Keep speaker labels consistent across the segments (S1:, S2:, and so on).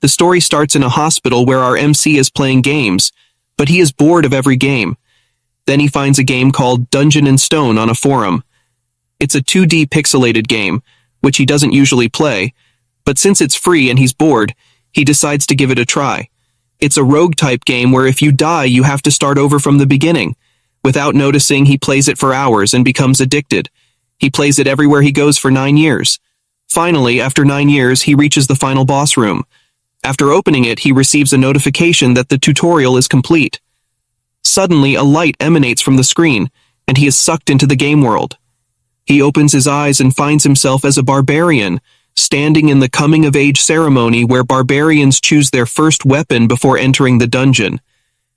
S1: The story starts in a hospital where our MC is playing games, but he is bored of every game. Then he finds a game called Dungeon and Stone on a forum. It's a 2D pixelated game, which he doesn't usually play, but since it's free and he's bored, he decides to give it a try. It's a rogue-type game where if you die, you have to start over from the beginning. Without noticing, he plays it for hours and becomes addicted. He plays it everywhere he goes for 9 years. Finally, after 9 years, he reaches the final boss room. After opening it, he receives a notification that the tutorial is complete. Suddenly, a light emanates from the screen, and he is sucked into the game world. He opens his eyes and finds himself as a barbarian, standing in the coming-of-age ceremony where barbarians choose their first weapon before entering the dungeon.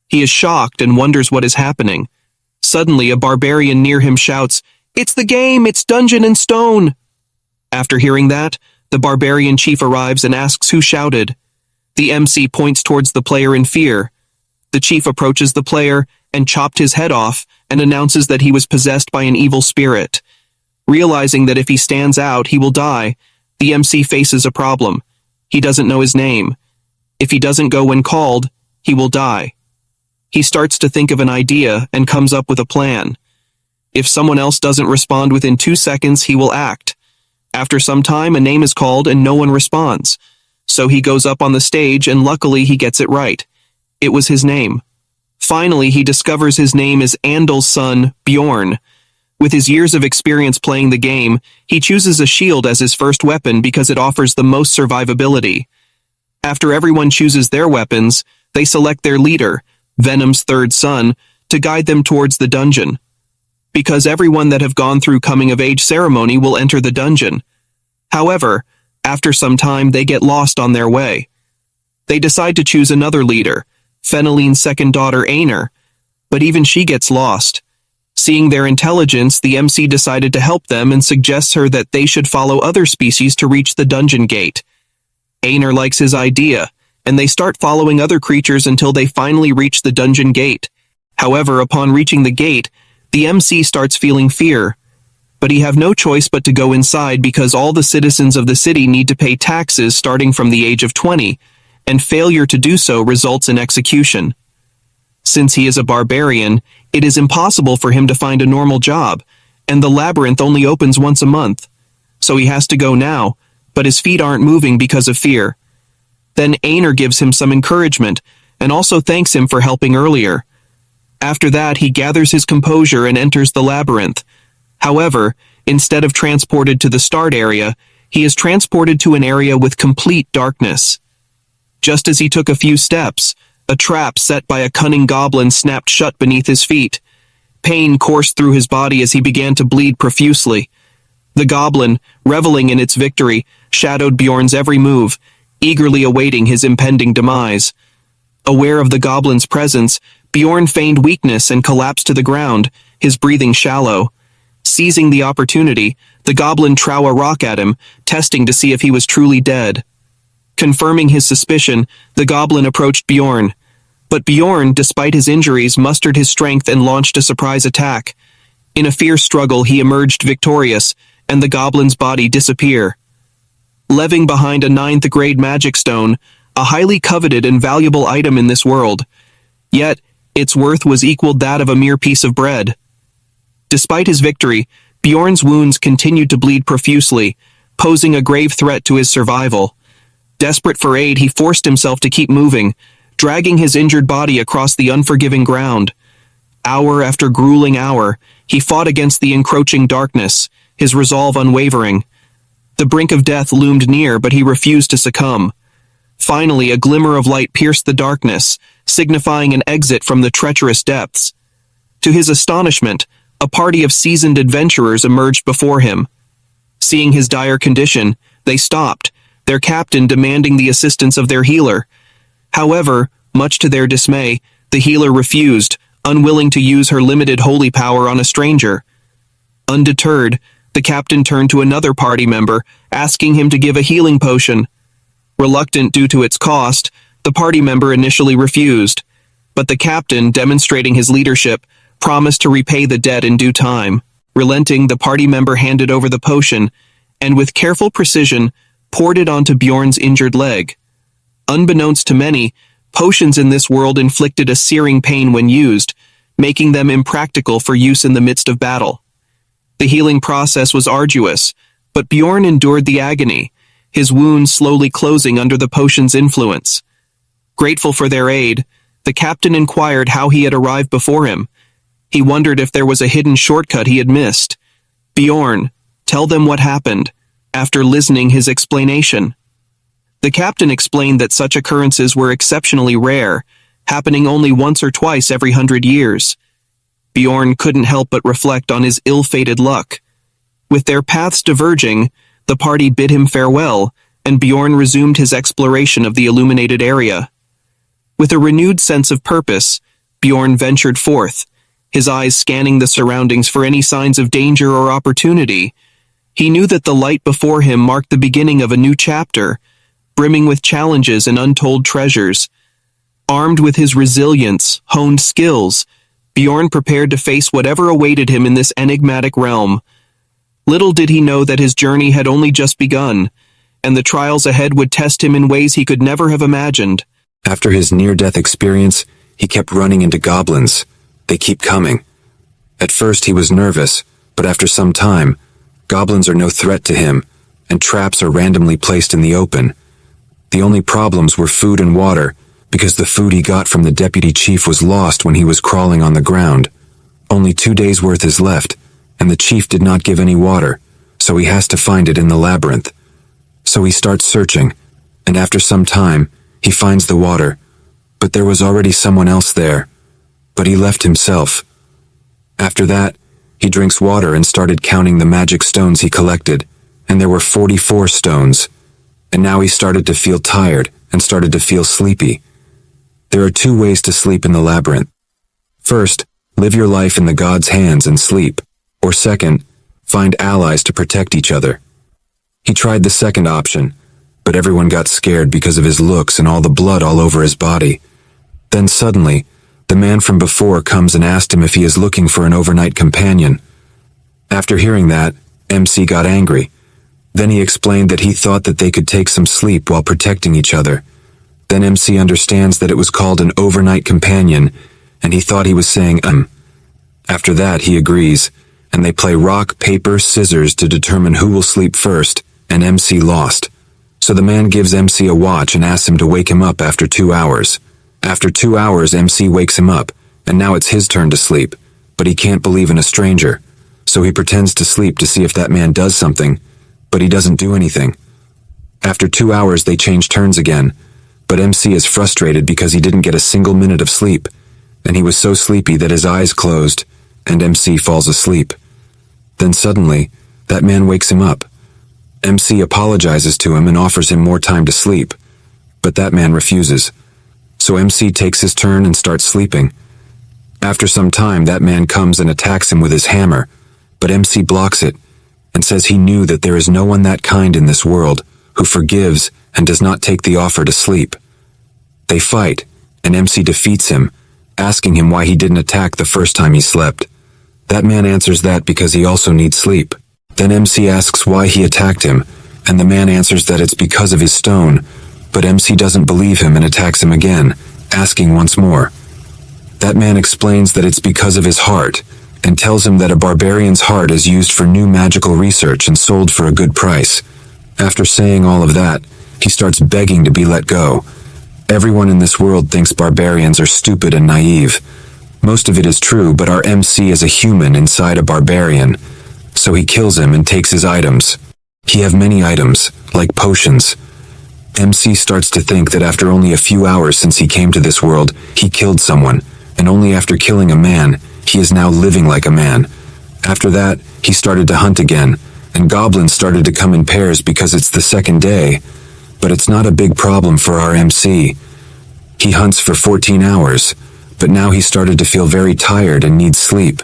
S1: He is shocked and wonders what is happening. Suddenly, a barbarian near him shouts, "It's the game! It's Dungeon and Stone!" After hearing that, the barbarian chief arrives and asks who shouted. The MC points towards the player in fear. The chief approaches the player and chopped his head off and announces that he was possessed by an evil spirit. Realizing that if he stands out, he will die, the MC faces a problem. He doesn't know his name. If he doesn't go when called, he will die. He starts to think of an idea and comes up with a plan. If someone else doesn't respond within 2 seconds, he will act. After some time, a name is called and no one responds. So he goes up on the stage and luckily he gets it right. It was his name. Finally, he discovers his name is Andal's son, Bjorn. With his years of experience playing the game, he chooses a shield as his first weapon because it offers the most survivability. After everyone chooses their weapons, they select their leader, Venom's third son, to guide them towards the dungeon. Because everyone that have gone through coming-of-age ceremony will enter the dungeon. However, after some time they get lost on their way. They decide to choose another leader, Feneline's second daughter Anor, but even she gets lost. Seeing their intelligence, the MC decided to help them and suggests her that they should follow other species to reach the dungeon gate. Anor likes his idea, and they start following other creatures until they finally reach the dungeon gate. However, upon reaching the gate, the MC starts feeling fear, but he have no choice but to go inside because all the citizens of the city need to pay taxes starting from the age of 20, and failure to do so results in execution. Since he is a barbarian, it is impossible for him to find a normal job, and the labyrinth only opens once a month. So he has to go now, but his feet aren't moving because of fear. Then Anor gives him some encouragement, and also thanks him for helping earlier. After that, he gathers his composure and enters the labyrinth. However, instead of transported to the start area, he is transported to an area with complete darkness. Just as he took a few steps, a trap set by a cunning goblin snapped shut beneath his feet. Pain coursed through his body as he began to bleed profusely. The goblin, reveling in its victory, shadowed Bjorn's every move, eagerly awaiting his impending demise. Aware of the goblin's presence, Bjorn feigned weakness and collapsed to the ground, his breathing shallow. Seizing the opportunity, the goblin threw a rock at him, testing to see if he was truly dead. Confirming his suspicion, the goblin approached Bjorn. But Bjorn, despite his injuries, mustered his strength and launched a surprise attack. In a fierce struggle, he emerged victorious, and the goblin's body disappeared. Leaving behind a 9th grade magic stone, a highly coveted and valuable item in this world. Yet, its worth was equaled that of a mere piece of bread. Despite his victory, Bjorn's wounds continued to bleed profusely, posing a grave threat to his survival. Desperate for aid, he forced himself to keep moving, dragging his injured body across the unforgiving ground. Hour after grueling hour, he fought against the encroaching darkness, his resolve unwavering. The brink of death loomed near, but he refused to succumb. Finally, a glimmer of light pierced the darkness, signifying an exit from the treacherous depths. To his astonishment, a party of seasoned adventurers emerged before him. Seeing his dire condition, they stopped, their captain demanding the assistance of their healer. However, much to their dismay, the healer refused, unwilling to use her limited holy power on a stranger. Undeterred, the captain turned to another party member, asking him to give a healing potion. Reluctant due to its cost, the party member initially refused, but the captain, demonstrating his leadership, promised to repay the debt in due time. Relenting, the party member handed over the potion, and with careful precision, poured it onto Bjorn's injured leg. Unbeknownst to many, potions in this world inflicted a searing pain when used, making them impractical for use in the midst of battle. The healing process was arduous, but Bjorn endured the agony, his wounds slowly closing under the potion's influence. Grateful for their aid, the captain inquired how he had arrived before him. He wondered if there was a hidden shortcut he had missed. Bjorn, tell them what happened, after listening his explanation. The captain explained that such occurrences were exceptionally rare, happening only once or twice every 100 years. Bjorn couldn't help but reflect on his ill-fated luck. With their paths diverging, the party bid him farewell, and Bjorn resumed his exploration of the illuminated area. With a renewed sense of purpose, Bjorn ventured forth, his eyes scanning the surroundings for any signs of danger or opportunity. He knew that the light before him marked the beginning of a new chapter, brimming with challenges and untold treasures. Armed with his resilience, honed skills, Bjorn prepared to face whatever awaited him in this enigmatic realm. Little did he know that his journey had only just begun, and the trials ahead would test him in ways he could never have imagined.
S2: After his near-death experience, he kept running into goblins. They keep coming. At first he was nervous, but after some time, goblins are no threat to him, and traps are randomly placed in the open. The only problems were food and water, because the food he got from the deputy chief was lost when he was crawling on the ground. Only 2 days' worth is left, and the chief did not give any water, so he has to find it in the labyrinth. So he starts searching, and after some time, he finds the water, but there was already someone else there. But he left himself. After that, he drinks water and started counting the magic stones he collected, and there were 44 stones. And now he started to feel tired and started to feel sleepy. There are 2 ways to sleep in the labyrinth. First, live your life in the god's hands and sleep. Or second, find allies to protect each other. He tried the second option, but everyone got scared because of his looks and all the blood all over his body. Then suddenly, the man from before comes and asked him if he is looking for an overnight companion. After hearing that, MC got angry. Then he explained that he thought that they could take some sleep while protecting each other. Then MC understands that it was called an overnight companion, and he thought he was saying After that, he agrees, and they play rock, paper, scissors to determine who will sleep first, and MC lost. So the man gives MC a watch and asks him to wake him up after 2 hours. After 2 hours, MC wakes him up, and now it's his turn to sleep, but he can't believe in a stranger. So he pretends to sleep to see if that man does something, but he doesn't do anything. After 2 hours, they change turns again, but MC is frustrated because he didn't get a single minute of sleep, and he was so sleepy that his eyes closed, and MC falls asleep. Then suddenly, that man wakes him up. MC apologizes to him and offers him more time to sleep, but that man refuses. So MC takes his turn and starts sleeping. After some time, that man comes and attacks him with his hammer, but MC blocks it, and says he knew that there is no one that kind in this world who forgives and does not take the offer to sleep. They fight, and MC defeats him, asking him why he didn't attack the first time he slept. That man answers that because he also needs sleep. Then MC asks why he attacked him, and the man answers that it's because of his stone, but MC doesn't believe him and attacks him again, asking once more. That man explains that it's because of his heart, and tells him that a barbarian's heart is used for new magical research and sold for a good price. After saying all of that, he starts begging to be let go. Everyone in this world thinks barbarians are stupid and naive. Most of it is true, but our MC is a human inside a barbarian, so he kills him and takes his items. He have many items, like potions. MC starts to think that after only a few hours since he came to this world, he killed someone, and only after killing a man, he is now living like a man. After that, he started to hunt again, and goblins started to come in pairs because it's the second day. But it's not a big problem for our MC. He hunts for 14 hours, but now he started to feel very tired and needs sleep.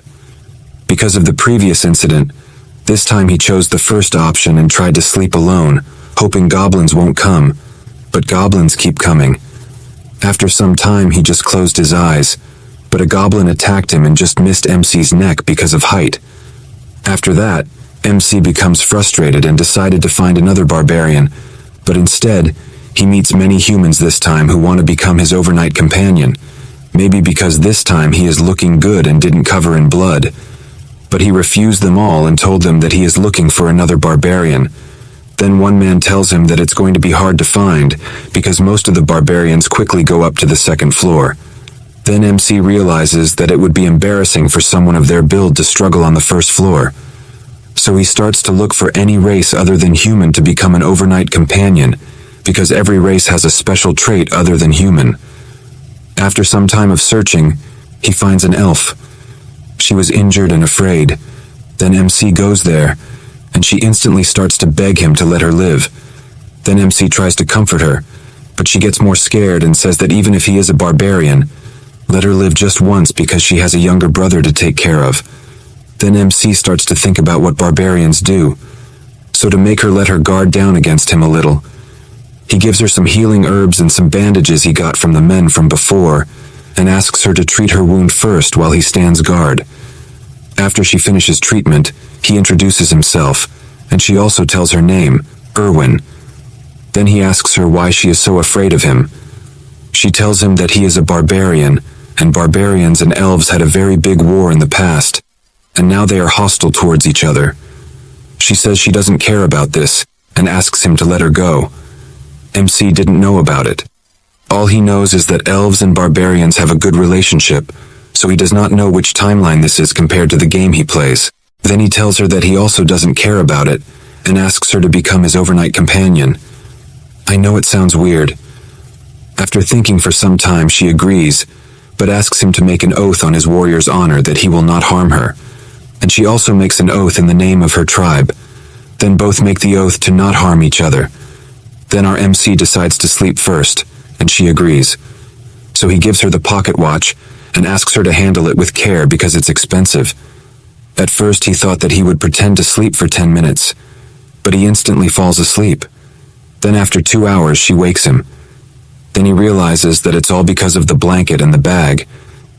S2: Because of the previous incident, this time he chose the first option and tried to sleep alone, hoping goblins won't come, but goblins keep coming. After some time, he just closed his eyes, but a goblin attacked him and just missed MC's neck because of height. After that, MC becomes frustrated and decided to find another barbarian, but instead, He meets many humans this time who want to become his overnight companion, maybe because this time he is looking good and didn't cover in blood. But he refused them all and told them that he is looking for another barbarian. Then one man tells him that it's going to be hard to find because most of the barbarians quickly go up to the second floor. Then MC realizes that it would be embarrassing for someone of their build to struggle on the first floor. So he starts to look for any race other than human to become an overnight companion, because every race has a special trait other than human. After some time of searching, he finds an elf. She was injured and afraid. Then MC goes there, and she instantly starts to beg him to let her live. Then MC tries to comfort her, but she gets more scared and says that even if he is a barbarian, let her live just once because she has a younger brother to take care of. Then MC starts to think about what barbarians do. So to make her let her guard down against him a little, he gives her some healing herbs and some bandages he got from the men from before, and asks her to treat her wound first while he stands guard. After she finishes treatment, he introduces himself, and she also tells her name, Irwin. Then he asks her why she is so afraid of him. She tells him that he is a barbarian, and barbarians and elves had a very big war in the past, and now they are hostile towards each other. She says she doesn't care about this, and asks him to let her go. MC didn't know about it. All he knows is that elves and barbarians have a good relationship, so he does not know which timeline this is compared to the game he plays. Then he tells her that he also doesn't care about it, and asks her to become his overnight companion. I know it sounds weird. After thinking for some time, she agrees, but asks him to make an oath on his warrior's honor that he will not harm her, and she also makes an oath in the name of her tribe. Then both make the oath to not harm each other. Then our MC decides to sleep first, and she agrees. So he gives her the pocket watch, and asks her to handle it with care because it's expensive. At first he thought that he would pretend to sleep for 10 minutes, but he instantly falls asleep. Then after 2 hours she wakes him. Then he realizes that it's all because of the blanket and the bag,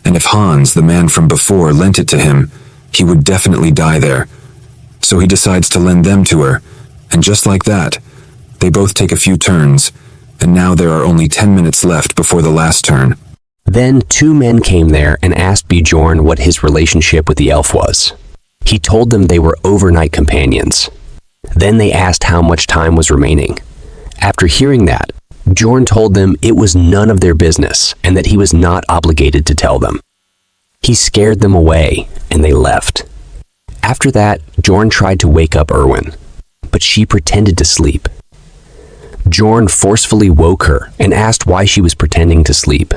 S2: and if Hans, the man from before, lent it to him, he would definitely die there. So he decides to lend them to her, and just like that, they both take a few turns, and now there are only 10 minutes left before the last turn.
S3: Then 2 men came there and asked Bjorn what his relationship with the elf was. He told them they were overnight companions. Then they asked how much time was remaining. After hearing that, Bjorn told them it was none of their business and that he was not obligated to tell them. He scared them away, and they left. After that, Bjorn tried to wake up Irwin, but she pretended to sleep. Bjorn forcefully woke her and asked why she was pretending to sleep.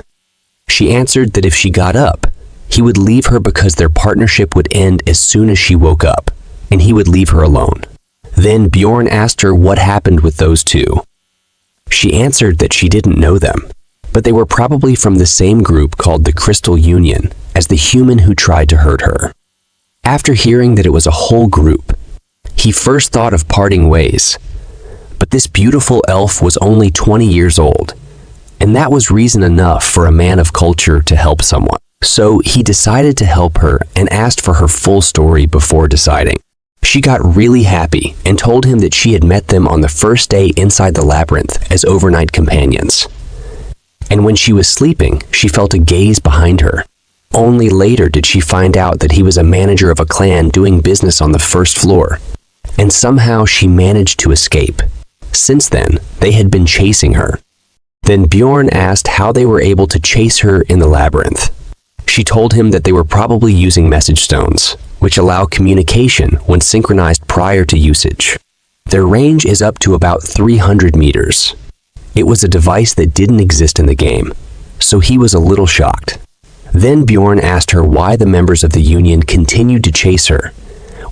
S3: She answered that if she got up, he would leave her because their partnership would end as soon as she woke up, and he would leave her alone. Then Bjorn asked her what happened with those 2. She answered that she didn't know them, but they were probably from the same group called the Crystal Union as the human who tried to hurt her. After hearing that it was a whole group, he first thought of parting ways, but this beautiful elf was only 20 years old, and that was reason enough for a man of culture to help someone. So he decided to help her and asked for her full story before deciding. She got really happy and told him that she had met them on the first day inside the labyrinth as overnight companions. And when she was sleeping, she felt a gaze behind her. Only later did she find out that he was a manager of a clan doing business on the first floor, and somehow she managed to escape. Since then, they had been chasing her. Then Bjorn asked how they were able to chase her in the labyrinth. She told him that they were probably using message stones, which allow communication when synchronized prior to usage. Their range is up to about 300 meters. It was a device that didn't exist in the game, so he was a little shocked. Then Bjorn asked her why the members of the Union continued to chase her,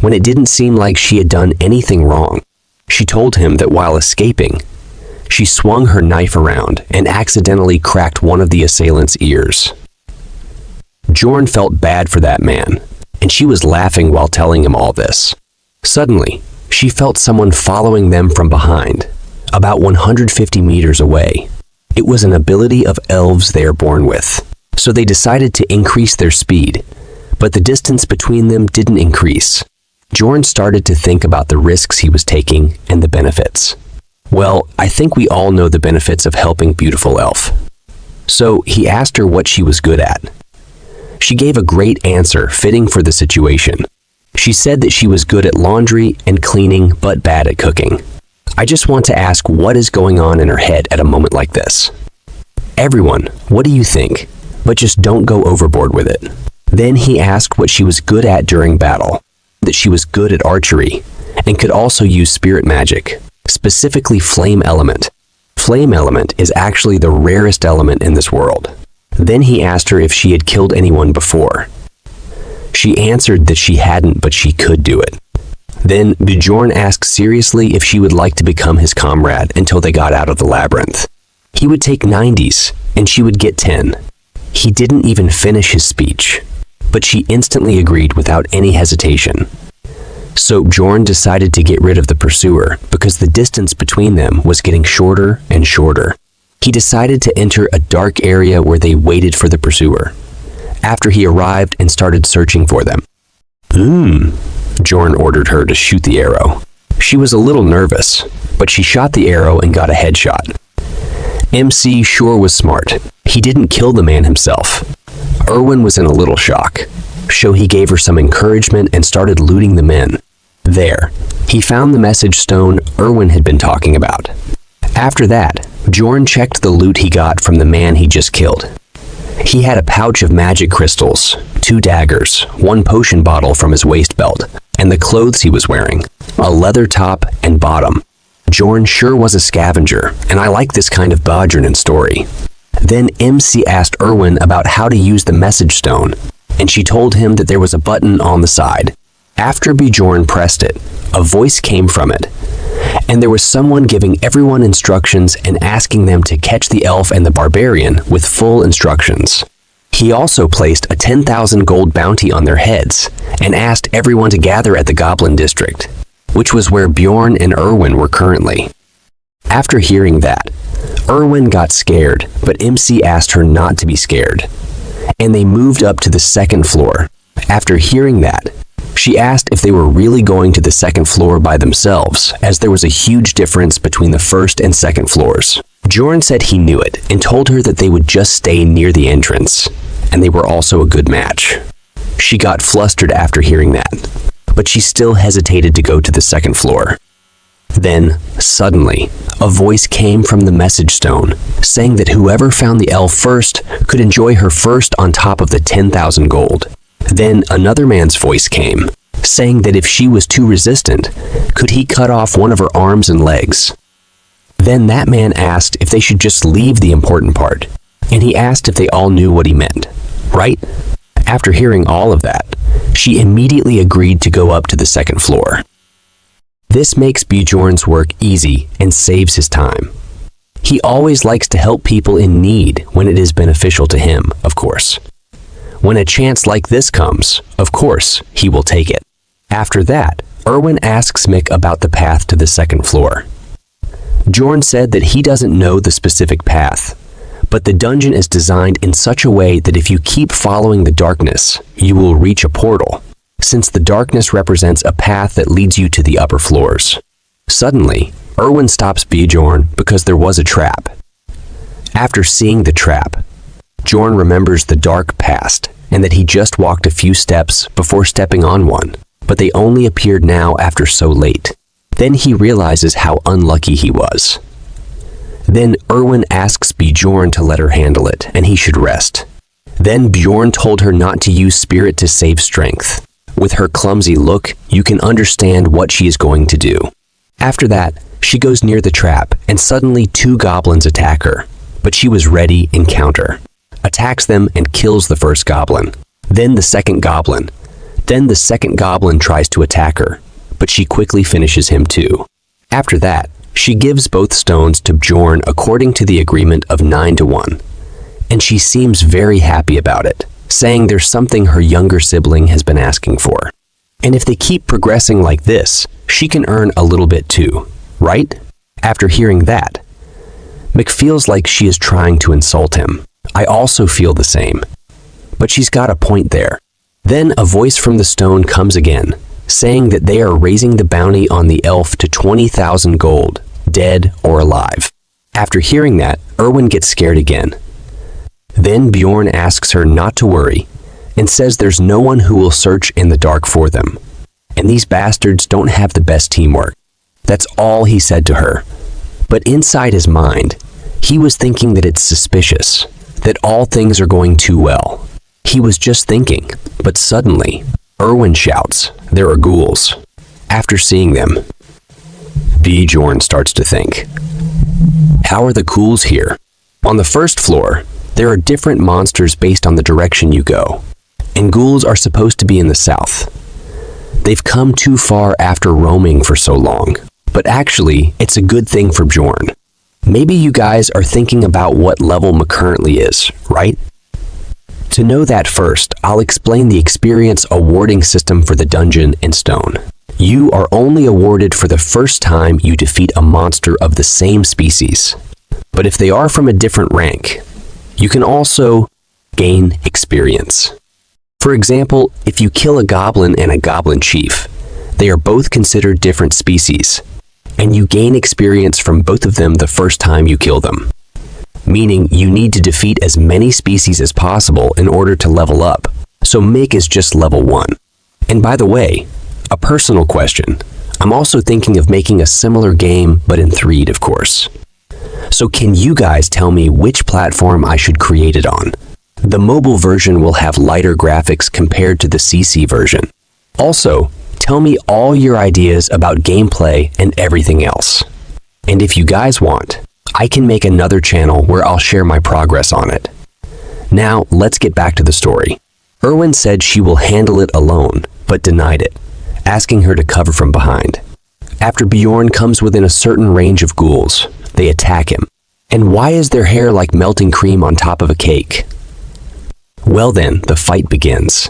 S3: when it didn't seem like she had done anything wrong. She told him that while escaping, she swung her knife around and accidentally cracked one of the assailant's ears. Bjorn felt bad for that man, and she was laughing while telling him all this. Suddenly, she felt someone following them from behind, about 150 meters away. It was an ability of elves they are born with, so they decided to increase their speed, but the distance between them didn't increase. Bjorn started to think about the risks he was taking and the benefits. Well, I think we all know the benefits of helping beautiful elf. So he asked her what she was good at. She gave a great answer fitting for the situation. She said that she was good at laundry and cleaning but bad at cooking. I just want to ask what is going on in her head at a moment like this. Everyone, what do you think? But just don't go overboard with it. Then he asked what she was good at during battle, that she was good at archery, and could also use spirit magic, specifically flame element. Flame element is actually the rarest element in this world. Then he asked her if she had killed anyone before. She answered that she hadn't, but she could do it. Then Bjorn asked seriously if she would like to become his comrade until they got out of the labyrinth. He would take 90s, and she would get 10. He didn't even finish his speech, but she instantly agreed without any hesitation. So Bjorn decided to get rid of the pursuer because the distance between them was getting shorter and shorter. He decided to enter a dark area where they waited for the pursuer. After he arrived and started searching for them. Bjorn ordered her to shoot the arrow. She was a little nervous, but she shot the arrow and got a headshot. MC sure was smart. He didn't kill the man himself. Irwin was in a little shock, so he gave her some encouragement and started looting the men. There, he found the message stone Irwin had been talking about. After that, Bjorn checked the loot he got from the man he just killed. He had a pouch of magic crystals, 2 daggers, 1 potion bottle from his waist belt, and the clothes he was wearing, a leather top and bottom. Bjorn sure was a scavenger, and I like this kind of Bjorn story. Then MC asked Irwin about how to use the message stone, and she told him that there was a button on the side. After Bjorn pressed it, a voice came from it, and there was someone giving everyone instructions and asking them to catch the elf and the barbarian with full instructions. He also placed a 10,000 gold bounty on their heads and asked everyone to gather at the Goblin District, which was where Bjorn and Irwin were currently. After hearing that, Irwin got scared, but MC asked her not to be scared, and they moved up to the 2nd floor. After hearing that, she asked if they were really going to the 2nd floor by themselves, as there was a huge difference between the 1st and 2nd floors. Bjorn said he knew it and told her that they would just stay near the entrance, and they were also a good match. She got flustered after hearing that, but she still hesitated to go to the 2nd floor. Then, suddenly, a voice came from the message stone, saying that whoever found the elf first could enjoy her first on top of the 10,000 gold. Then another man's voice came, saying that if she was too resistant, could he cut off one of her arms and legs. Then that man asked if they should just leave the important part, and he asked if they all knew what he meant, right? After hearing all of that, she immediately agreed to go up to the 2nd floor. This makes Bjorn's work easy and saves his time. He always likes to help people in need when it is beneficial to him, of course. When a chance like this comes, of course, he will take it. After that, Irwin asks Mick about the path to the 2nd floor. Bjorn said that he doesn't know the specific path, but the dungeon is designed in such a way that if you keep following the darkness, you will reach a portal, since the darkness represents a path that leads you to the upper floors. Suddenly, Irwin stops Bjorn because there was a trap. After seeing the trap, Bjorn remembers the dark past and that he just walked a few steps before stepping on one, but they only appeared now after so late. Then he realizes how unlucky he was. Then Irwin asks Bjorn to let her handle it and he should rest. Then Bjorn told her not to use spirit to save strength. With her clumsy look, you can understand what she is going to do. After that, she goes near the trap and suddenly 2 goblins attack her, but she was ready in counter. Attacks them and kills the first goblin. Then the second goblin. Then the second goblin tries to attack her, but she quickly finishes him too. After that, she gives both stones to Bjorn according to the agreement of 9-1, and she seems very happy about it, saying there's something her younger sibling has been asking for. And if they keep progressing like this, she can earn a little bit too, right? After hearing that, Mick feels like she is trying to insult him. I also feel the same. But she's got a point there. Then a voice from the stone comes again, saying that they are raising the bounty on the elf to 20,000 gold, dead or alive. After hearing that, Irwin gets scared again. Then Bjorn asks her not to worry and says there's no one who will search in the dark for them. And these bastards don't have the best teamwork. That's all he said to her. But inside his mind, he was thinking that it's suspicious, that all things are going too well. He was just thinking, but suddenly, Irwin shouts, "There are ghouls." After seeing them, Bjorn starts to think, how are the ghouls here? On the first floor, there are different monsters based on the direction you go, and ghouls are supposed to be in the south. They've come too far after roaming for so long, but actually, it's a good thing for Bjorn. Maybe you guys are thinking about what level Ma currently is, right? To know that first, I'll explain the experience awarding system for the dungeon in stone. You are only awarded for the first time you defeat a monster of the same species. But if they are from a different rank, you can also gain experience. For example, if you kill a goblin and a goblin chief, they are both considered different species, and you gain experience from both of them the first time you kill them. Meaning you need to defeat as many species as possible in order to level up, so Mick is just level 1. And by the way, a personal question, I'm also thinking of making a similar game, but in 3D, of course. So can you guys tell me which platform I should create it on? The mobile version will have lighter graphics compared to the CC version. Also, tell me all your ideas about gameplay and everything else. And if you guys want, I can make another channel where I'll share my progress on it. Now, let's get back to the story. Irwin said she will handle it alone, but denied it, asking her to cover from behind. After Bjorn comes within a certain range of ghouls, they attack him. And why is their hair like melting cream on top of a cake? Well then, the fight begins.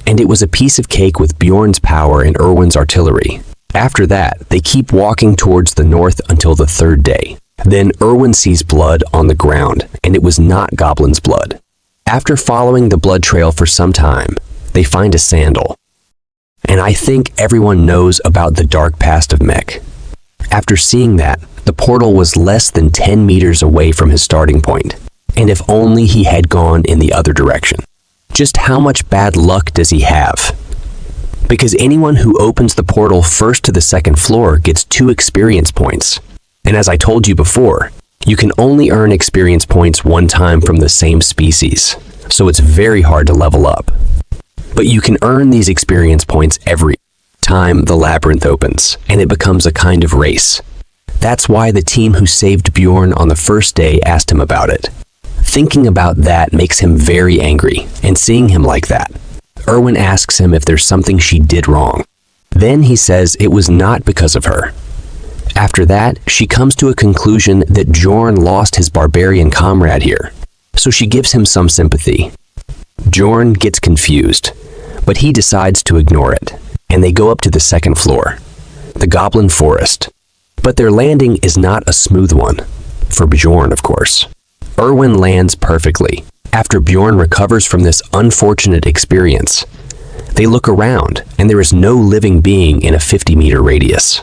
S3: And it was a piece of cake with Bjorn's power and Irwin's artillery. After that, they keep walking towards the north until the 3rd day. Then Irwin sees blood on the ground, and it was not Goblin's blood. After following the blood trail for some time, they find a sandal. And I think everyone knows about the dark past of Mech. After seeing that, the portal was less than 10 meters away from his starting point, and if only he had gone in the other direction. Just how much bad luck does he have? Because anyone who opens the portal first to the 2nd floor gets 2 experience points. And as I told you before, you can only earn experience points 1 time from the same species, so it's very hard to level up. But you can earn these experience points every time the labyrinth opens, and it becomes a kind of race. That's why the team who saved Bjorn on the first day asked him about it. Thinking about that makes him very angry, and seeing him like that, Irwin asks him if there's something she did wrong. Then he says it was not because of her. After that, she comes to a conclusion that Bjorn lost his barbarian comrade here, so she gives him some sympathy. Bjorn gets confused, but he decides to ignore it, and they go up to the 2nd floor, the Goblin Forest. But their landing is not a smooth one, for Bjorn, of course. Irwin lands perfectly. After Bjorn recovers from this unfortunate experience, they look around, and there is no living being in a 50-meter radius.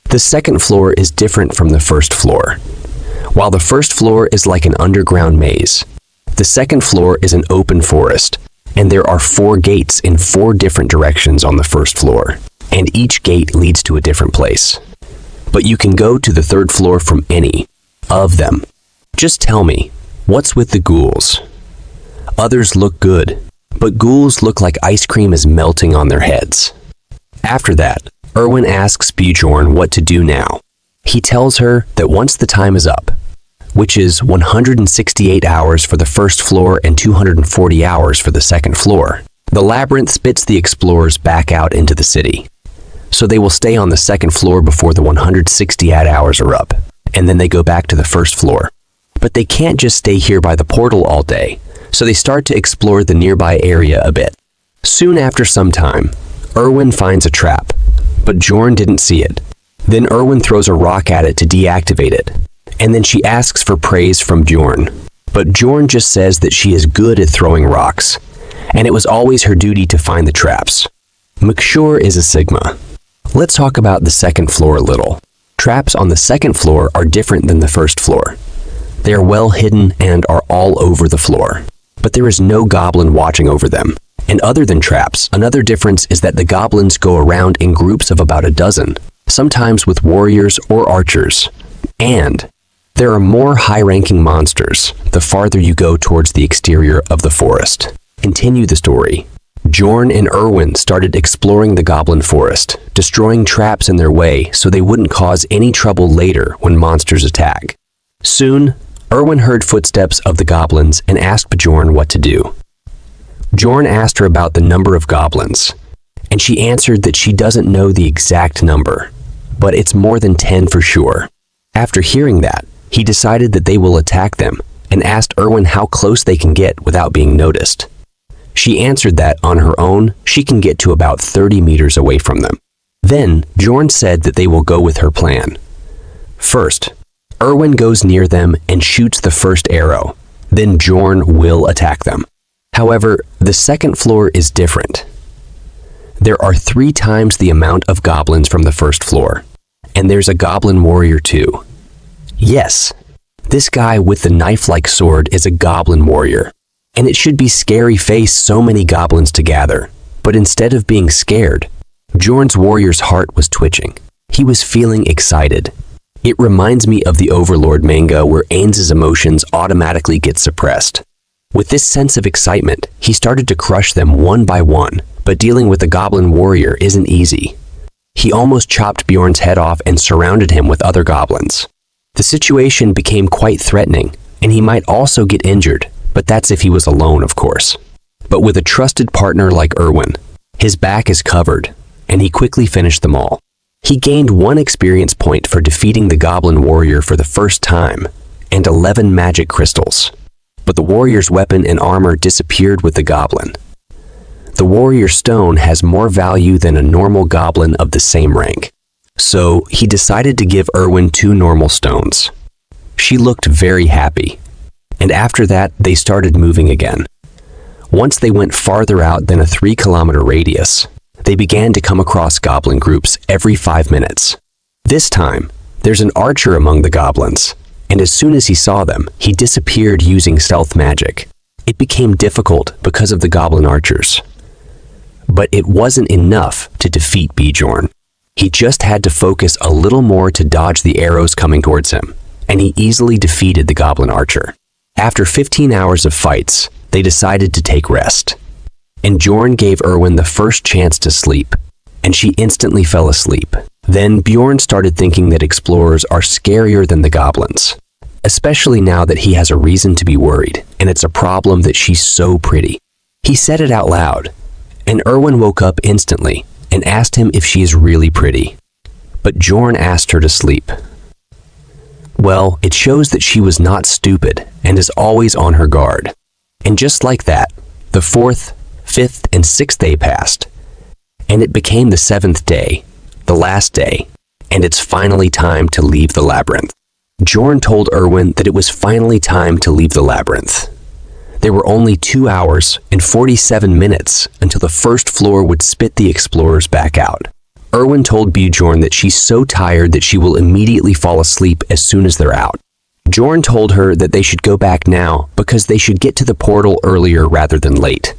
S3: The 2nd floor is different from the 1st floor. While the 1st floor is like an underground maze, the 2nd floor is an open forest, and there are 4 gates in 4 different directions on the 1st floor, and each gate leads to a different place. But you can go to the 3rd floor from any of them. Just tell me, what's with the ghouls? Others look good, but ghouls look like ice cream is melting on their heads. After that, Irwin asks Bjorn what to do now. He tells her that once the time is up, which is 168 hours for the 1st floor and 240 hours for the 2nd floor, the labyrinth spits the explorers back out into the city. So they will stay on the 2nd floor before the 168 hours are up, and then they go back to the 1st floor. But they can't just stay here by the portal all day, so they start to explore the nearby area a bit. Soon after some time, Irwin finds a trap, but Bjorn didn't see it. Then Irwin throws a rock at it to deactivate it, and then she asks for praise from Bjorn. But Bjorn just says that she is good at throwing rocks, and it was always her duty to find the traps. McSure is a Sigma. Let's talk about the 2nd floor a little. Traps on the second floor are different than the first floor. They are well hidden and are all over the floor. But there is no goblin watching over them. And other than traps, another difference is that the goblins go around in groups of about a dozen, sometimes with warriors or archers. And there are more high-ranking monsters the farther you go towards the exterior of the forest. Continue the story. Bjorn and Irwin started exploring the goblin forest, destroying traps in their way so they wouldn't cause any trouble later when monsters attack. Soon, Irwin heard footsteps of the goblins and asked Bjorn what to do. Bjorn asked her about the number of goblins, and she answered that she doesn't know the exact number, but it's more than 10 for sure. After hearing that, he decided that they will attack them and asked Irwin how close they can get without being noticed. She answered that on her own, she can get to about 30 meters away from them. Then, Bjorn said that they will go with her plan. First, Irwin goes near them and shoots the first arrow. Then Bjorn will attack them. However, the second floor is different. There are 3 times the amount of goblins from the first floor. And there's a goblin warrior too. Yes, this guy with the knife-like sword is a goblin warrior. And it should be scary face so many goblins to gather. But instead of being scared, Bjorn's warrior's heart was twitching. He was feeling excited. It reminds me of the Overlord manga where Ainz's emotions automatically get suppressed. With this sense of excitement, he started to crush them one by one, but dealing with the goblin warrior isn't easy. He almost chopped Bjorn's head off and surrounded him with other goblins. The situation became quite threatening, and he might also get injured, but that's if he was alone, of course. But with a trusted partner like Irwin, his back is covered, and he quickly finished them all. He gained 1 experience point for defeating the goblin warrior for the first time, and 11 magic crystals. But the warrior's weapon and armor disappeared with the goblin. The warrior stone has more value than a normal goblin of the same rank. So he decided to give Irwin 2 normal stones. She looked very happy. And after that, they started moving again. Once they went farther out than a 3-kilometer radius, they began to come across goblin groups every 5 minutes. This time, there's an archer among the goblins, and as soon as he saw them, he disappeared using stealth magic. It became difficult because of the goblin archers. But it wasn't enough to defeat Bjorn. He just had to focus a little more to dodge the arrows coming towards him, and he easily defeated the goblin archer. After 15 hours of fights, they decided to take rest. And Bjorn gave Irwin the first chance to sleep, and she instantly fell asleep. Then Bjorn started thinking that explorers are scarier than the goblins, especially now that he has a reason to be worried, and it's a problem that she's so pretty. He said it out loud, and Irwin woke up instantly and asked him if she is really pretty. But Bjorn asked her to sleep. Well, it shows that she was not stupid and is always on her guard. And just like that, the 4th, 5th, and 6th day passed, and it became the 7th day, the last day, and it's finally time to leave the labyrinth. Bjorn told Irwin that it was finally time to leave the labyrinth. There were only 2 hours and 47 minutes until the first floor would spit the explorers back out. Irwin told Bjorn that she's so tired that she will immediately fall asleep as soon as they're out. Bjorn told her that they should go back now because they should get to the portal earlier rather than late.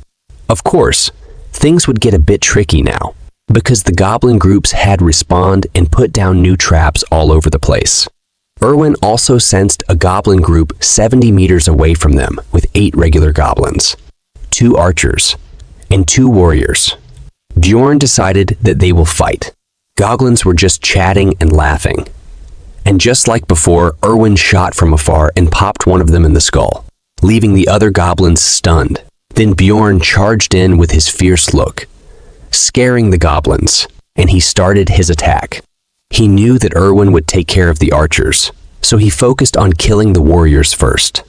S3: Of course, things would get a bit tricky now, because the goblin groups had respawned and put down new traps all over the place. Irwin also sensed a goblin group 70 meters away from them with 8 regular goblins, 2 archers, and 2 warriors. Bjorn decided that they will fight. Goblins were just chatting and laughing. And just like before, Irwin shot from afar and popped one of them in the skull, leaving the other goblins stunned. Then Bjorn charged in with his fierce look, scaring the goblins, and he started his attack. He knew that Irwin would take care of the archers, so he focused on killing the warriors first.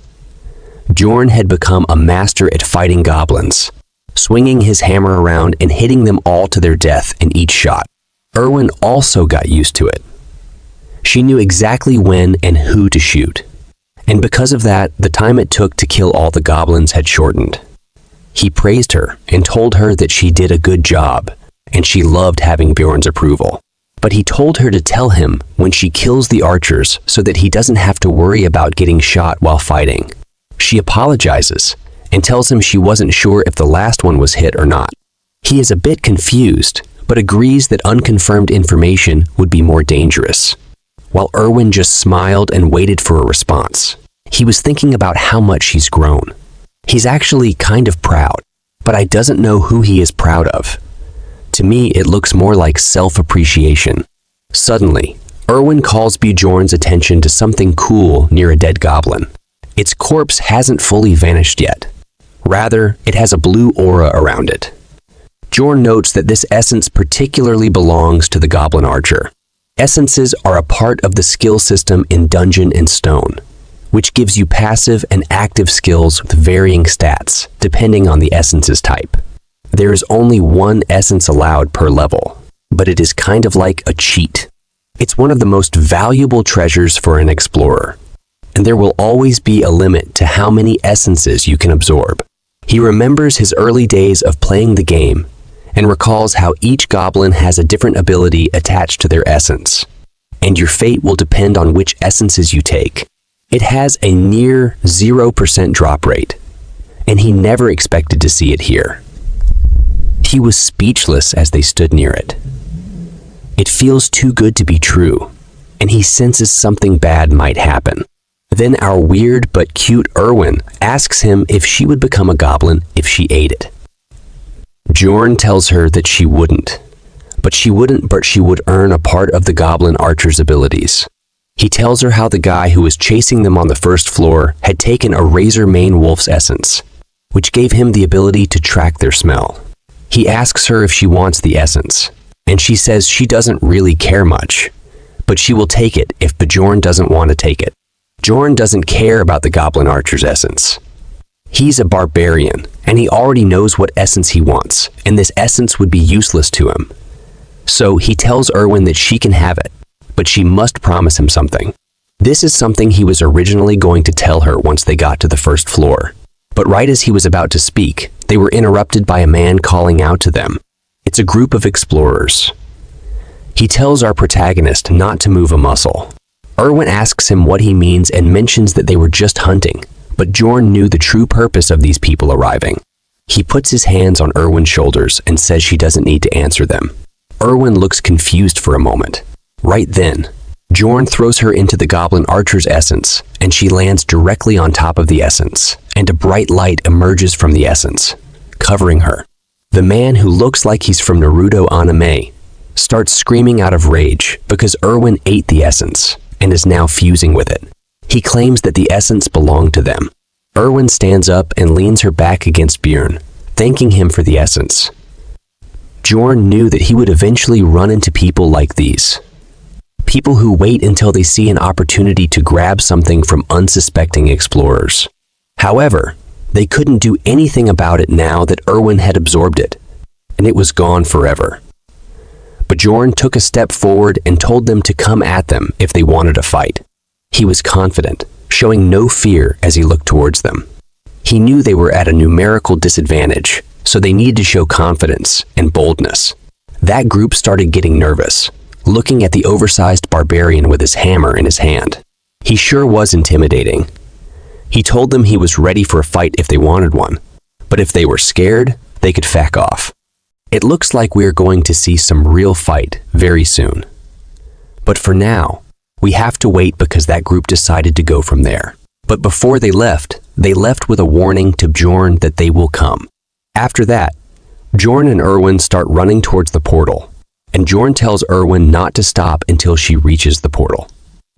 S3: Bjorn had become a master at fighting goblins, swinging his hammer around and hitting them all to their death in each shot. Irwin also got used to it. She knew exactly when and who to shoot, and because of that, the time it took to kill all the goblins had shortened. He praised her and told her that she did a good job, and she loved having Bjorn's approval. but he told her to tell him when she kills the archers so that he doesn't have to worry about getting shot while fighting. She apologizes and tells him she wasn't sure if the last one was hit or not. He is a bit confused, but agrees that unconfirmed information would be more dangerous. While Irwin just smiled and waited for a response. He was thinking about how much he's grown. He's actually kind of proud, but I doesn't know who he is proud of. To me, it looks more like self-appreciation. Suddenly, Irwin calls Bjorn's attention to something cool near a dead goblin. Its corpse hasn't fully vanished yet. Rather, it has a blue aura around it. Bjorn notes that this essence particularly belongs to the goblin archer. Essences are a part of the skill system in Dungeon and Stone, which gives you passive and active skills with varying stats, depending on the essence's type. There is only one essence allowed per level, but it is kind of like a cheat. It's one of the most valuable treasures for an explorer, and there will always be a limit to how many essences you can absorb. He remembers his early days of playing the game and recalls how each goblin has a different ability attached to their essence, and your fate will depend on which essences you take. It has a near 0% drop rate, and he never expected to see it here. He was speechless as they stood near it. It feels too good to be true, and he senses something bad might happen. Then our weird but cute Irwin asks him if she would become a goblin if she ate it. Bjorn tells her that she wouldn't, but she would earn a part of the goblin archer's abilities. He tells her how the guy who was chasing them on the first floor had taken a razor mane wolf's essence, which gave him the ability to track their smell. He asks her if she wants the essence, and she says she doesn't really care much, but she will take it if Bjorn doesn't want to take it. Bjorn doesn't care about the goblin archer's essence. He's a barbarian, and he already knows what essence he wants, and this essence would be useless to him. So he tells Irwin that she can have it, but she must promise him something. This is something he was originally going to tell her once they got to the first floor. But right as he was about to speak, they were interrupted by a man calling out to them. It's a group of explorers. He tells our protagonist not to move a muscle. Irwin asks him what he means and mentions that they were just hunting, but Bjorn knew the true purpose of these people arriving. He puts his hands on Irwin's shoulders and says she doesn't need to answer them. Irwin looks confused for a moment. Right then, Bjorn throws her into the goblin archer's essence, and she lands directly on top of the essence, and a bright light emerges from the essence, covering her. The man, who looks like he's from Naruto anime, starts screaming out of rage because Irwin ate the essence and is now fusing with it. He claims that the essence belonged to them. Irwin stands up and leans her back against Bjorn, thanking him for the essence. Bjorn knew that he would eventually run into people like these. People who wait until they see an opportunity to grab something from unsuspecting explorers. However, they couldn't do anything about it now that Irwin had absorbed it, and it was gone forever. Bjorn took a step forward and told them to come at them if they wanted a fight. He was confident, showing no fear as he looked towards them. He knew they were at a numerical disadvantage, so they needed to show confidence and boldness. That group started getting nervous, looking at the oversized barbarian with his hammer in his hand. He sure was intimidating. He told them he was ready for a fight if they wanted one, but if they were scared, they could back off. It looks like we're going to see some real fight very soon. But for now, we have to wait because that group decided to go from there. But before they left with a warning to Bjorn that they will come. After that, Bjorn and Irwin start running towards the portal, and Bjorn tells Irwin not to stop until she reaches the portal.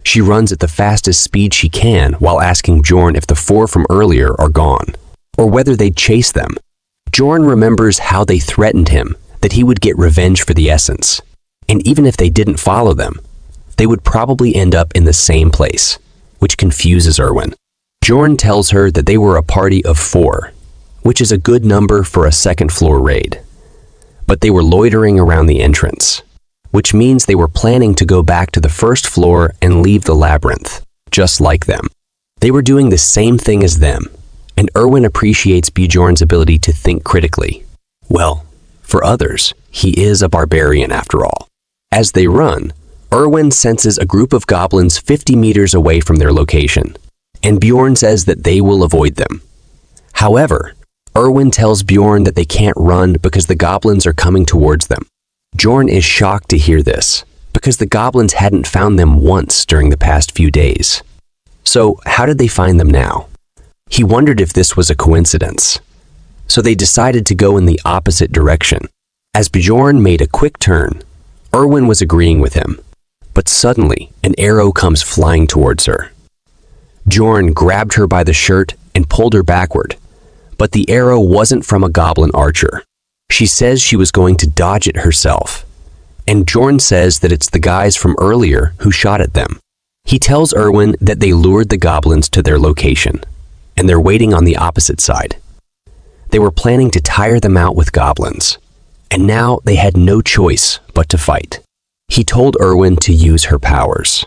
S3: She runs at the fastest speed she can while asking Bjorn if the four from earlier are gone, or whether they'd chase them. Bjorn remembers how they threatened him that he would get revenge for the essence, and even if they didn't follow them, they would probably end up in the same place, which confuses Irwin. Bjorn tells her that they were a party of 4, which is a good number for a second-floor raid. But they were loitering around the entrance, which means they were planning to go back to the first floor and leave the labyrinth, just like them. They were doing the same thing as them, and Irwin appreciates Bjorn's ability to think critically. Well, for others, he is a barbarian after all. As they run, Irwin senses a group of goblins 50 meters away from their location, and Bjorn says that they will avoid them. However, Irwin tells Bjorn that they can't run because the goblins are coming towards them. Bjorn is shocked to hear this, because the goblins hadn't found them once during the past few days. So how did they find them now? He wondered if this was a coincidence. So they decided to go in the opposite direction. As Bjorn made a quick turn, Irwin was agreeing with him, but suddenly an arrow comes flying towards her. Bjorn grabbed her by the shirt and pulled her backward, but the arrow wasn't from a goblin archer. She says she was going to dodge it herself, and Bjorn says that it's the guys from earlier who shot at them. He tells Irwin that they lured the goblins to their location, and they're waiting on the opposite side. They were planning to tire them out with goblins, and now they had no choice but to fight. He told Irwin to use her powers.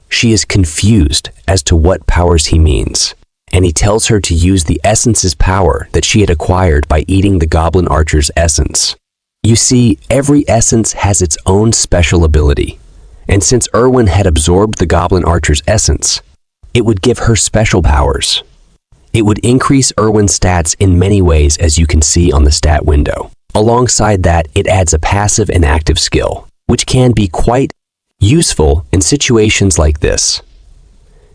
S3: She is confused as to what powers he means, and he tells her to use the essence's power that she had acquired by eating the goblin archer's essence. You see, every essence has its own special ability, and since Irwin had absorbed the goblin archer's essence, it would give her special powers. It would increase Irwin's stats in many ways, as you can see on the stat window. Alongside that, it adds a passive and active skill, which can be quite useful in situations like this.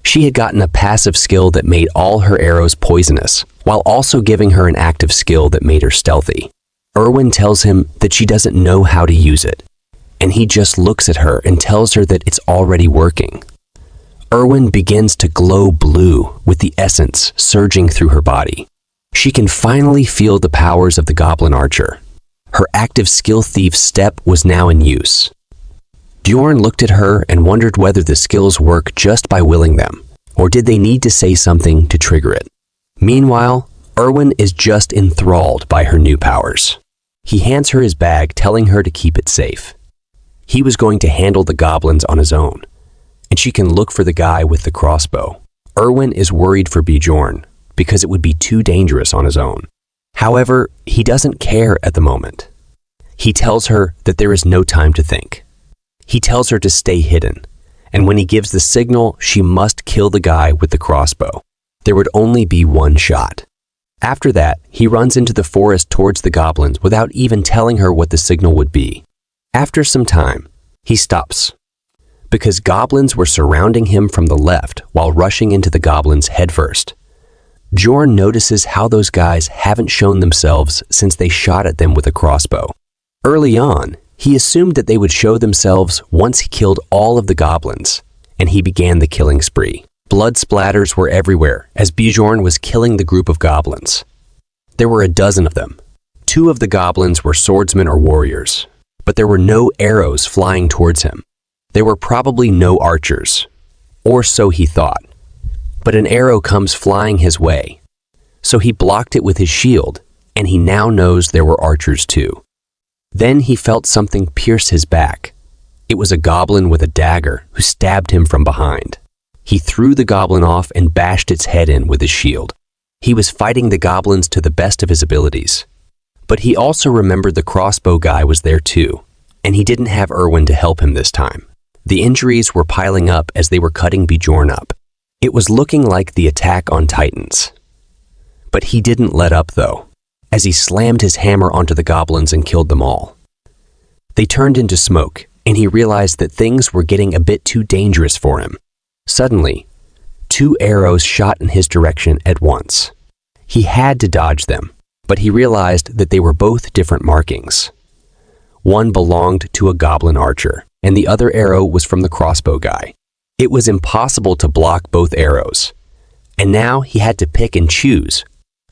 S3: She had gotten a passive skill that made all her arrows poisonous, while also giving her an active skill that made her stealthy. Irwin tells him that she doesn't know how to use it, and he just looks at her and tells her that it's already working. Irwin begins to glow blue with the essence surging through her body. She can finally feel the powers of the goblin archer. Her active skill thief step was now in use. Bjorn looked at her and wondered whether the skills work just by willing them, or did they need to say something to trigger it. Meanwhile, Irwin is just enthralled by her new powers. He hands her his bag, telling her to keep it safe. He was going to handle the goblins on his own, and she can look for the guy with the crossbow. Irwin is worried for Bjorn because it would be too dangerous on his own. However, he doesn't care at the moment. He tells her that there is no time to think. He tells her to stay hidden, and when he gives the signal, she must kill the guy with the crossbow. There would only be one shot. After that, he runs into the forest towards the goblins without even telling her what the signal would be. After some time, he stops, because goblins were surrounding him from the left while rushing into the goblins headfirst. Bjorn notices how those guys haven't shown themselves since they shot at them with a crossbow. Early on, he assumed that they would show themselves once he killed all of the goblins, and he began the killing spree. Blood splatters were everywhere as Bjorn was killing the group of goblins. There were a dozen of them. 2 of the goblins were swordsmen or warriors, but there were no arrows flying towards him. There were probably no archers, or so he thought. But an arrow comes flying his way, so he blocked it with his shield, and he now knows there were archers too. Then he felt something pierce his back. It was a goblin with a dagger who stabbed him from behind. He threw the goblin off and bashed its head in with his shield. He was fighting the goblins to the best of his abilities. But he also remembered the crossbow guy was there too, and he didn't have Irwin to help him this time. The injuries were piling up as they were cutting Bjorn up. It was looking like the attack on Titans. But he didn't let up though, as he slammed his hammer onto the goblins and killed them all. They turned into smoke, and he realized that things were getting a bit too dangerous for him. Suddenly, 2 arrows shot in his direction at once. He had to dodge them, but he realized that they were both different markings. One belonged to a goblin archer, and the other arrow was from the crossbow guy. It was impossible to block both arrows, and now he had to pick and choose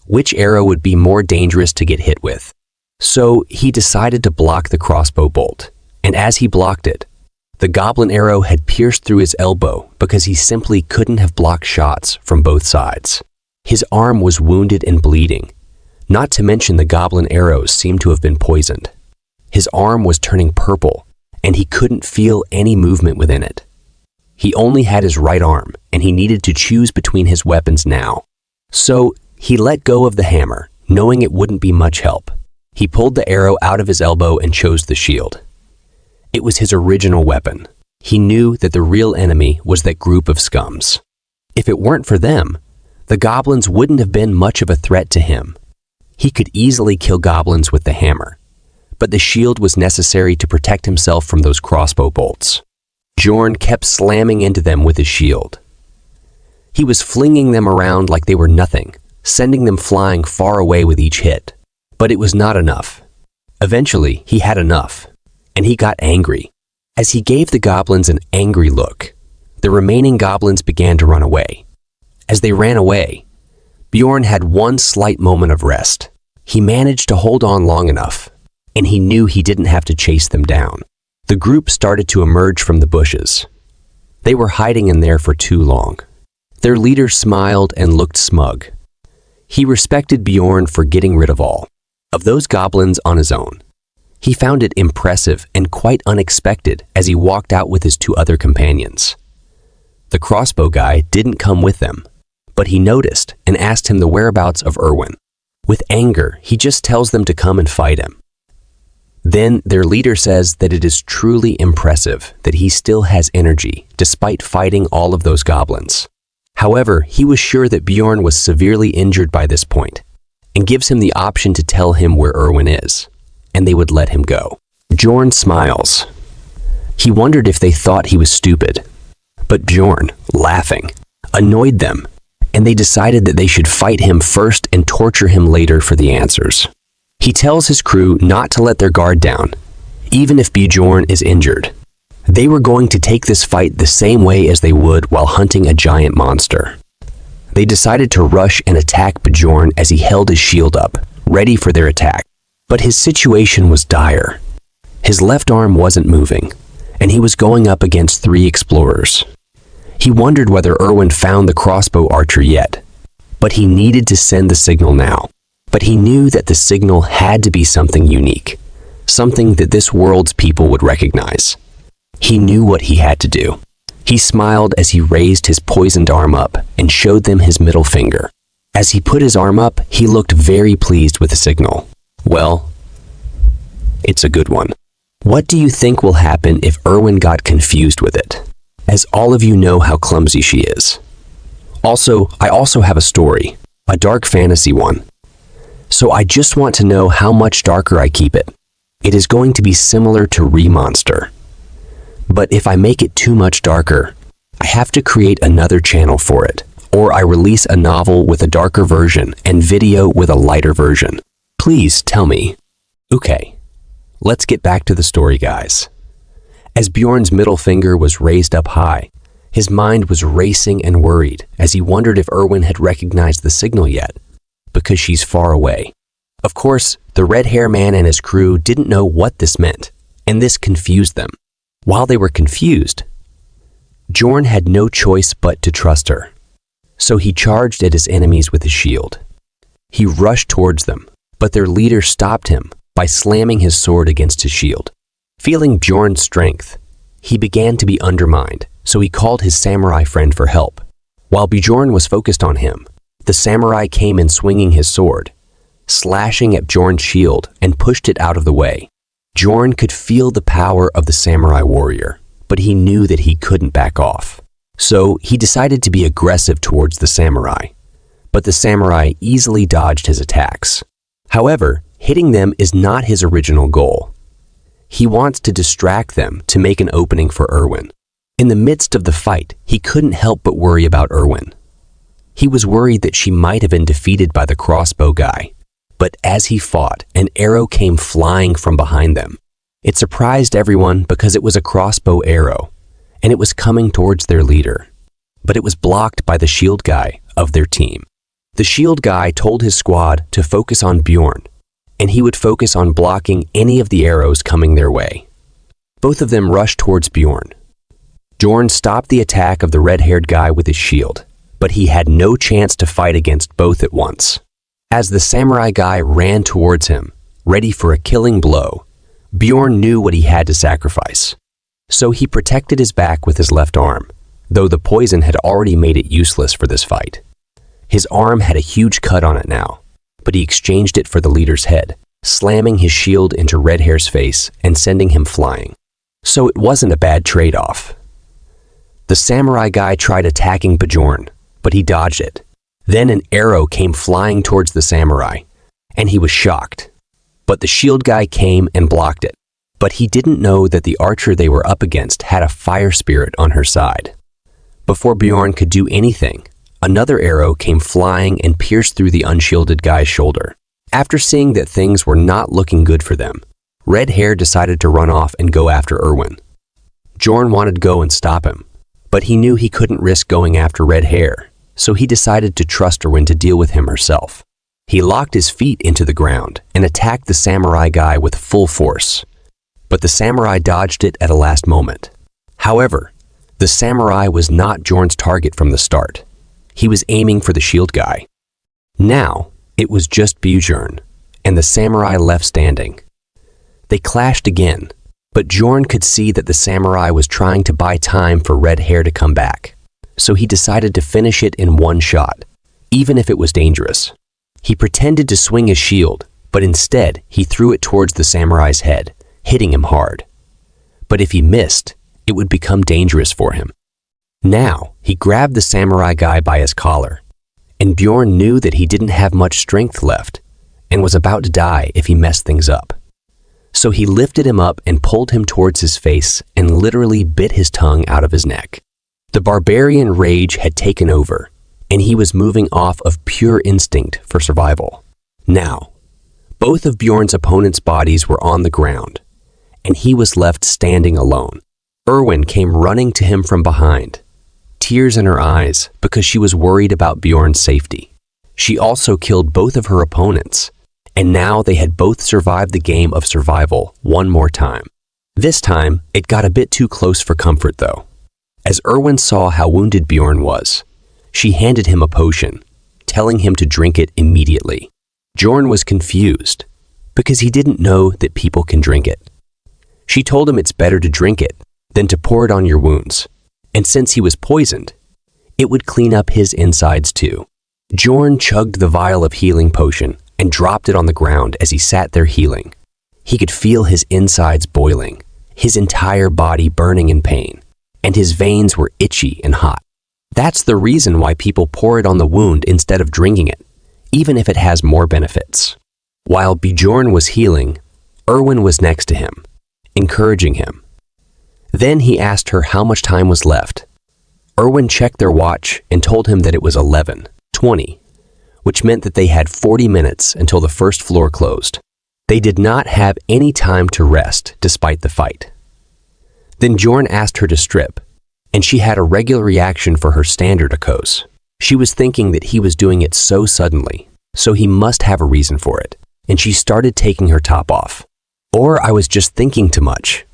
S3: which arrow would be more dangerous to get hit with. So he decided to block the crossbow bolt, and as he blocked it, the goblin arrow had pierced through his elbow because he simply couldn't have blocked shots from both sides. His arm was wounded and bleeding, not to mention the goblin arrows seemed to have been poisoned. His arm was turning purple, and he couldn't feel any movement within it. He only had his right arm, and he needed to choose between his weapons now. So he let go of the hammer, knowing it wouldn't be much help. He pulled the arrow out of his elbow and chose the shield. It was his original weapon. He knew that the real enemy was that group of scums. If it weren't for them, the goblins wouldn't have been much of a threat to him. He could easily kill goblins with the hammer, but the shield was necessary to protect himself from those crossbow bolts. Bjorn kept slamming into them with his shield. He was flinging them around like they were nothing, sending them flying far away with each hit. But it was not enough. Eventually, he had enough, and he got angry. As he gave the goblins an angry look, the remaining goblins began to run away. As they ran away, Bjorn had one slight moment of rest. He managed to hold on long enough, and he knew he didn't have to chase them down. The group started to emerge from the bushes. They were hiding in there for too long. Their leader smiled and looked smug. He respected Bjorn for getting rid of all of those goblins on his own. He found it impressive and quite unexpected as he walked out with his two other companions. The crossbow guy didn't come with them, but he noticed and asked him the whereabouts of Irwin. With anger, he just tells them to come and fight him. Then their leader says that it is truly impressive that he still has energy despite fighting all of those goblins. However, he was sure that Bjorn was severely injured by this point and gives him the option to tell him where Irwin is, and they would let him go. Bjorn smiles. He wondered if they thought he was stupid, but Bjorn, laughing, annoyed them, and they decided that they should fight him first and torture him later for the answers. He tells his crew not to let their guard down, even if Bjorn is injured. They were going to take this fight the same way as they would while hunting a giant monster. They decided to rush and attack Bjorn as he held his shield up, ready for their attack. But his situation was dire. His left arm wasn't moving, and he was going up against 3 explorers. He wondered whether Irwin found the crossbow archer yet, but he needed to send the signal now. But he knew that the signal had to be something unique, something that this world's people would recognize. He knew what he had to do. He smiled as he raised his poisoned arm up and showed them his middle finger. As he put his arm up, he looked very pleased with the signal. Well, it's a good one. What do you think will happen if Irwin got confused with it? As all of you know how clumsy she is. I also have a story, a dark fantasy one. So I just want to know how much darker I keep it. It is going to be similar to Remonster. But if I make it too much darker, I have to create another channel for it, or I release a novel with a darker version and video with a lighter version. Please tell me. Okay, let's get back to the story, guys. As Bjorn's middle finger was raised up high, his mind was racing and worried as he wondered if Irwin had recognized the signal yet, because she's far away. Of course, the red-hair man and his crew didn't know what this meant, and this confused them. While they were confused, Bjorn had no choice but to trust her. So he charged at his enemies with his shield. He rushed towards them, but their leader stopped him by slamming his sword against his shield. Feeling Bjorn's strength, he began to be undermined, so he called his samurai friend for help. While Bjorn was focused on him, the samurai came in swinging his sword, slashing at Bjorn's shield and pushed it out of the way. Bjorn could feel the power of the samurai warrior, but he knew that he couldn't back off. So he decided to be aggressive towards the samurai, but the samurai easily dodged his attacks. However, hitting them is not his original goal. He wants to distract them to make an opening for Irwin. In the midst of the fight, he couldn't help but worry about Irwin. He was worried that she might have been defeated by the crossbow guy. But as he fought, an arrow came flying from behind them. It surprised everyone because it was a crossbow arrow, and it was coming towards their leader. But it was blocked by the shield guy of their team. The shield guy told his squad to focus on Bjorn, and he would focus on blocking any of the arrows coming their way. Both of them rushed towards Bjorn. Bjorn stopped the attack of the red-haired guy with his shield, but he had no chance to fight against both at once. As the samurai guy ran towards him, ready for a killing blow, Bjorn knew what he had to sacrifice. So he protected his back with his left arm, though the poison had already made it useless for this fight. His arm had a huge cut on it now, but he exchanged it for the leader's head, slamming his shield into Red Hair's face and sending him flying. So it wasn't a bad trade-off. The samurai guy tried attacking Bjorn, but he dodged it. Then an arrow came flying towards the samurai, and he was shocked. But the shield guy came and blocked it. But he didn't know that the archer they were up against had a fire spirit on her side. Before Bjorn could do anything, another arrow came flying and pierced through the unshielded guy's shoulder. After seeing that things were not looking good for them, Red Hair decided to run off and go after Irwin. Bjorn wanted to go and stop him, but he knew he couldn't risk going after Red Hair, so he decided to trust Irwin to deal with him herself. He locked his feet into the ground and attacked the samurai guy with full force. But the samurai dodged it at a last moment. However, the samurai was not Bjorn's target from the start. He was aiming for the shield guy. Now, it was just Bjorn, and the samurai left standing. They clashed again, but Bjorn could see that the samurai was trying to buy time for Red Hair to come back. So he decided to finish it in one shot, even if it was dangerous. He pretended to swing his shield, but instead he threw it towards the samurai's head, hitting him hard. But if he missed, it would become dangerous for him. Now, he grabbed the samurai guy by his collar, and Bjorn knew that he didn't have much strength left and was about to die if he messed things up. So he lifted him up and pulled him towards his face and literally bit his tongue out of his neck. The barbarian rage had taken over, and he was moving off of pure instinct for survival. Now, both of Bjorn's opponent's bodies were on the ground, and he was left standing alone. Irwin came running to him from behind, tears in her eyes because she was worried about Bjorn's safety. She also killed both of her opponents, and now they had both survived the game of survival one more time. This time, it got a bit too close for comfort though. As Irwin saw how wounded Bjorn was, she handed him a potion, telling him to drink it immediately. Bjorn was confused because he didn't know that people can drink it. She told him it's better to drink it than to pour it on your wounds, and since he was poisoned, it would clean up his insides too. Bjorn chugged the vial of healing potion and dropped it on the ground as he sat there healing. He could feel his insides boiling, his entire body burning in pain, and his veins were itchy and hot. That's the reason why people pour it on the wound instead of drinking it, even if it has more benefits. While Bjorn was healing, Irwin was next to him, encouraging him. Then he asked her how much time was left. Irwin checked their watch and told him that it was 11:20, which meant that they had 40 minutes until the first floor closed. They did not have any time to rest despite the fight. Then Bjorn asked her to strip, and she had a regular reaction for her standard akos. She was thinking that he was doing it so suddenly, so he must have a reason for it, and she started taking her top off. Or I was just thinking too much.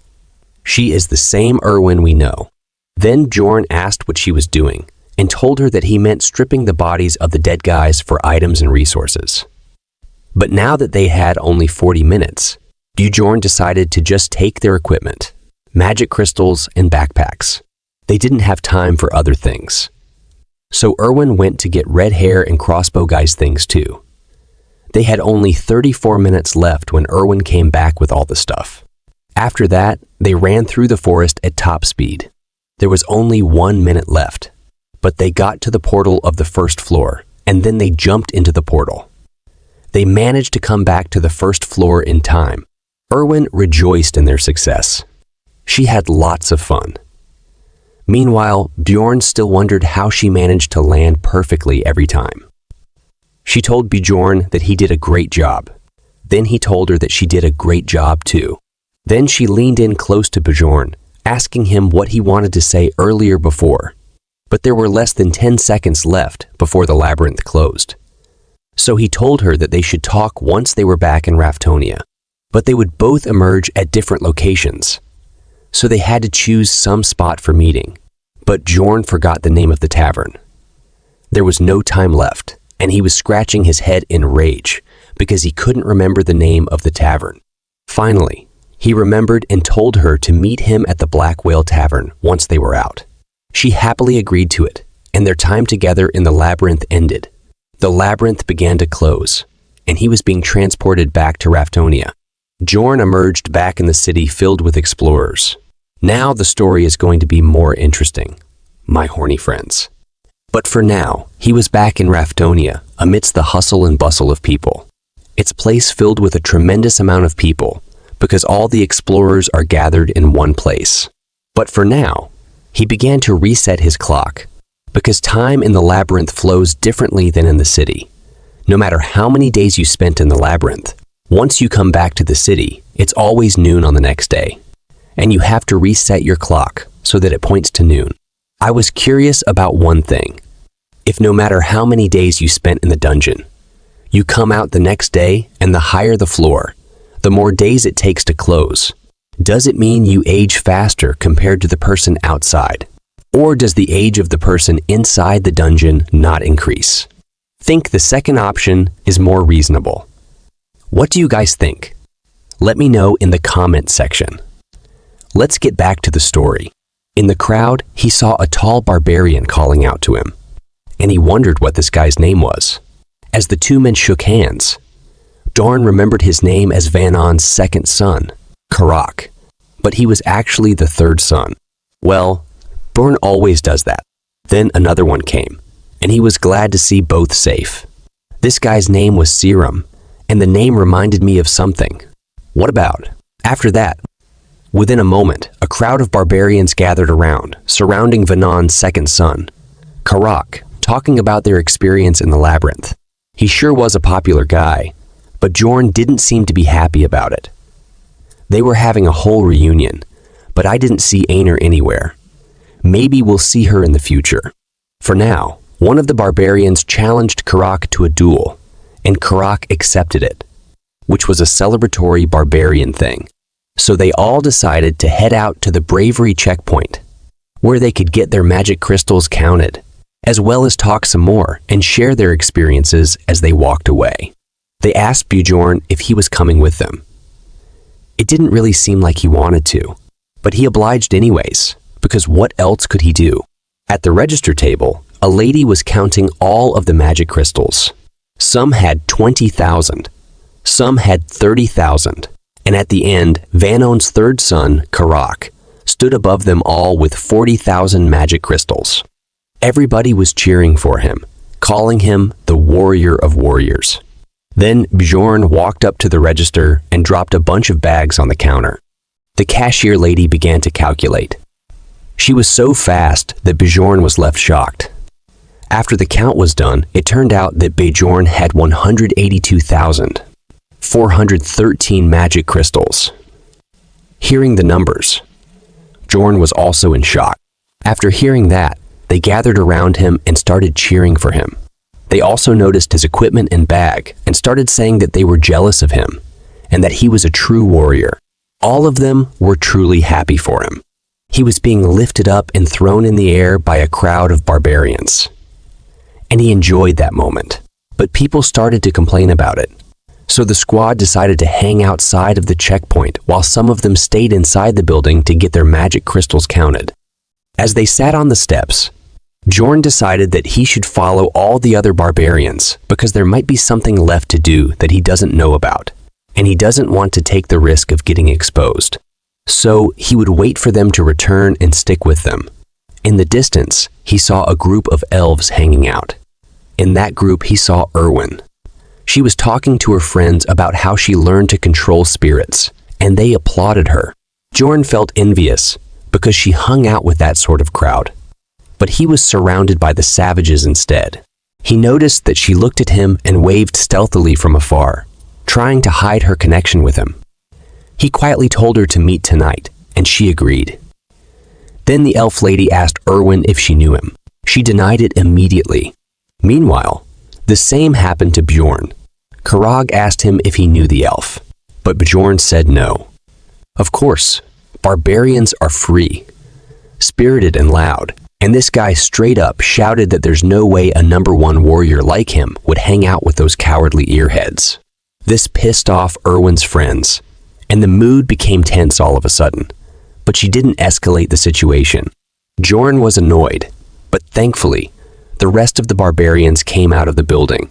S3: She is the same Irwin we know. Then Bjorn asked what she was doing, and told her that he meant stripping the bodies of the dead guys for items and resources. But now that they had only 40 minutes, Bjorn decided to just take their equipment, magic crystals and backpacks. They didn't have time for other things. So Irwin went to get Red Hair and Crossbow Guy's things too. They had only 34 minutes left when Irwin came back with all the stuff. After that, they ran through the forest at top speed. There was only 1 minute left, but they got to the portal of the first floor, and then they jumped into the portal. They managed to come back to the first floor in time. Irwin rejoiced in their success. She had lots of fun. Meanwhile, Bjorn still wondered how she managed to land perfectly every time. She told Bjorn that he did a great job. Then he told her that she did a great job too. Then she leaned in close to Bjorn, asking him what he wanted to say earlier before. But there were less than 10 seconds left before the labyrinth closed. So he told her that they should talk once they were back in Raftonia, but they would both emerge at different locations. So they had to choose some spot for meeting, but Bjorn forgot the name of the tavern. There was no time left, and he was scratching his head in rage because he couldn't remember the name of the tavern. Finally, he remembered and told her to meet him at the Black Whale Tavern once they were out. She happily agreed to it, and their time together in the labyrinth ended. The labyrinth began to close, and he was being transported back to Raftonia. Bjorn emerged back in the city filled with explorers. Now the story is going to be more interesting, my horny friends. But for now, he was back in Raftonia, amidst the hustle and bustle of people. It's a place filled with a tremendous amount of people, because all the explorers are gathered in one place. But for now, he began to reset his clock, because time in the labyrinth flows differently than in the city. No matter how many days you spent in the labyrinth, once you come back to the city, it's always noon on the next day. And you have to reset your clock so that it points to noon. I was curious about one thing. If no matter how many days you spent in the dungeon, you come out the next day and the higher the floor, the more days it takes to close, does it mean you age faster compared to the person outside? Or does the age of the person inside the dungeon not increase? Think the second option is more reasonable. What do you guys think? Let me know in the comment section. Let's get back to the story. In the crowd, he saw a tall barbarian calling out to him, and he wondered what this guy's name was. As the two men shook hands, Bjorn remembered his name as Vanon's second son, Karak, but he was actually the third son. Well, Bjorn always does that. Then another one came, and he was glad to see both safe. This guy's name was Serum, and the name reminded me of something. What about? After that, within a moment, a crowd of barbarians gathered around, surrounding Vanon's second son, Karak, talking about their experience in the labyrinth. He sure was a popular guy, but Bjorn didn't seem to be happy about it. They were having a whole reunion, but I didn't see Anor anywhere. Maybe we'll see her in the future. For now, one of the barbarians challenged Karak to a duel, and Karak accepted it, which was a celebratory barbarian thing. So they all decided to head out to the bravery checkpoint, where they could get their magic crystals counted, as well as talk some more and share their experiences as they walked away. They asked Bjorn if he was coming with them. It didn't really seem like he wanted to, but he obliged anyways, because what else could he do? At the register table, a lady was counting all of the magic crystals. Some had 20,000, some had 30,000. And at the end, Vanon's third son, Karak, stood above them all with 40,000 magic crystals. Everybody was cheering for him, calling him the warrior of warriors. Then Bjorn walked up to the register and dropped a bunch of bags on the counter. The cashier lady began to calculate. She was so fast that Bjorn was left shocked. After the count was done, it turned out that Bjorn had 182,413 magic crystals. Hearing the numbers, Bjorn was also in shock. After hearing that, they gathered around him and started cheering for him. They also noticed his equipment and bag and started saying that they were jealous of him and that he was a true warrior. All of them were truly happy for him. He was being lifted up and thrown in the air by a crowd of barbarians. And he enjoyed that moment. But people started to complain about it. So the squad decided to hang outside of the checkpoint while some of them stayed inside the building to get their magic crystals counted. As they sat on the steps, Bjorn decided that he should follow all the other barbarians because there might be something left to do that he doesn't know about, and he doesn't want to take the risk of getting exposed. So he would wait for them to return and stick with them. In the distance, he saw a group of elves hanging out. In that group, he saw Irwin. She was talking to her friends about how she learned to control spirits, and they applauded her. Bjorn felt envious because she hung out with that sort of crowd. But he was surrounded by the savages instead. He noticed that she looked at him and waved stealthily from afar, trying to hide her connection with him. He quietly told her to meet tonight, and she agreed. Then the elf lady asked Irwin if she knew him. She denied it immediately. Meanwhile, the same happened to Bjorn. Karak asked him if he knew the elf, but Bjorn said no. Of course, barbarians are free, spirited and loud, and this guy straight up shouted that there's no way a #1 warrior like him would hang out with those cowardly earheads. This pissed off Irwin's friends, and the mood became tense all of a sudden, but she didn't escalate the situation. Bjorn was annoyed, but thankfully, the rest of the barbarians came out of the building.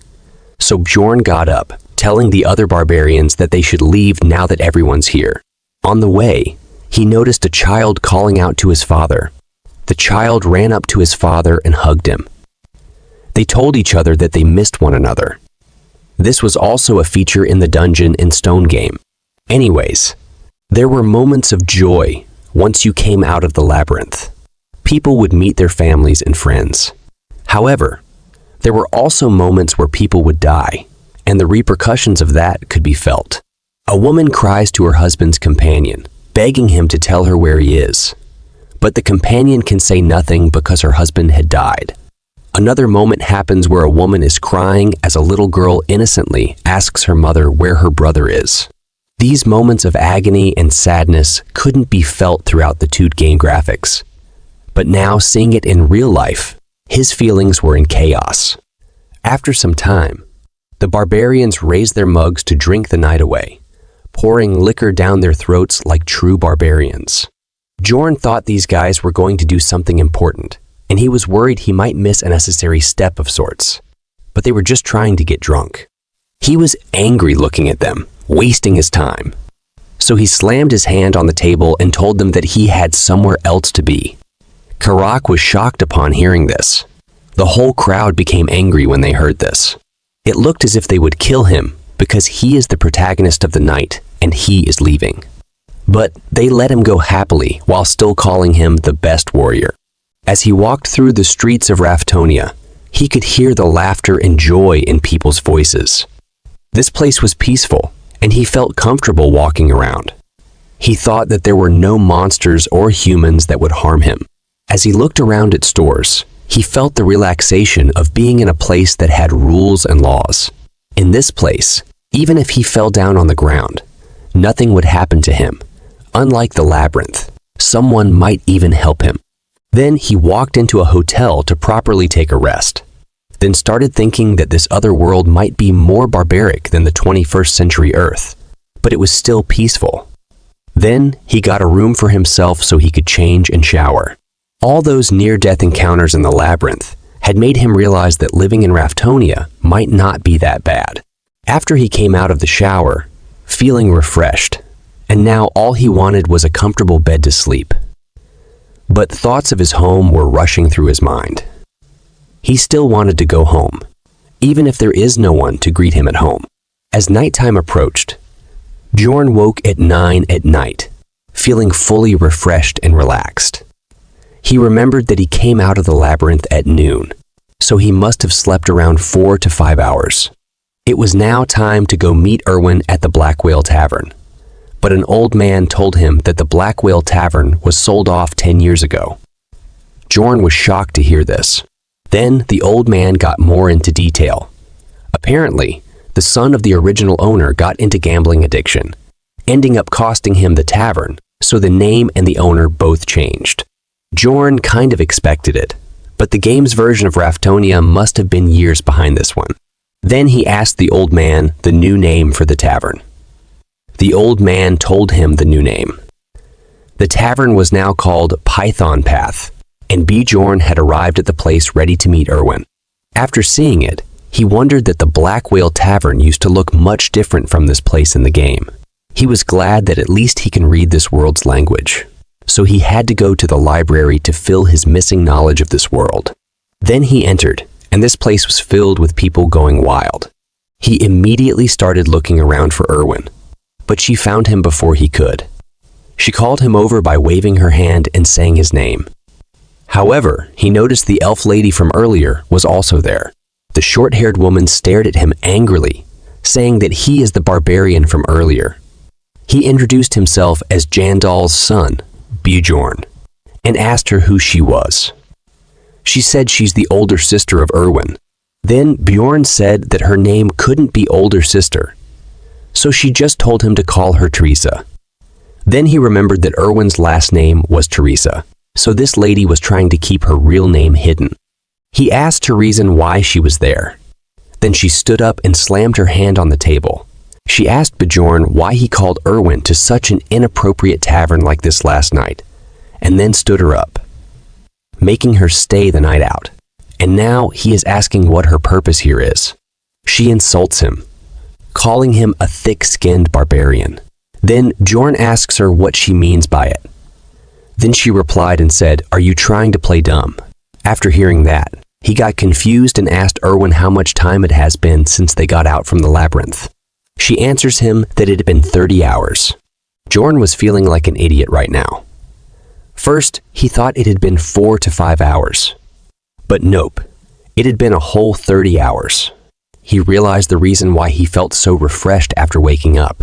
S3: So Bjorn got up, telling the other barbarians that they should leave now that everyone's here. On the way, he noticed a child calling out to his father. The child ran up to his father and hugged him. They told each other that they missed one another. This was also a feature in the Dungeon and Stone game. Anyways, there were moments of joy once you came out of the labyrinth. People would meet their families and friends. However, there were also moments where people would die, and the repercussions of that could be felt. A woman cries to her husband's companion, begging him to tell her where he is. But the companion can say nothing because her husband had died. Another moment happens where a woman is crying as a little girl innocently asks her mother where her brother is. These moments of agony and sadness couldn't be felt throughout the 2D game graphics. But now, seeing it in real life, his feelings were in chaos. After some time, the barbarians raised their mugs to drink the night away, pouring liquor down their throats like true barbarians. Bjorn thought these guys were going to do something important, and he was worried he might miss a necessary step of sorts. But they were just trying to get drunk. He was angry looking at them, wasting his time. So he slammed his hand on the table and told them that he had somewhere else to be. Karak was shocked upon hearing this. The whole crowd became angry when they heard this. It looked as if they would kill him because he is the protagonist of the night and he is leaving. But they let him go happily while still calling him the best warrior. As he walked through the streets of Raftonia, he could hear the laughter and joy in people's voices. This place was peaceful, and he felt comfortable walking around. He thought that there were no monsters or humans that would harm him. As he looked around at stores, he felt the relaxation of being in a place that had rules and laws. In this place, even if he fell down on the ground, nothing would happen to him. Unlike the labyrinth, someone might even help him. Then he walked into a hotel to properly take a rest, then started thinking that this other world might be more barbaric than the 21st century Earth, but it was still peaceful. Then he got a room for himself so he could change and shower. All those near-death encounters in the labyrinth had made him realize that living in Raftonia might not be that bad. After he came out of the shower, feeling refreshed, and now all he wanted was a comfortable bed to sleep. But thoughts of his home were rushing through his mind. He still wanted to go home, even if there is no one to greet him at home. As nighttime approached, Bjorn woke at 9 at night, feeling fully refreshed and relaxed. He remembered that he came out of the labyrinth at noon, so he must have slept around 4 to 5 hours. It was now time to go meet Irwin at the Black Whale Tavern. But an old man told him that the Black Whale Tavern was sold off 10 years ago. Bjorn was shocked to hear this. Then the old man got more into detail. Apparently, the son of the original owner got into gambling addiction, ending up costing him the tavern, so the name and the owner both changed. Bjorn kind of expected it, but the game's version of Raftonia must have been years behind this one. Then he asked the old man the new name for the tavern. The old man told him the new name. The tavern was now called Python Path, and Bjorn had arrived at the place ready to meet Irwin. After seeing it, he wondered that the Black Whale Tavern used to look much different from this place in the game. He was glad that at least he can read this world's language, so he had to go to the library to fill his missing knowledge of this world. Then he entered, and this place was filled with people going wild. He immediately started looking around for Irwin, but she found him before he could. She called him over by waving her hand and saying his name. However, he noticed the elf lady from earlier was also there. The short-haired woman stared at him angrily, saying that he is the barbarian from earlier. He introduced himself as Jandal's son, Bjorn, and asked her who she was. She said she's the older sister of Irwin. Then Bjorn said that her name couldn't be older sister, so she just told him to call her Teresa. Then he remembered that Irwin's last name was Teresa, so this lady was trying to keep her real name hidden. He asked her reason why she was there. Then she stood up and slammed her hand on the table. She asked Bjorn why he called Irwin to such an inappropriate tavern like this last night, and then stood her up, making her stay the night out. And now he is asking what her purpose here is. She insults him, calling him a thick-skinned barbarian. Then Bjorn asks her what she means by it. Then she replied and said, "Are you trying to play dumb?" After hearing that, he got confused and asked Irwin how much time it has been since they got out from the labyrinth. She answers him that it had been 30 hours. Bjorn was feeling like an idiot right now. First, he thought it had been 4 to 5 hours. But nope, it had been a whole 30 hours. He realized the reason why he felt so refreshed after waking up.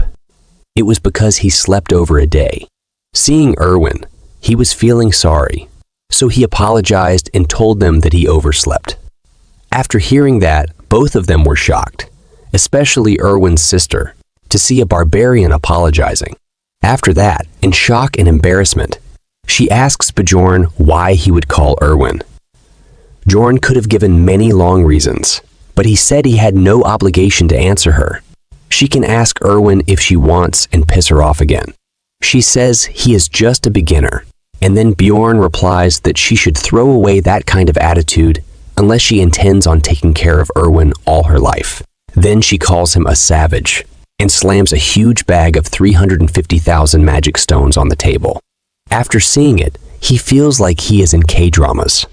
S3: It was because he slept over a day. Seeing Irwin, he was feeling sorry, so he apologized and told them that he overslept. After hearing that, both of them were shocked, especially Irwin's sister, to see a barbarian apologizing. After that, in shock and embarrassment, she asks Bjorn why he would call Irwin. Bjorn could have given many long reasons, but he said he had no obligation to answer her. She can ask Irwin if she wants and piss her off again. She says he is just a beginner, and then Bjorn replies that she should throw away that kind of attitude unless she intends on taking care of Irwin all her life. Then she calls him a savage and slams a huge bag of 350,000 magic stones on the table. After seeing it, he feels like he is in K-dramas.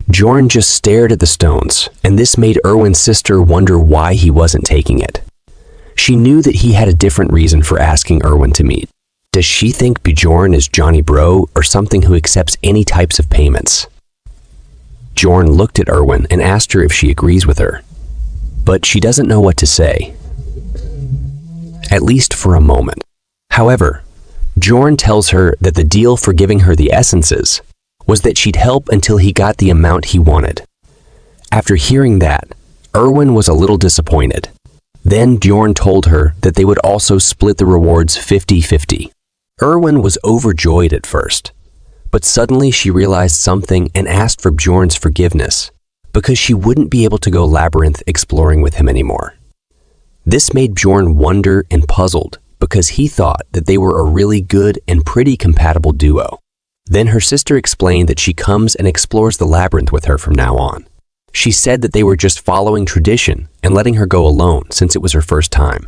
S3: Bjorn just stared at the stones, and this made Irwin's sister wonder why he wasn't taking it. She knew that he had a different reason for asking Irwin to meet. Does she think Bjorn is Johnny Bro or something who accepts any types of payments? Bjorn looked at Irwin and asked her if she agrees with her, but she doesn't know what to say. At least for a moment. However, Bjorn tells her that the deal for giving her the essences was that she'd help until he got the amount he wanted. After hearing that, Irwin was a little disappointed. Then Bjorn told her that they would also split the rewards 50-50. Irwin was overjoyed at first, but suddenly she realized something and asked for Bjorn's forgiveness because she wouldn't be able to go labyrinth exploring with him anymore. This made Bjorn wonder and puzzled because he thought that they were a really good and pretty compatible duo. Then her sister explained that she comes and explores the labyrinth with her from now on. She said that they were just following tradition and letting her go alone since it was her first time.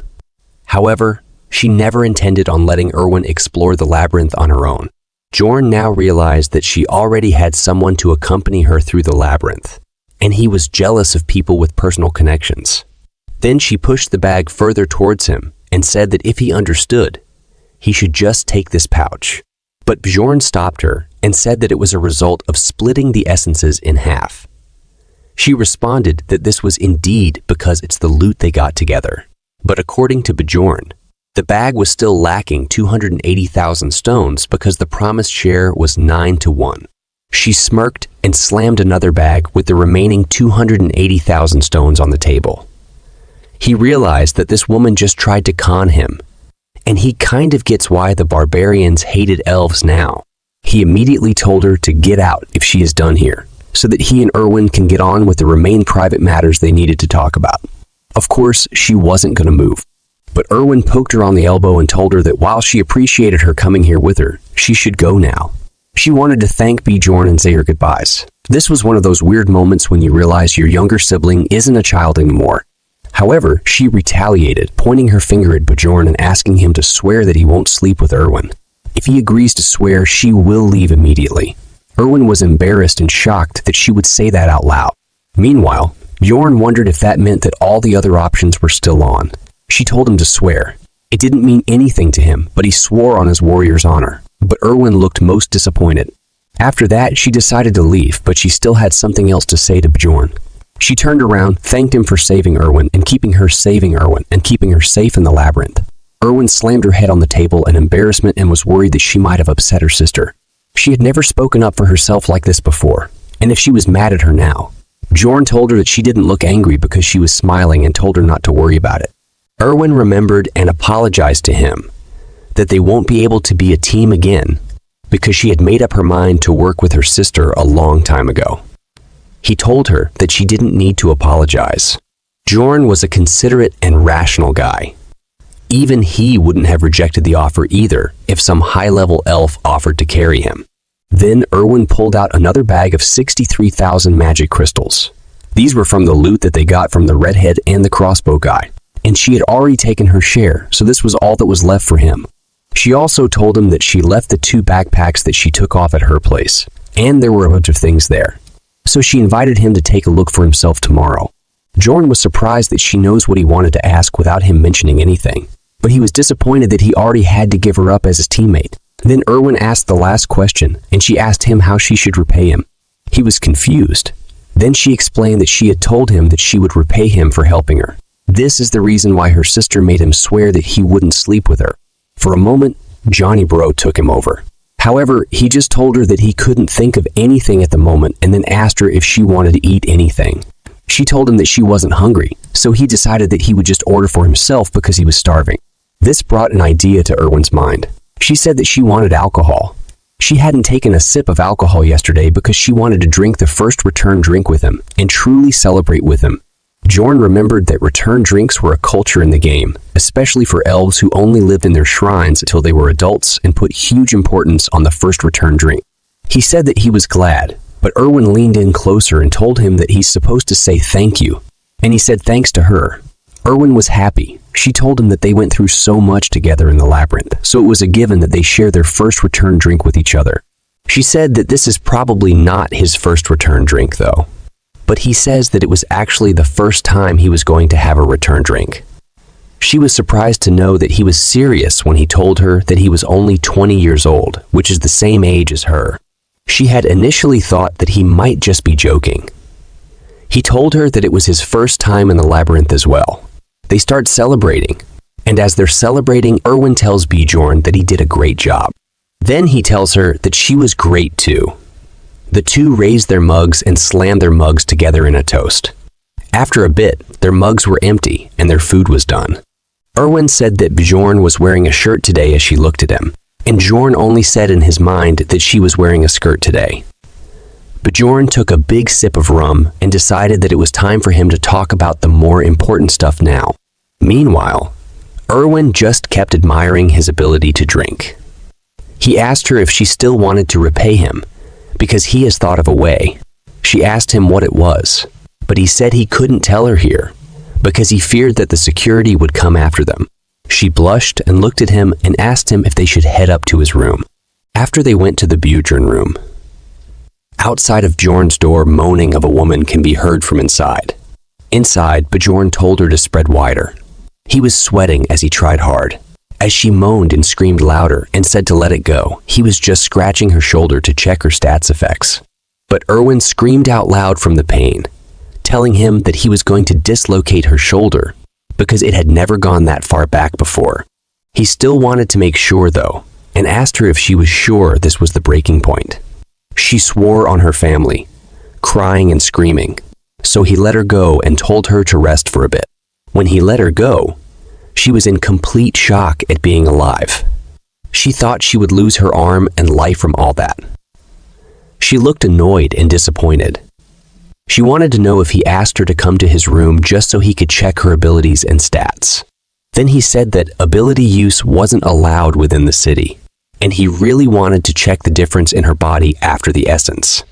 S3: However, she never intended on letting Irwin explore the labyrinth on her own. Bjorn now realized that she already had someone to accompany her through the labyrinth, and he was jealous of people with personal connections. Then she pushed the bag further towards him and said that if he understood, he should just take this pouch. But Bjorn stopped her and said that it was a result of splitting the essences in half. She responded that this was indeed because it's the loot they got together. But according to Bjorn, the bag was still lacking 280,000 stones because the promised share was 9-1. She smirked and slammed another bag with the remaining 280,000 stones on the table. He realized that this woman just tried to con him, and he kind of gets why the barbarians hated elves now. He immediately told her to get out if she is done here, so that he and Irwin can get on with the remaining private matters they needed to talk about. Of course, she wasn't going to move, but Irwin poked her on the elbow and told her that while she appreciated her coming here with her, she should go now. She wanted to thank Bjorn and say her goodbyes. This was one of those weird moments when you realize your younger sibling isn't a child anymore. However, she retaliated, pointing her finger at Bjorn and asking him to swear that he won't sleep with Irwin. If he agrees to swear, she will leave immediately. Irwin was embarrassed and shocked that she would say that out loud. Meanwhile, Bjorn wondered if that meant that all the other options were still on. She told him to swear. It didn't mean anything to him, but he swore on his warrior's honor. But Irwin looked most disappointed. After that, she decided to leave, but she still had something else to say to Bjorn. She turned around, thanked him for saving Irwin and keeping her safe in the labyrinth. Irwin slammed her head on the table in embarrassment and was worried that she might have upset her sister. She had never spoken up for herself like this before, and if she was mad at her now. Bjorn told her that she didn't look angry because she was smiling and told her not to worry about it. Irwin remembered and apologized to him that they won't be able to be a team again because she had made up her mind to work with her sister a long time ago. He told her that she didn't need to apologize. Bjorn was a considerate and rational guy. Even he wouldn't have rejected the offer either if some high-level elf offered to carry him. Then Irwin pulled out another bag of 63,000 magic crystals. These were from the loot that they got from the redhead and the crossbow guy. and she had already taken her share, so this was all that was left for him. She also told him that she left the 2 backpacks that she took off at her place, and there were a bunch of things there. So she invited him to take a look for himself tomorrow. Bjorn was surprised that she knows what he wanted to ask without him mentioning anything, but he was disappointed that he already had to give her up as his teammate. Then Irwin asked the last question, and she asked him how she should repay him. He was confused. Then she explained that she had told him that she would repay him for helping her. This is the reason why her sister made him swear that he wouldn't sleep with her. For a moment, Johnny Bro took him over. However, he just told her that he couldn't think of anything at the moment and then asked her if she wanted to eat anything. She told him that she wasn't hungry, so he decided that he would just order for himself because he was starving. This brought an idea to Irwin's mind. She said that she wanted alcohol. She hadn't taken a sip of alcohol yesterday because she wanted to drink the first return drink with him and truly celebrate with him. Bjorn remembered that return drinks were a culture in the game, especially for elves who only lived in their shrines until they were adults and put huge importance on the first return drink. He said that he was glad, but Irwin leaned in closer and told him that he's supposed to say thank you, and he said thanks to her. Irwin was happy. She told him that they went through so much together in the labyrinth, so it was a given that they share their first return drink with each other. She said that this is probably not his first return drink though, but he says that it was actually the first time he was going to have a return drink. She was surprised to know that he was serious when he told her that he was only 20 years old, which is the same age as her. She had initially thought that he might just be joking. He told her that it was his first time in the labyrinth as well. They start celebrating, and as they're celebrating, Irwin tells Bjorn that he did a great job. Then he tells her that she was great too. The two raised their mugs and slammed their mugs together in a toast. After a bit, their mugs were empty and their food was done. Irwin said that Bjorn was wearing a shirt today as she looked at him, and Bjorn only said in his mind that she was wearing a skirt today. Bjorn took a big sip of rum and decided that it was time for him to talk about the more important stuff now. Meanwhile, Irwin just kept admiring his ability to drink. He asked her if she still wanted to repay him, because he has thought of a way. She asked him what it was, but he said he couldn't tell her here, because he feared that the security would come after them. She blushed and looked at him and asked him if they should head up to his room. After they went to the Bjorn room, outside of Bjorn's door, moaning of a woman can be heard from inside. Inside, Bjorn told her to spread wider. He was sweating as he tried hard. As she moaned and screamed louder and said to let it go, he was just scratching her shoulder to check her stats effects. But Irwin screamed out loud from the pain, telling him that he was going to dislocate her shoulder because it had never gone that far back before. He still wanted to make sure though, and asked her if she was sure this was the breaking point. She swore on her family, crying and screaming, so he let her go and told her to rest for a bit. When he let her go, she was in complete shock at being alive. She thought she would lose her arm and life from all that. She looked annoyed and disappointed. She wanted to know if he asked her to come to his room just so he could check her abilities and stats. Then he said that ability use wasn't allowed within the city, and he really wanted to check the difference in her body after the essence.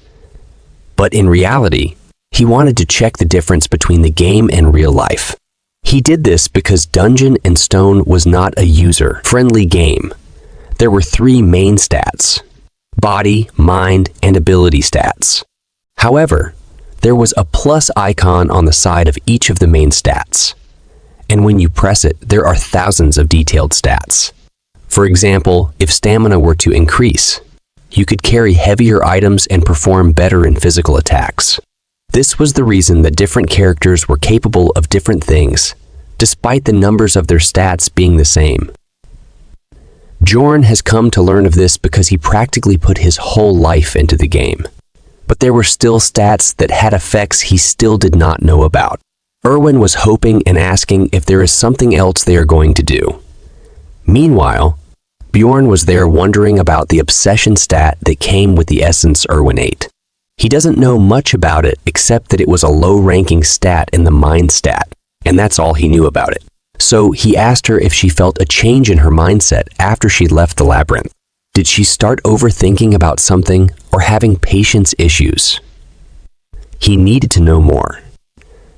S3: But in reality, he wanted to check the difference between the game and real life. He did this because Dungeon and Stone was not a user-friendly game. There were 3 main stats: body, mind, and ability stats. However, there was a plus icon on the side of each of the main stats, and when you press it, there are thousands of detailed stats. For example, if stamina were to increase, you could carry heavier items and perform better in physical attacks. This was the reason that different characters were capable of different things, despite the numbers of their stats being the same. Bjorn has come to learn of this because he practically put his whole life into the game. But there were still stats that had effects he still did not know about. Irwin was hoping and asking if there is something else they are going to do. Meanwhile, Bjorn was there wondering about the obsession stat that came with the essence Irwin ate. He doesn't know much about it except that it was a low-ranking stat in the mind stat, and that's all he knew about it. So he asked her if she felt a change in her mindset after she left the labyrinth. Did she start overthinking about something or having patience issues? He needed to know more.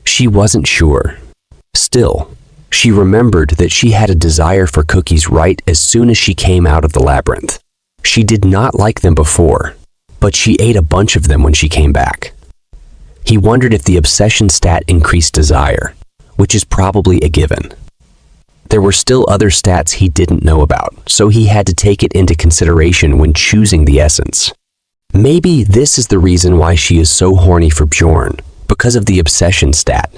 S3: She wasn't sure. Still, She remembered that she had a desire for cookies right as soon as she came out of the labyrinth. She did not like them before, but she ate a bunch of them when she came back. He wondered if the obsession stat increased desire, which is probably a given. There were still other stats he didn't know about, so he had to take it into consideration when choosing the essence. Maybe this is the reason why she is so horny for Bjorn, because of the obsession stat.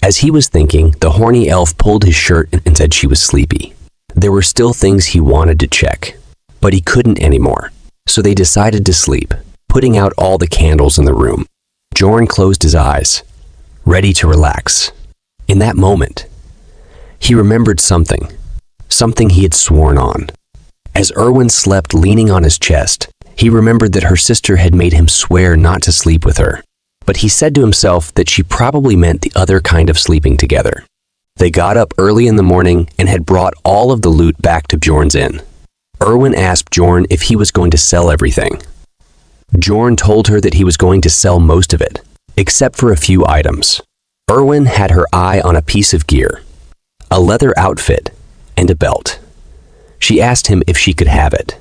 S3: As he was thinking, the horny elf pulled his shirt and said she was sleepy. There were still things he wanted to check, but he couldn't anymore, so they decided to sleep, putting out all the candles in the room. Bjorn closed his eyes, ready to relax. In that moment, he remembered something he had sworn on. As Irwin slept leaning on his chest, he remembered that her sister had made him swear not to sleep with her. But he said to himself that she probably meant the other kind of sleeping together. They got up early in the morning and had brought all of the loot back to Bjorn's inn. Irwin asked Bjorn if he was going to sell everything. Bjorn told her that he was going to sell most of it, except for a few items. Irwin had her eye on a piece of gear, a leather outfit, and a belt. She asked him if she could have it.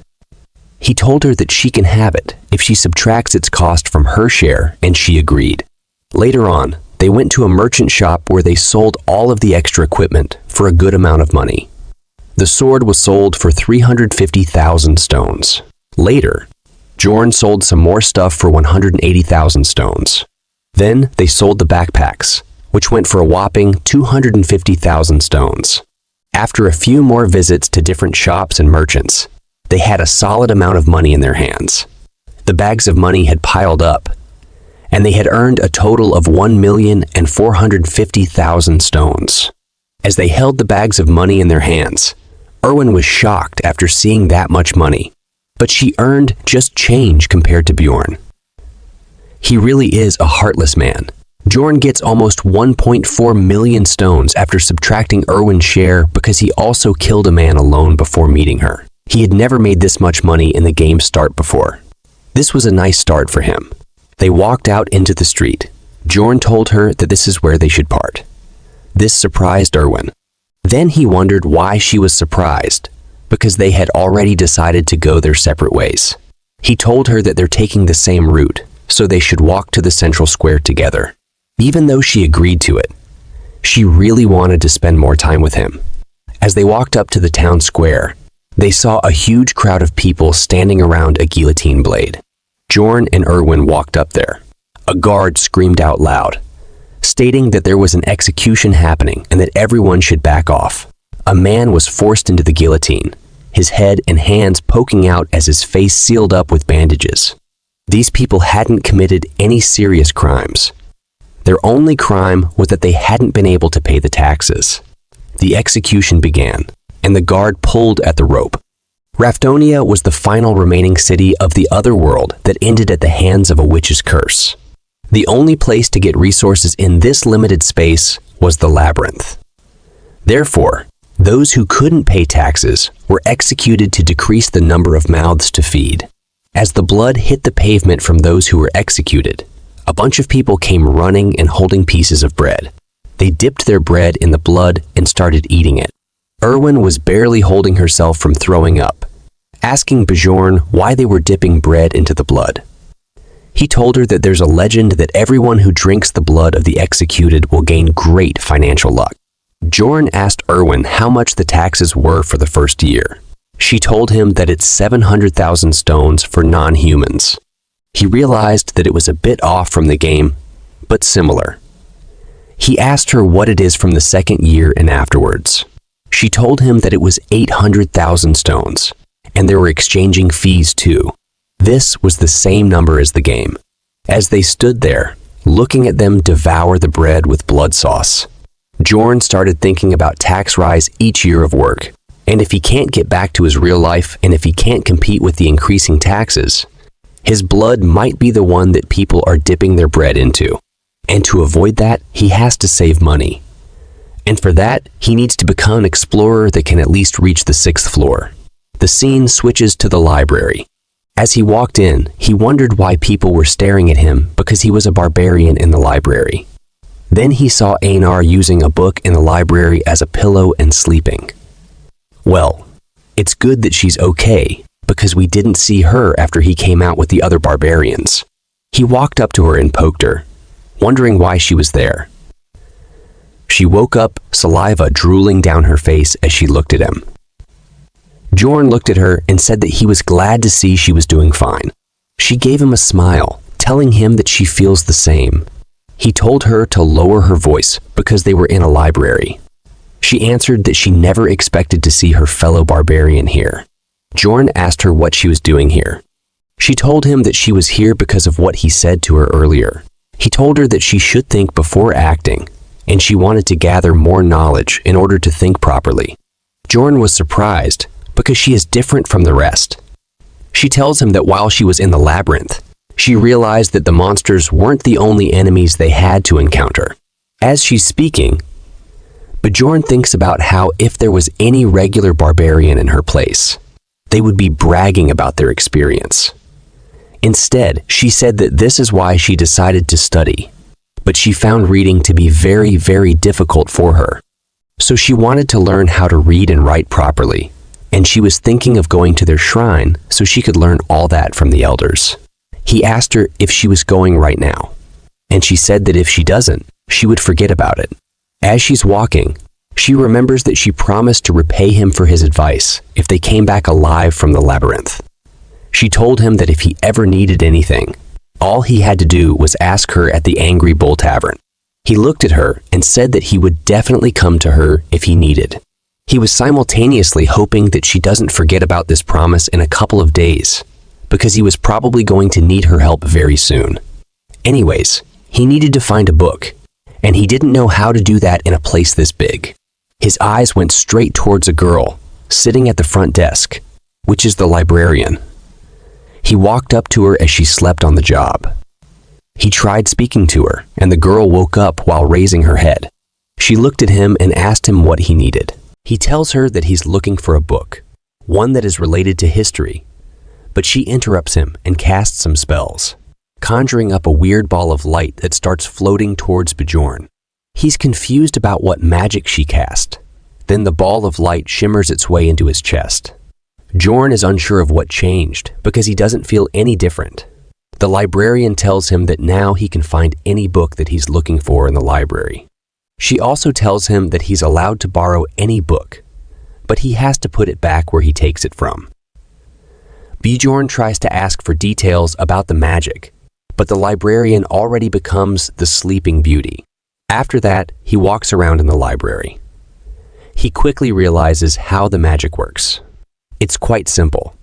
S3: He told her that she can have it if she subtracts its cost from her share, and she agreed. Later on, they went to a merchant shop where they sold all of the extra equipment for a good amount of money. The sword was sold for 350,000 stones. Later, Bjorn sold some more stuff for 180,000 stones. Then they sold the backpacks, which went for a whopping 250,000 stones. After a few more visits to different shops and merchants, they had a solid amount of money in their hands. The bags of money had piled up, and they had earned a total of 1,450,000 stones. As they held the bags of money in their hands, Irwin was shocked after seeing that much money, but she earned just change compared to Bjorn. He really is a heartless man. Bjorn gets almost 1.4 million stones after subtracting Irwin's share because he also killed a man alone before meeting her. He had never made this much money in the game's start before. This was a nice start for him. They walked out into the street. Bjorn told her that this is where they should part. This surprised Irwin. Then he wondered why she was surprised, because they had already decided to go their separate ways. He told her that they're taking the same route, so they should walk to the central square together. Even though she agreed to it, she really wanted to spend more time with him. As they walked up to the town square, they saw a huge crowd of people standing around a guillotine blade. Bjorn and Irwin walked up there. A guard screamed out loud, stating that there was an execution happening and that everyone should back off. A man was forced into the guillotine, his head and hands poking out as his face sealed up with bandages. These people hadn't committed any serious crimes. Their only crime was that they hadn't been able to pay the taxes. The execution began, and the guard pulled at the rope. Rafdonia was the final remaining city of the other world that ended at the hands of a witch's curse. The only place to get resources in this limited space was the labyrinth. Therefore, those who couldn't pay taxes were executed to decrease the number of mouths to feed. As the blood hit the pavement from those who were executed, a bunch of people came running and holding pieces of bread. They dipped their bread in the blood and started eating it. Irwin was barely holding herself from throwing up, asking Bjorn why they were dipping bread into the blood. He told her that there's a legend that everyone who drinks the blood of the executed will gain great financial luck. Bjorn asked Irwin how much the taxes were for the first year. She told him that it's 700,000 stones for non-humans. He realized that it was a bit off from the game, but similar. He asked her what it is from the second year and afterwards. She told him that it was 800,000 stones, and there were exchanging fees too. This was the same number as the game. As they stood there, looking at them devour the bread with blood sauce, Bjorn started thinking about tax rise each year of work. And if he can't get back to his real life, and if he can't compete with the increasing taxes, his blood might be the one that people are dipping their bread into. And to avoid that, he has to save money. And for that, he needs to become an explorer that can at least reach the 6th floor. The scene switches to the library. As he walked in, he wondered why people were staring at him because he was a barbarian in the library. Then he saw Anor using a book in the library as a pillow and sleeping. Well, it's good that she's okay, because we didn't see her after he came out with the other barbarians. He walked up to her and poked her, wondering why she was there. She woke up, saliva drooling down her face as she looked at him. Bjorn looked at her and said that he was glad to see she was doing fine. She gave him a smile, telling him that she feels the same. He told her to lower her voice because they were in a library. She answered that she never expected to see her fellow barbarian here. Bjorn asked her what she was doing here. She told him that she was here because of what he said to her earlier. He told her that she should think before acting, and she wanted to gather more knowledge in order to think properly. Bjorn was surprised because she is different from the rest. She tells him that while she was in the labyrinth, she realized that the monsters weren't the only enemies they had to encounter. As she's speaking, Bjorn thinks about how if there was any regular barbarian in her place, they would be bragging about their experience. Instead, she said that this is why she decided to study, but she found reading to be very, very difficult for her. So she wanted to learn how to read and write properly, and she was thinking of going to their shrine so she could learn all that from the elders. He asked her if she was going right now, and she said that if she doesn't, she would forget about it. As she's walking, she remembers that she promised to repay him for his advice if they came back alive from the labyrinth. She told him that if he ever needed anything, all he had to do was ask her at the Angry Bull Tavern. He looked at her and said that he would definitely come to her if he needed. He was simultaneously hoping that she doesn't forget about this promise in a couple of days, because he was probably going to need her help very soon. Anyways, he needed to find a book, and he didn't know how to do that in a place this big. His eyes went straight towards a girl sitting at the front desk, which is the librarian. He walked up to her as she slept on the job. He tried speaking to her, and the girl woke up while raising her head. She looked at him and asked him what he needed. He tells her that he's looking for a book, one that is related to history, but she interrupts him and casts some spells, conjuring up a weird ball of light that starts floating towards Bjorn. He's confused about what magic she cast. Then the ball of light shimmers its way into his chest. Bjorn is unsure of what changed because he doesn't feel any different. The librarian tells him that now he can find any book that he's looking for in the library. She also tells him that he's allowed to borrow any book, but he has to put it back where he takes it from. Bjorn tries to ask for details about the magic, but the librarian already becomes the Sleeping Beauty. After that, he walks around in the library. He quickly realizes how the magic works. It's quite simple.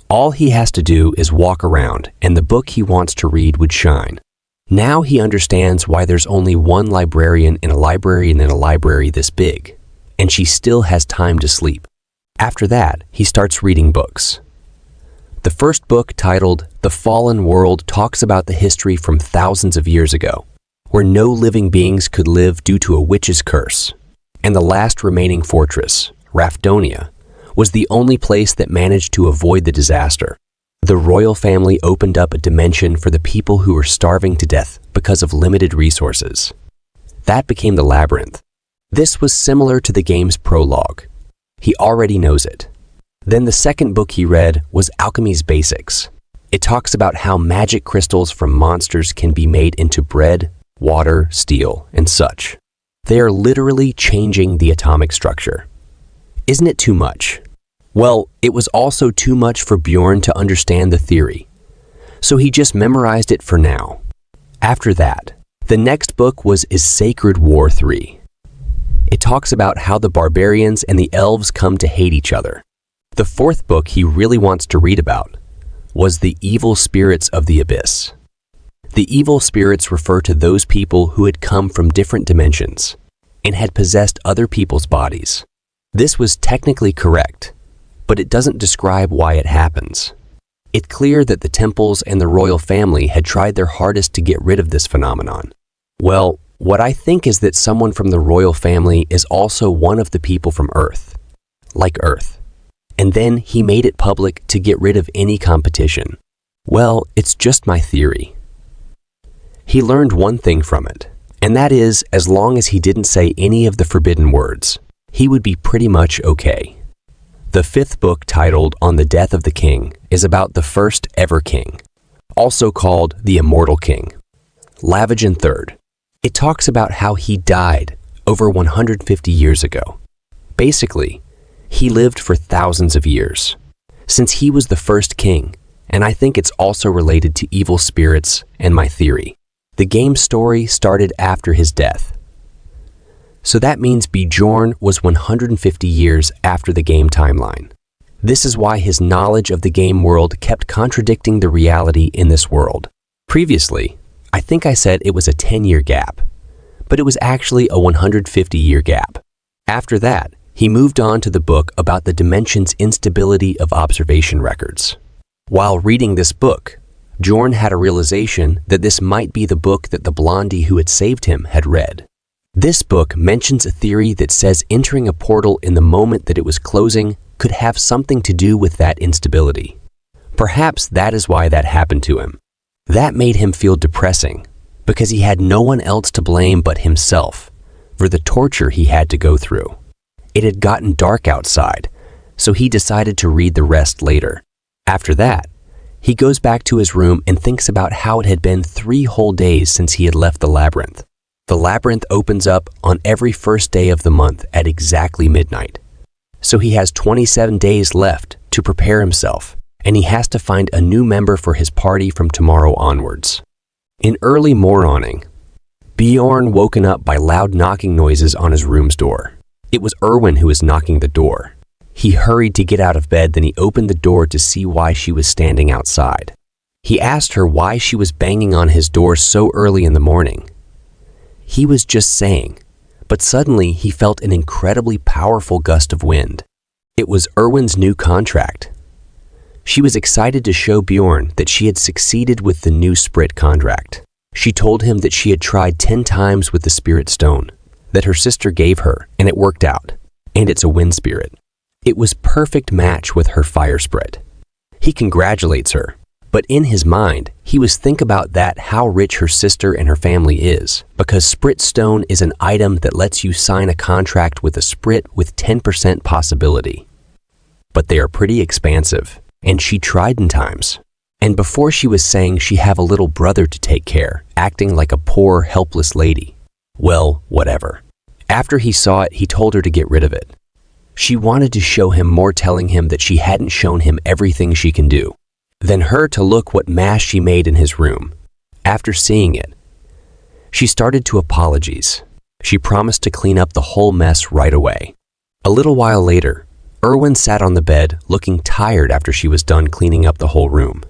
S3: All he has to do is walk around, and the book he wants to read would shine. Now he understands why there's only one librarian in a library this big, and she still has time to sleep. After that, he starts reading books. The first book, titled The Fallen World, talks about the history from thousands of years ago, where no living beings could live due to a witch's curse, and the last remaining fortress, Rafdonia, was the only place that managed to avoid the disaster. The royal family opened up a dimension for the people who were starving to death because of limited resources. That became the labyrinth. This was similar to the game's prologue. He already knows it. Then the second book he read was Alchemy's Basics. It talks about how magic crystals from monsters can be made into bread, water, steel, and such. They are literally changing the atomic structure. Isn't it too much? Well, it was also too much for Bjorn to understand the theory, so he just memorized it for now. After that, the next book was Is Sacred War 3. It talks about how the barbarians and the elves come to hate each other. The fourth book he really wants to read about was The Evil Spirits of the Abyss. The evil spirits refer to those people who had come from different dimensions and had possessed other people's bodies. This was technically correct, but it doesn't describe why it happens. It's clear that the temples and the royal family had tried their hardest to get rid of this phenomenon. Well, what I think is that someone from the royal family is also one of the people from Earth, like Earth. And then he made it public to get rid of any competition. Well, it's just my theory. He learned one thing from it, And that is, as long as he didn't say any of the forbidden words, he would be pretty much okay. The fifth book, titled On the Death of the King, is about the first ever king, also called the Immortal King, Labyrinth III. It talks about how he died over 150 years ago. Basically, he lived for thousands of years, since he was the first king, and I think it's also related to evil spirits and my theory. The game's story started after his death. So that means Bjorn was 150 years after the game timeline. This is why his knowledge of the game world kept contradicting the reality in this world. Previously, I think I said it was a 10-year gap, but it was actually a 150-year gap. After that, he moved on to the book about the dimension's instability of observation records. While reading this book, Bjorn had a realization that this might be the book that the blondie who had saved him had read. This book mentions a theory that says entering a portal in the moment that it was closing could have something to do with that instability. Perhaps that is why that happened to him. That made him feel depressing, because he had no one else to blame but himself for the torture he had to go through. It had gotten dark outside, so he decided to read the rest later. After that, he goes back to his room and thinks about how it had been 3 whole days since he had left the labyrinth. The labyrinth opens up on every first day of the month at exactly midnight. So he has 27 days left to prepare himself, and he has to find a new member for his party from tomorrow onwards. In early morning, Bjorn woken up by loud knocking noises on his room's door. It was Irwin who was knocking the door. He hurried to get out of bed, then he opened the door to see why she was standing outside. He asked her why she was banging on his door so early in the morning. He was just saying, but suddenly he felt an incredibly powerful gust of wind. It was Irwin's new contract. She was excited to show Bjorn that she had succeeded with the new Sprit contract. She told him that she had tried 10 times with the spirit stone that her sister gave her, and it worked out, and it's a wind spirit. It was perfect match with her fire spirit. He congratulates her, but in his mind, he was think about that how rich her sister and her family is, because Sprit Stone is an item that lets you sign a contract with a Sprit with 10% possibility. But they are pretty expansive, and she tried in times. And before she was saying she have a little brother to take care, acting like a poor, helpless lady. Well, whatever. After he saw it, he told her to get rid of it. She wanted to show him more, telling him that she hadn't shown him everything she can do. Then her to look what mess she made in his room. After seeing it, she started to apologize. She promised to clean up the whole mess right away. A little while later, Irwin sat on the bed looking tired after she was done cleaning up the whole room.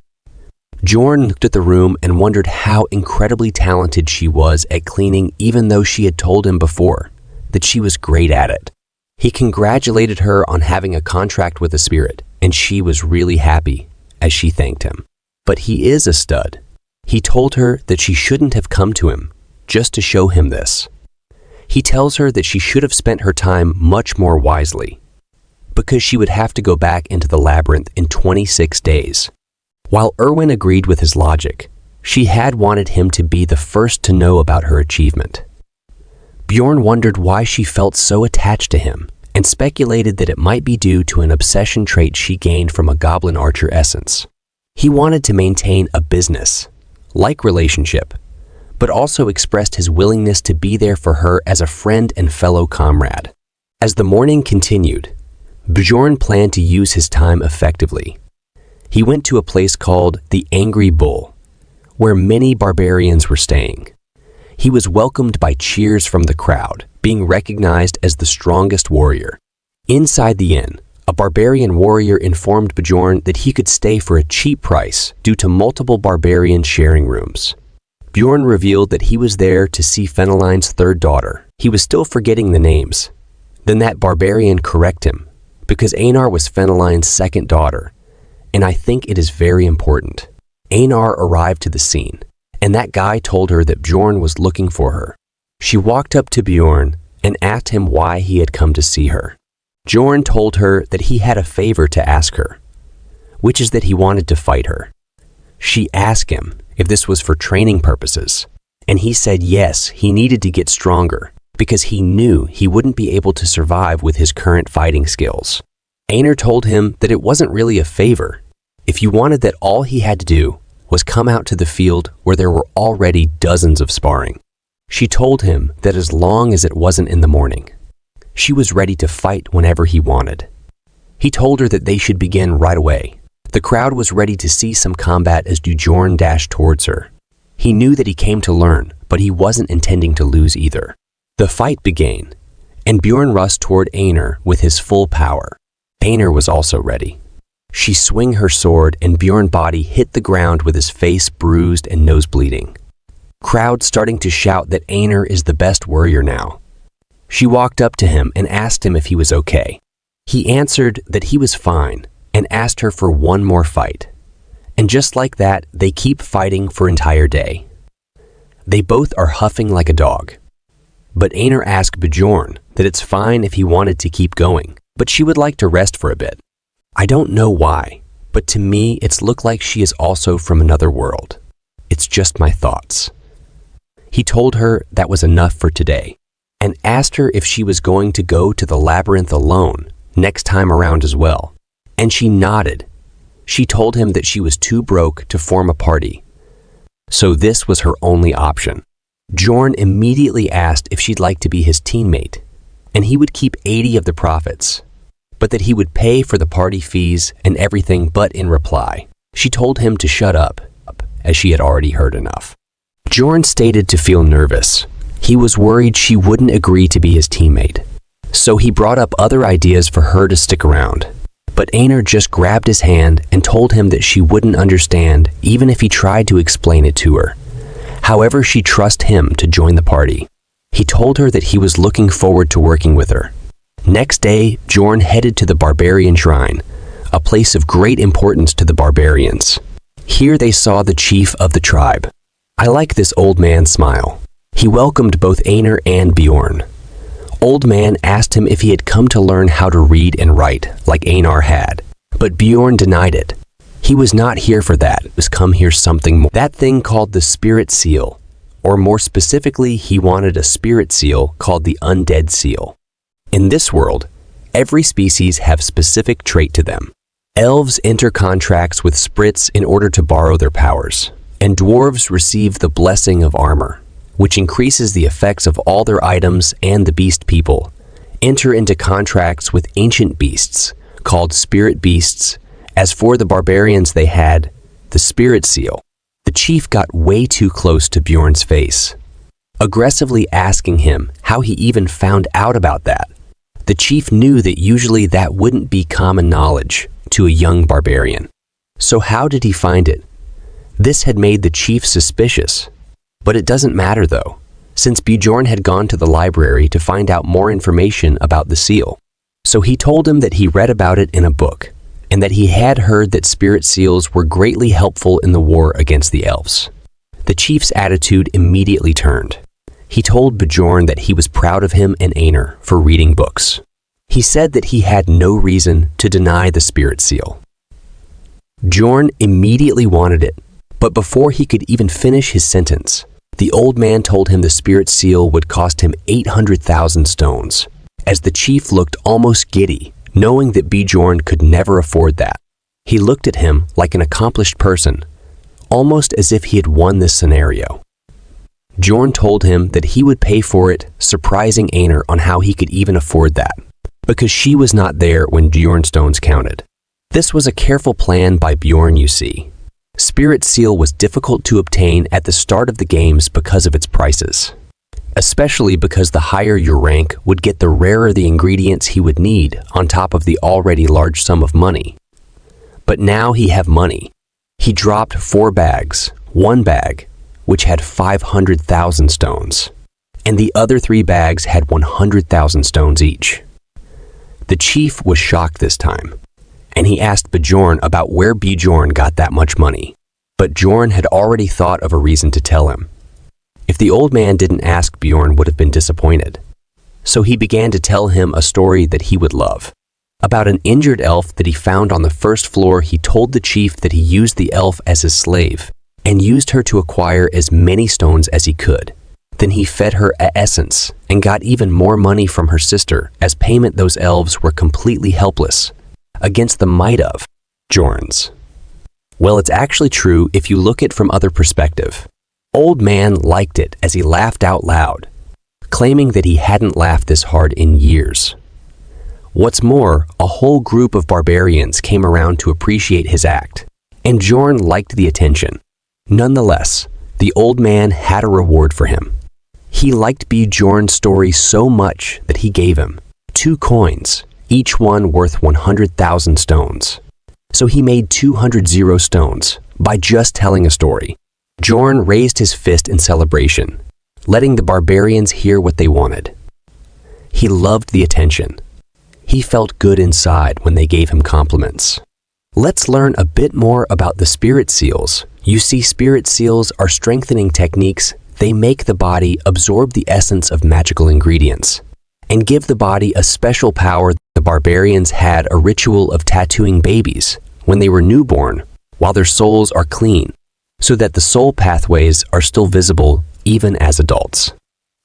S3: Bjorn looked at the room and wondered how incredibly talented she was at cleaning, even though she had told him before that she was great at it. He congratulated her on having a contract with the spirit, and she was really happy as she thanked him. But he is a stud. He told her that she shouldn't have come to him just to show him this. He tells her that she should have spent her time much more wisely, because she would have to go back into the labyrinth in 26 days. While Irwin agreed with his logic, she had wanted him to be the first to know about her achievement. Bjorn wondered why she felt so attached to him and speculated that it might be due to an obsession trait she gained from a goblin archer essence. He wanted to maintain a business-like relationship, but also expressed his willingness to be there for her as a friend and fellow comrade. As the morning continued, Bjorn planned to use his time effectively. He went to a place called the Angry Bull, where many barbarians were staying. He was welcomed by cheers from the crowd, being recognized as the strongest warrior. Inside the inn, a barbarian warrior informed Bjorn that he could stay for a cheap price due to multiple barbarians sharing rooms. Bjorn revealed that he was there to see Feneline's third daughter. He was still forgetting the names. Then that barbarian corrected him, because Anor was Feneline's second daughter, and I think it is very important. Anor arrived to the scene, and that guy told her that Bjorn was looking for her. She walked up to Bjorn and asked him why he had come to see her. Bjorn told her that he had a favor to ask her, which is that he wanted to fight her. She asked him if this was for training purposes, And he said yes, he needed to get stronger, because he knew he wouldn't be able to survive with his current fighting skills. Anor told him that it wasn't really a favor. If you wanted that, all he had to do was come out to the field where there were already dozens of sparring. She told him that as long as it wasn't in the morning, she was ready to fight whenever he wanted. He told her that they should begin right away. The crowd was ready to see some combat as Bjorn dashed towards her. He knew that he came to learn, but he wasn't intending to lose either. The fight began, and Bjorn rushed toward Anor with his full power. Anor was also ready. She swung her sword, and Bjorn's body hit the ground with his face bruised and nose bleeding. Crowd starting to shout that Anor is the best warrior now. She walked up to him and asked him if he was okay. He answered that he was fine and asked her for one more fight. And just like that, they keep fighting for entire day. They both are huffing like a dog. But Anor asked Bjorn that it's fine if he wanted to keep going, but she would like to rest for a bit. I don't know why, but to me it's looked like she is also from another world. It's just my thoughts. He told her that was enough for today, and asked her if she was going to go to the labyrinth alone next time around as well. And she nodded. She told him that she was too broke to form a party, so this was her only option. Bjorn immediately asked if she'd like to be his teammate, and he would keep 80 of the profits, but that he would pay for the party fees and everything. But in reply, she told him to shut up, as she had already heard enough. Bjorn stated to feel nervous. He was worried she wouldn't agree to be his teammate, so he brought up other ideas for her to stick around. But Anor just grabbed his hand and told him that she wouldn't understand even if he tried to explain it to her. However, she trusted him to join the party. He told her that he was looking forward to working with her. Next day, Bjorn headed to the Barbarian Shrine, a place of great importance to the barbarians. Here they saw the chief of the tribe. I like this old man's smile. He welcomed both Anor and Bjorn. Old man asked him if he had come to learn how to read and write like Anor had, but Bjorn denied it. He was not here for that. He was come here something more. That thing called the spirit seal, or more specifically, he wanted a spirit seal called the undead seal. In this world, every species have specific trait to them. Elves enter contracts with spirits in order to borrow their powers, and dwarves receive the blessing of armor, which increases the effects of all their items, and the beast people enter into contracts with ancient beasts, called spirit beasts. As for the barbarians, they had the spirit seal. The chief got way too close to Bjorn's face, aggressively asking him how he even found out about that. The chief knew that usually that wouldn't be common knowledge to a young barbarian. So how did he find it? This had made the chief suspicious. But it doesn't matter though, since Bjorn had gone to the library to find out more information about the seal. So he told him that he read about it in a book, and that he had heard that spirit seals were greatly helpful in the war against the elves. The chief's attitude immediately turned. He told Bjorn that he was proud of him and Anor for reading books. He said that he had no reason to deny the spirit seal. Bjorn immediately wanted it, but before he could even finish his sentence, the old man told him the spirit seal would cost him 800,000 stones, as the chief looked almost giddy, knowing that Bjorn could never afford that. He looked at him like an accomplished person, almost as if he had won this scenario. Bjorn told him that he would pay for it, surprising Anor on how he could even afford that, because she was not there when Bjorn's stones counted. This was a careful plan by Bjorn, you see. Spirit seal was difficult to obtain at the start of the games because of its prices, especially because the higher your rank would get, the rarer the ingredients he would need on top of the already large sum of money. But now he have money. He dropped 4 bags, one bag, which had 500,000 stones, and the other 3 bags had 100,000 stones each. The chief was shocked this time, and he asked Bjorn about where Bjorn got that much money. But Bjorn had already thought of a reason to tell him. If the old man didn't ask, Bjorn would have been disappointed. So he began to tell him a story that he would love. About an injured elf that he found on the first floor. He told the chief that he used the elf as his slave, and used her to acquire as many stones as he could. Then he fed her essence and got even more money from her sister as payment. Those elves were completely helpless against the might of Bjorns. Well, it's actually true if you look at it from other perspective. Old Man liked it as he laughed out loud, claiming that he hadn't laughed this hard in years. What's more, a whole group of barbarians came around to appreciate his act, and Bjorn liked the attention. Nonetheless, the old man had a reward for him. He liked Bjorn's story so much that he gave him 2 coins, each one worth 100,000 stones. So he made 200 stones by just telling a story. Bjorn raised his fist in celebration, letting the barbarians hear what they wanted. He loved the attention. He felt good inside when they gave him compliments. Let's learn a bit more about the spirit seals. You see, spirit seals are strengthening techniques. They make the body absorb the essence of magical ingredients and give the body a special power. The barbarians had a ritual of tattooing babies when they were newborn while their souls are clean, so that the soul pathways are still visible even as adults.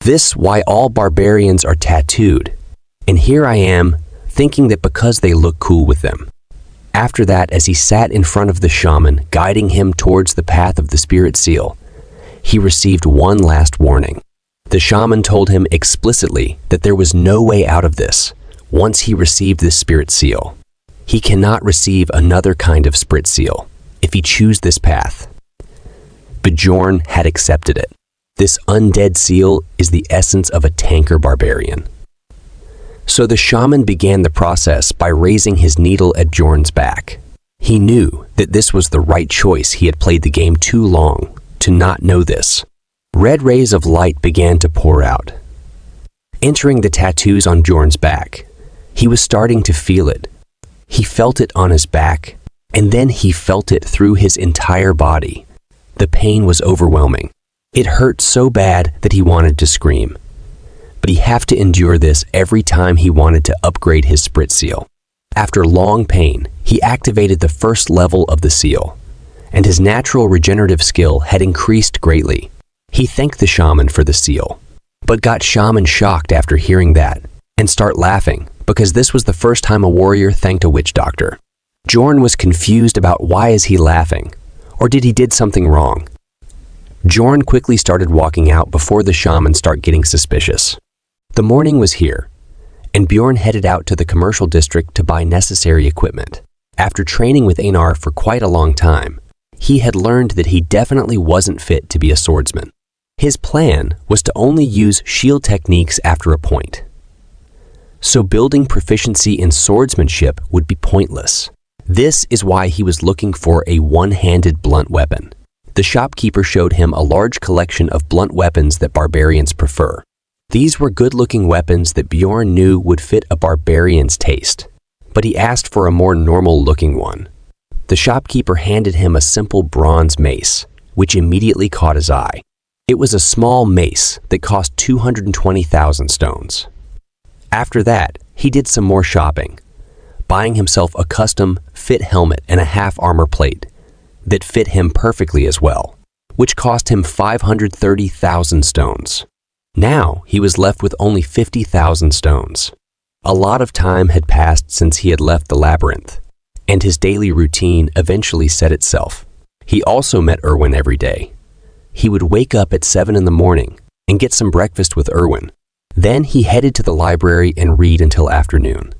S3: This why all barbarians are tattooed, and here I am thinking that because they look cool with them. After that, as he sat in front of the shaman, guiding him towards the path of the spirit seal, he received one last warning. The shaman told him explicitly that there was no way out of this once he received this spirit seal. He cannot receive another kind of spirit seal if he chooses this path. But Bjorn had accepted it. This undead seal is the essence of a tanker barbarian. So the shaman began the process by raising his needle at Bjorn's back. He knew that this was the right choice. He had played the game too long to not know this. Red rays of light began to pour out, entering the tattoos on Bjorn's back. He was starting to feel it. He felt it on his back, and then he felt it through his entire body. The pain was overwhelming. It hurt so bad that he wanted to scream. But he had to endure this every time he wanted to upgrade his spirit seal. After long pain, he activated the first level of the seal, and his natural regenerative skill had increased greatly. He thanked the shaman for the seal, but got shaman shocked after hearing that, and start laughing, because this was the first time a warrior thanked a witch doctor. Bjorn was confused about why is he laughing, or did he did something wrong? Bjorn quickly started walking out before the shaman started getting suspicious. The morning was here, and Bjorn headed out to the commercial district to buy necessary equipment. After training with Anor for quite a long time, he had learned that he definitely wasn't fit to be a swordsman. His plan was to only use shield techniques after a point. So building proficiency in swordsmanship would be pointless. This is why he was looking for a one-handed blunt weapon. The shopkeeper showed him a large collection of blunt weapons that barbarians prefer. These were good-looking weapons that Bjorn knew would fit a barbarian's taste, but he asked for a more normal-looking one. The shopkeeper handed him a simple bronze mace, which immediately caught his eye. It was a small mace that cost 220,000 stones. After that, he did some more shopping, buying himself a custom fit helmet and a half armor plate that fit him perfectly as well, which cost him 530,000 stones. Now he was left with only 50,000 stones. A lot of time had passed since he had left the labyrinth, and his daily routine eventually set itself. He also met Irwin every day. He would wake up at 7 in the morning and get some breakfast with Irwin. Then he headed to the library and read until afternoon.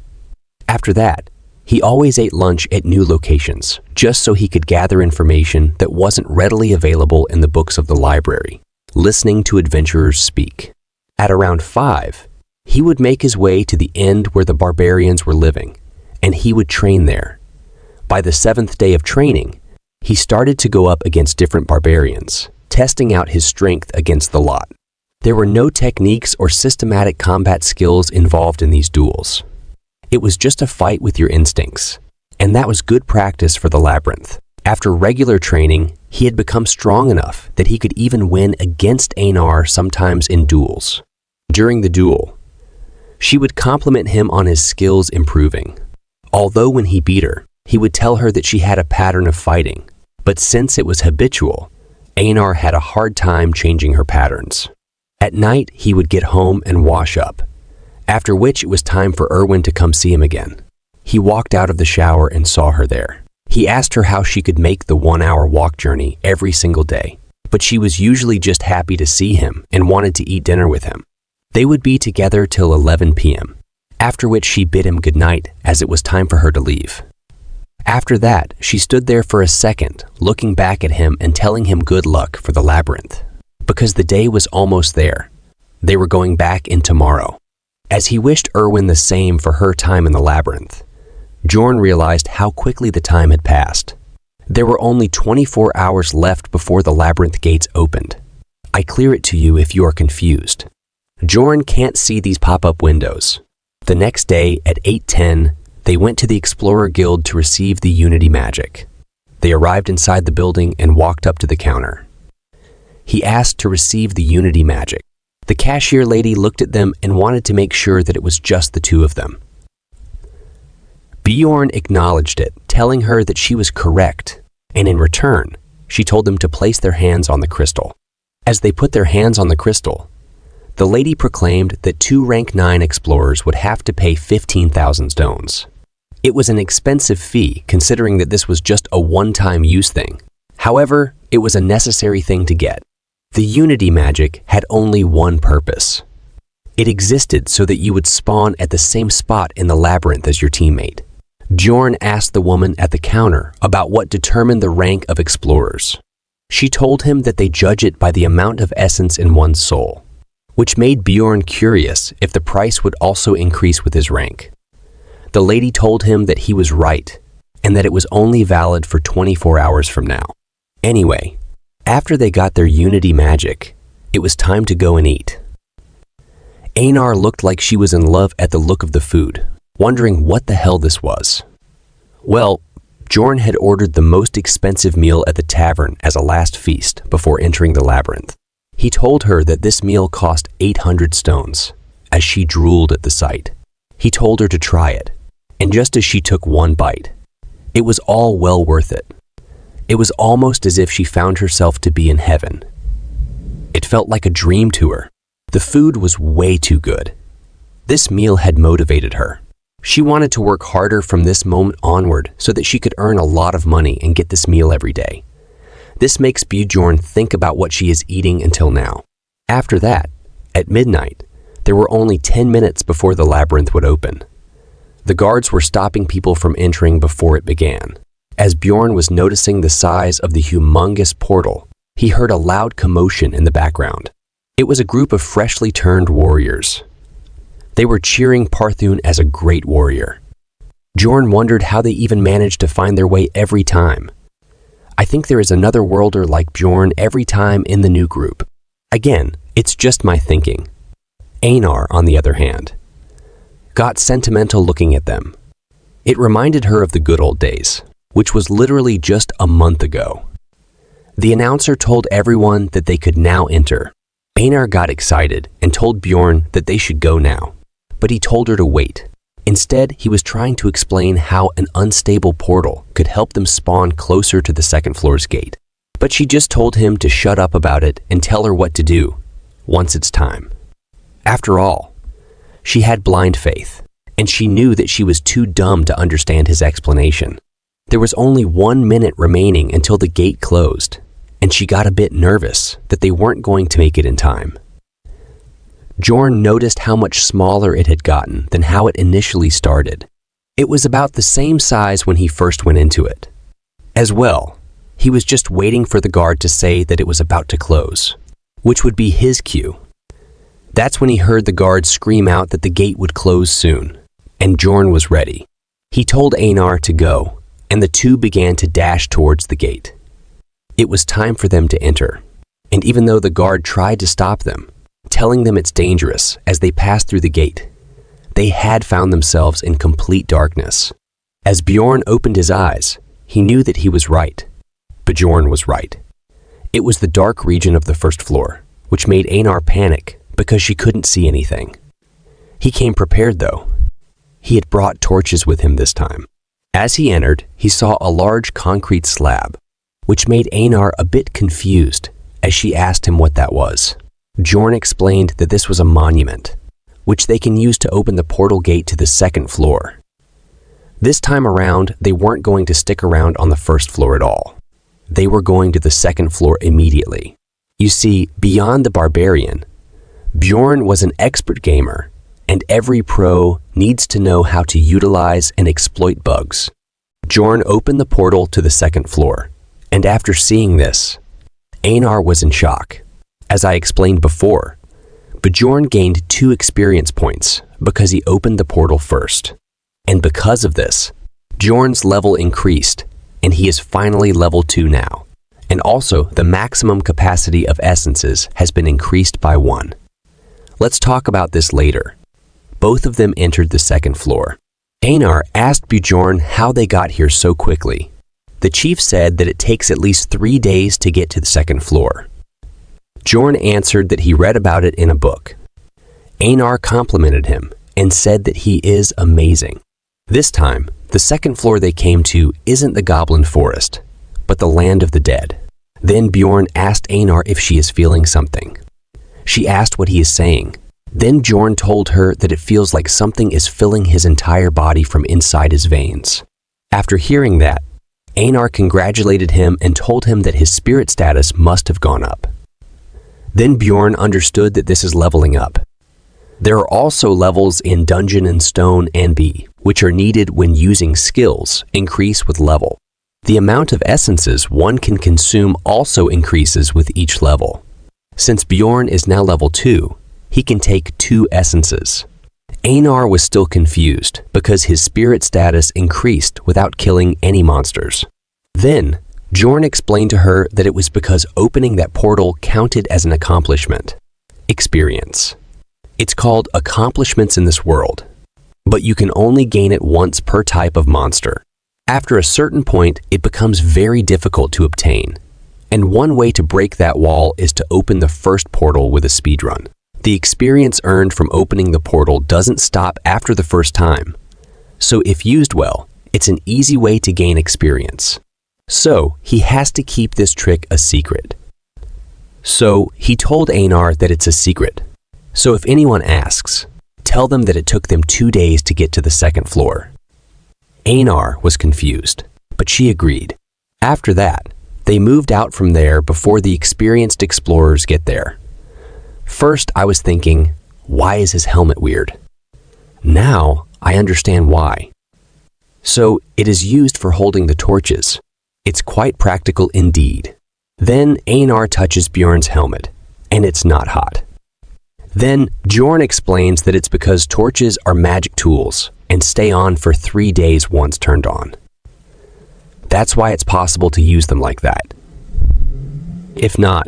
S3: After that, he always ate lunch at new locations, just so he could gather information that wasn't readily available in the books of the library, listening to adventurers speak. At around 5, he would make his way to the end where the barbarians were living, and he would train there. By the 7th day of training, he started to go up against different barbarians, testing out his strength against the lot. There were no techniques or systematic combat skills involved in these duels. It was just a fight with your instincts, and that was good practice for the labyrinth. After regular training, he had become strong enough that he could even win against Anor sometimes in duels. During the duel, she would compliment him on his skills improving. Although when he beat her, he would tell her that she had a pattern of fighting, but since it was habitual, Anor had a hard time changing her patterns. At night, he would get home and wash up, after which it was time for Irwin to come see him again. He walked out of the shower and saw her there. He asked her how she could make the 1-hour walk journey every single day, but she was usually just happy to see him and wanted to eat dinner with him. They would be together till 11 p.m., after which she bid him goodnight as it was time for her to leave. After that, she stood there for a second, looking back at him and telling him good luck for the labyrinth, because the day was almost there. They were going back in tomorrow. As he wished Irwin the same for her time in the labyrinth, Bjorn realized how quickly the time had passed. There were only 24 hours left before the labyrinth gates opened. I clear it to you if you are confused. Bjorn can't see these pop-up windows. The next day at 8:10, they went to the Explorer Guild to receive the Unity magic. They arrived inside the building and walked up to the counter. He asked to receive the Unity magic. The cashier lady looked at them and wanted to make sure that it was just the two of them. Bjorn acknowledged it, telling her that she was correct, and in return, she told them to place their hands on the crystal. As they put their hands on the crystal, the lady proclaimed that 2 rank 9 explorers would have to pay 15,000 stones. It was an expensive fee considering that this was just a one-time use thing. However, it was a necessary thing to get. The Unity magic had only one purpose. It existed so that you would spawn at the same spot in the labyrinth as your teammate. Bjorn asked the woman at the counter about what determined the rank of explorers. She told him that they judge it by the amount of essence in one's soul, which made Bjorn curious if the price would also increase with his rank. The lady told him that he was right and that it was only valid for 24 hours from now. Anyway, after they got their Unity magic, it was time to go and eat. Anor looked like she was in love at the look of the food, wondering what the hell this was. Well, Bjorn had ordered the most expensive meal at the tavern as a last feast before entering the labyrinth. He told her that this meal cost 800 stones, as she drooled at the sight. He told her to try it, and just as she took one bite, it was all well worth it. It was almost as if she found herself to be in heaven. It felt like a dream to her. The food was way too good. This meal had motivated her. She wanted to work harder from this moment onward so that she could earn a lot of money and get this meal every day. This makes Bjorn think about what she is eating until now. After that, at midnight, there were only 10 minutes before the labyrinth would open. The guards were stopping people from entering before it began. As Bjorn was noticing the size of the humongous portal, he heard a loud commotion in the background. It was a group of freshly turned warriors. They were cheering Parthun as a great warrior. Bjorn wondered how they even managed to find their way every time. I think there is another worlder like Bjorn every time in the new group. Again, it's just my thinking. Anor, on the other hand, got sentimental looking at them. It reminded her of the good old days, which was literally just a month ago. The announcer told everyone that they could now enter. Anor got excited and told Bjorn that they should go now, but he told her to wait. Instead, he was trying to explain how an unstable portal could help them spawn closer to the second floor's gate. But she just told him to shut up about it and tell her what to do, once it's time. After all, she had blind faith, and she knew that she was too dumb to understand his explanation. There was only 1 minute remaining until the gate closed, and she got a bit nervous that they weren't going to make it in time. Bjorn noticed how much smaller it had gotten than how it initially started. It was about the same size when he first went into it. As well, he was just waiting for the guard to say that it was about to close, which would be his cue. That's when he heard the guard scream out that the gate would close soon, and Bjorn was ready. He told Anor to go, and the two began to dash towards the gate. It was time for them to enter, and even though the guard tried to stop them, telling them it's dangerous as they passed through the gate, they had found themselves in complete darkness. As Bjorn opened his eyes, he knew that he was right. Bjorn was right. It was the dark region of the first floor, which made Anor panic because she couldn't see anything. He came prepared though. He had brought torches with him this time. As he entered, he saw a large concrete slab. which made Anor a bit confused as she asked him what that was. Bjorn explained that this was a monument, which they can use to open the portal gate to the second floor. This time around, they weren't going to stick around on the first floor at all. They were going to the second floor immediately. You see, beyond the Barbarian, Bjorn was an expert gamer, and every pro needs to know how to utilize and exploit bugs. Bjorn opened the portal to the second floor, and after seeing this, Anor was in shock. As I explained before, Bjorn gained 2 experience points because he opened the portal first. And because of this, Bjorn's level increased, and he is finally level 2 now. And also, the maximum capacity of essences has been increased by 1. Let's talk about this later. Both of them entered the second floor. Anor asked Bjorn how they got here so quickly. The chief said that it takes at least 3 days to get to the second floor. Bjorn answered that he read about it in a book. Anor complimented him and said that he is amazing. This time, the second floor they came to isn't the goblin forest, but the land of the dead. Then Bjorn asked Anor if she is feeling something. She asked what he is saying. Then Bjorn told her that it feels like something is filling his entire body from inside his veins. After hearing that, Anor congratulated him and told him that his spirit status must have gone up. Then Bjorn understood that this is leveling up. There are also levels in Dungeon and Stone and B, which are needed when using skills increase with level. The amount of essences one can consume also increases with each level. Since Bjorn is now level 2, he can take 2 essences. Anor was still confused because his spirit status increased without killing any monsters. Then, Bjorn explained to her that it was because opening that portal counted as an accomplishment. Experience. It's called accomplishments in this world, but you can only gain it once per type of monster. After a certain point, it becomes very difficult to obtain, and one way to break that wall is to open the first portal with a speedrun. The experience earned from opening the portal doesn't stop after the first time, so if used well, it's an easy way to gain experience. So, he has to keep this trick a secret. So, he told Anor that it's a secret. So if anyone asks, tell them that it took them 2 days to get to the second floor. Anor was confused, but she agreed. After that, they moved out from there before the experienced explorers get there. First, I was thinking, why is his helmet weird? Now, I understand why. So, it is used for holding the torches. It's quite practical indeed. Then Anor touches Bjorn's helmet, and it's not hot. Then Bjorn explains that it's because torches are magic tools and stay on for 3 days once turned on. That's why it's possible to use them like that. If not,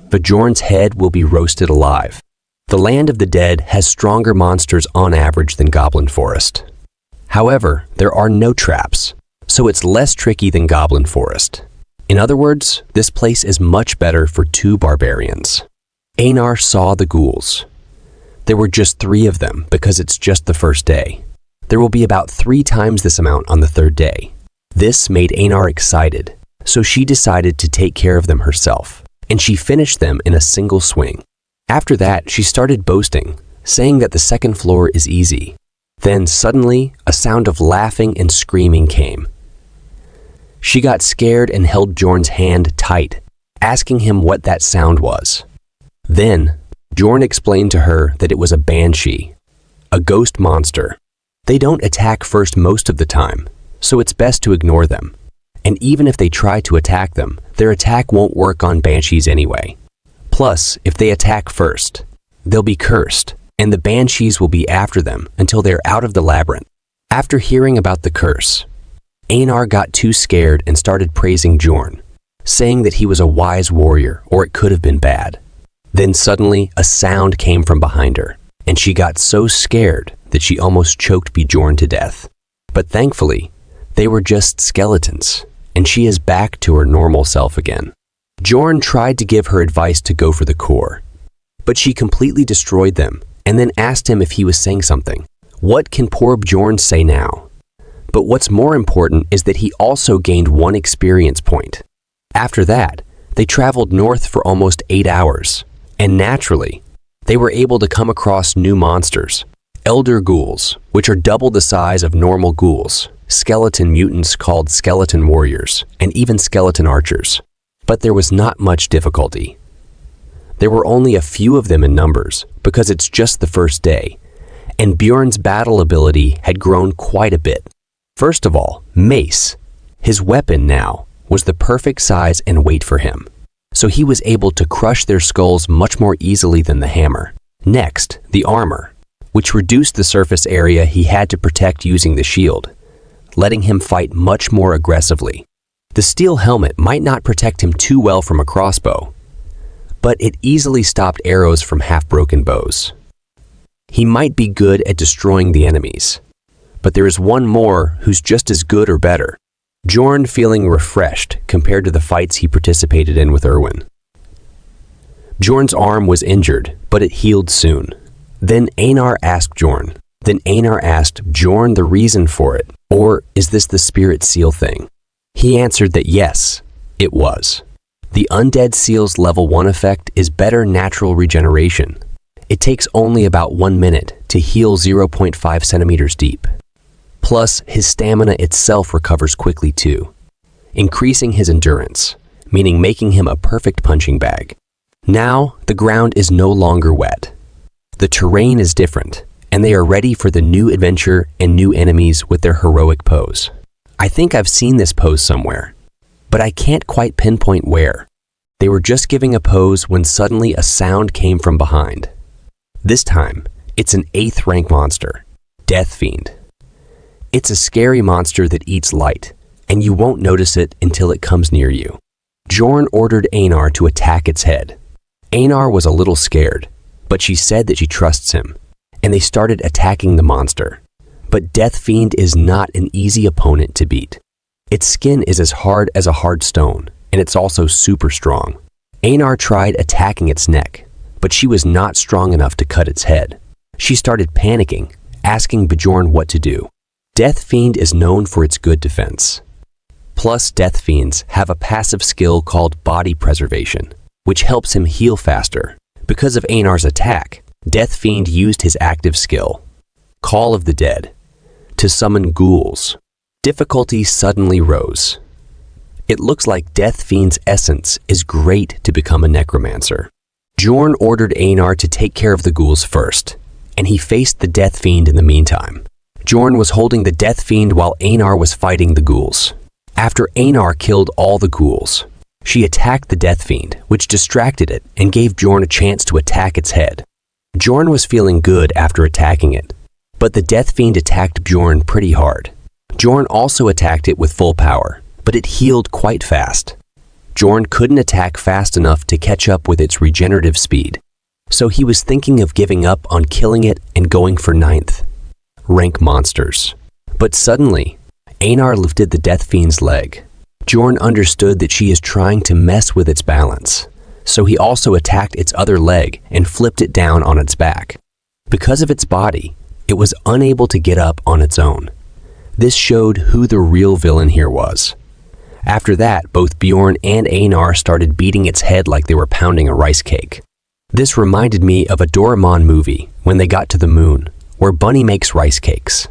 S3: Bjorn's head will be roasted alive. The land of the dead has stronger monsters on average than Goblin Forest. However, there are no traps, so it's less tricky than Goblin Forest. In other words, this place is much better for 2 barbarians. Anor saw the ghouls. There were just 3 of them because it's just the first day. There will be about 3 times this amount on the 3rd day. This made Anor excited, so she decided to take care of them herself, and she finished them in a single swing. After that, she started boasting, saying that the second floor is easy. Then suddenly, a sound of laughing and screaming came. She got scared and held Bjorn's hand tight, asking him what that sound was. Then, Bjorn explained to her that it was a banshee, a ghost monster. They don't attack first most of the time, so it's best to ignore them. And even if they try to attack them, their attack won't work on banshees anyway. Plus, if they attack first, they'll be cursed, and the banshees will be after them until they're out of the labyrinth. After hearing about the curse, Anor got too scared and started praising Bjorn, saying that he was a wise warrior or it could have been bad. Then suddenly, a sound came from behind her, and she got so scared that she almost choked Bjorn to death. But thankfully, they were just skeletons, and she is back to her normal self again. Bjorn tried to give her advice to go for the core, but she completely destroyed them and then asked him if he was saying something. What can poor Bjorn say now? But what's more important is that he also gained 1 experience point. After that, they traveled north for almost 8 hours, and naturally, they were able to come across new monsters. Elder ghouls, which are double the size of normal ghouls, skeleton mutants called skeleton warriors, and even skeleton archers. But there was not much difficulty. There were only a few of them in numbers, because it's just the first day, and Bjorn's battle ability had grown quite a bit. First of all, mace. His weapon now was the perfect size and weight for him, so he was able to crush their skulls much more easily than the hammer. Next, the armor, which reduced the surface area he had to protect using the shield, letting him fight much more aggressively. The steel helmet might not protect him too well from a crossbow, but it easily stopped arrows from half-broken bows. He might be good at destroying the enemies, but there is one more who's just as good or better. Bjorn feeling refreshed compared to the fights he participated in with Irwin. Bjorn's arm was injured, but it healed soon. Then Anor asked Bjorn the reason for it, or is this the spirit seal thing? He answered that yes, it was. The undead seal's level 1 effect is better natural regeneration. It takes only about 1 minute to heal 0.5 centimeters deep. Plus, his stamina itself recovers quickly too, increasing his endurance, meaning making him a perfect punching bag. Now, the ground is no longer wet. The terrain is different, and they are ready for the new adventure and new enemies with their heroic pose. I think I've seen this pose somewhere, but I can't quite pinpoint where. They were just giving a pose when suddenly a sound came from behind. This time, it's an 8th rank monster, Death Fiend. It's a scary monster that eats light, and you won't notice it until it comes near you. Bjorn ordered Anor to attack its head. Anor was a little scared, but she said that she trusts him, and they started attacking the monster. But Death Fiend is not an easy opponent to beat. Its skin is as hard as a hard stone, and it's also super strong. Anor tried attacking its neck, but she was not strong enough to cut its head. She started panicking, asking Bjorn what to do. Death Fiend is known for its good defense. Plus, Death Fiends have a passive skill called Body Preservation, which helps him heal faster. Because of Anor's attack, Death Fiend used his active skill, Call of the Dead, to summon ghouls. Difficulty suddenly rose. It looks like Death Fiend's essence is great to become a necromancer. Bjorn ordered Anor to take care of the ghouls first, and he faced the Death Fiend in the meantime. Bjorn was holding the Death Fiend while Anor was fighting the ghouls. After Anor killed all the ghouls, she attacked the Death Fiend, which distracted it and gave Bjorn a chance to attack its head. Bjorn was feeling good after attacking it, but the Death Fiend attacked Bjorn pretty hard. Bjorn also attacked it with full power, but it healed quite fast. Bjorn couldn't attack fast enough to catch up with its regenerative speed, so he was thinking of giving up on killing it and going for 9th rank monsters. But suddenly, Anor lifted the Death Fiend's leg. Bjorn understood that she is trying to mess with its balance, so he also attacked its other leg and flipped it down on its back. Because of its body, it was unable to get up on its own. This showed who the real villain here was. After that, both Bjorn and Anor started beating its head like they were pounding a rice cake. This reminded me of a Doraemon movie when they got to the moon, where Bunny makes rice cakes.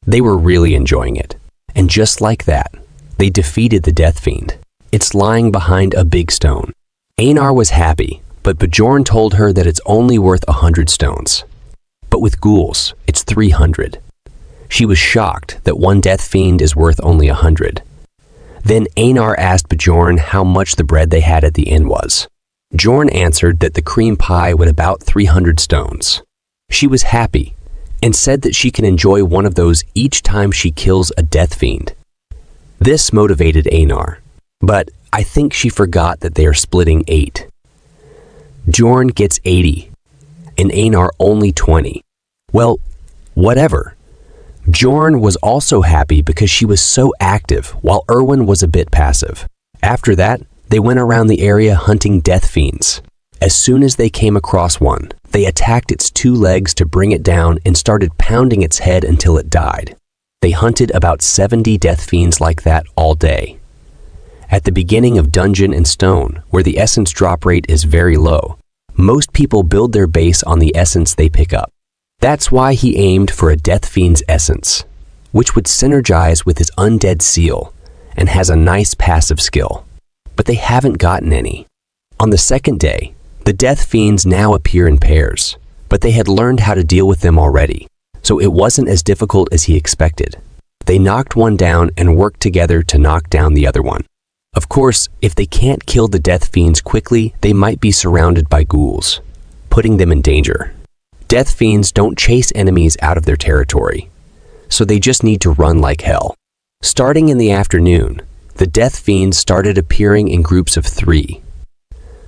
S3: They were really enjoying it. And just like that, they defeated the Death Fiend. It's lying behind a big stone. Anor was happy, but Bjorn told her that it's only worth 100 stones. But with ghouls, it's 300. She was shocked that one Death Fiend is worth only 100. Then Anor asked Bjorn how much the bread they had at the inn was. Bjorn answered that the cream pie would about 300 stones. She was happy, and said that she can enjoy one of those each time she kills a Death Fiend. This motivated Anor, but I think she forgot that they are splitting 8. Bjorn gets 80, and Anor only 20. Well, whatever. Bjorn was also happy because she was so active, while Irwin was a bit passive. After that, they went around the area hunting Death Fiends. As soon as they came across one, they attacked its 2 legs to bring it down and started pounding its head until it died. They hunted about 70 Death Fiends like that all day. At the beginning of Dungeon and Stone, where the essence drop rate is very low, most people build their base on the essence they pick up. That's why he aimed for a Death Fiend's essence, which would synergize with his undead seal and has a nice passive skill. But they haven't gotten any. On the second day, the Death Fiends now appear in pairs, but they had learned how to deal with them already, so it wasn't as difficult as he expected. They knocked one down and worked together to knock down the other one. Of course, if they can't kill the Death Fiends quickly, they might be surrounded by ghouls, putting them in danger. Death Fiends don't chase enemies out of their territory, so they just need to run like hell. Starting in the afternoon, the Death Fiends started appearing in groups of 3.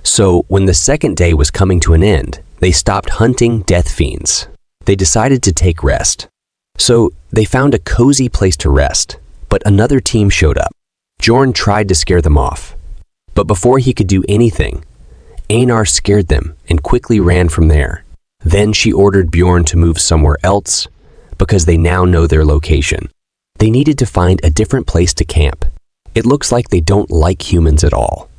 S3: So when the second day was coming to an end, they stopped hunting Death Fiends. They decided to take rest. So they found a cozy place to rest, but another team showed up. Bjorn tried to scare them off, but before he could do anything, Anor scared them and quickly ran from there. Then she ordered Bjorn to move somewhere else because they now know their location. They needed to find a different place to camp. It looks like they don't like humans at all.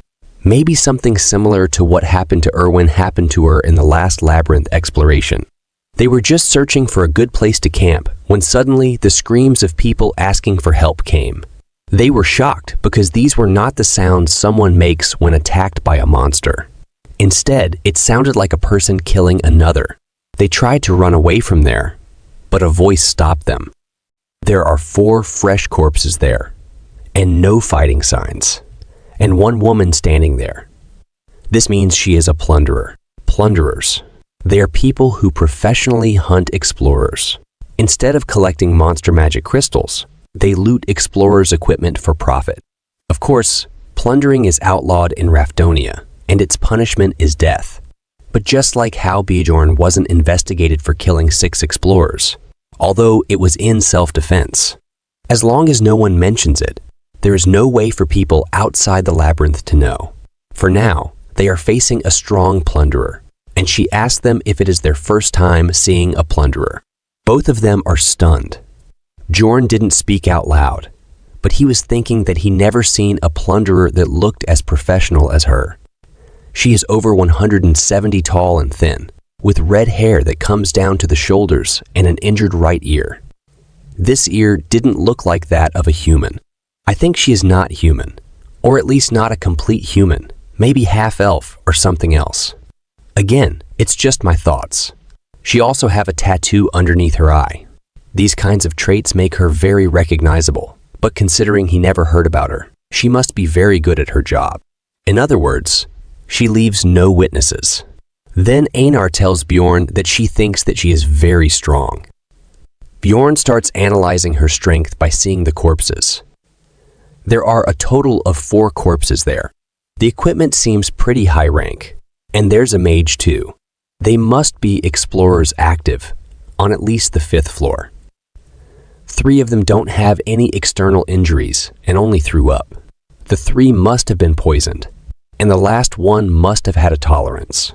S3: Maybe something similar to what happened to Irwin happened to her in the last labyrinth exploration. They were just searching for a good place to camp when suddenly the screams of people asking for help came. They were shocked because these were not the sounds someone makes when attacked by a monster. Instead, it sounded like a person killing another. They tried to run away from there, but a voice stopped them. There are 4 fresh corpses there, and no fighting signs, and one woman standing there. This means she is a plunderer. Plunderers. They are people who professionally hunt explorers. Instead of collecting monster magic crystals, they loot explorers' equipment for profit. Of course, plundering is outlawed in Rafdonia, and its punishment is death. But just like how Bjorn wasn't investigated for killing 6 explorers, although it was in self-defense, as long as no one mentions it, there is no way for people outside the labyrinth to know. For now, they are facing a strong plunderer, and she asked them if it is their first time seeing a plunderer. Both of them are stunned. Bjorn didn't speak out loud, but he was thinking that he never seen a plunderer that looked as professional as her. She is over 170 tall and thin, with red hair that comes down to the shoulders and an injured right ear. This ear didn't look like that of a human. I think she is not human, or at least not a complete human, maybe half-elf or something else. Again, it's just my thoughts. She also have a tattoo underneath her eye. These kinds of traits make her very recognizable, but considering he never heard about her, she must be very good at her job. In other words, she leaves no witnesses. Then Anor tells Bjorn that she thinks that she is very strong. Bjorn starts analyzing her strength by seeing the corpses. There are a total of 4 corpses there. The equipment seems pretty high rank, and there's a mage too. They must be explorers active, on at least the 5th floor. 3 of them don't have any external injuries and only threw up. The 3 must have been poisoned, and the last one must have had a tolerance.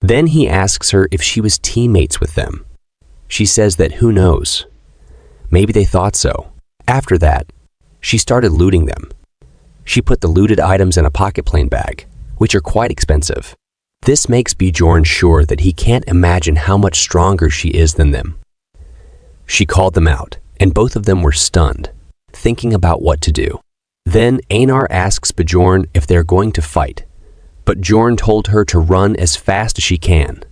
S3: Then he asks her if she was teammates with them. She says that who knows. Maybe they thought so. After that, she started looting them. She put the looted items in a pocket plane bag, which are quite expensive. This makes Bjorn sure that he can't imagine how much stronger she is than them. She called them out, and both of them were stunned, thinking about what to do. Then Anor asks Bjorn if they're going to fight, but Bjorn told her to run as fast as she can.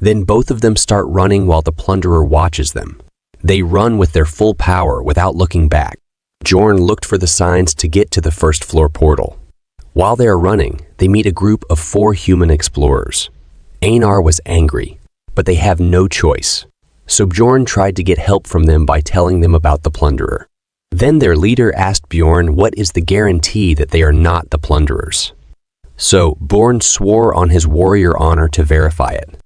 S3: Then both of them start running while the plunderer watches them. They run with their full power without looking back. Bjorn looked for the signs to get to the 1st floor portal. While they are running, they meet a group of 4 human explorers. Anor was angry, but they have no choice. So Bjorn tried to get help from them by telling them about the plunderer. Then their leader asked Bjorn what is the guarantee that they are not the plunderers. So Bjorn swore on his warrior honor to verify it.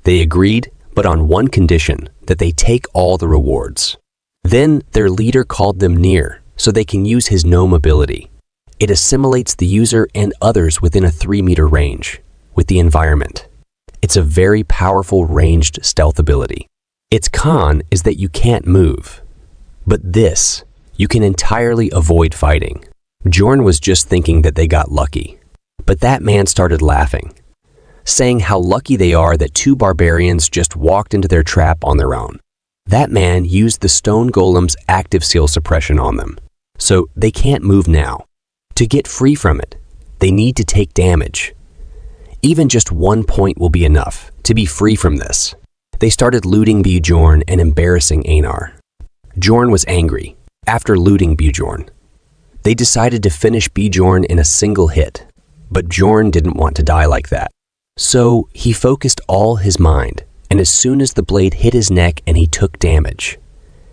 S3: They agreed, but on one condition, that they take all the rewards. Then their leader called them near, so they can use his gnome ability. It assimilates the user and others within a 3-meter range, with the environment. It's a very powerful ranged stealth ability. Its con is that you can't move. But this, you can entirely avoid fighting. Bjorn was just thinking that they got lucky. But that man started laughing, saying how lucky they are that two barbarians just walked into their trap on their own. That man used the stone golem's active seal suppression on them, so they can't move now. To get free from it, they need to take damage. Even just 1 point will be enough to be free from this. They started looting Bjorn and embarrassing Anor. Bjorn was angry after looting Bjorn. They decided to finish Bjorn in a single hit, but Bjorn didn't want to die like that. So he focused all his mind, and as soon as the blade hit his neck and he took damage,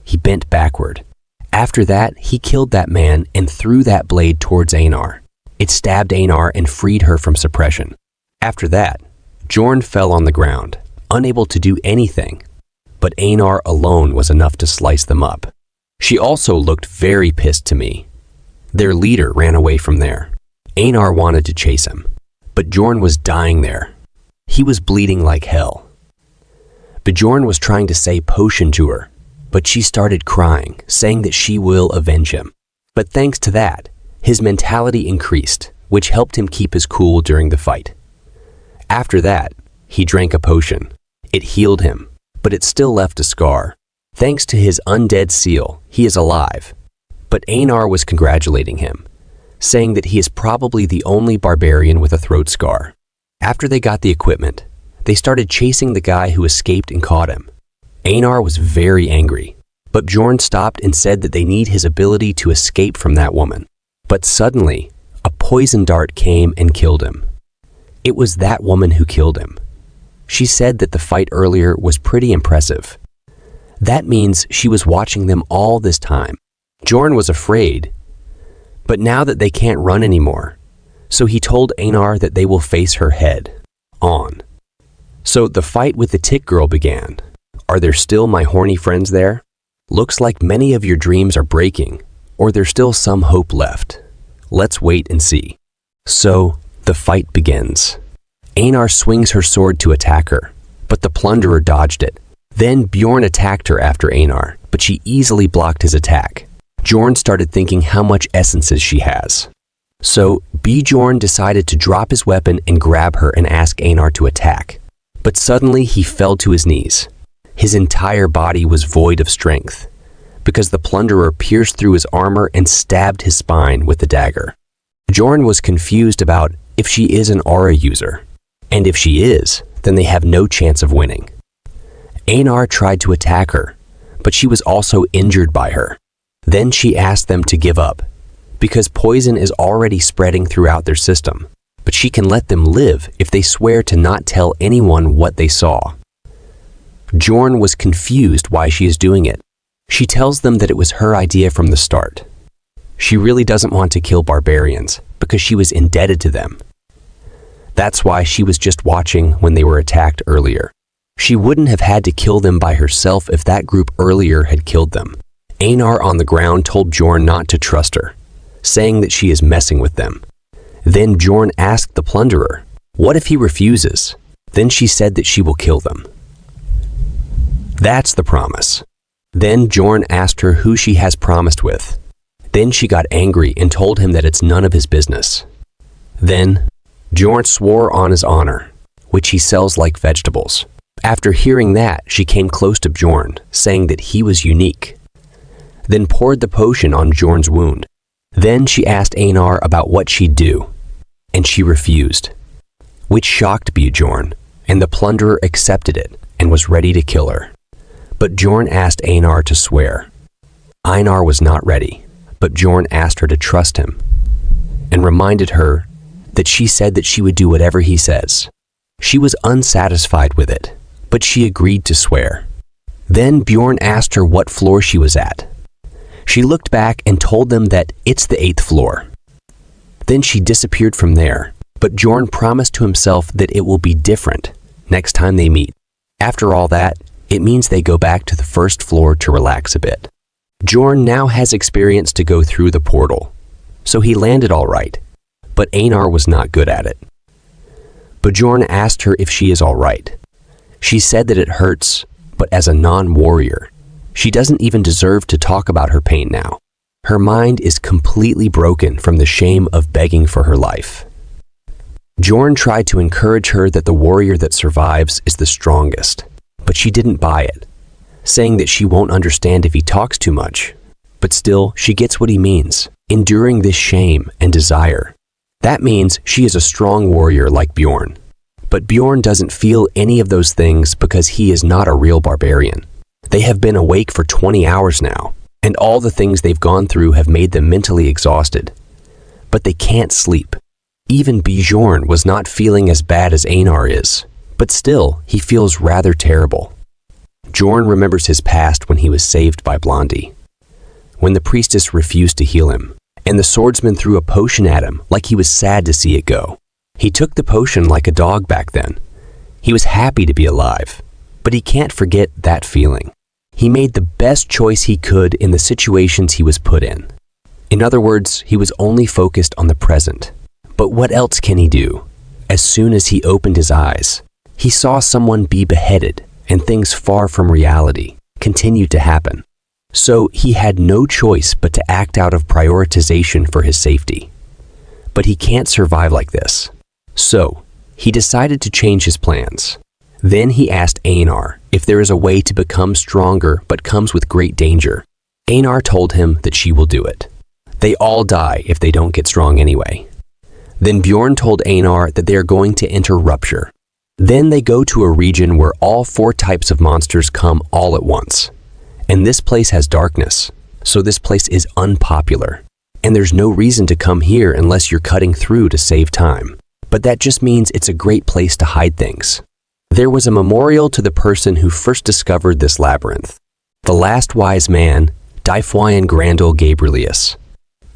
S3: he bent backward. After that, he killed that man and threw that blade towards Anor. It stabbed Anor and freed her from suppression. After that, Bjorn fell on the ground, unable to do anything, but Anor alone was enough to slice them up. She also looked very pissed to me. Their leader ran away from there. Anor wanted to chase him, but Bjorn was dying there. He was bleeding like hell. Bjorn was trying to say potion to her, but she started crying, saying that she will avenge him. But thanks to that, his mentality increased, which helped him keep his cool during the fight. After that, he drank a potion. It healed him, but it still left a scar. Thanks to his undead seal, he is alive. But Anor was congratulating him, saying that he is probably the only barbarian with a throat scar. After they got the equipment, they started chasing the guy who escaped and caught him. Anor was very angry, but Bjorn stopped and said that they need his ability to escape from that woman. But suddenly, a poison dart came and killed him. It was that woman who killed him. She said that the fight earlier was pretty impressive. That means she was watching them all this time. Bjorn was afraid, but now that they can't run anymore, so he told Anor that they will face her head on. So the fight with the tick girl began. Are there still my horny friends there? Looks like many of your dreams are breaking, or there's still some hope left. Let's wait and see. So the fight begins. Anor swings her sword to attack her, but the plunderer dodged it. Then Bjorn attacked her after Anor, but she easily blocked his attack. Bjorn started thinking how much essences she has. So Bjorn decided to drop his weapon and grab her and ask Anor to attack. But suddenly he fell to his knees. His entire body was void of strength, because the plunderer pierced through his armor and stabbed his spine with the dagger. Bjorn was confused about if she is an aura user, and if she is, then they have no chance of winning. Anor tried to attack her, but she was also injured by her. Then she asked them to give up, because poison is already spreading throughout their system, but she can let them live if they swear to not tell anyone what they saw. Bjorn was confused why she is doing it. She tells them that it was her idea from the start. She really doesn't want to kill barbarians because she was indebted to them. That's why she was just watching when they were attacked earlier. She wouldn't have had to kill them by herself if that group earlier had killed them. Anor on the ground told Bjorn not to trust her, saying that she is messing with them. Then Bjorn asked the plunderer, what if he refuses? Then she said that she will kill them. That's the promise. Then Bjorn asked her who she has promised with. Then she got angry and told him that it's none of his business. Then Bjorn swore on his honor, which he sells like vegetables. After hearing that, she came close to Bjorn, saying that he was unique. Then poured the potion on Bjorn's wound. Then she asked Anor about what she'd do, and she refused, which shocked Bjorn, and the plunderer accepted it and was ready to kill her. But Bjorn asked Anor to swear. Anor was not ready, but Bjorn asked her to trust him and reminded her that she said that she would do whatever he says. She was unsatisfied with it, but she agreed to swear. Then Bjorn asked her what floor she was at. She looked back and told them that it's the 8th floor. Then she disappeared from there, but Bjorn promised to himself that it will be different next time they meet. After all that, it means they go back to the 1st floor to relax a bit. Bjorn now has experience to go through the portal, so he landed all right, but Anor was not good at it. Bjorn asked her if she is all right. She said that it hurts, but as a non-warrior, she doesn't even deserve to talk about her pain now. Her mind is completely broken from the shame of begging for her life. Bjorn tried to encourage her that the warrior that survives is the strongest, but she didn't buy it, saying that she won't understand if he talks too much. But still, she gets what he means, enduring this shame and desire. That means she is a strong warrior like Bjorn. But Bjorn doesn't feel any of those things because he is not a real barbarian. They have been awake for 20 hours now, and all the things they've gone through have made them mentally exhausted. But they can't sleep. Even Bjorn was not feeling as bad as Anor is, but still, he feels rather terrible. Bjorn remembers his past when he was saved by Blondie, when the priestess refused to heal him, and the swordsman threw a potion at him like he was sad to see it go. He took the potion like a dog back then. He was happy to be alive, but he can't forget that feeling. He made the best choice he could in the situations he was put in. In other words, he was only focused on the present. But what else can he do? As soon as he opened his eyes, he saw someone be beheaded, and things far from reality continued to happen. So he had no choice but to act out of prioritization for his safety. But he can't survive like this. So he decided to change his plans. Then he asked Anor if there is a way to become stronger but comes with great danger. Anor told him that she will do it. They all die if they don't get strong anyway. Then Bjorn told Anor that they are going to enter Rupture. Then they go to a region where all 4 types of monsters come all at once. And this place has darkness, so this place is unpopular. And there's no reason to come here unless you're cutting through to save time. But that just means it's a great place to hide things. There was a memorial to the person who first discovered this labyrinth, the last wise man, Dyfwian Grandel Gabrielius.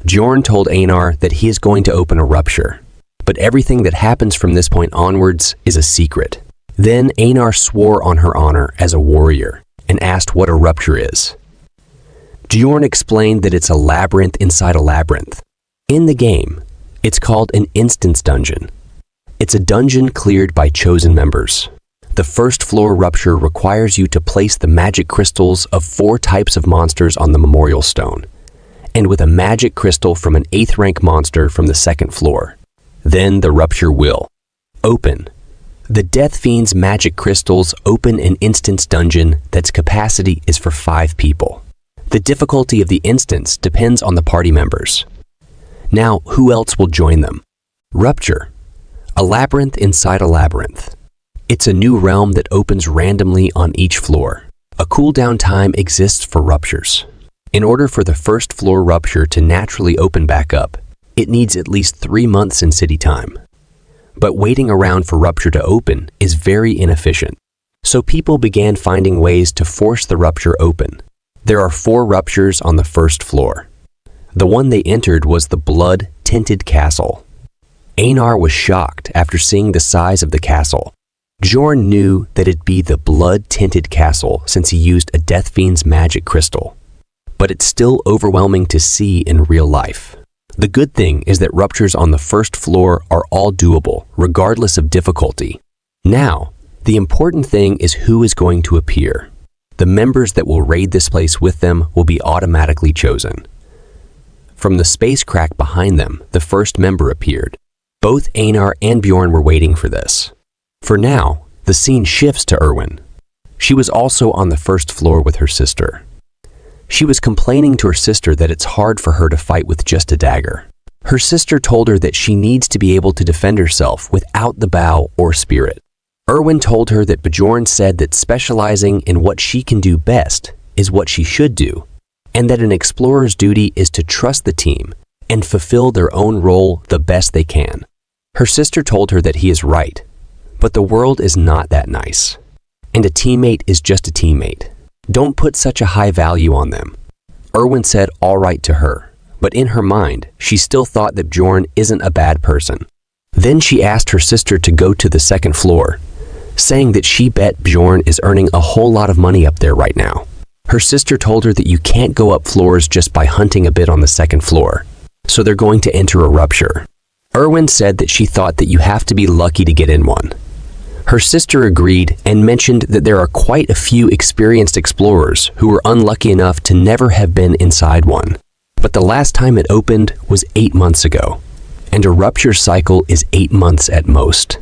S3: Bjorn told Anor that he is going to open a rupture, but everything that happens from this point onwards is a secret. Then Anor swore on her honor as a warrior and asked what a rupture is. Bjorn explained that it's a labyrinth inside a labyrinth. In the game, it's called an instance dungeon. It's a dungeon cleared by chosen members. The first floor rupture requires you to place the magic crystals of 4 types of monsters on the memorial stone, and with a magic crystal from an 8th rank monster from the 2nd floor. Then the rupture will open. The Death Fiend's magic crystals open an instance dungeon that's capacity is for 5 people. The difficulty of the instance depends on the party members. Now, who else will join them? Rupture. A labyrinth inside a labyrinth. It's a new realm that opens randomly on each floor. A cooldown time exists for ruptures. In order for the first floor rupture to naturally open back up, it needs at least 3 months in city time. But waiting around for rupture to open is very inefficient. So people began finding ways to force the rupture open. There are 4 ruptures on the first floor. The one they entered was the blood-tinted castle. Anor was shocked after seeing the size of the castle. Bjorn knew that it'd be the blood-tinted castle since he used a Death Fiend's magic crystal. But it's still overwhelming to see in real life. The good thing is that ruptures on the first floor are all doable, regardless of difficulty. Now, the important thing is who is going to appear. The members that will raid this place with them will be automatically chosen. From the space crack behind them, the first member appeared. Both Anor and Bjorn were waiting for this. For now, the scene shifts to Irwin. She was also on the first floor with her sister. She was complaining to her sister that it's hard for her to fight with just a dagger. Her sister told her that she needs to be able to defend herself without the bow or spirit. Irwin told her that Bjorn said that specializing in what she can do best is what she should do, and that an explorer's duty is to trust the team and fulfill their own role the best they can. Her sister told her that he is right, but the world is not that nice, and a teammate is just a teammate. Don't put such a high value on them. Irwin said all right to her, but in her mind, she still thought that Bjorn isn't a bad person. Then she asked her sister to go to the 2nd floor, saying that she bet Bjorn is earning a whole lot of money up there right now. Her sister told her that you can't go up floors just by hunting a bit on the 2nd floor, so they're going to enter a rupture. Irwin said that she thought that you have to be lucky to get in one. Her sister agreed and mentioned that there are quite a few experienced explorers who were unlucky enough to never have been inside one. But the last time it opened was 8 months ago, and a rupture cycle is 8 months at most.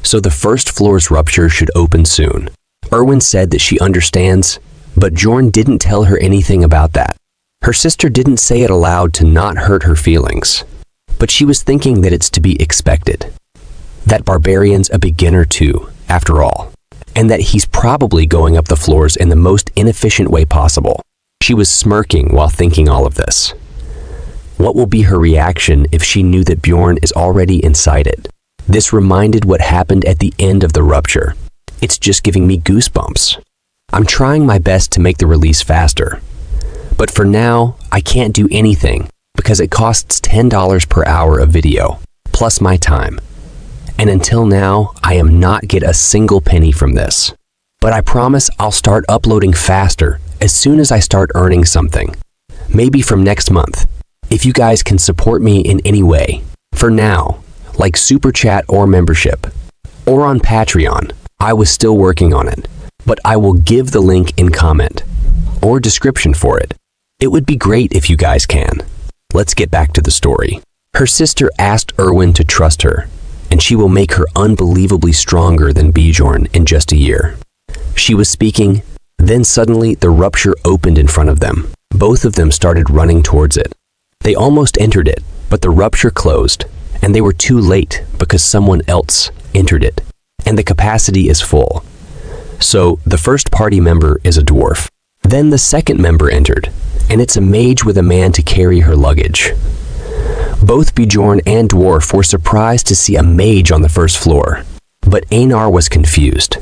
S3: So the first floor's rupture should open soon. Irwin said that she understands, but Bjorn didn't tell her anything about that. Her sister didn't say it aloud to not hurt her feelings, but she was thinking that it's to be expected. That Barbarian's a beginner too, after all, and that he's probably going up the floors in the most inefficient way possible. She was smirking while thinking all of this. What will be her reaction if she knew that Bjorn is already inside it? This reminded what happened at the end of the rupture. It's just giving me goosebumps. I'm trying my best to make the release faster. But for now, I can't do anything because it costs $10 per hour of video, plus my time. And until now, I am not get a single penny from this. But I promise I'll start uploading faster as soon as I start earning something. Maybe from next month, if you guys can support me in any way. For now, like Super Chat or membership, or on Patreon. I was still working on it, but I will give the link in comment or description for it. It would be great if you guys can. Let's get back to the story. Her sister asked Irwin to trust her, and she will make her unbelievably stronger than Bjorn in just a year. She was speaking, then suddenly the rupture opened in front of them. Both of them started running towards it. They almost entered it, but the rupture closed, and they were too late because someone else entered it, and the capacity is full. So the first party member is a dwarf. Then the second member entered, and it's a mage with a man to carry her luggage. Both Bjorn and Dwarf were surprised to see a mage on the first floor, but Anor was confused.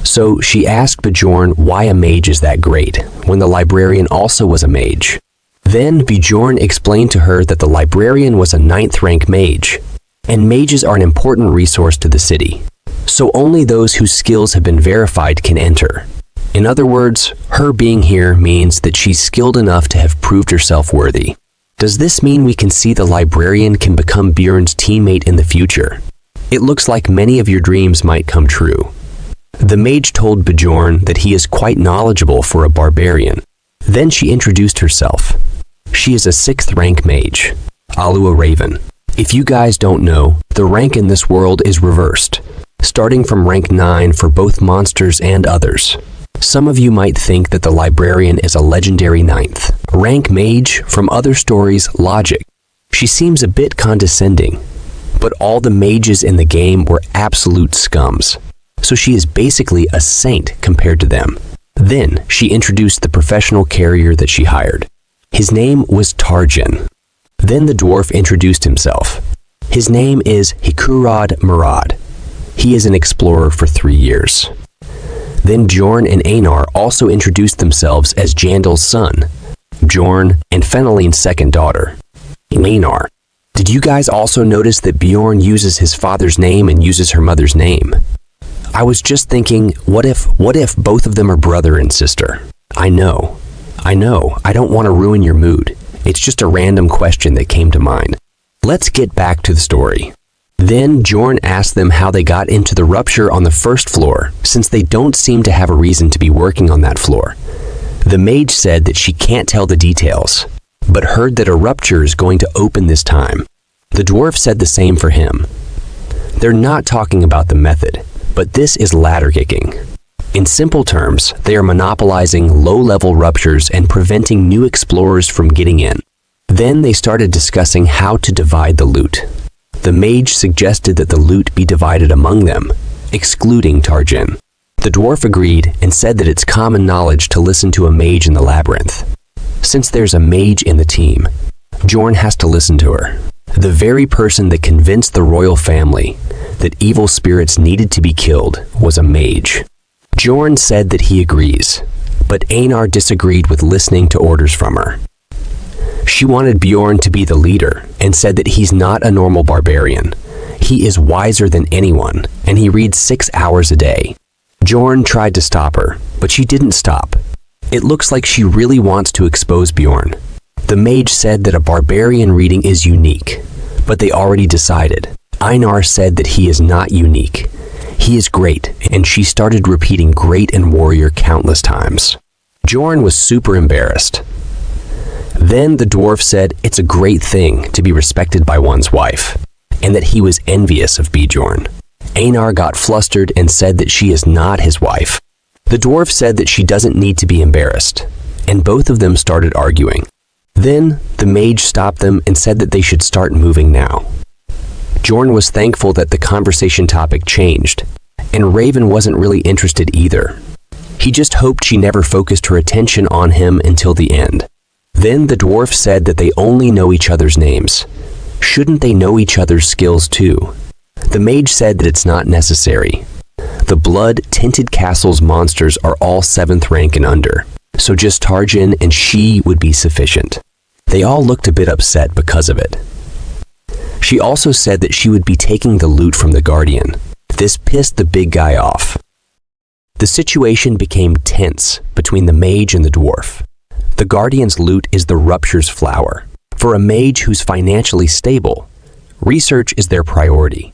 S3: So she asked Bjorn why a mage is that great, when the librarian also was a mage. Then Bjorn explained to her that the librarian was a 9th rank mage, and mages are an important resource to the city. So only those whose skills have been verified can enter. In other words, her being here means that she's skilled enough to have proved herself worthy. Does this mean we can see the librarian can become Bjorn's teammate in the future? It looks like many of your dreams might come true. The mage told Bjorn that he is quite knowledgeable for a barbarian. Then she introduced herself. She is a 6th rank mage, Alua Raven. If you guys don't know, the rank in this world is reversed, starting from rank 9 for both monsters and others. Some of you might think that the librarian is a legendary 9th rank mage from other stories' logic. She seems a bit condescending, but all the mages in the game were absolute scums, so she is basically a saint compared to them. Then she introduced the professional carrier that she hired. His name was Tarjan. Then the dwarf introduced himself. His name is Hikurad Murad. He is an explorer for 3 years. Then Bjorn and Anor also introduced themselves as Jandal's son, Bjorn and Feneline's second daughter, Anor. Did you guys also notice that Bjorn uses his father's name and uses her mother's name? I was just thinking, what if both of them are brother and sister? I know, I don't want to ruin your mood. It's just a random question that came to mind. Let's get back to the story. Then Bjorn asked them how they got into the rupture on the first floor, since they don't seem to have a reason to be working on that floor. The mage said that she can't tell the details, but heard that a rupture is going to open this time. The dwarf said the same for him. They're not talking about the method, but this is ladder kicking. In simple terms, they are monopolizing low-level ruptures and preventing new explorers from getting in. Then they started discussing how to divide the loot. The mage suggested that the loot be divided among them, excluding Tarjan. The dwarf agreed and said that it's common knowledge to listen to a mage in the labyrinth. Since there's a mage in the team, Bjorn has to listen to her. The very person that convinced the royal family that evil spirits needed to be killed was a mage. Bjorn said that he agrees, but Anor disagreed with listening to orders from her. She wanted Bjorn to be the leader and said that he's not a normal barbarian. He is wiser than anyone, and he reads 6 hours a day. Bjorn tried to stop her, but she didn't stop. It looks like she really wants to expose Bjorn. The mage said that a barbarian reading is unique, but they already decided. Anor said that he is not unique. He is great, and she started repeating great and warrior countless times. Bjorn was super embarrassed. Then the dwarf said it's a great thing to be respected by one's wife, and that he was envious of Bjorn. Anor got flustered and said that she is not his wife. The dwarf said that she doesn't need to be embarrassed, and both of them started arguing. Then the mage stopped them and said that they should start moving now. Bjorn was thankful that the conversation topic changed, and Raven wasn't really interested either. He just hoped she never focused her attention on him until the end. Then the dwarf said that they only know each other's names. Shouldn't they know each other's skills too? The mage said that it's not necessary. The blood-tinted castle's monsters are all 7th rank and under, so just Tarjin and she would be sufficient. They all looked a bit upset because of it. She also said that she would be taking the loot from the Guardian. This pissed the big guy off. The situation became tense between the mage and the dwarf. The Guardian's loot is the Rupture's flower. For a mage who's financially stable, research is their priority.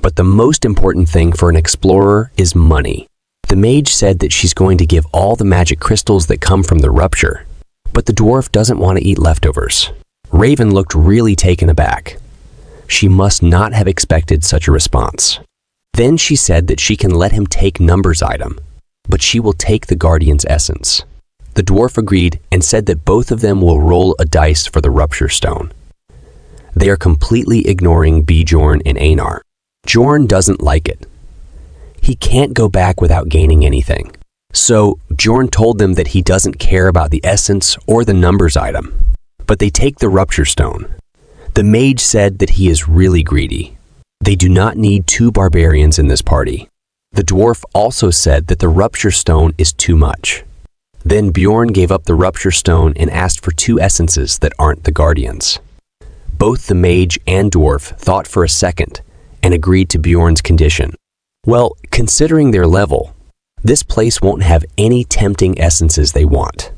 S3: But the most important thing for an explorer is money. The mage said that she's going to give all the magic crystals that come from the Rupture, but the dwarf doesn't want to eat leftovers. Raven looked really taken aback. She must not have expected such a response. Then she said that she can let him take Number's item, but she will take the Guardian's essence. The dwarf agreed and said that both of them will roll a dice for the Rupture Stone. They are completely ignoring Bjorn and Anor. Bjorn doesn't like it. He can't go back without gaining anything. So Bjorn told them that he doesn't care about the essence or the Numbers item, but they take the Rupture Stone. The mage said that he is really greedy. They do not need 2 barbarians in this party. The dwarf also said that the Rupture Stone is too much. Then Bjorn gave up the Rupture Stone and asked for 2 essences that aren't the Guardians. Both the mage and dwarf thought for a second and agreed to Bjorn's condition. Well, considering their level, this place won't have any tempting essences they want.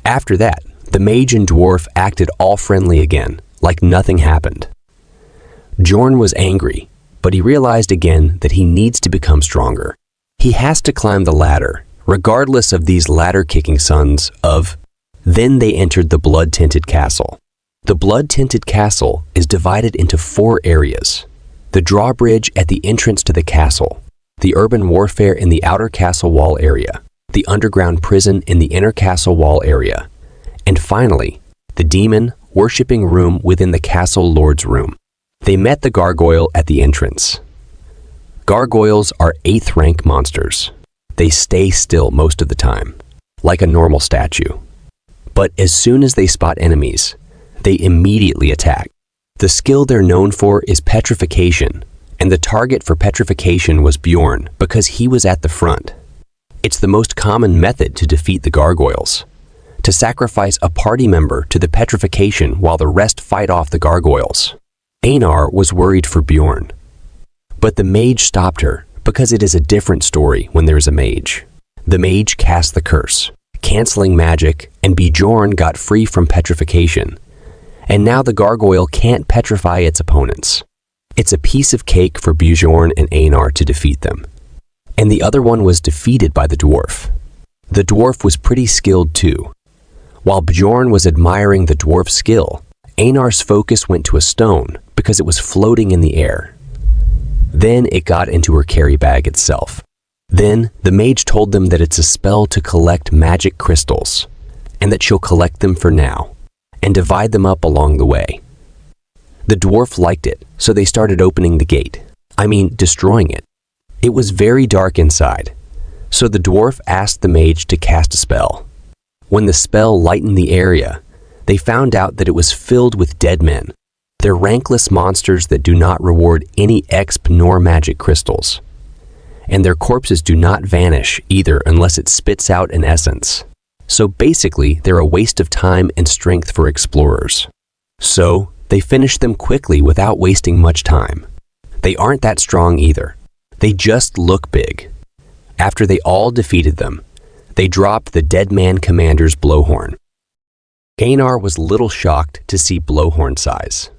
S3: After that, the mage and dwarf acted all friendly again, like nothing happened. Bjorn was angry, but he realized again that he needs to become stronger. He has to climb the ladder, regardless of these ladder-kicking sons of... Then they entered the blood-tinted castle. The blood-tinted castle is divided into 4 areas. The drawbridge at the entrance to the castle, the urban warfare in the outer castle wall area, the underground prison in the inner castle wall area, and finally, the demon worshipping room within the castle lord's room. They met the gargoyle at the entrance. Gargoyles are 8th rank monsters. They stay still most of the time, like a normal statue. But as soon as they spot enemies, they immediately attack. The skill they're known for is petrification, and the target for petrification was Bjorn because he was at the front. It's the most common method to defeat the gargoyles, to sacrifice a party member to the petrification while the rest fight off the gargoyles. Anor was worried for Bjorn, but the mage stopped her because it is a different story when there is a mage. The mage cast the curse, canceling magic, and Bjorn got free from petrification. And now the gargoyle can't petrify its opponents. It's a piece of cake for Bjorn and Anor to defeat them. And the other one was defeated by the dwarf. The dwarf was pretty skilled too. While Bjorn was admiring the dwarf's skill, Anor's focus went to a stone because it was floating in the air. Then it got into her carry bag itself. Then the mage told them that it's a spell to collect magic crystals, and that she'll collect them for now, and divide them up along the way. The dwarf liked it, so they started opening the gate. Destroying it. It was very dark inside, so the dwarf asked the mage to cast a spell. When the spell lightened the area, they found out that it was filled with dead men. They're rankless monsters that do not reward any exp nor magic crystals. And their corpses do not vanish either unless it spits out an essence. So basically, they're a waste of time and strength for explorers. So, they finished them quickly without wasting much time. They aren't that strong either. They just look big. After they all defeated them, they dropped the Dead Man Commander's blowhorn. Anor was little shocked to see blowhorn size.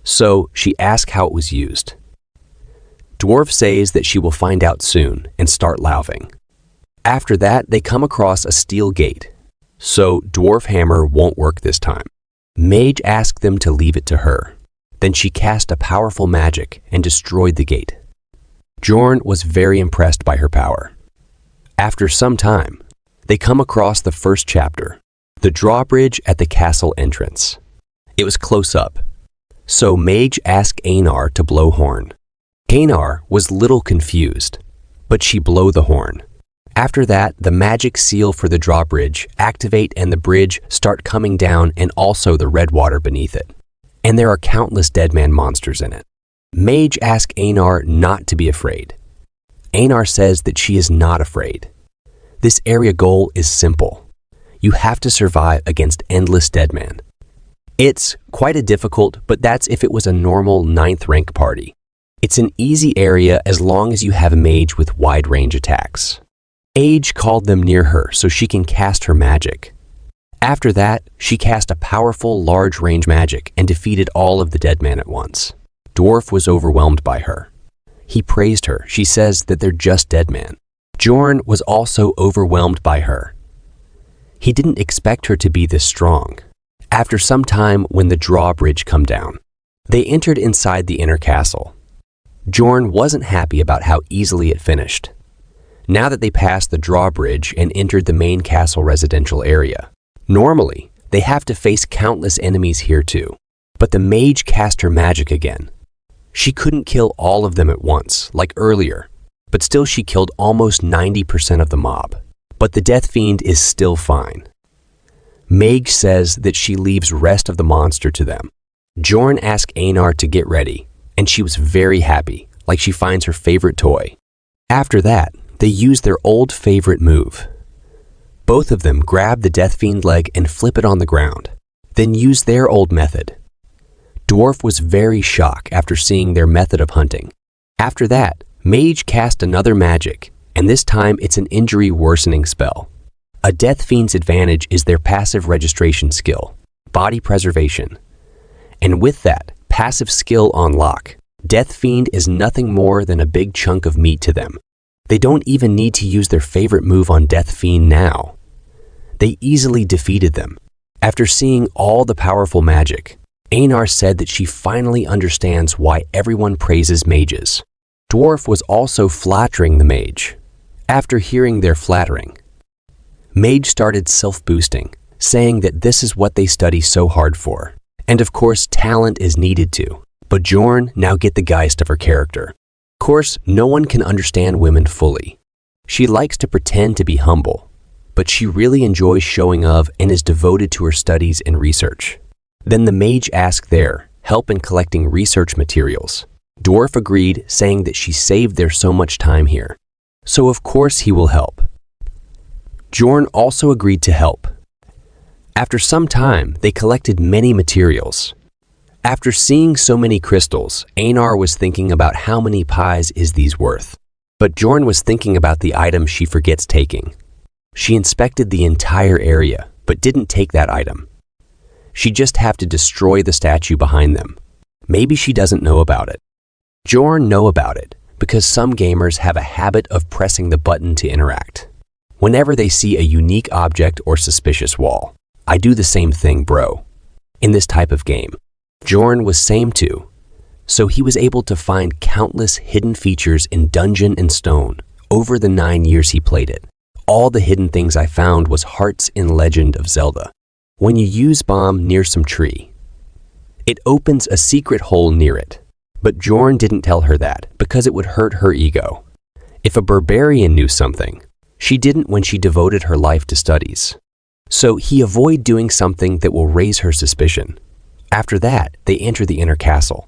S3: So, she asked how it was used. Dwarf says that she will find out soon and start laughing. After that, they come across a steel gate. So Dwarf Hammer won't work this time. Mage asked them to leave it to her. Then she cast a powerful magic and destroyed the gate. Bjorn was very impressed by her power. After some time, they come across the first chapter, the drawbridge at the castle entrance. It was close up, so Mage asked Anor to blow horn. Anor was little confused, but she blew the horn. After that, the magic seal for the drawbridge activate and the bridge start coming down and also the red water beneath it. And there are countless deadman monsters in it. Mage asks Anor not to be afraid. Anor says that she is not afraid. This area goal is simple. You have to survive against endless deadman. It's quite a difficult, but that's if it was a normal 9th rank party. It's an easy area as long as you have a mage with wide range attacks. Age called them near her so she can cast her magic. After that, she cast a powerful large range magic and defeated all of the deadman at once. Dwarf was overwhelmed by her. He praised her. She says that they're just deadman. Bjorn was also overwhelmed by her. He didn't expect her to be this strong. After some time, when the drawbridge come down, they entered inside the inner castle. Bjorn wasn't happy about how easily it finished. Now that they passed the drawbridge and entered the main castle residential area, normally they have to face countless enemies here too, but the mage cast her magic again. She couldn't kill all of them at once, like earlier, but still she killed almost 90% of the mob. But the Death Fiend is still fine. Mage says that she leaves rest of the monster to them. Bjorn asked Anor to get ready, and she was very happy, like she finds her favorite toy. After that, they use their old favorite move. Both of them grab the Death Fiend leg and flip it on the ground, then use their old method. Dwarf was very shocked after seeing their method of hunting. After that, Mage cast another magic, and this time it's an injury worsening spell. A Death Fiend's advantage is their passive registration skill, body preservation. And with that passive skill on lock, Death Fiend is nothing more than a big chunk of meat to them. They don't even need to use their favorite move on Death Fiend now. They easily defeated them. After seeing all the powerful magic, Anor said that she finally understands why everyone praises mages. Dwarf was also flattering the mage. After hearing their flattering, Mage started self-boosting, saying that this is what they study so hard for. And of course, talent is needed too. But Bjorn now get the geist of her character. Of course, no one can understand women fully. She likes to pretend to be humble, but she really enjoys showing off and is devoted to her studies and research. Then the mage asked their help in collecting research materials. Dwarf agreed, saying that she saved their so much time here. So of course he will help. Bjorn also agreed to help. After some time, they collected many materials. After seeing so many crystals, Anor was thinking about how many pies is these worth. But Bjorn was thinking about the item she forgets taking. She inspected the entire area, but didn't take that item. She just have to destroy the statue behind them. Maybe she doesn't know about it. Bjorn know about it, because some gamers have a habit of pressing the button to interact. Whenever they see a unique object or suspicious wall. I do the same thing, bro. In this type of game, Bjorn was same too, so he was able to find countless hidden features in Dungeon and Stone over the 9 years he played it. All the hidden things I found was hearts in Legend of Zelda. When you use bomb near some tree, it opens a secret hole near it. But Bjorn didn't tell her that because it would hurt her ego. If a barbarian knew something, she didn't when she devoted her life to studies. So he avoided doing something that will raise her suspicion. After that, they enter the inner castle,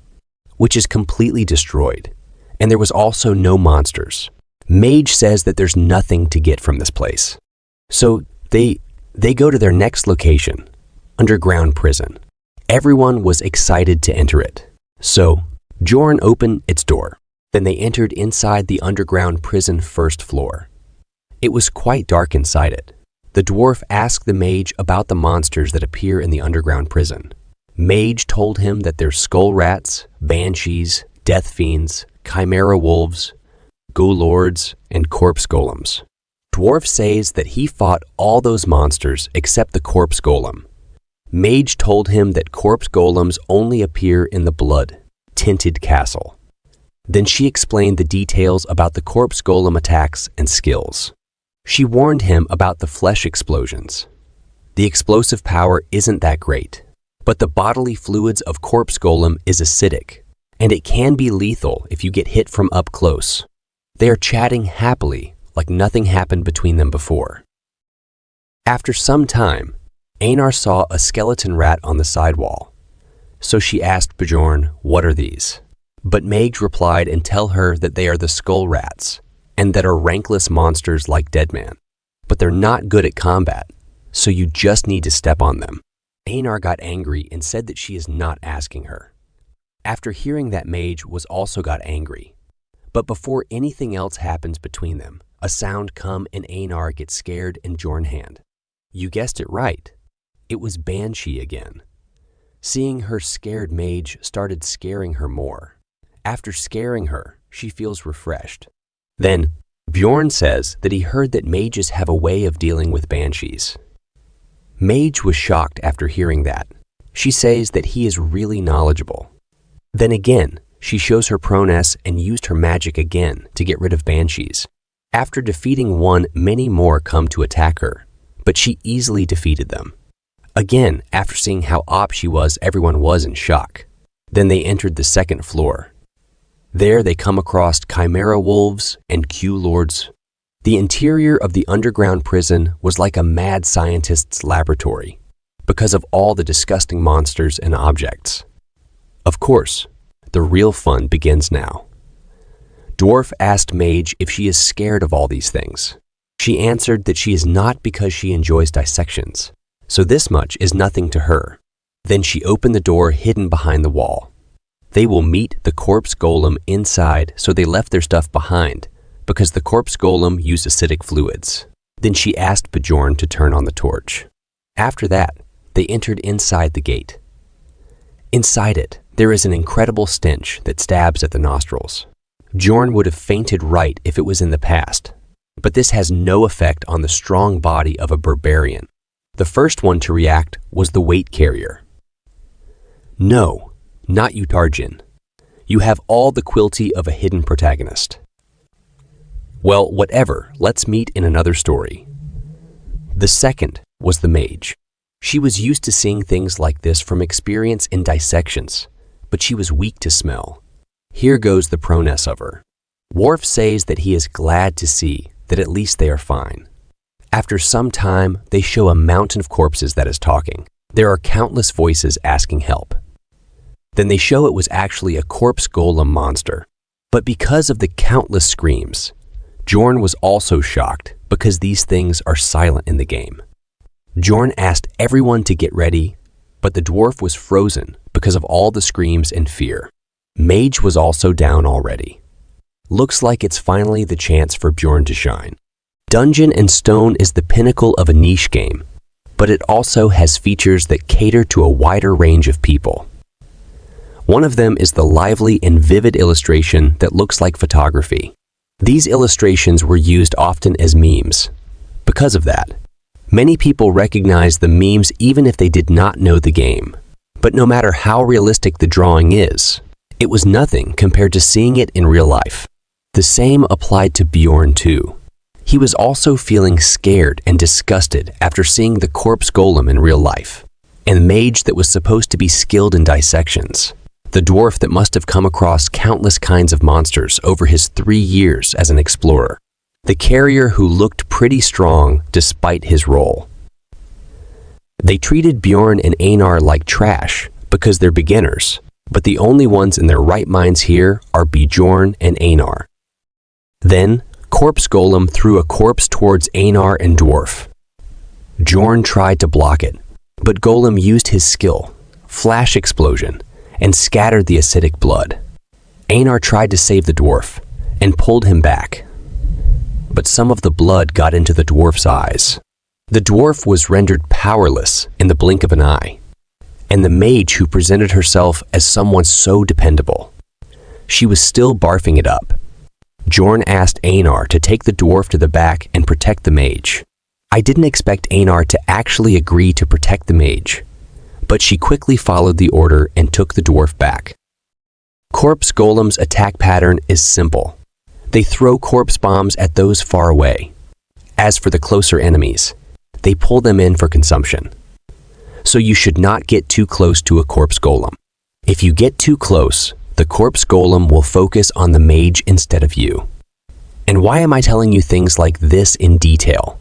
S3: which is completely destroyed, and there was also no monsters. Mage says that there's nothing to get from this place. So they go to their next location, underground prison. Everyone was excited to enter it. So Bjorn opened its door. Then they entered inside the underground prison first floor. It was quite dark inside it. The dwarf asked the mage about the monsters that appear in the underground prison. Mage told him that there's skull rats, banshees, death fiends, chimera wolves, go lords, and corpse golems. Dwarf says that he fought all those monsters except the corpse golem. Mage told him that corpse golems only appear in the blood-tinted castle. Then she explained the details about the corpse golem attacks and skills. She warned him about the flesh explosions. The explosive power isn't that great, but the bodily fluids of corpse golem is acidic, and it can be lethal if you get hit from up close. They are chatting happily like nothing happened between them before. After some time, Anor saw a skeleton rat on the sidewall. So she asked Bjorn, "What are these?" But Mage replied and tell her that they are the skull rats, and that are rankless monsters like Deadman. But they're not good at combat, so you just need to step on them. Anor got angry and said that she is not asking her. After hearing that, Mage was also got angry. But before anything else happens between them, a sound come and Anor gets scared and Bjorn hand. You guessed it right. It was Banshee again. Seeing her scared, Mage started scaring her more. After scaring her, she feels refreshed. Then, Bjorn says that he heard that mages have a way of dealing with banshees. Mage was shocked after hearing that. She says that he is really knowledgeable. Then again, she shows her prowess and used her magic again to get rid of banshees. After defeating one, many more come to attack her, but she easily defeated them. Again, after seeing how op she was, everyone was in shock. Then they entered the second floor. There they come across chimera wolves and Q lords. The interior of the underground prison was like a mad scientist's laboratory because of all the disgusting monsters and objects. Of course, the real fun begins now. Dwarf asked Mage if she is scared of all these things. She answered that she is not because she enjoys dissections, so this much is nothing to her. Then she opened the door hidden behind the wall. They will meet the corpse golem inside, so they left their stuff behind because the corpse golem used acidic fluids. Then she asked Bjorn to turn on the torch. After that, they entered inside the gate. Inside it, there is an incredible stench that stabs at the nostrils. Bjorn would have fainted right if it was in the past, but this has no effect on the strong body of a barbarian. The first one to react was the weight carrier. No, not you, Tarjin. You have all the quilty of a hidden protagonist. Well, whatever, let's meet in another story. The second was the mage. She was used to seeing things like this from experience in dissections, but she was weak to smell. Here goes the prowess of her. Worf says that he is glad to see that at least they are fine. After some time, they show a mountain of corpses that is talking. There are countless voices asking help. Then they show it was actually a corpse golem monster. But because of the countless screams, Bjorn was also shocked because these things are silent in the game. Bjorn asked everyone to get ready, but the dwarf was frozen because of all the screams and fear. Mage was also down already. Looks like it's finally the chance for Bjorn to shine. Dungeon and Stone is the pinnacle of a niche game, but it also has features that cater to a wider range of people. One of them is the lively and vivid illustration that looks like photography. These illustrations were used often as memes. Because of that, many people recognize the memes even if they did not know the game. But no matter how realistic the drawing is, it was nothing compared to seeing it in real life. The same applied to Bjorn too. He was also feeling scared and disgusted after seeing the corpse golem in real life, and mage that was supposed to be skilled in dissections. The dwarf that must have come across countless kinds of monsters over his 3 years as an explorer. The carrier who looked pretty strong despite his role. They treated Bjorn and Anor like trash because they're beginners, but the only ones in their right minds here are Bjorn and Anor. Then, Corpse Golem threw a corpse towards Anor and Dwarf. Bjorn tried to block it, but Golem used his skill, Flash Explosion, and scattered the acidic blood. Anor tried to save the dwarf and pulled him back, but some of the blood got into the dwarf's eyes. The dwarf was rendered powerless in the blink of an eye, and the mage who presented herself as someone so dependable. She was still barfing it up. Bjorn asked Anor to take the dwarf to the back and protect the mage. I didn't expect Anor to actually agree to protect the mage, but she quickly followed the order and took the dwarf back. Corpse Golem's attack pattern is simple. They throw corpse bombs at those far away. As for the closer enemies, they pull them in for consumption. So you should not get too close to a corpse golem. If you get too close, the corpse golem will focus on the mage instead of you. And why am I telling you things like this in detail?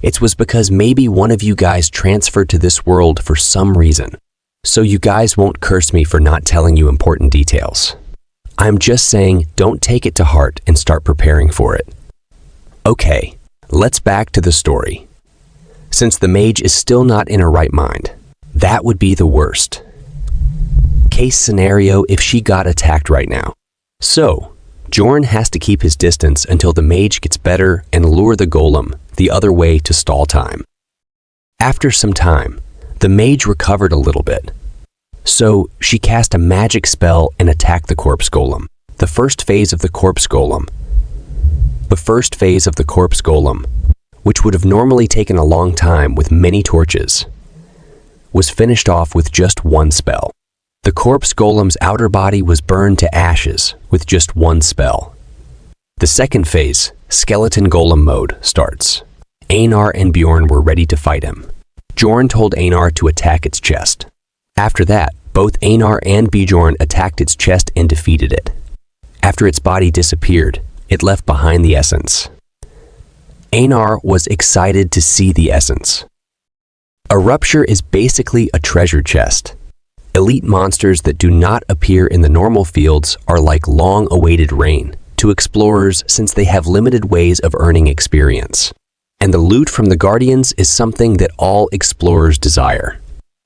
S3: It was because maybe one of you guys transferred to this world for some reason. So you guys won't curse me for not telling you important details. I'm just saying don't take it to heart and start preparing for it. Okay, let's back to the story. Since the mage is still not in her right mind, that would be the worst case scenario if she got attacked right now. So, Bjorn has to keep his distance until the mage gets better and lure the golem the other way to stall time. After some time, the mage recovered a little bit. So, she cast a magic spell and attacked the corpse golem. The first phase of the corpse golem, which would have normally taken a long time with many torches, was finished off with just one spell. The corpse golem's outer body was burned to ashes with just one spell. The second phase, skeleton golem mode, starts. Anor and Bjorn were ready to fight him. Bjorn told Anor to attack its chest. After that, both Anor and Bjorn attacked its chest and defeated it. After its body disappeared, it left behind the essence. Anor was excited to see the essence. A rupture is basically a treasure chest. Elite monsters that do not appear in the normal fields are like long-awaited rain to explorers since they have limited ways of earning experience. And the loot from the Guardians is something that all explorers desire.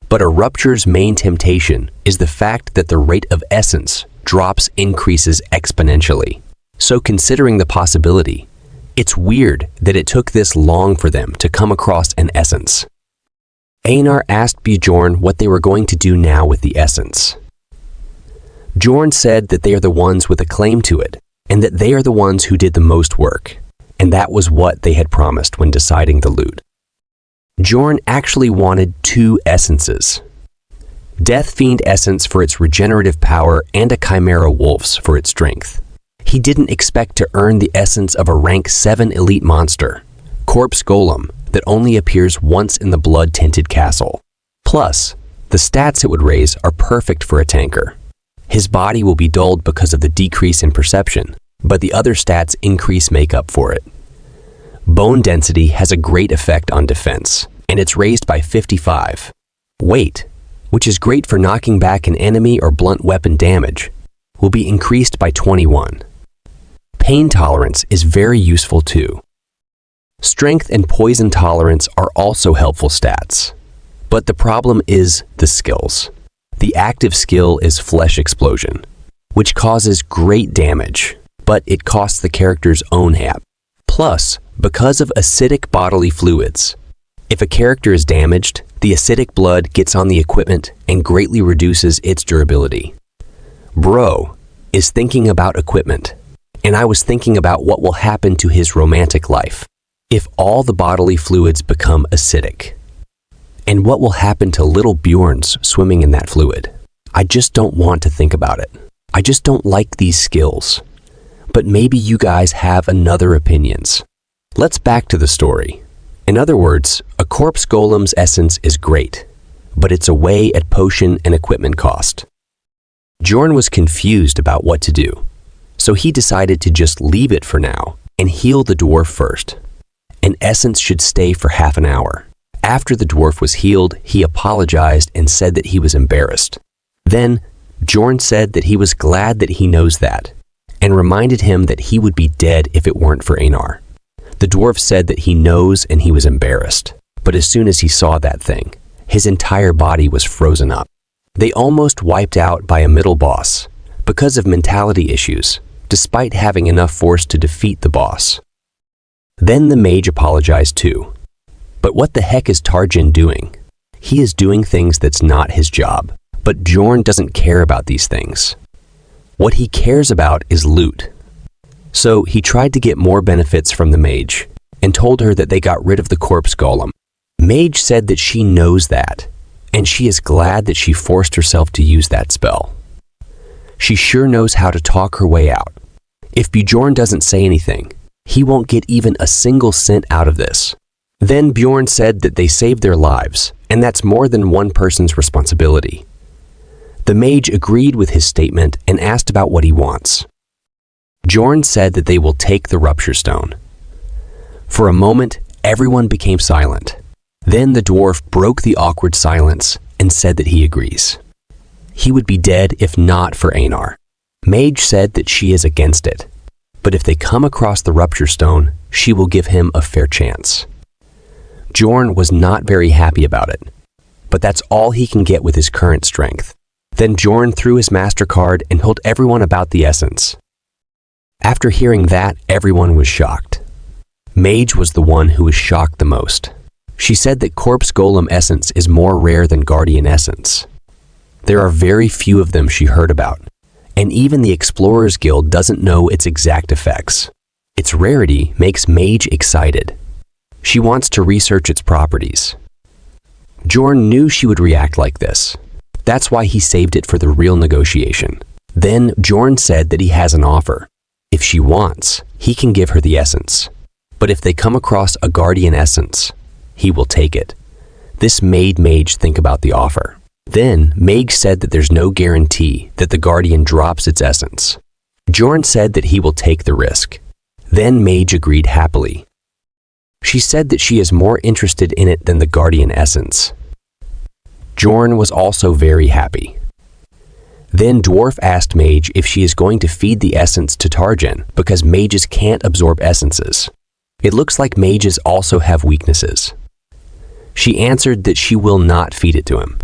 S3: But a rupture's main temptation is the fact that the rate of essence drops increases exponentially. So considering the possibility, it's weird that it took this long for them to come across an essence. Anor asked Bjorn what they were going to do now with the essence. Bjorn said that they are the ones with a claim to it, and that they are the ones who did the most work, and that was what they had promised when deciding the loot. Bjorn actually wanted 2 essences. Death Fiend Essence for its regenerative power and a Chimera Wolf's for its strength. He didn't expect to earn the essence of a rank 7 elite monster, Corpse Golem, that only appears once in the blood-tinted castle. Plus, the stats it would raise are perfect for a tanker. His body will be dulled because of the decrease in perception, but the other stats increase makeup for it. Bone density has a great effect on defense, and it's raised by 55. Weight, which is great for knocking back an enemy or blunt weapon damage, will be increased by 21. Pain tolerance is very useful too. Strength and poison tolerance are also helpful stats. But the problem is the skills. The active skill is Flesh Explosion, which causes great damage, but it costs the character's own hap. Plus, because of acidic bodily fluids, if a character is damaged, the acidic blood gets on the equipment and greatly reduces its durability. Bro is thinking about equipment, and I was thinking about what will happen to his romantic life if all the bodily fluids become acidic. And what will happen to little Bjorns swimming in that fluid? I just don't want to think about it. I just don't like these skills. But maybe you guys have another opinions. Let's back to the story. In other words, a corpse golem's essence is great, but it's away at potion and equipment cost. Bjorn was confused about what to do, so he decided to just leave it for now and heal the dwarf first. An essence should stay for half an hour. After the dwarf was healed, he apologized and said that he was embarrassed. Then, Bjorn said that he was glad that he knows that, and reminded him that he would be dead if it weren't for Anor. The dwarf said that he knows and he was embarrassed, but as soon as he saw that thing, his entire body was frozen up. They almost wiped out by a middle boss because of mentality issues, despite having enough force to defeat the boss. Then the mage apologized too. But what the heck is Tarjin doing? He is doing things that's not his job, but Bjorn doesn't care about these things. What he cares about is loot. So he tried to get more benefits from the mage and told her that they got rid of the corpse golem. Mage said that she knows that, and she is glad that she forced herself to use that spell. She sure knows how to talk her way out. If Bjorn doesn't say anything, he won't get even a single cent out of this. Then Bjorn said that they saved their lives, and that's more than one person's responsibility. The mage agreed with his statement and asked about what he wants. Bjorn said that they will take the rupture stone. For a moment, everyone became silent. Then the dwarf broke the awkward silence and said that he agrees. He would be dead if not for Anor. Mage said that she is against it, but if they come across the rupture stone, she will give him a fair chance. Bjorn was not very happy about it, but that's all he can get with his current strength. Then Bjorn threw his MasterCard and told everyone about the essence. After hearing that, everyone was shocked. Mage was the one who was shocked the most. She said that Corpse Golem essence is more rare than Guardian essence. There are very few of them she heard about, and even the Explorers Guild doesn't know its exact effects. Its rarity makes Mage excited. She wants to research its properties. Bjorn knew she would react like this. That's why he saved it for the real negotiation. Then Bjorn said that he has an offer. If she wants, he can give her the essence. But if they come across a Guardian essence, he will take it. This made Mage think about the offer. Then Mage said that there's no guarantee that the Guardian drops its essence. Bjorn said that he will take the risk. Then Mage agreed happily. She said that she is more interested in it than the Guardian essence. Bjorn was also very happy. Then Dwarf asked Mage if she is going to feed the essence to Tarjan because mages can't absorb essences. It looks like mages also have weaknesses. She answered that she will not feed it to him.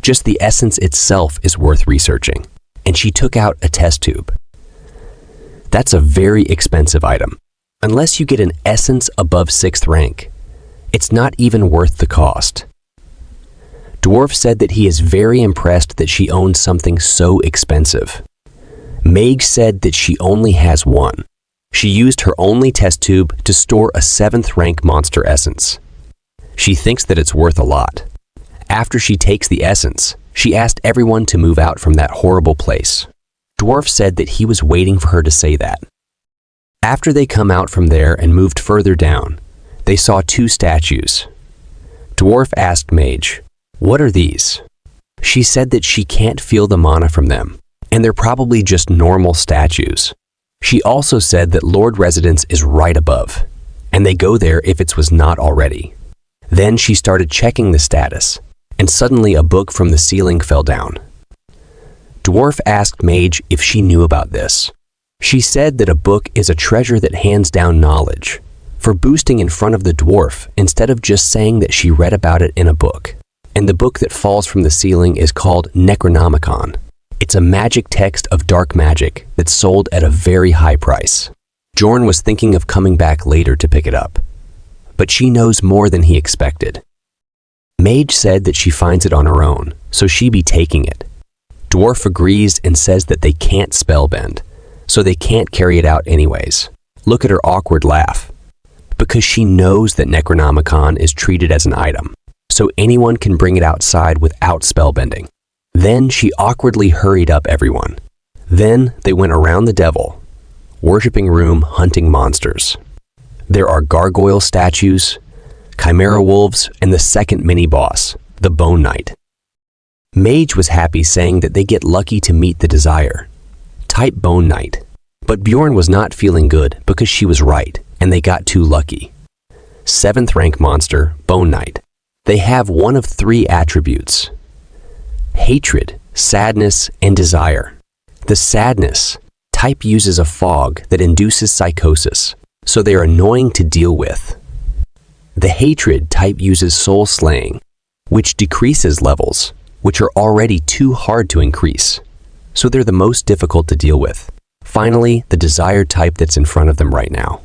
S3: Just the essence itself is worth researching, and she took out a test tube. That's a very expensive item. Unless you get an essence above 6th rank, it's not even worth the cost. Dwarf said that he is very impressed that she owns something so expensive. Meg said that she only has one. She used her only test tube to store a 7th rank monster essence. She thinks that it's worth a lot. After she takes the essence, she asked everyone to move out from that horrible place. Dwarf said that he was waiting for her to say that. After they come out from there and moved further down, they saw 2 statues. Dwarf asked Mage, "What are these?" She said that she can't feel the mana from them, and they're probably just normal statues. She also said that Lord Residence is right above, and they go there if it was not already. Then she started checking the status, and suddenly a book from the ceiling fell down. Dwarf asked Mage if she knew about this. She said that a book is a treasure that hands down knowledge, for boosting in front of the dwarf instead of just saying that she read about it in a book. And the book that falls from the ceiling is called Necronomicon. It's a magic text of dark magic that's sold at a very high price. Bjorn was thinking of coming back later to pick it up, but she knows more than he expected. Mage said that she finds it on her own, so she be taking it. Dwarf agrees and says that they can't spellbend, so they can't carry it out anyways. Look at her awkward laugh. Because she knows that Necronomicon is treated as an item, so anyone can bring it outside without spellbending. Then she awkwardly hurried up everyone. Then they went around the devil, worshipping room hunting monsters. There are gargoyle statues, chimera wolves, and the second mini-boss, the Bone Knight. Mage was happy saying that they get lucky to meet the desire. Type Bone Knight. But Bjorn was not feeling good because she was right, and they got too lucky. 7th rank monster, Bone Knight. They have one of 3 attributes: hatred, sadness, and desire. The sadness type uses a fog that induces psychosis, so they are annoying to deal with. The hatred type uses soul slaying, which decreases levels, which are already too hard to increase, so they're the most difficult to deal with. Finally, the desire type that's in front of them right now.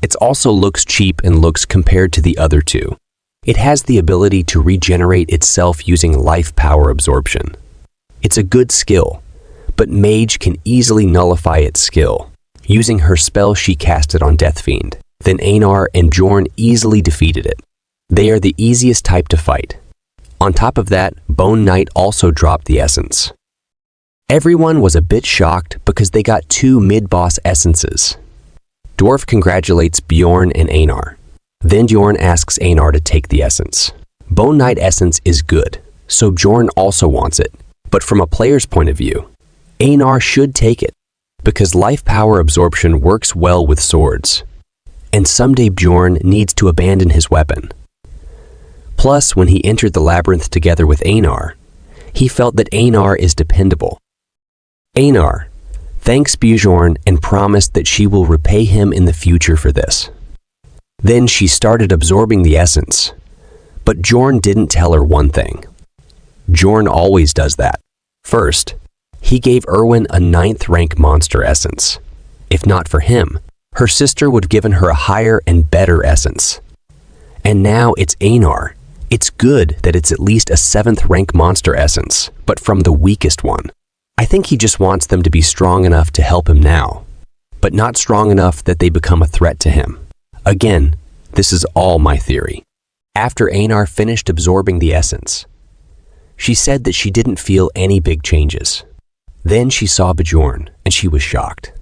S3: It also looks cheap and looks compared to the other 2. It has the ability to regenerate itself using life power absorption. It's a good skill, but Mage can easily nullify its skill. Using her spell, she cast it on Death Fiend. Then Anor and Bjorn easily defeated it. They are the easiest type to fight. On top of that, Bone Knight also dropped the essence. Everyone was a bit shocked because they got 2 mid-boss essences. Dwarf congratulates Bjorn and Anor. Then Bjorn asks Anor to take the essence. Bone Knight essence is good, so Bjorn also wants it. But from a player's point of view, Anor should take it, because life power absorption works well with swords. And someday Bjorn needs to abandon his weapon. Plus, when he entered the labyrinth together with Anor, he felt that Anor is dependable. Anor thanks Bjorn and promised that she will repay him in the future for this. Then she started absorbing the essence. But Bjorn didn't tell her one thing. Bjorn always does that. First, he gave Irwin a 9th rank monster essence. If not for him, her sister would have given her a higher and better essence. And now it's Anor. It's good that it's at least a 7th rank monster essence, but from the weakest one. I think he just wants them to be strong enough to help him now, but not strong enough that they become a threat to him. Again, this is all my theory. After Anor finished absorbing the essence, she said that she didn't feel any big changes. Then she saw Bjorn, and she was shocked.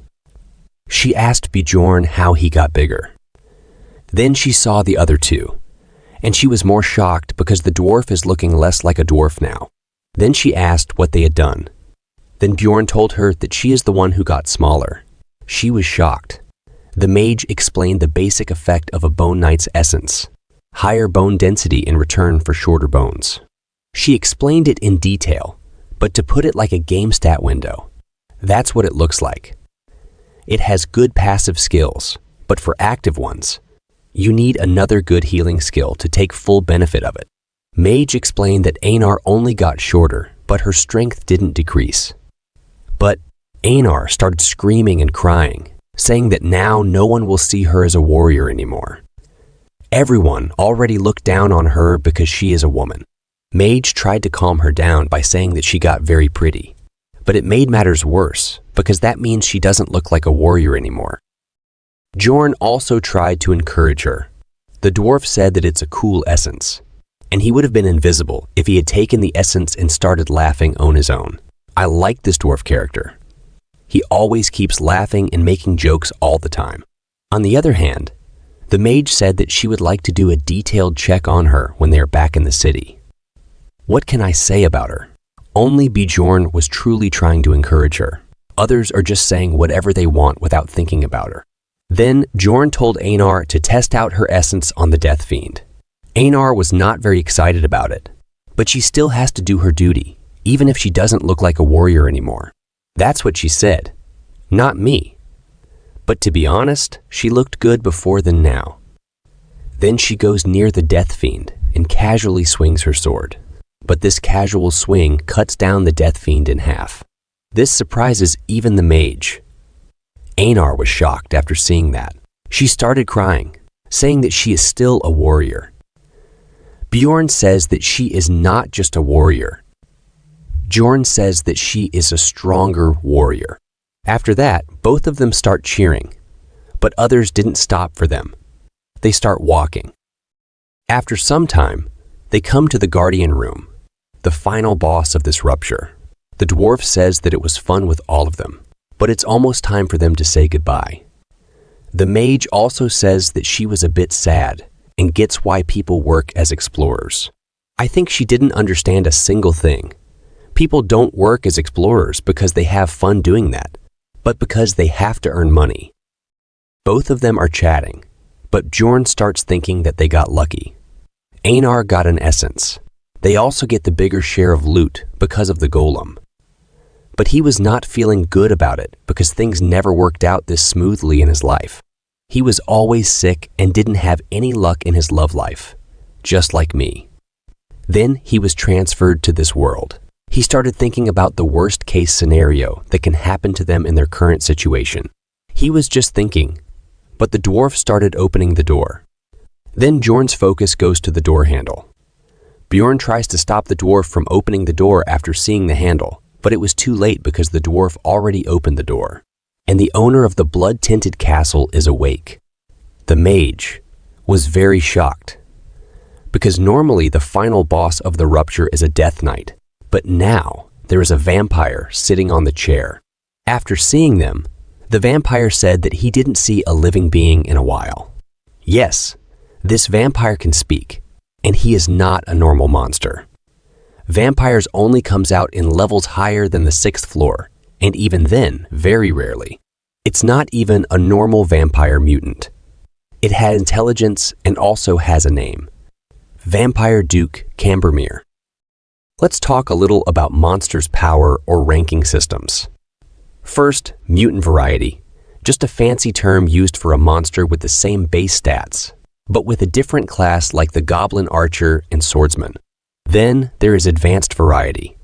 S3: She asked Bjorn how he got bigger. Then she saw the other 2, and she was more shocked because the dwarf is looking less like a dwarf now. Then she asked what they had done. Then Bjorn told her that she is the one who got smaller. She was shocked. The mage explained the basic effect of a Bone Knight's essence. Higher bone density in return for shorter bones. She explained it in detail, but to put it like a game stat window, that's what it looks like. It has good passive skills, but for active ones, you need another good healing skill to take full benefit of it. Mage explained that Anor only got shorter, but her strength didn't decrease. But Anor started screaming and crying, saying that now no one will see her as a warrior anymore. Everyone already looked down on her because she is a woman. Mage tried to calm her down by saying that she got very pretty, but it made matters worse because that means she doesn't look like a warrior anymore. Bjorn also tried to encourage her. The dwarf said that it's a cool essence, and he would have been invisible if he had taken the essence and started laughing on his own. I like this dwarf character. He always keeps laughing and making jokes all the time. On the other hand, the mage said that she would like to do a detailed check on her when they are back in the city. What can I say about her? Only Bjorn was truly trying to encourage her. Others are just saying whatever they want without thinking about her. Then Bjorn told Anor to test out her essence on the Death Fiend. Anor was not very excited about it, but she still has to do her duty, even if she doesn't look like a warrior anymore. That's what she said, not me. But to be honest, she looked good before than now. Then she goes near the Death Fiend and casually swings her sword. But this casual swing cuts down the Death Fiend in half. This surprises even the mage. Anor was shocked after seeing that. She started crying, saying that she is still a warrior. Bjorn says that she is not just a warrior. Bjorn says that she is a stronger warrior. After that, both of them start cheering, but others didn't stop for them. They start walking. After some time, they come to the Guardian Room, the final boss of this rupture. The dwarf says that it was fun with all of them, but it's almost time for them to say goodbye. The mage also says that she was a bit sad and gets why people work as explorers. I think she didn't understand a single thing. People don't work as explorers because they have fun doing that, but because they have to earn money. Both of them are chatting, but Bjorn starts thinking that they got lucky. Anor got an essence. They also get the bigger share of loot because of the golem. But he was not feeling good about it because things never worked out this smoothly in his life. He was always sick and didn't have any luck in his love life, just like me. Then he was transferred to this world. He started thinking about the worst case scenario that can happen to them in their current situation. He was just thinking, but the dwarf started opening the door. Then Bjorn's focus goes to the door handle. Bjorn tries to stop the dwarf from opening the door after seeing the handle, but it was too late because the dwarf already opened the door. and the owner of the blood-tinted castle is awake. The mage was very shocked, because normally the final boss of the rupture is a death knight, but now there is a vampire sitting on the chair. After seeing them, the vampire said that he didn't see a living being in a while. Yes, this vampire can speak, and he is not a normal monster. Vampires only comes out in levels higher than the 6th floor, and even then, very rarely. It's not even a normal vampire mutant. It had intelligence and also has a name. Vampire Duke Cambermere. Let's talk a little about monsters' power or ranking systems. First, mutant variety, just a fancy term used for a monster with the same base stats, but with a different class like the goblin archer and swordsman. Then there is advanced variety,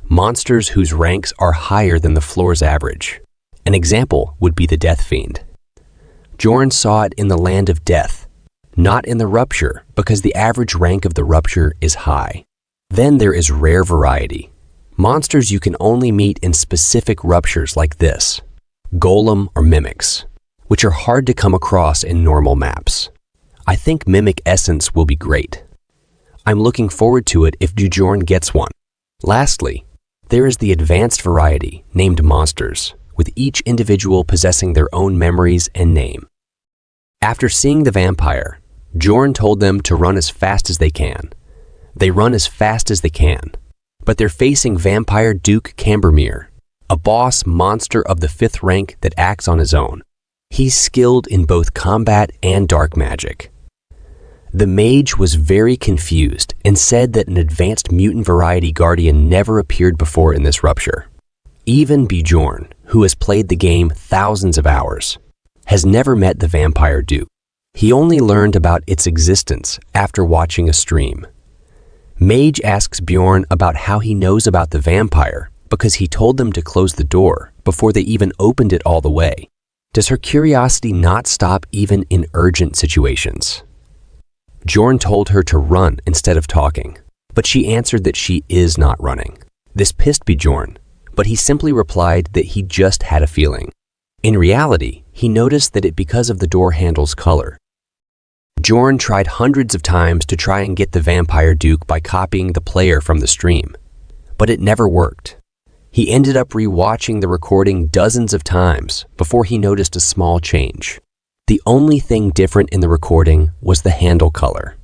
S3: monsters whose ranks are higher than the floor's average. An example would be the Death Fiend. Bjorn saw it in the Land of Death, not in the Rupture, because the average rank of the Rupture is high. Then there is rare variety, monsters you can only meet in specific ruptures like this, golem or mimics, which are hard to come across in normal maps. I think Mimic Essence will be great. I'm looking forward to it if Bjorn gets one. Lastly, there is the advanced variety named monsters, with each individual possessing their own memories and name. After seeing the vampire, Bjorn told them to run as fast as they can. They run as fast as they can, but they're facing Vampire Duke Cambermere, a boss monster of the 5th rank that acts on his own. He's skilled in both combat and dark magic. The mage was very confused and said that an advanced mutant variety guardian never appeared before in this rupture. Even Bjorn, who has played the game thousands of hours, has never met the Vampire Duke. He only learned about its existence after watching a stream. Mage asks Bjorn about how he knows about the vampire because he told them to close the door before they even opened it all the way. Does her curiosity not stop even in urgent situations? Bjorn told her to run instead of talking, but she answered that she is not running. This pissed Bjorn, but he simply replied that he just had a feeling. In reality, he noticed that it because of the door handle's color. Bjorn tried hundreds of times to try and get the Vampire Duke by copying the player from the stream, but it never worked. He ended up re-watching the recording dozens of times before he noticed a small change. The only thing different in the recording was the handle color.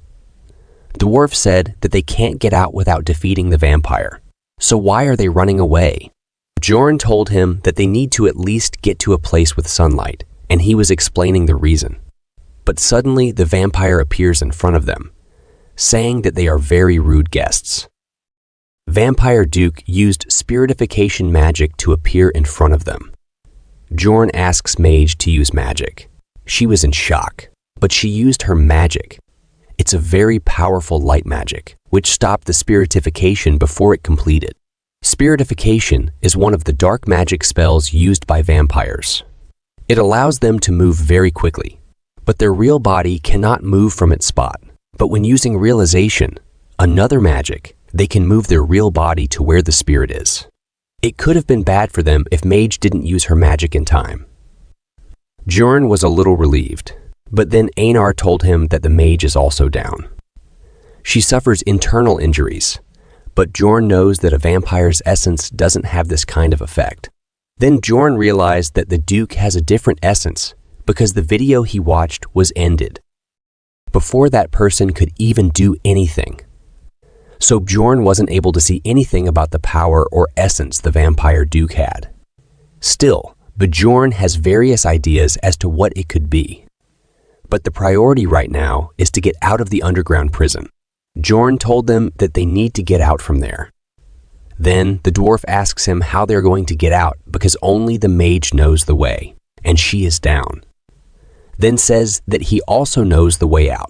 S3: The dwarf said that they can't get out without defeating the vampire, so why are they running away? Bjorn told him that they need to at least get to a place with sunlight, and he was explaining the reason. But suddenly the vampire appears in front of them, saying that they are very rude guests. Vampire Duke used spiritification magic to appear in front of them. Bjorn asks Mage to use magic. She was in shock, but she used her magic. It's a very powerful light magic, which stopped the spiritification before it completed. Spiritification is one of the dark magic spells used by vampires. It allows them to move very quickly, but their real body cannot move from its spot. But when using realization, another magic, they can move their real body to where the spirit is. It could have been bad for them if Mage didn't use her magic in time. Bjorn was a little relieved, but then Anor told him that the mage is also down. She suffers internal injuries, but Bjorn knows that a vampire's essence doesn't have this kind of effect. Then Bjorn realized that the Duke has a different essence because the video he watched was ended before that person could even do anything. So Bjorn wasn't able to see anything about the power or essence the Vampire Duke had. Still, Bjorn has various ideas as to what it could be. But the priority right now is to get out of the underground prison. Bjorn told them that they need to get out from there. Then the dwarf asks him how they're going to get out because only the mage knows the way, and she is down. Then says that he also knows the way out.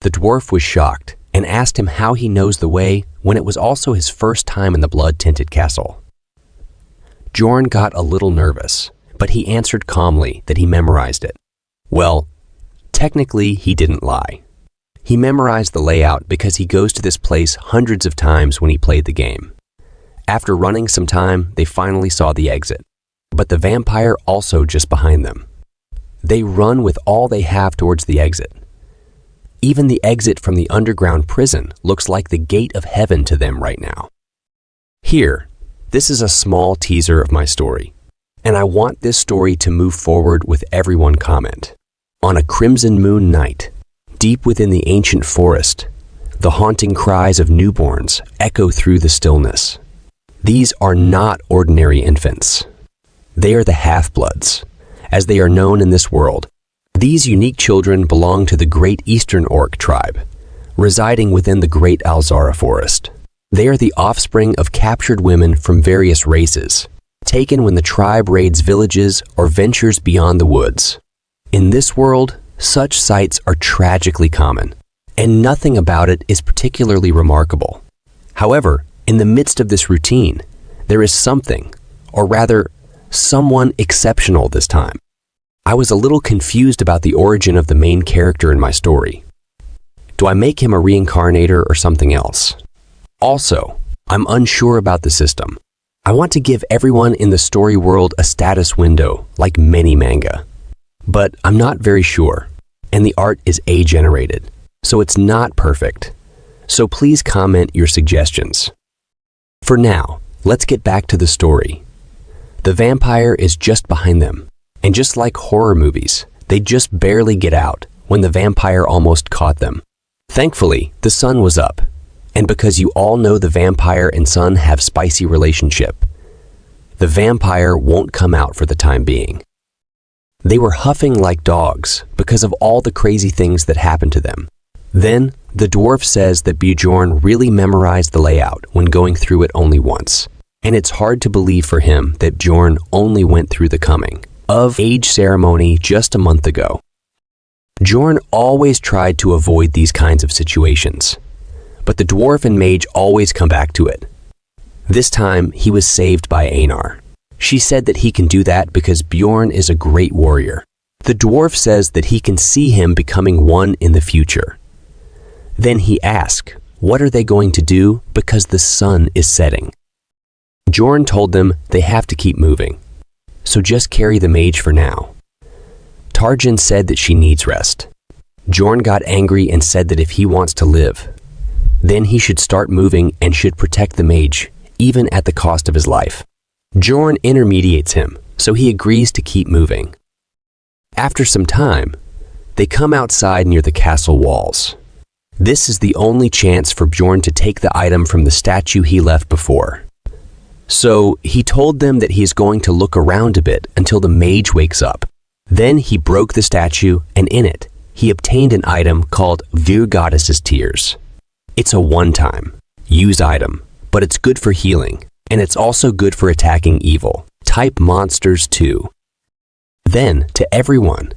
S3: The dwarf was shocked and asked him how he knows the way when it was also his first time in the blood-tinted castle. Bjorn got a little nervous, but he answered calmly that he memorized it. Well, technically he didn't lie. He memorized the layout because he goes to this place hundreds of times when he played the game. After running some time, they finally saw the exit. but the vampire also just behind them. They run with all they have towards the exit. Even the exit from the underground prison looks like the gate of heaven to them right now. Here, this is a small teaser of my story, and I want this story to move forward with everyone comment. On a crimson moon night, deep within the ancient forest, the haunting cries of newborns echo through the stillness. These are not ordinary infants. They are the half-bloods, as they are known in this world. These unique children belong to the Great Eastern Orc tribe, residing within the Great Alzara forest. They are the offspring of captured women from various races, taken when the tribe raids villages or ventures beyond the woods. In this world, such sights are tragically common, and nothing about it is particularly remarkable. However, in the midst of this routine, there is something, or rather, someone exceptional this time. I was a little confused about the origin of the main character in my story. Do I make him a reincarnator or something else? Also, I'm unsure about the system. I want to give everyone in the story world a status window, like many manga. But I'm not very sure, and the art is AI-generated, so it's not perfect. So please comment your suggestions. For now, let's get back to the story. The vampire is just behind them, and just like horror movies, they just barely get out when the vampire almost caught them. Thankfully, the sun was up, and because you all know the vampire and sun have spicy relationship, the vampire won't come out for the time being. They were huffing like dogs because of all the crazy things that happened to them. Then, the dwarf says that Bjorn really memorized the layout when going through it only once. And it's hard to believe for him that Bjorn only went through the coming of age ceremony just a month ago. Bjorn always tried to avoid these kinds of situations, but the dwarf and mage always come back to it. This time, he was saved by Anor. She said that he can do that because Bjorn is a great warrior. The dwarf says that he can see him becoming one in the future. Then he asks, what are they going to do because the sun is setting? Bjorn told them they have to keep moving, so just carry the mage for now. Tarjan said that she needs rest. Bjorn got angry and said that if he wants to live, then he should start moving and should protect the mage, even at the cost of his life. Bjorn intermediates him, so he agrees to keep moving. After some time, they come outside near the castle walls. This is the only chance for Bjorn to take the item from the statue he left before. So he told them that he is going to look around a bit until the mage wakes up. Then he broke the statue, and in it, he obtained an item called Vir Goddess's Tears. It's a one-time, use item, but it's good for healing, and it's also good for attacking evil, type monsters too. Then, to everyone,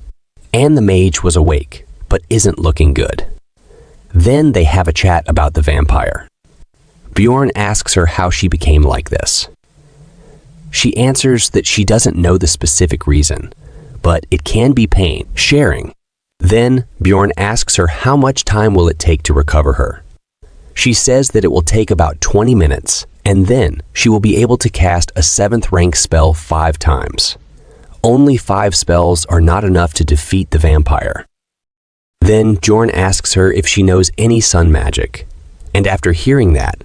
S3: and the mage was awake, but isn't looking good. Then they have a chat about the vampire. Bjorn asks her how she became like this. She answers that she doesn't know the specific reason, but it can be pain, sharing. Then Bjorn asks her how much time will it take to recover her. She says that it will take about 20 minutes, and then she will be able to cast a 7th rank spell 5 times. Only 5 spells are not enough to defeat the vampire. Then Bjorn asks her if she knows any sun magic, and after hearing that,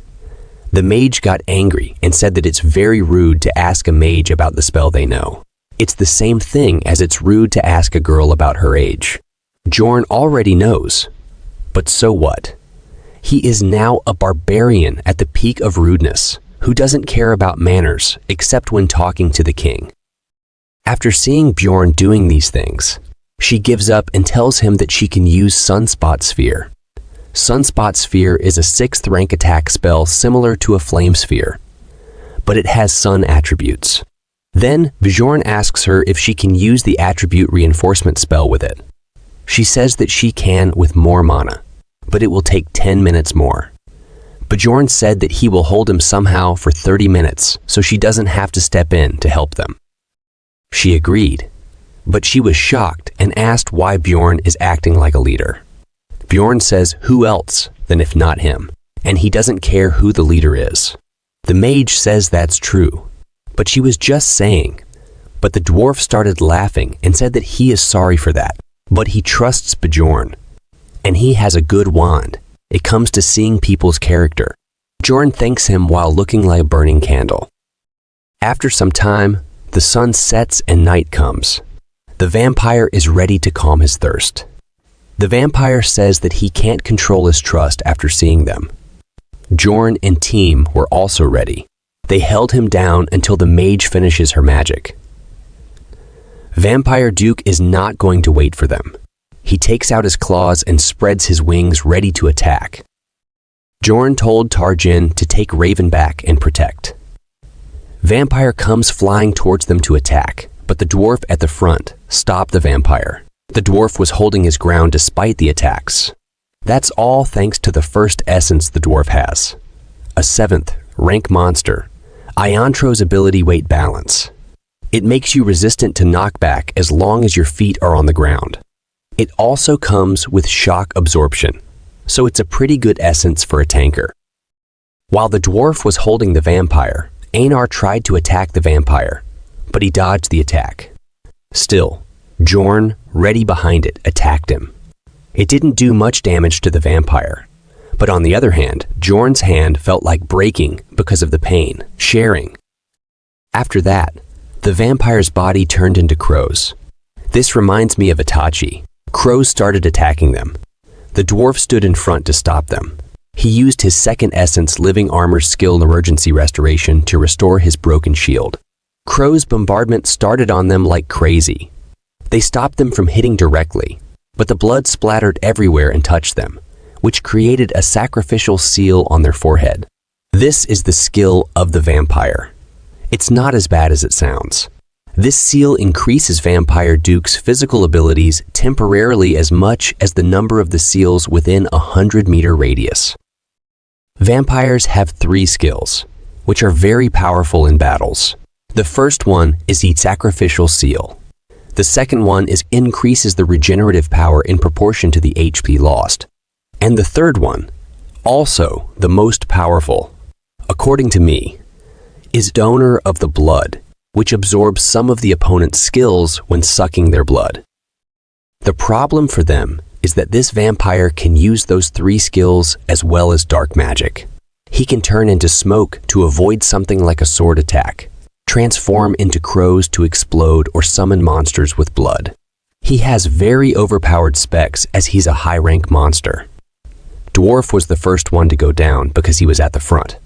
S3: the mage got angry and said that it's very rude to ask a mage about the spell they know. It's the same thing as it's rude to ask a girl about her age. Bjorn already knows, but so what? He is now a barbarian at the peak of rudeness, who doesn't care about manners except when talking to the king. After seeing Bjorn doing these things, she gives up and tells him that she can use Sunspot Sphere. Sunspot Sphere is a 6th rank attack spell similar to a Flame Sphere, but it has sun attributes. Then Bjorn asks her if she can use the attribute reinforcement spell with it. She says that she can with more mana, but it will take 10 minutes more. Bjorn said that he will hold him somehow for 30 minutes so she doesn't have to step in to help them. She agreed, but she was shocked and asked why Bjorn is acting like a leader. Bjorn says who else than if not him, and he doesn't care who the leader is. The mage says that's true, but she was just saying, But the dwarf started laughing and said that he is sorry for that, but he trusts Bjorn. And he has a good wand. It comes to seeing people's character. Bjorn thanks him while looking like a burning candle. After some time, the sun sets and night comes. The vampire is ready to calm his thirst. The vampire says that he can't control his trust after seeing them. Bjorn and team were also ready. They held him down until the mage finishes her magic. Vampire Duke is not going to wait for them. He takes out his claws and spreads his wings ready to attack. Bjorn told Tarjin to take Raven back and protect. Vampire comes flying towards them to attack, but the dwarf at the front stopped the vampire. The dwarf was holding his ground despite the attacks. That's all thanks to the first essence the dwarf has. A 7th rank monster, Iontro's ability weight balance. It makes you resistant to knockback as long as your feet are on the ground. It also comes with shock absorption, so it's a pretty good essence for a tanker. While the dwarf was holding the vampire, Anor tried to attack the vampire, but he dodged the attack. Still, Bjorn, ready behind it, attacked him. It didn't do much damage to the vampire, but on the other hand, Bjorn's hand felt like breaking because of the pain, sharing. After that, the vampire's body turned into crows. This reminds me of Itachi. Crows started attacking them. The dwarf stood in front to stop them. He used his second essence living armor skill emergency restoration to restore his broken shield. Crow's bombardment started on them like crazy. They stopped them from hitting directly, but the blood splattered everywhere and touched them, which created a sacrificial seal on their forehead. This is the skill of the vampire. It's not as bad as it sounds. This seal increases Vampire Duke's physical abilities temporarily as much as the number of the seals within a 100-meter radius. Vampires have 3 skills, which are very powerful in battles. The first one is the sacrificial seal. The second one increases the regenerative power in proportion to the HP lost. And the third one, also the most powerful, according to me, is Donor of the Blood, which absorbs some of the opponent's skills when sucking their blood. The problem for them is that this vampire can use those 3 skills as well as dark magic. He can turn into smoke to avoid something like a sword attack, transform into crows to explode or summon monsters with blood. He has very overpowered specs as he's a high-rank monster. Dwarf was the first one to go down because he was at the front.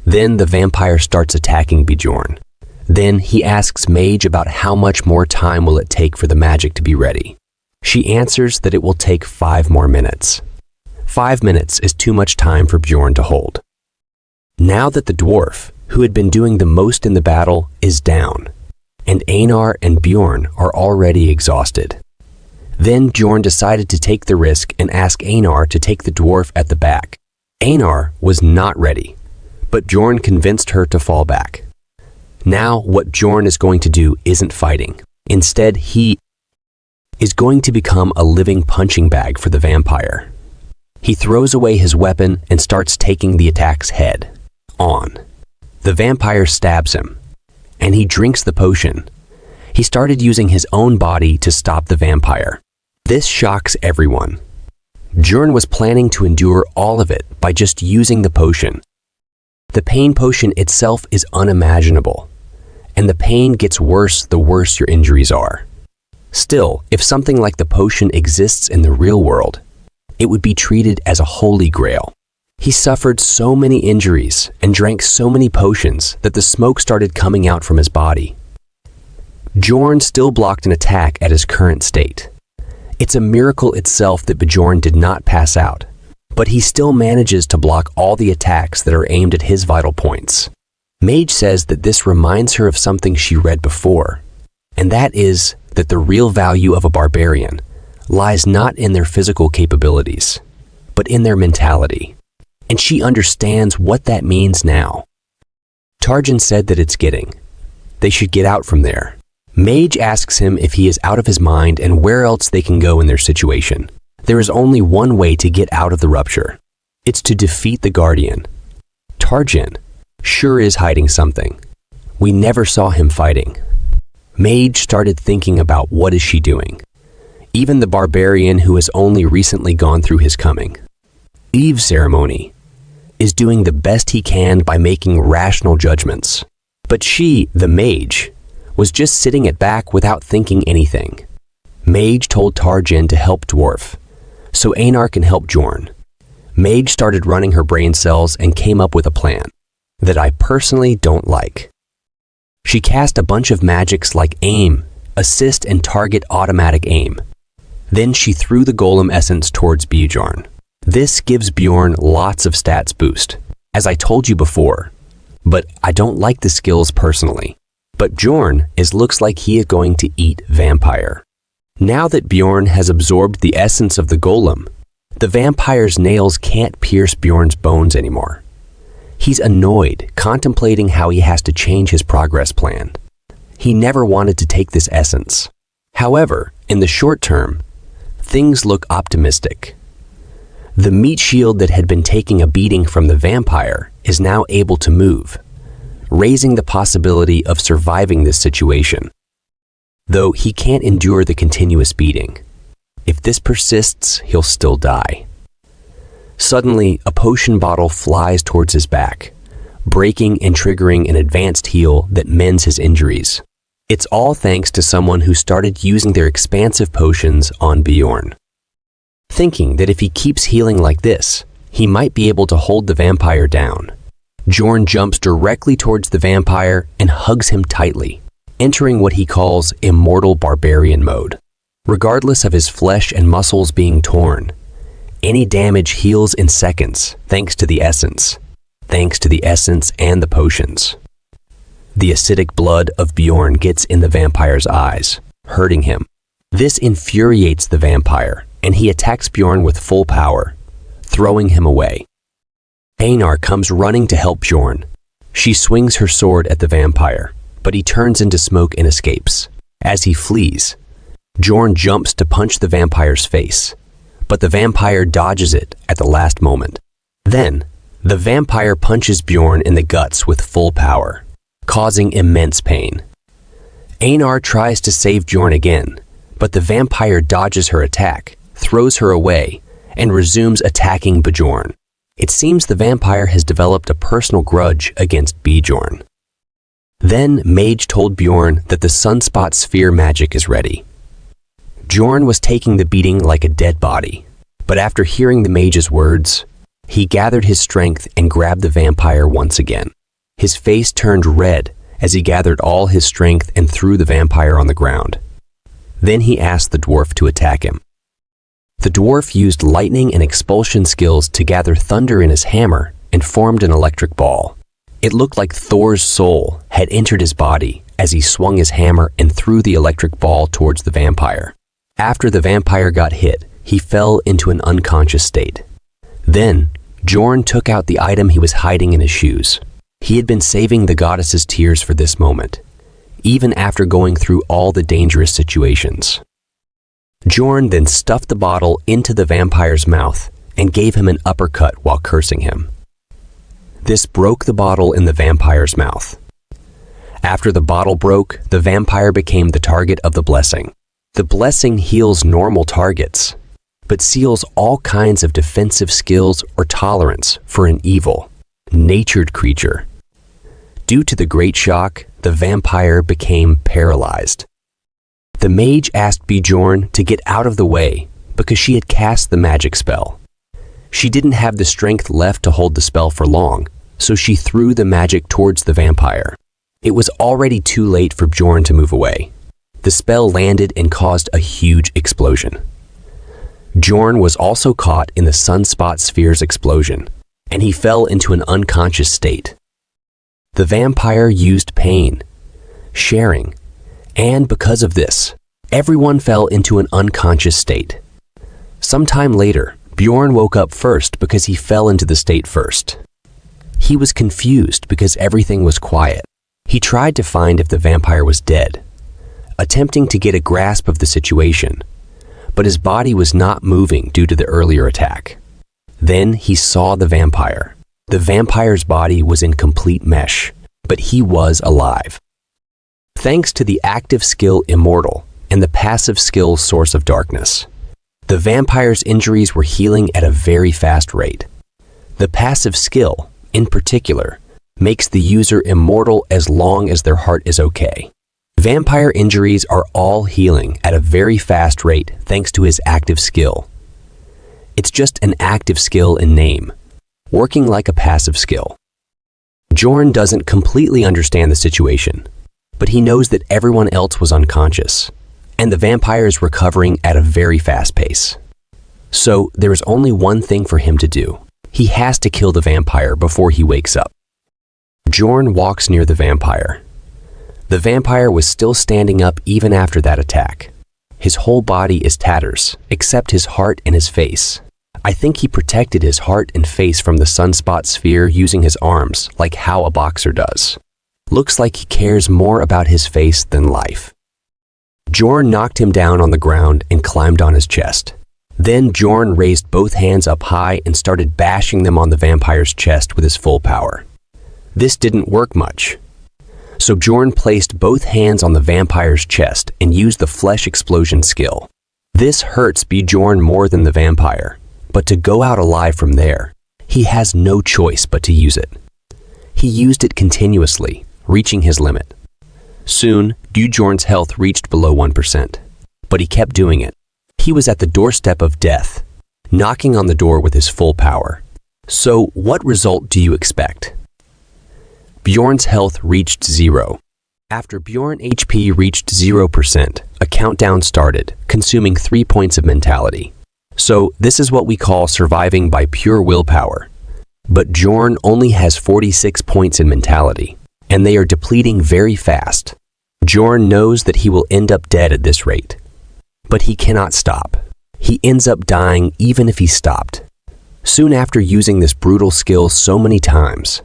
S3: Then the vampire starts attacking Bjorn. Then he asks Mage about how much more time will it take for the magic to be ready. She answers that it will take 5 more minutes. 5 minutes is too much time for Bjorn to hold. Now that the dwarf, who had been doing the most in the battle, is down, and Anor and Bjorn are already exhausted. Then Bjorn decided to take the risk and ask Anor to take the dwarf at the back. Anor was not ready, but Bjorn convinced her to fall back. Now what Bjorn is going to do isn't fighting. Instead, he is going to become a living punching bag for the vampire. He throws away his weapon and starts taking the attack's head on. The vampire stabs him, and he drinks the potion. He started using his own body to stop the vampire. This shocks everyone. Bjorn was planning to endure all of it by just using the potion. The pain potion itself is unimaginable, and the pain gets worse the worse your injuries are. Still, if something like the potion exists in the real world, it would be treated as a holy grail. He suffered so many injuries and drank so many potions that the smoke started coming out from his body. Bjorn still blocked an attack at his current state. It's a miracle itself that Bjorn did not pass out, but he still manages to block all the attacks that are aimed at his vital points. Mage says that this reminds her of something she read before, and that is that the real value of a barbarian lies not in their physical capabilities, but in their mentality. And she understands what that means now. Tarjin said that it's getting. They should get out from there. Mage asks him if he is out of his mind and where else they can go in their situation. There is only one way to get out of the rupture. It's to defeat the Guardian. Tarjin sure is hiding something. We never saw him fighting. Mage started thinking about what is she doing. Even the barbarian who has only recently gone through his coming. Eve ceremony is doing the best he can by making rational judgments. But she, the mage, was just sitting it back without thinking anything. Mage told Tarjin to help Dwarf, so Anor can help Bjorn. Mage started running her brain cells and came up with a plan that I personally don't like. She cast a bunch of magics like aim, assist, and target automatic aim. Then she threw the golem essence towards Bjorn. This gives Bjorn lots of stats boost, as I told you before, but I don't like the skills personally. But Bjorn looks like he is going to eat vampire. Now that Bjorn has absorbed the essence of the golem, the vampire's nails can't pierce Bjorn's bones anymore. He's annoyed, contemplating how he has to change his progress plan. He never wanted to take this essence. However, in the short term, things look optimistic. The meat shield that had been taking a beating from the vampire is now able to move, raising the possibility of surviving this situation. Though he can't endure the continuous beating. If this persists, he'll still die. Suddenly, a potion bottle flies towards his back, breaking and triggering an advanced heal that mends his injuries. It's all thanks to someone who started using their expansive potions on Bjorn. Thinking that if he keeps healing like this, he might be able to hold the vampire down. Bjorn jumps directly towards the vampire and hugs him tightly, entering what he calls immortal barbarian mode. Regardless of his flesh and muscles being torn, any damage heals in seconds thanks to the essence and the potions. The acidic blood of Bjorn gets in the vampire's eyes, hurting him. This infuriates the vampire, and he attacks Bjorn with full power, throwing him away. Anor comes running to help Bjorn. She swings her sword at the vampire, but he turns into smoke and escapes. As he flees, Bjorn jumps to punch the vampire's face, but the vampire dodges it at the last moment. Then, the vampire punches Bjorn in the guts with full power, causing immense pain. Anor tries to save Bjorn again, but the vampire dodges her attack, throws her away, and resumes attacking Bjorn. It seems the vampire has developed a personal grudge against Bjorn. Then Mage told Bjorn that the sunspot sphere magic is ready. Bjorn was taking the beating like a dead body, but after hearing the mage's words, he gathered his strength and grabbed the vampire once again. His face turned red as he gathered all his strength and threw the vampire on the ground. Then he asked the dwarf to attack him. The dwarf used lightning and expulsion skills to gather thunder in his hammer and formed an electric ball. It looked like Thor's soul had entered his body as he swung his hammer and threw the electric ball towards the vampire. After the vampire got hit, he fell into an unconscious state. Then, Bjorn took out the item he was hiding in his shoes. He had been saving the goddess's tears for this moment, even after going through all the dangerous situations. Bjorn then stuffed the bottle into the vampire's mouth and gave him an uppercut while cursing him. This broke the bottle in the vampire's mouth. After the bottle broke, the vampire became the target of the blessing. The blessing heals normal targets, but seals all kinds of defensive skills or tolerance for an evil, natured creature. Due to the great shock, the vampire became paralyzed. The mage asked Bjorn to get out of the way because she had cast the magic spell. She didn't have the strength left to hold the spell for long, so she threw the magic towards the vampire. It was already too late for Bjorn to move away. The spell landed and caused a huge explosion. Bjorn was also caught in the sunspot sphere's explosion, and he fell into an unconscious state. The vampire used pain, sharing, and because of this, everyone fell into an unconscious state. Sometime later, Bjorn woke up first because he fell into the state first. He was confused because everything was quiet. He tried to find if the vampire was dead, attempting to get a grasp of the situation, but his body was not moving due to the earlier attack. Then he saw the vampire. The vampire's body was in complete mesh, but he was alive. thanks to the active skill Immortal and the passive skill Source of Darkness. The vampire's injuries were healing at a very fast rate. The passive skill, in particular, makes the user immortal as long as their heart is okay. Vampire injuries are all healing at a very fast rate thanks to his active skill. It's just an active skill in name, working like a passive skill. Bjorn doesn't completely understand the situation, but he knows that everyone else was unconscious, and the vampire is recovering at a very fast pace. So there is only one thing for him to do. He has to kill the vampire before he wakes up. Bjorn walks near the vampire. The vampire was still standing up even after that attack. His whole body is tatters, except his heart and his face. I think he protected his heart and face from the sunspot sphere using his arms, like how a boxer does. Looks like he cares more about his face than life. Bjorn knocked him down on the ground and climbed on his chest. Then Bjorn raised both hands up high and started bashing them on the vampire's chest with his full power. This didn't work much. So Bjorn placed both hands on the vampire's chest and used the flesh explosion skill. This hurts Bjorn more than the vampire, but to go out alive from there, he has no choice but to use it. He used it continuously, reaching his limit. Soon, Bjorn's health reached below 1%, but he kept doing it. He was at the doorstep of death, knocking on the door with his full power. So what result do you expect? Bjorn's health reached 0. After Bjorn HP reached 0%, a countdown started, consuming 3 points of mentality. So this is what we call surviving by pure willpower. But Bjorn only has 46 points in mentality, and they are depleting very fast. Bjorn knows that he will end up dead at this rate. But he cannot stop. He ends up dying even if he stopped. Soon after using this brutal skill so many times,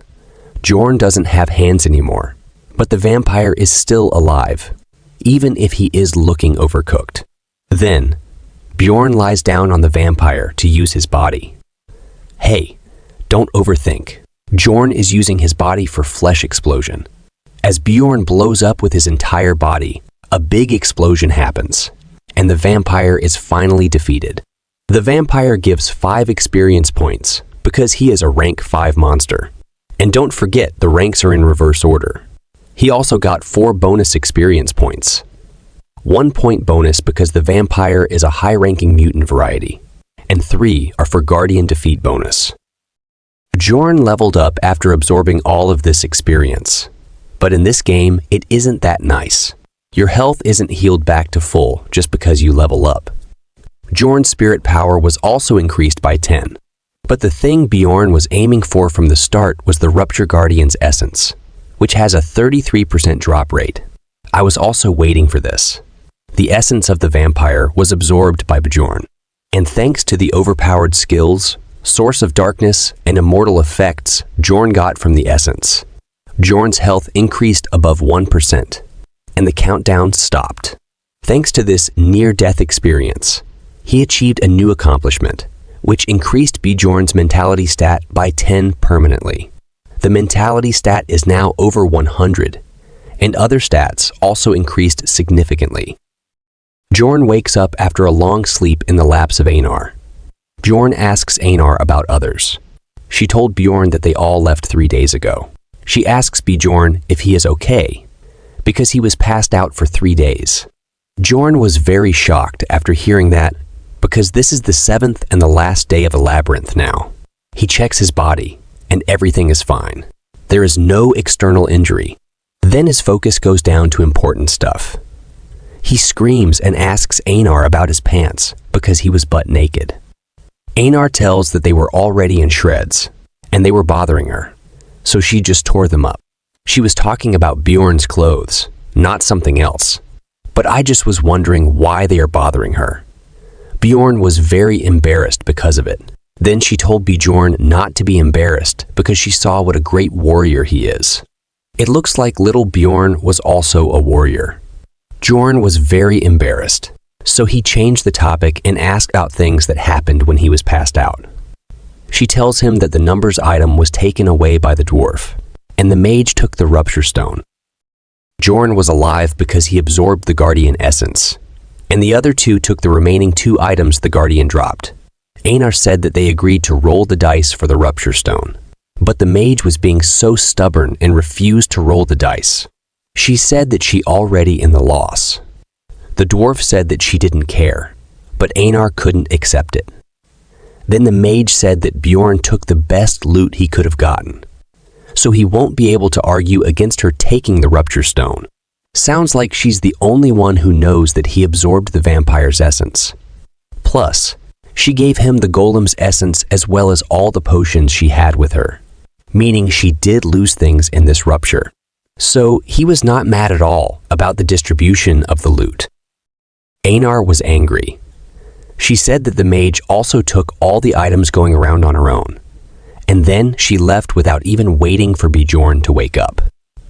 S3: Bjorn doesn't have hands anymore, but the vampire is still alive, even if he is looking overcooked. Then, Bjorn lies down on the vampire to use his body. Hey, don't overthink. Bjorn is using his body for flesh explosion. As Bjorn blows up with his entire body, a big explosion happens, and the vampire is finally defeated. The vampire gives 5 experience points because he is a rank 5 monster. And don't forget, the ranks are in reverse order. He also got 4 bonus experience points. 1 point bonus because the vampire is a high-ranking mutant variety, and 3 are for guardian defeat bonus. Bjorn leveled up after absorbing all of this experience. But in this game, it isn't that nice. Your health isn't healed back to full just because you level up. Bjorn's spirit power was also increased by 10. But the thing Bjorn was aiming for from the start was the Rupture Guardian's essence, which has a 33% drop rate. I was also waiting for this. The essence of the vampire was absorbed by Bjorn, and thanks to the overpowered skills, Source of Darkness, and immortal effects Bjorn got from the essence, Bjorn's health increased above 1%, and the countdown stopped. Thanks to this near-death experience, he achieved a new accomplishment, which increased Bjorn's mentality stat by 10 permanently. The mentality stat is now over 100, and other stats also increased significantly. Bjorn wakes up after a long sleep in the laps of Anor. Bjorn asks Anor about others. She told Bjorn that they all left 3 days ago. She asks Bjorn if he is okay, because he was passed out for 3 days. Bjorn was very shocked after hearing that, because this is the 7th and the last day of the labyrinth now. He checks his body, and everything is fine. There is no external injury. Then his focus goes down to important stuff. He screams and asks Anor about his pants, because he was butt naked. Anor tells that they were already in shreds, and they were bothering her, so she just tore them up. She was talking about Bjorn's clothes, not something else. But I just was wondering why they are bothering her. Bjorn was very embarrassed because of it. Then she told Bjorn not to be embarrassed because she saw what a great warrior he is. It looks like little Bjorn was also a warrior. Bjorn was very embarrassed, so he changed the topic and asked about things that happened when he was passed out. She tells him that the numbers item was taken away by the dwarf, and the mage took the rupture stone. Bjorn was alive because he absorbed the Guardian essence, and the other two took the remaining 2 items the Guardian dropped. Anor said that they agreed to roll the dice for the rupture stone, but the mage was being so stubborn and refused to roll the dice. She said that she already in the loss. The dwarf said that she didn't care, but Anor couldn't accept it. Then the mage said that Bjorn took the best loot he could have gotten, so he won't be able to argue against her taking the rupture stone. Sounds like she's the only one who knows that he absorbed the vampire's essence. Plus, she gave him the golem's essence as well as all the potions she had with her, meaning she did lose things in this rupture. So he was not mad at all about the distribution of the loot. Anor was angry. She said that the mage also took all the items going around on her own, and then she left without even waiting for Bjorn to wake up.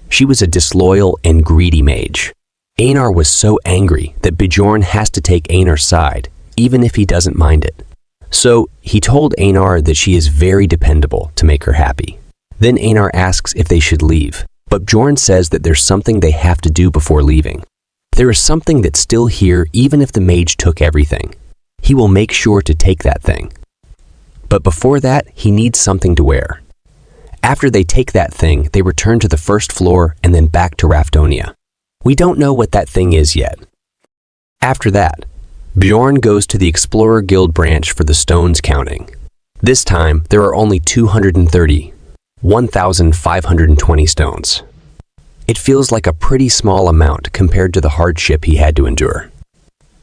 S3: She was a disloyal and greedy mage. Anor was so angry that Bjorn has to take Anor's side, even if he doesn't mind it. So he told Anor that she is very dependable to make her happy. Then Anor asks if they should leave, but Bjorn says that there's something they have to do before leaving. There is something that's still here even if the mage took everything. He will make sure to take that thing. But before that, he needs something to wear. After they take that thing, they return to the first floor and then back to Rafdonia. We don't know what that thing is yet. After that, Bjorn goes to the Explorer Guild branch for the stones counting. This time, there are only 230, 1,520 stones. It feels like a pretty small amount compared to the hardship he had to endure.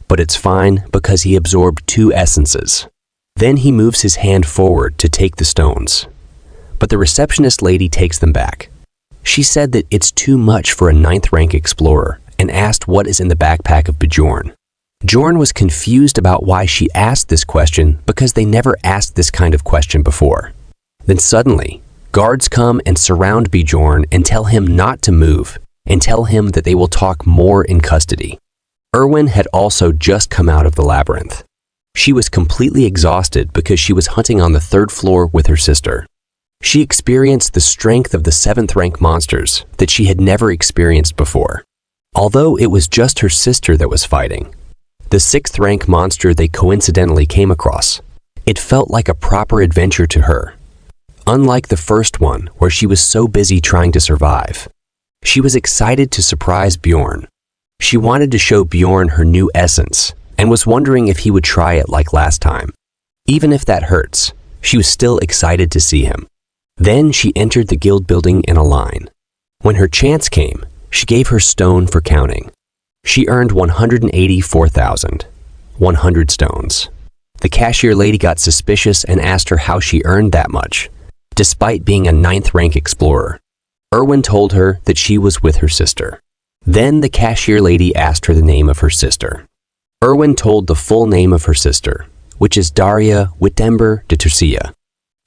S3: But it's fine because he absorbed 2 essences. Then he moves his hand forward to take the stones. But the receptionist lady takes them back. She said that it's too much for a 9th rank explorer and asked what is in the backpack of Bjorn. Bjorn was confused about why she asked this question because they never asked this kind of question before. Then suddenly, guards come and surround Bjorn and tell him not to move and tell him that they will talk more in custody. Irwin had also just come out of the labyrinth. She was completely exhausted because she was hunting on the 3rd floor with her sister. She experienced the strength of the 7th rank monsters that she had never experienced before. Although it was just her sister that was fighting, the 6th rank monster they coincidentally came across, it felt like a proper adventure to her. Unlike the first one where she was so busy trying to survive, she was excited to surprise Bjorn. She wanted to show Bjorn her new essence and was wondering if he would try it like last time. Even if that hurts, she was still excited to see him. Then she entered the guild building in a line. When her chance came, she gave her stone for counting. She earned 184,100 stones. The cashier lady got suspicious and asked her how she earned that much, despite being a 9th rank explorer. Irwin told her that she was with her sister. Then the cashier lady asked her the name of her sister. Irwin told the full name of her sister, which is Daria Wittember de Turcia.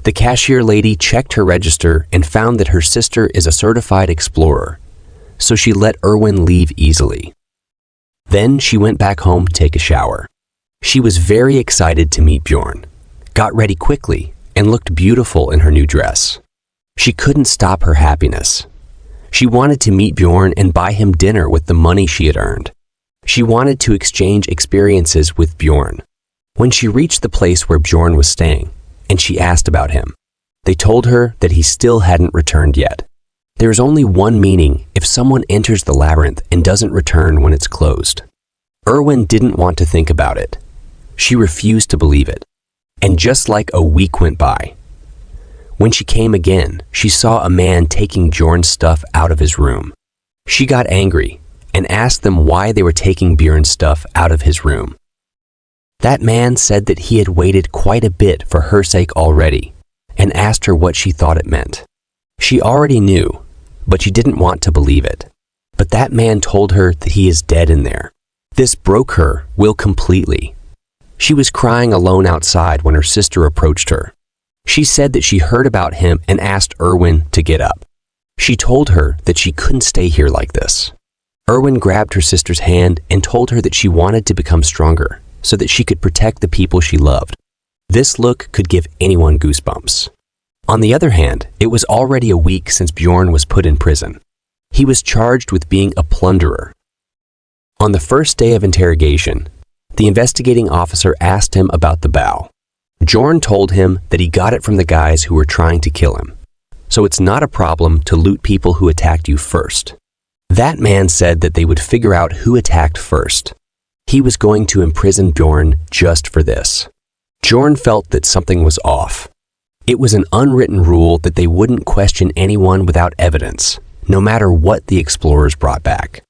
S3: The cashier lady checked her register and found that her sister is a certified explorer, so she let Irwin leave easily. Then she went back home to take a shower. She was very excited to meet Bjorn, got ready quickly, and looked beautiful in her new dress. She couldn't stop her happiness. She wanted to meet Bjorn and buy him dinner with the money she had earned. She wanted to exchange experiences with Bjorn. When she reached the place where Bjorn was staying, and she asked about him, they told her that he still hadn't returned yet. There is only one meaning if someone enters the labyrinth and doesn't return when it's closed. Irwin didn't want to think about it. She refused to believe it. And just like a week went by, when she came again, she saw a man taking Bjorn's stuff out of his room. She got angry and asked them why they were taking Bjorn's stuff out of his room. That man said that he had waited quite a bit for her sake already and asked her what she thought it meant. She already knew, but she didn't want to believe it. But that man told her that he is dead in there. This broke her will completely. She was crying alone outside when her sister approached her. She said that she heard about him and asked Irwin to get up. She told her that she couldn't stay here like this. Irwin grabbed her sister's hand and told her that she wanted to become stronger so that she could protect the people she loved. This look could give anyone goosebumps. On the other hand, it was already a week since Bjorn was put in prison. He was charged with being a plunderer. On the first day of interrogation, the investigating officer asked him about the bow. Bjorn told him that he got it from the guys who were trying to kill him. So it's not a problem to loot people who attacked you first. That man said that they would figure out who attacked first. He was going to imprison Bjorn just for this. Bjorn felt that something was off. It was an unwritten rule that they wouldn't question anyone without evidence, no matter what the explorers brought back.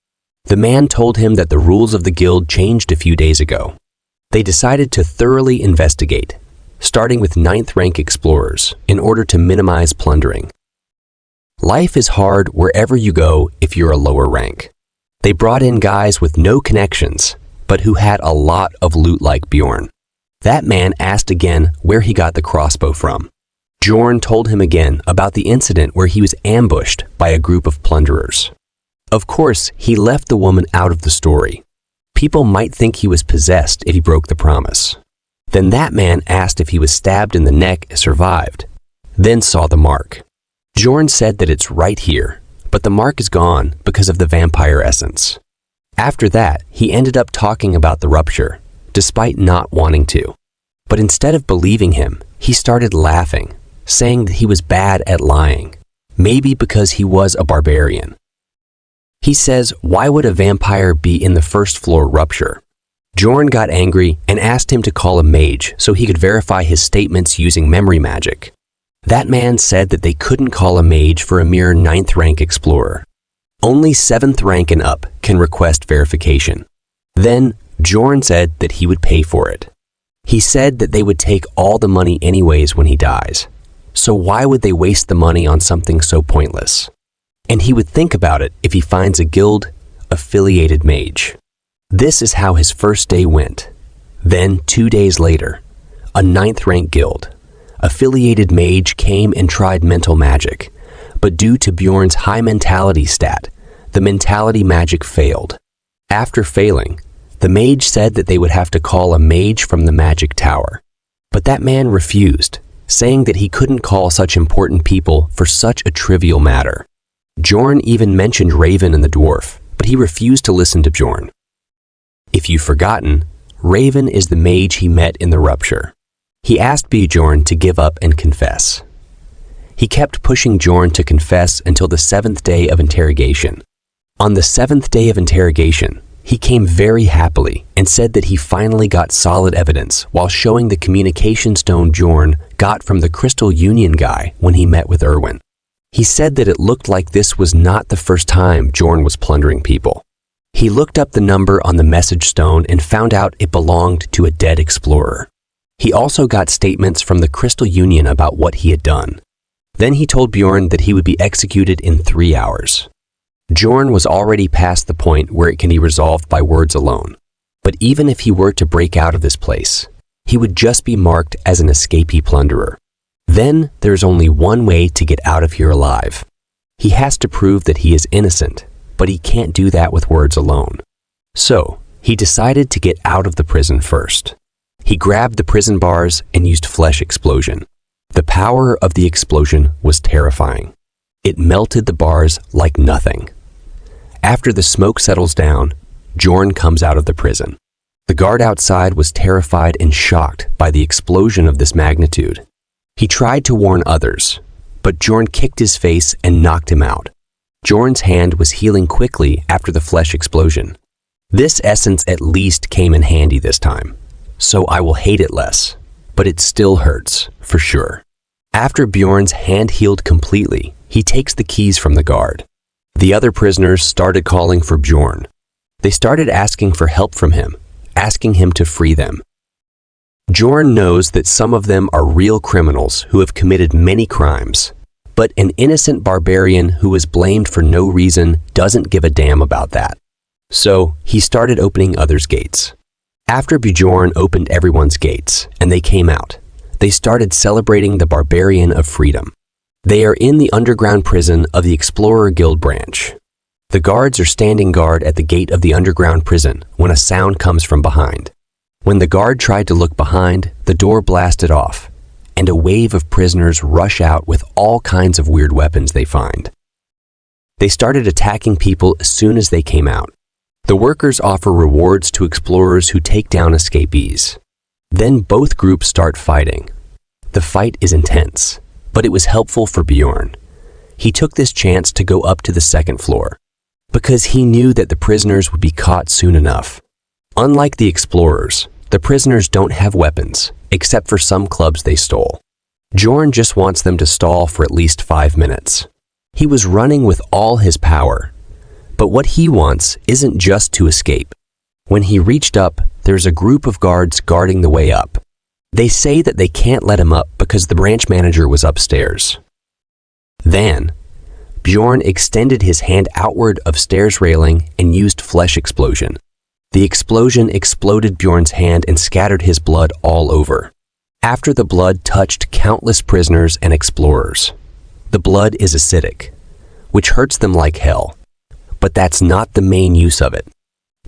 S3: The man told him that the rules of the guild changed a few days ago. They decided to thoroughly investigate, starting with 9th rank explorers, in order to minimize plundering. Life is hard wherever you go if you're a lower rank. They brought in guys with no connections, but who had a lot of loot like Bjorn. That man asked again where he got the crossbow from. Bjorn told him again about the incident where he was ambushed by a group of plunderers. Of course, he left the woman out of the story. People might think he was possessed if he broke the promise. Then that man asked if he was stabbed in the neck and survived, then saw the mark. Bjorn said that it's right here, but the mark is gone because of the vampire essence. After that, he ended up talking about the rupture, despite not wanting to. But instead of believing him, he started laughing, saying that he was bad at lying, maybe because he was a barbarian. He says, why would a vampire be in the first floor rupture? Bjorn got angry and asked him to call a mage so he could verify his statements using memory magic. That man said that they couldn't call a mage for a mere 9th rank explorer. Only 7th rank and up can request verification. Then Bjorn said that he would pay for it. He said that they would take all the money anyways when he dies. So why would they waste the money on something so pointless? And he would think about it if he finds a guild-affiliated mage. This is how his first day went. Then, 2 days later, a 9th rank guild-affiliated mage came and tried mental magic, but due to Bjorn's high mentality stat, the mentality magic failed. After failing, the mage said that they would have to call a mage from the magic tower. But that man refused, saying that he couldn't call such important people for such a trivial matter. Bjorn even mentioned Raven and the dwarf, but he refused to listen to Bjorn. If you've forgotten, Raven is the mage he met in the rupture. He asked Bjorn to give up and confess. He kept pushing Bjorn to confess until the 7th day of interrogation. On the 7th day of interrogation, he came very happily and said that he finally got solid evidence while showing the communication stone Bjorn got from the Crystal Union guy when he met with Irwin. He said that it looked like this was not the first time Bjorn was plundering people. He looked up the number on the message stone and found out it belonged to a dead explorer. He also got statements from the Crystal Union about what he had done. Then he told Bjorn that he would be executed in 3 hours. Bjorn was already past the point where it can be resolved by words alone. But even if he were to break out of this place, he would just be marked as an escapee plunderer. Then there's only one way to get out of here alive. He has to prove that he is innocent, but he can't do that with words alone. So, he decided to get out of the prison first. He grabbed the prison bars and used flesh explosion. The power of the explosion was terrifying. It melted the bars like nothing. After the smoke settles down, Bjorn comes out of the prison. The guard outside was terrified and shocked by the explosion of this magnitude. He tried to warn others, but Bjorn kicked his face and knocked him out. Bjorn's hand was healing quickly after the flesh explosion. This essence at least came in handy this time, so I will hate it less, but it still hurts, for sure. After Bjorn's hand healed completely, he takes the keys from the guard. The other prisoners started calling for Bjorn. They started asking for help from him, asking him to free them. Bjorn knows that some of them are real criminals who have committed many crimes, but an innocent barbarian who was blamed for no reason doesn't give a damn about that. So he started opening others' gates. After Bjorn opened everyone's gates and they came out, they started celebrating the Barbarian of freedom. They are in the underground prison of the Explorer Guild branch. The guards are standing guard at the gate of the underground prison when a sound comes from behind. When the guard tried to look behind, the door blasted off, and a wave of prisoners rush out with all kinds of weird weapons they find. They started attacking people as soon as they came out. The workers offer rewards to explorers who take down escapees. Then both groups start fighting. The fight is intense, but it was helpful for Bjorn. He took this chance to go up to the second floor, because he knew that the prisoners would be caught soon enough. Unlike the explorers, the prisoners don't have weapons, except for some clubs they stole. Bjorn just wants them to stall for at least 5 minutes. He was running with all his power, but what he wants isn't just to escape. When he reached up, there's a group of guards guarding the way up. They say that they can't let him up because the branch manager was upstairs. Then, Bjorn extended his hand outward of stairs railing and used flesh explosion. The explosion exploded Bjorn's hand and scattered his blood all over. After the blood touched countless prisoners and explorers. The blood is acidic, which hurts them like hell. But that's not the main use of it.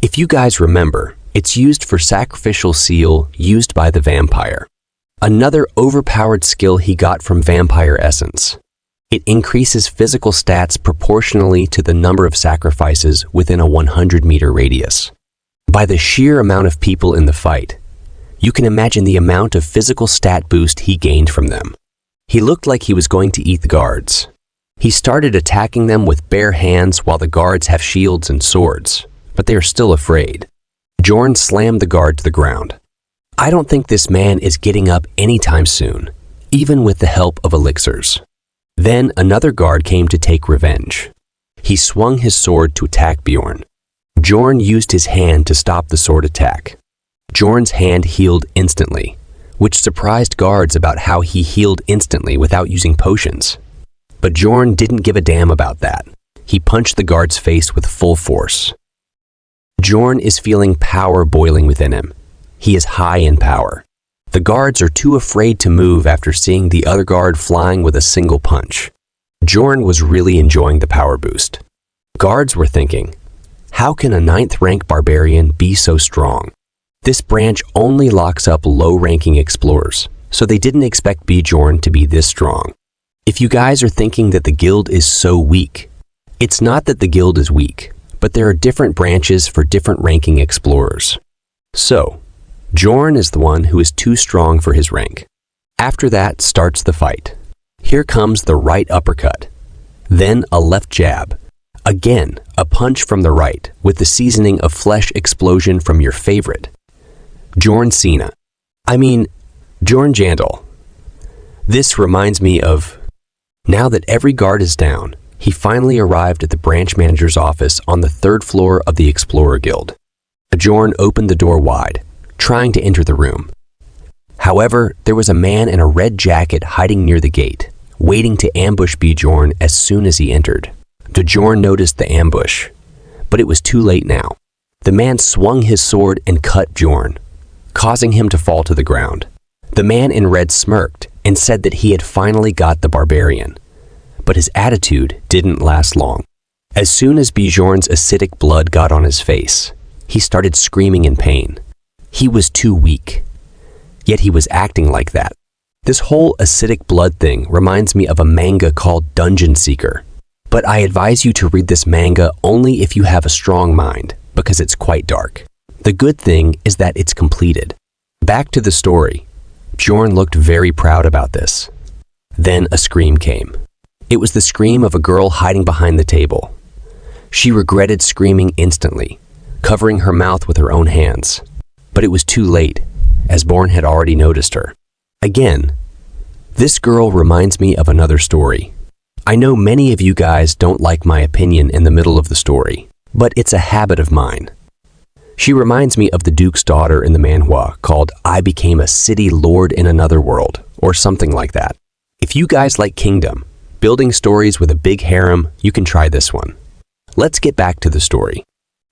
S3: If you guys remember, it's used for sacrificial seal used by the vampire. Another overpowered skill he got from vampire essence. It increases physical stats proportionally to the number of sacrifices within a 100-meter radius. By the sheer amount of people in the fight, you can imagine the amount of physical stat boost he gained from them. He looked like he was going to eat the guards. He started attacking them with bare hands while the guards have shields and swords, but they are still afraid. Bjorn slammed the guard to the ground. I don't think this man is getting up anytime soon, even with the help of elixirs. Then another guard came to take revenge. He swung his sword to attack Bjorn. Bjorn used his hand to stop the sword attack. Bjorn's hand healed instantly, which surprised guards about how he healed instantly without using potions. But Bjorn didn't give a damn about that. He punched the guard's face with full force. Bjorn is feeling power boiling within him. He is high in power. The guards are too afraid to move after seeing the other guard flying with a single punch. Bjorn was really enjoying the power boost. Guards were thinking, how can a 9th rank barbarian be so strong? This branch only locks up low-ranking explorers, so they didn't expect Bjorn to be this strong. If you guys are thinking that the guild is so weak, it's not that the guild is weak, but there are different branches for different ranking explorers. So, Bjorn is the one who is too strong for his rank. After that starts the fight. Here comes the right uppercut, then a left jab. Again, a punch from the right with the seasoning of flesh explosion from your favorite. Bjorn Cena. Bjorn Jandal. This reminds me of... Now that every guard is down, he finally arrived at the branch manager's office on the 3rd floor of the Explorer Guild. Bjorn opened the door wide, trying to enter the room. However, there was a man in a red jacket hiding near the gate, waiting to ambush Bjorn as soon as he entered. Bjorn noticed the ambush, but it was too late now. The man swung his sword and cut Bjorn, causing him to fall to the ground. The man in red smirked and said that he had finally got the barbarian, but his attitude didn't last long. As soon as Bjorn's acidic blood got on his face, he started screaming in pain. He was too weak, yet he was acting like that. This whole acidic blood thing reminds me of a manga called Dungeon Seeker, but I advise you to read this manga only if you have a strong mind, because it's quite dark. The good thing is that it's completed. Back to the story. Bjorn looked very proud about this. Then a scream came. It was the scream of a girl hiding behind the table. She regretted screaming instantly, covering her mouth with her own hands. But it was too late, as Bjorn had already noticed her. Again, this girl reminds me of another story. I know many of you guys don't like my opinion in the middle of the story, but it's a habit of mine. She reminds me of the Duke's daughter in the Manhwa called I Became a City Lord in Another World, or something like that. If you guys like Kingdom, building stories with a big harem, you can try this one. Let's get back to the story.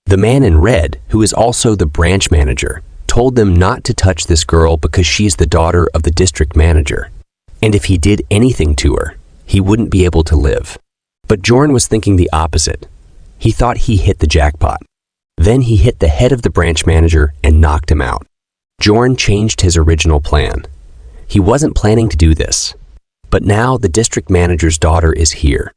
S3: The man in red, who is also the branch manager, told them not to touch this girl because she's the daughter of the district manager. And if he did anything to her, he wouldn't be able to live. But Bjorn was thinking the opposite. He thought he hit the jackpot. Then he hit the head of the branch manager and knocked him out. Bjorn changed his original plan. He wasn't planning to do this. But now the district manager's daughter is here.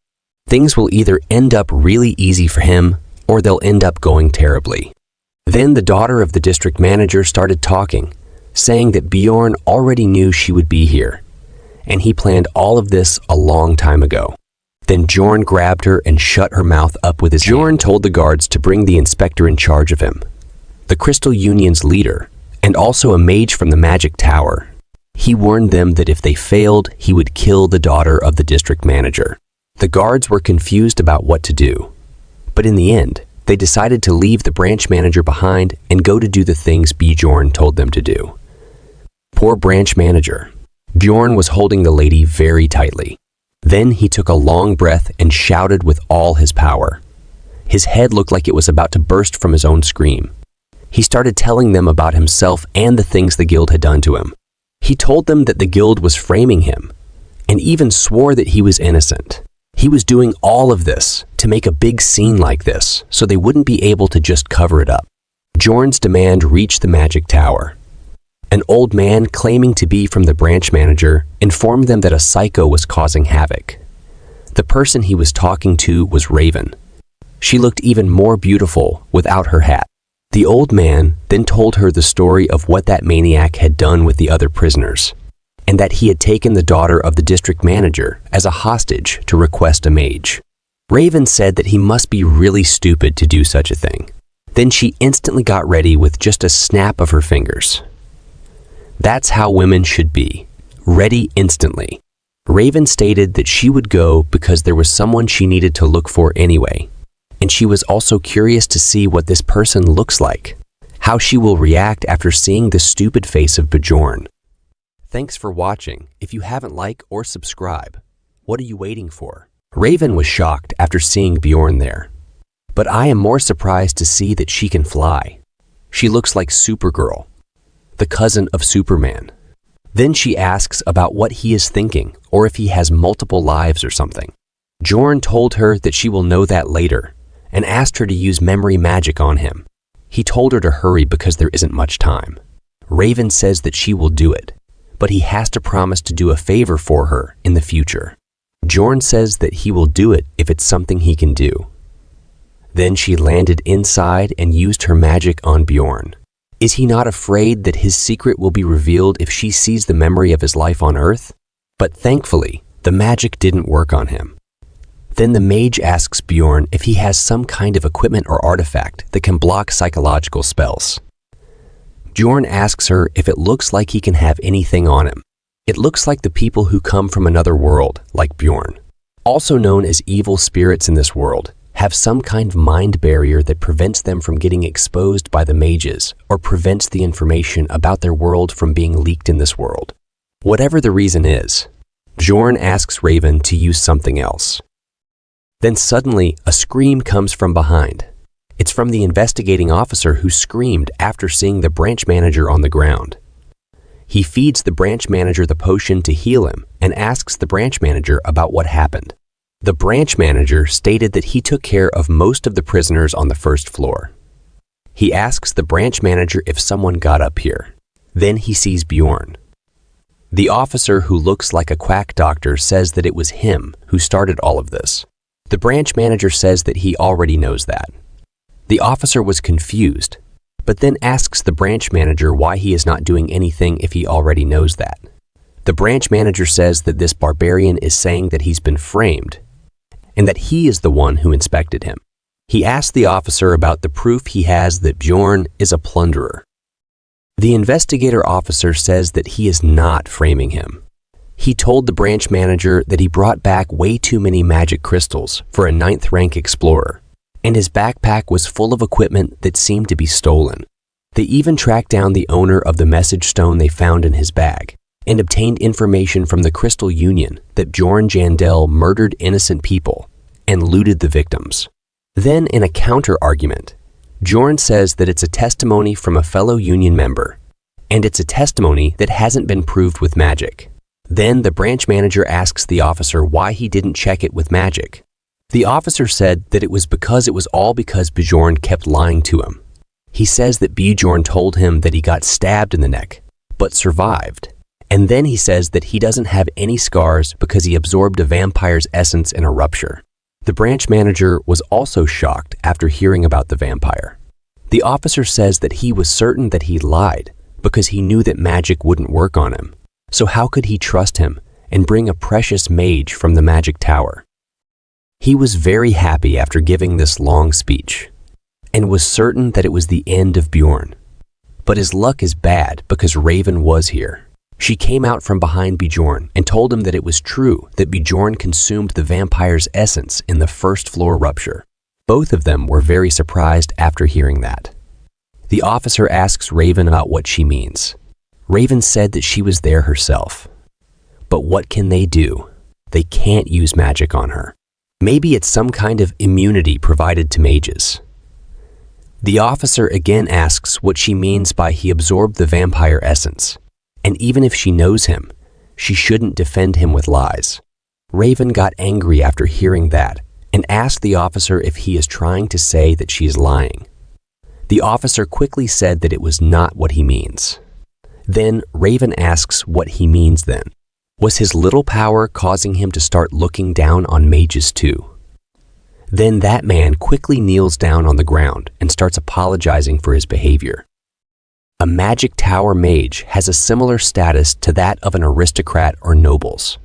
S3: Things will either end up really easy for him, or they'll end up going terribly. Then the daughter of the district manager started talking, saying that Bjorn already knew she would be here, and he planned all of this a long time ago. Then Bjorn grabbed her and shut her mouth up with his hand. Bjorn told the guards to bring the inspector in charge of him, the Crystal Union's leader, and also a mage from the magic tower. He warned them that if they failed, he would kill the daughter of the district manager. The guards were confused about what to do, but in the end, they decided to leave the branch manager behind and go to do the things Bjorn told them to do. Poor branch manager. Bjorn was holding the lady very tightly. Then he took a long breath and shouted with all his power. His head looked like it was about to burst from his own scream. He started telling them about himself and the things the guild had done to him. He told them that the guild was framing him, and even swore that he was innocent. He was doing all of this to make a big scene like this, so they wouldn't be able to just cover it up. Bjorn's demand reached the magic tower. An old man claiming to be from the branch manager informed them that a psycho was causing havoc. The person he was talking to was Raven. She looked even more beautiful without her hat. The old man then told her the story of what that maniac had done with the other prisoners, and that he had taken the daughter of the district manager as a hostage to request a mage. Raven said that he must be really stupid to do such a thing. Then she instantly got ready with just a snap of her fingers. That's how women should be, ready instantly. Raven stated that she would go because there was someone she needed to look for anyway, and she was also curious to see what this person looks like, how she will react after seeing the stupid face of Bjorn. Thanks for watching. If you haven't liked or subscribe, what are you waiting for? Raven was shocked after seeing Bjorn there, but I am more surprised to see that she can fly. She looks like Supergirl, the cousin of Superman. Then she asks about what he is thinking or if he has multiple lives or something. Bjorn told her that she will know that later and asked her to use memory magic on him. He told her to hurry because there isn't much time. Raven says that she will do it, but he has to promise to do a favor for her in the future. Bjorn says that he will do it if it's something he can do. Then she landed inside and used her magic on Bjorn. Is he not afraid that his secret will be revealed if she sees the memory of his life on Earth? But thankfully, the magic didn't work on him. Then the mage asks Bjorn if he has some kind of equipment or artifact that can block psychological spells. Bjorn asks her if it looks like he can have anything on him. It looks like the people who come from another world, like Bjorn, also known as evil spirits in this world, have some kind of mind barrier that prevents them from getting exposed by the mages or prevents the information about their world from being leaked in this world. Whatever the reason is, Bjorn asks Raven to use something else. Then suddenly, a scream comes from behind. It's from the investigating officer who screamed after seeing the branch manager on the ground. He feeds the branch manager the potion to heal him and asks the branch manager about what happened. The branch manager stated that he took care of most of the prisoners on the first floor. He asks the branch manager if someone got up here. Then he sees Bjorn. The officer who looks like a quack doctor says that it was him who started all of this. The branch manager says that he already knows that. The officer was confused, but then asks the branch manager why he is not doing anything if he already knows that. The branch manager says that this barbarian is saying that he's been framed, and that he is the one who inspected him. He asked the officer about the proof he has that Bjorn is a plunderer. The investigator officer says that he is not framing him. He told the branch manager that he brought back way too many magic crystals for a 9th rank explorer, and his backpack was full of equipment that seemed to be stolen. They even tracked down the owner of the message stone they found in his bag, and obtained information from the Crystal Union that Bjorn Jandel murdered innocent people and looted the victims. Then, in a counter-argument, Bjorn says that it's a testimony from a fellow Union member, and it's a testimony that hasn't been proved with magic. Then the branch manager asks the officer why he didn't check it with magic. The officer said that it was all because Bjorn kept lying to him. He says that Bjorn told him that he got stabbed in the neck, but survived. And then he says that he doesn't have any scars because he absorbed a vampire's essence in a rupture. The branch manager was also shocked after hearing about the vampire. The officer says that he was certain that he lied because he knew that magic wouldn't work on him. So how could he trust him and bring a precious mage from the magic tower? He was very happy after giving this long speech and was certain that it was the end of Bjorn. But his luck is bad because Raven was here. She came out from behind Bjorn and told him that it was true that Bjorn consumed the vampire's essence in the first floor rupture. Both of them were very surprised after hearing that. The officer asks Raven about what she means. Raven said that she was there herself. But what can they do? They can't use magic on her. Maybe it's some kind of immunity provided to mages. The officer again asks what she means by he absorbed the vampire essence. And even if she knows him, she shouldn't defend him with lies. Raven got angry after hearing that and asked the officer if he is trying to say that she is lying. The officer quickly said that it was not what he means. Then Raven asks what he means then. Was his little power causing him to start looking down on mages too? Then that man quickly kneels down on the ground and starts apologizing for his behavior. A magic tower mage has a similar status to that of an aristocrat or nobles.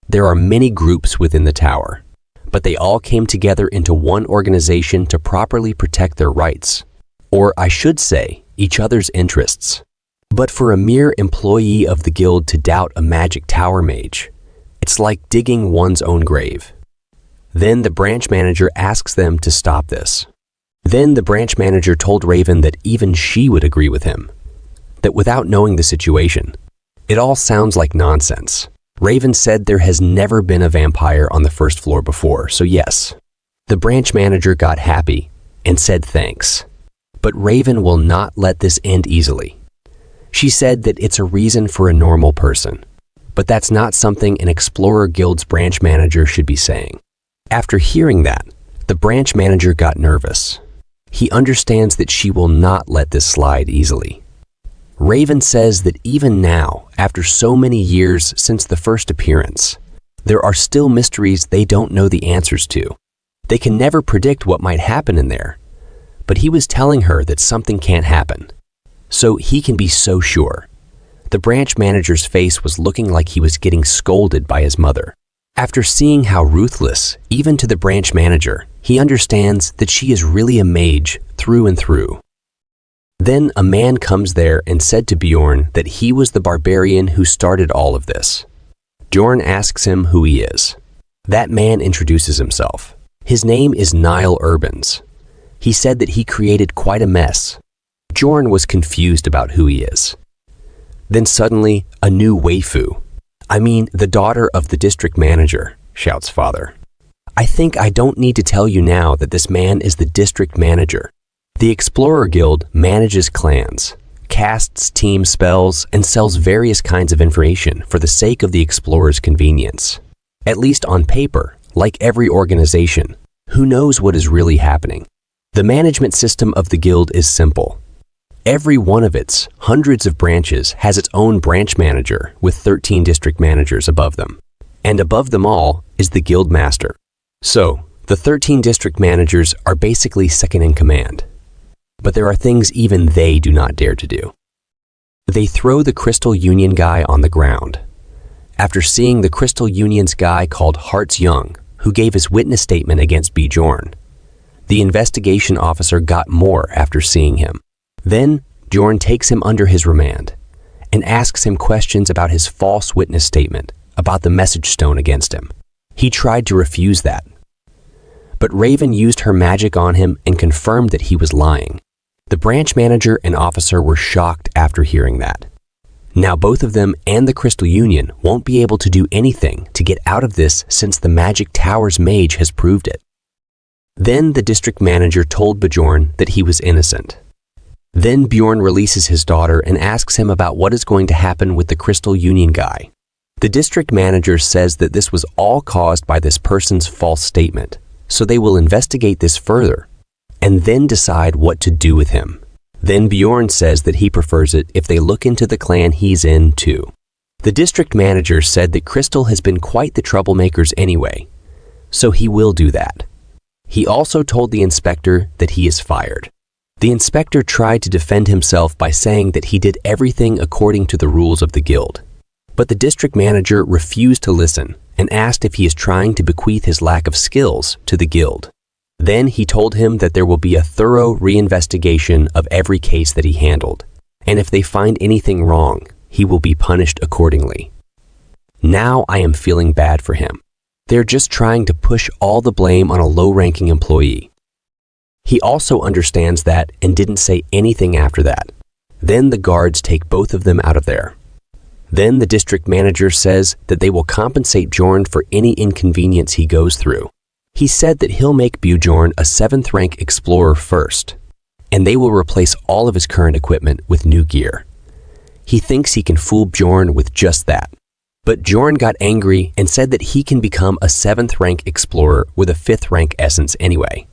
S3: There are many groups within the tower, but they all came together into one organization to properly protect their rights, or I should say, each other's interests. But for a mere employee of the guild to doubt a magic tower mage, it's like digging one's own grave. Then the branch manager asks them to stop this. Then the branch manager told Raven that even she would agree with him, that without knowing the situation, it all sounds like nonsense. Raven said there has never been a vampire on the first floor before, so yes. The branch manager got happy and said thanks. But Raven will not let this end easily. She said that it's a reason for a normal person, but that's not something an Explorer Guild's branch manager should be saying. After hearing that, the branch manager got nervous. He understands that she will not let this slide easily. Raven says that even now, after so many years since the first appearance, there are still mysteries they don't know the answers to. They can never predict what might happen in there, but he was telling her that something can't happen. So he can be so sure. The branch manager's face was looking like he was getting scolded by his mother. After seeing how ruthless, even to the branch manager, he understands that she is really a mage through and through. Then a man comes there and said to Bjorn that he was the barbarian who started all of this. Bjorn asks him who he is. That man introduces himself. His name is Niall Urbans. He said that he created quite a mess. Bjorn was confused about who he is. Then suddenly, a new waifu. The daughter of the district manager, shouts father. I think I don't need to tell you now that this man is the district manager. The Explorer Guild manages clans, casts team spells, and sells various kinds of information for the sake of the explorer's convenience. At least on paper, like every organization, who knows what is really happening? The management system of the guild is simple. Every one of its hundreds of branches has its own branch manager with 13 district managers above them. And above them all is the guild master. So, the 13 district managers are basically second in command. But there are things even they do not dare to do. They throw the Crystal Union guy on the ground. After seeing the Crystal Union's guy called Hearts Young, who gave his witness statement against Bjorn, the investigation officer got more after seeing him. Then, Bjorn takes him under his remand and asks him questions about his false witness statement about the message stone against him. He tried to refuse that. But Raven used her magic on him and confirmed that he was lying. The branch manager and officer were shocked after hearing that. Now both of them and the Crystal Union won't be able to do anything to get out of this since the Magic Tower's mage has proved it. Then the district manager told Bjorn that he was innocent. Then Bjorn releases his daughter and asks him about what is going to happen with the Crystal Union guy. The district manager says that this was all caused by this person's false statement, so they will investigate this further and then decide what to do with him. Then Bjorn says that he prefers it if they look into the clan he's in too. The district manager said that Crystal has been quite the troublemakers anyway, so he will do that. He also told the inspector that he is fired. The inspector tried to defend himself by saying that he did everything according to the rules of the guild. But the district manager refused to listen and asked if he is trying to bequeath his lack of skills to the guild. Then he told him that there will be a thorough reinvestigation of every case that he handled, and if they find anything wrong, he will be punished accordingly. Now I am feeling bad for him. They're just trying to push all the blame on a low-ranking employee. He also understands that and didn't say anything after that. Then the guards take both of them out of there. Then the district manager says that they will compensate Bjorn for any inconvenience he goes through. He said that he'll make Bjorn a 7th rank explorer first, and they will replace all of his current equipment with new gear. He thinks he can fool Bjorn with just that. But Bjorn got angry and said that he can become a 7th rank explorer with a 5th rank essence anyway.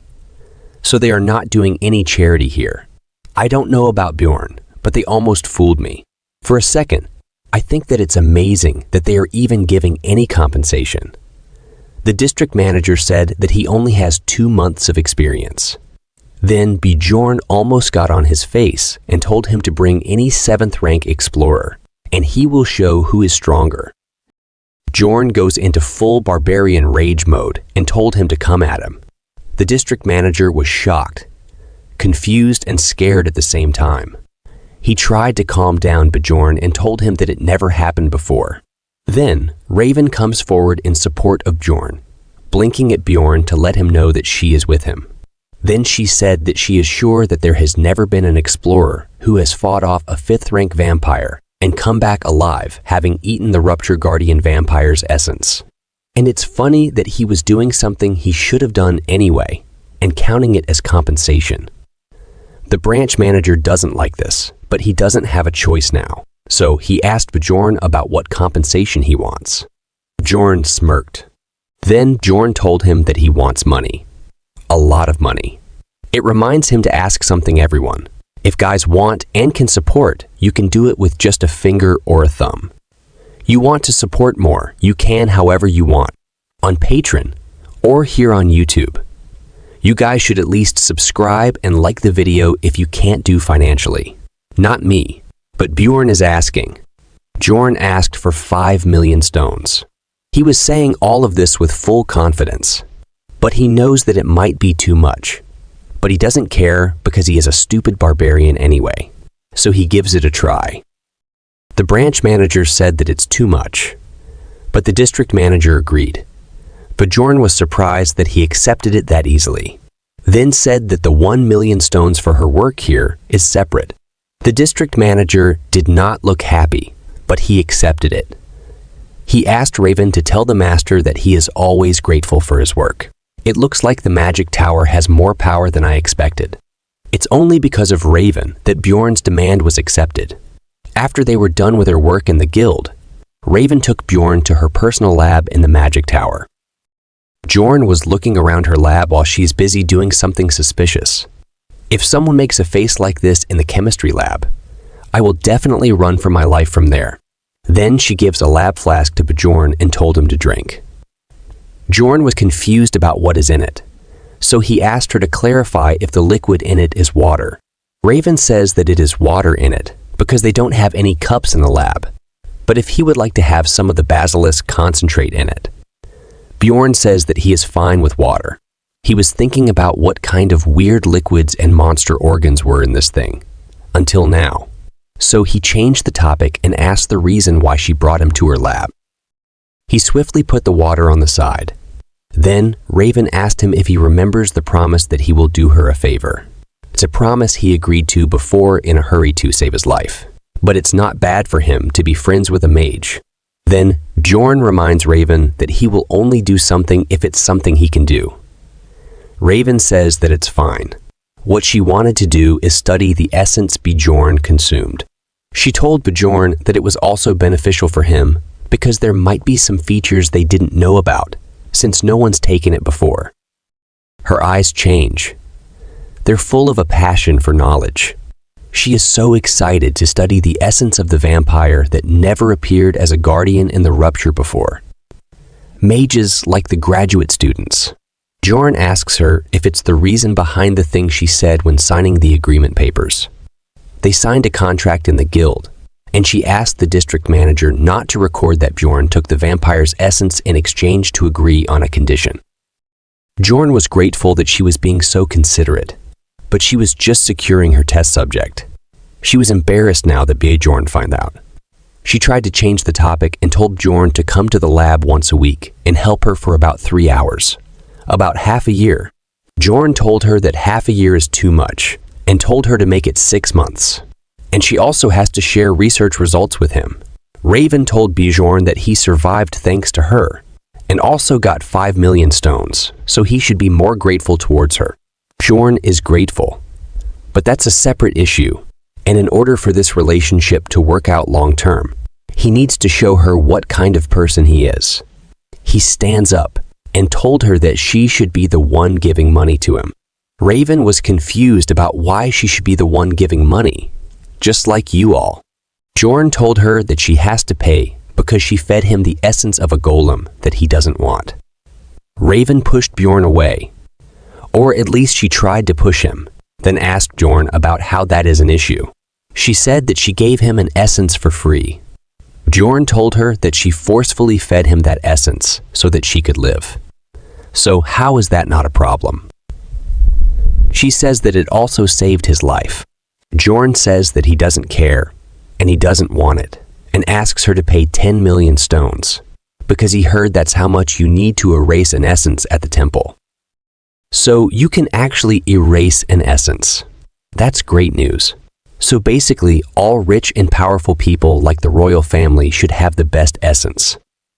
S3: So they are not doing any charity here. I don't know about Bjorn, but they almost fooled me. For a second, I think that it's amazing that they are even giving any compensation. The district manager said that he only has 2 months of experience. Then Bjorn almost got on his face and told him to bring any 7th rank explorer, and he will show who is stronger. Bjorn goes into full Barbarian rage mode and told him to come at him. The district manager was shocked, confused and scared at the same time. He tried to calm down Bjorn and told him that it never happened before. Then Raven comes forward in support of Bjorn, blinking at Bjorn to let him know that she is with him. Then she said that she is sure that there has never been an explorer who has fought off a 5th rank vampire and come back alive, having eaten the Rupture Guardian vampire's essence. And it's funny that he was doing something he should have done anyway, and counting it as compensation. The branch manager doesn't like this, but he doesn't have a choice now. So he asked Bjorn about what compensation he wants. Bjorn smirked. Then Bjorn told him that he wants money. A lot of money. It reminds him to ask something everyone. If guys want and can support, you can do it with just a finger or a thumb. You want to support more, you can however you want. On Patreon, or here on YouTube. You guys should at least subscribe and like the video if you can't do financially. Not me, but Bjorn is asking. Bjorn asked for 5 million stones. He was saying all of this with full confidence, but he knows that it might be too much. But he doesn't care because he is a stupid barbarian anyway, so he gives it a try. The branch manager said that it's too much, but the district manager agreed. Bjorn was surprised that he accepted it that easily, then said that the 1 million stones for her work here is separate. The district manager did not look happy, but he accepted it. He asked Raven to tell the master that he is always grateful for his work. It looks like the magic tower has more power than I expected. It's only because of Raven that Bjorn's demand was accepted. After they were done with her work in the guild, Raven took Bjorn to her personal lab in the magic tower. Bjorn was looking around her lab while she's busy doing something suspicious. If someone makes a face like this in the chemistry lab, I will definitely run for my life from there. Then she gives a lab flask to Bjorn and told him to drink. Bjorn was confused about what is in it, so he asked her to clarify if the liquid in it is water. Raven says that it is water in it because they don't have any cups in the lab, but if he would like to have some of the basilisk concentrate in it. Bjorn says that he is fine with water. He was thinking about what kind of weird liquids and monster organs were in this thing, until now. So he changed the topic and asked the reason why she brought him to her lab. He swiftly put the water on the side. Then Raven asked him if he remembers the promise that he will do her a favor. It's a promise he agreed to before in a hurry to save his life. But it's not bad for him to be friends with a mage. Then Bjorn reminds Raven that he will only do something if it's something he can do. Raven says that it's fine. What she wanted to do is study the essence Bjorn consumed. She told Bjorn that it was also beneficial for him because there might be some features they didn't know about, since no one's taken it before. Her eyes change. They're full of a passion for knowledge. She is so excited to study the essence of the vampire that never appeared as a guardian in the Rupture before. Mages like the graduate students. Bjorn asks her if it's the reason behind the thing she said when signing the agreement papers. They signed a contract in the guild, and she asked the district manager not to record that Bjorn took the vampire's essence in exchange to agree on a condition. Bjorn was grateful that she was being so considerate, but she was just securing her test subject. She was embarrassed now that Bjorn found out. She tried to change the topic and told Bjorn to come to the lab once a week and help her for about 3 hours. About half a year. Bjorn told her that half a year is too much and told her to make it 6 months. And she also has to share research results with him. Raven told Bjorn that he survived thanks to her and also got 5 million stones, so he should be more grateful towards her. Bjorn is grateful, but that's a separate issue, and in order for this relationship to work out long term, he needs to show her what kind of person he is. He stands up and told her that she should be the one giving money to him. Raven was confused about why she should be the one giving money, just like you all. Bjorn told her that she has to pay because she fed him the essence of a golem that he doesn't want. Raven pushed Bjorn away, or at least she tried to push him, then asked Bjorn about how that is an issue. She said that she gave him an essence for free. Bjorn told her that she forcefully fed him that essence so that she could live. So how is that not a problem? She says that it also saved his life. Bjorn says that he doesn't care, and he doesn't want it, and asks her to pay 10 million stones, because he heard that's how much you need to erase an essence at the temple. So you can actually erase an essence. That's great news. So basically, all rich and powerful people like the royal family should have the best essence.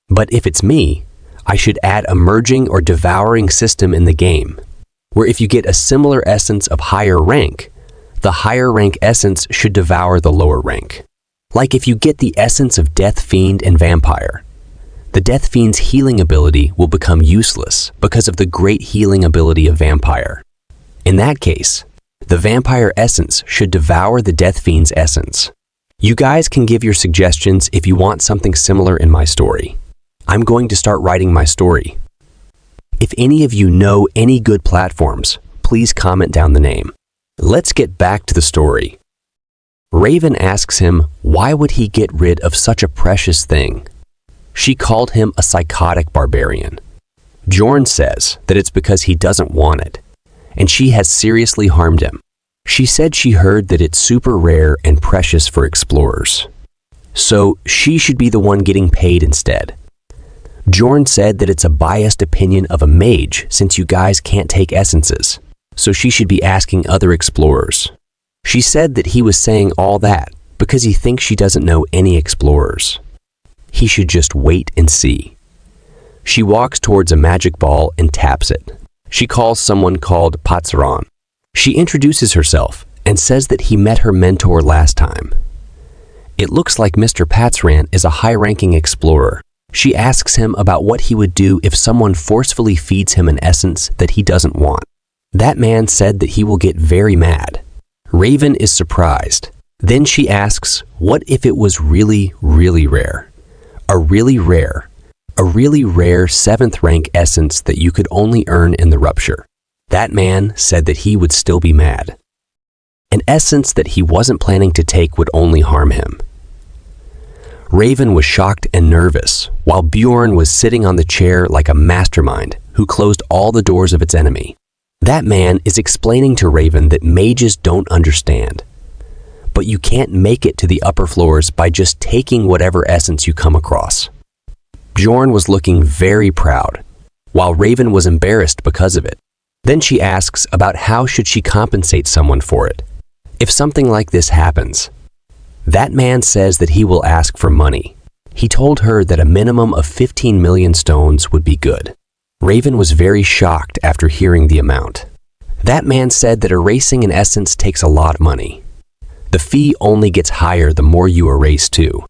S3: But if it's me, I should add a merging or devouring system in the game, where if you get a similar essence of higher rank, the higher rank essence should devour the lower rank. Like if you get the essence of Death Fiend and Vampire, the Death Fiend's healing ability will become useless because of the great healing ability of Vampire. In that case, the Vampire essence should devour the Death Fiend's essence. You guys can give your suggestions if you want something similar in my story. I'm going to start writing my story. If any of you know any good platforms, please comment down the name. Let's get back to the story. Raven asks him why would he get rid of such a precious thing. She called him a psychotic barbarian. Bjorn says that it's because he doesn't want it, and she has seriously harmed him. She said she heard that it's super rare and precious for explorers. So she should be the one getting paid instead. Bjorn said that it's a biased opinion of a mage since you guys can't take essences, so she should be asking other explorers. She said that he was saying all that because he thinks she doesn't know any explorers. He should just wait and see. She walks towards a magic ball and taps it. She calls someone called Patsaran. She introduces herself and says that he met her mentor last time. It looks like Mr. Patsaran is a high-ranking explorer. She asks him about what he would do if someone forcefully feeds him an essence that he doesn't want. That man said that he will get very mad. Raven is surprised. Then she asks, what if it was really, really rare? A really rare 7th rank essence that you could only earn in the rupture. That man said that he would still be mad. An essence that he wasn't planning to take would only harm him. Raven was shocked and nervous, while Bjorn was sitting on the chair like a mastermind who closed all the doors of its enemy. That man is explaining to Raven that mages don't understand. But you can't make it to the upper floors by just taking whatever essence you come across. Bjorn was looking very proud, while Raven was embarrassed because of it. Then she asks about how should she compensate someone for it, if something like this happens. That man says that he will ask for money. He told her that a minimum of 15 million stones would be good. Raven was very shocked after hearing the amount. That man said that erasing an essence takes a lot of money. The fee only gets higher the more you erase too.